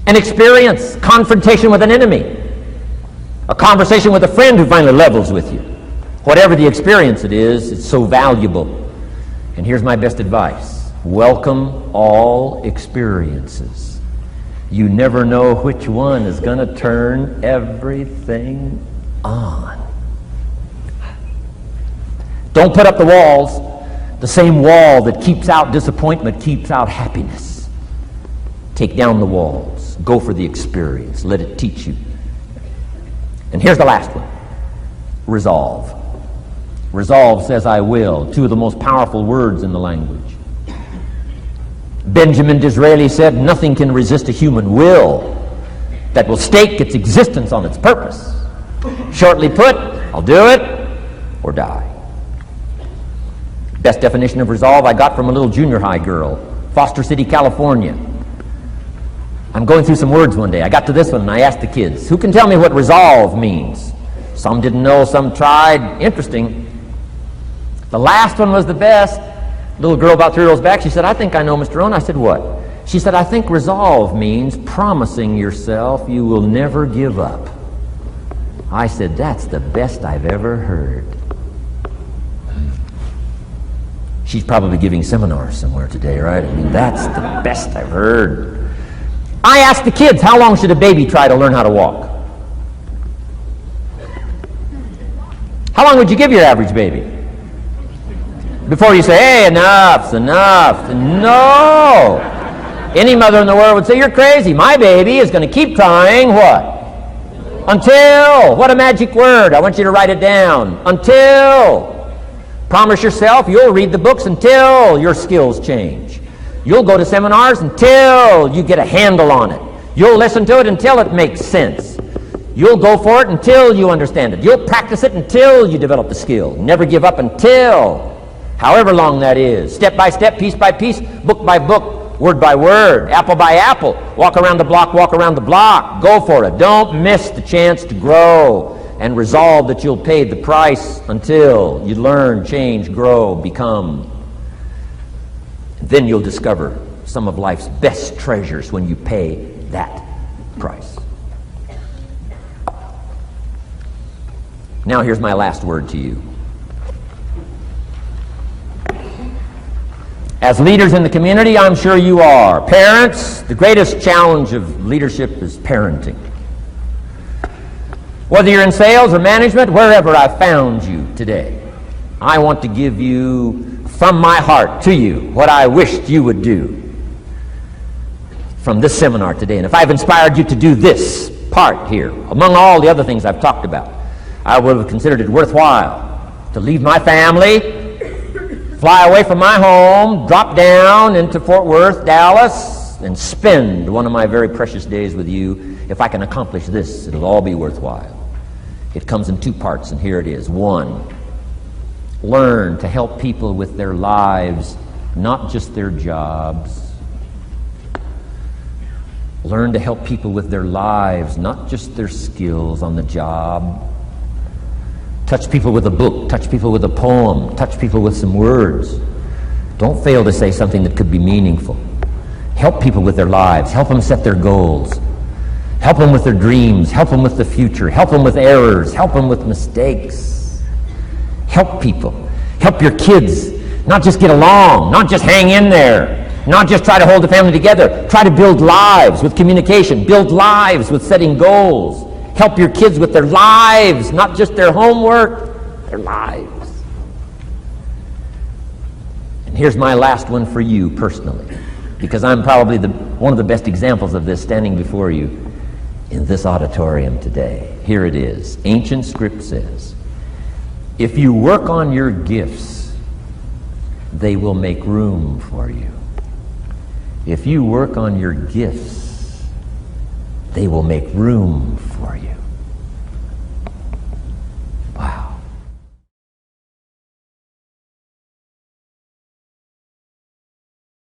an experience, confrontation with an enemy, a conversation with a friend who finally levels with you. Whatever the experience it is, it's so valuable. And here's my best advice. Welcome all experiences. You never know which one is going to turn everything on. Don't put up the walls. The same wall that keeps out disappointment keeps out happiness. Take down the walls. Go for the experience. Let it teach you. And here's the last one. Resolve. Resolve says I will. Two of the most powerful words in the language. Benjamin Disraeli said, nothing can resist a human will that will stake its existence on its purpose. Shortly put, I'll do it or die. Best definition of resolve I got from a little junior high girl, Foster City, California. I'm going through some words one day. I got to this one and I asked the kids, who can tell me what resolve means? Some didn't know, some tried. Interesting. The last one was the best. Little girl about 3 rows back, she said, I think I know, Mr. Rohn. I said, what? She said, I think resolve means promising yourself you will never give up. I said, that's the best I've ever heard. She's probably giving seminars somewhere today, right? I mean, that's the best I've heard. I asked the kids, how long should a baby try to learn how to walk? How long would you give your average baby? Before you say, hey, enough's enough. No! Any mother in the world would say, you're crazy. My baby is going to keep trying what? Until. What a magic word. I want you to write it down. Until. Promise yourself you'll read the books until your skills change. You'll go to seminars until you get a handle on it. You'll listen to it until it makes sense. You'll go for it until you understand it. You'll practice it until you develop the skill. Never give up until, however long that is. Step by step, piece by piece, book by book, word by word, apple by apple. Walk around the block, walk around the block. Go for it. Don't miss the chance to grow. And resolve that you'll pay the price until you learn, change, grow, become. Then you'll discover some of life's best treasures when you pay that price. Now here's my last word to you. As leaders in the community, I'm sure you are. Parents, the greatest challenge of leadership is parenting. Whether you're in sales or management, wherever I found you today, I want to give you, from my heart to you, what I wished you would do from this seminar today. And if I've inspired you to do this part here, among all the other things I've talked about, I would have considered it worthwhile to leave my family, fly away from my home, drop down into Fort Worth, Dallas, and spend one of my very precious days with you. If I can accomplish this, it'll all be worthwhile. It comes in two parts, and here it is. One, learn to help people with their lives, not just their jobs. Learn to help people with their lives, not just their skills on the job. Touch people with a book, touch people with a poem, touch people with some words. Don't fail to say something that could be meaningful. Help people with their lives, help them set their goals. Help them with their dreams, help them with the future, help them with errors, help them with mistakes. Help people. Help your kids not just get along, not just hang in there, not just try to hold the family together. Try to build lives with communication, build lives with setting goals. Help your kids with their lives, not just their homework, their lives. And here's my last one for you personally, because I'm probably one of the best examples of this standing before you in this auditorium today. Here it is. Ancient script says, if you work on your gifts, they will make room for you. If you work on your gifts, they will make room for you.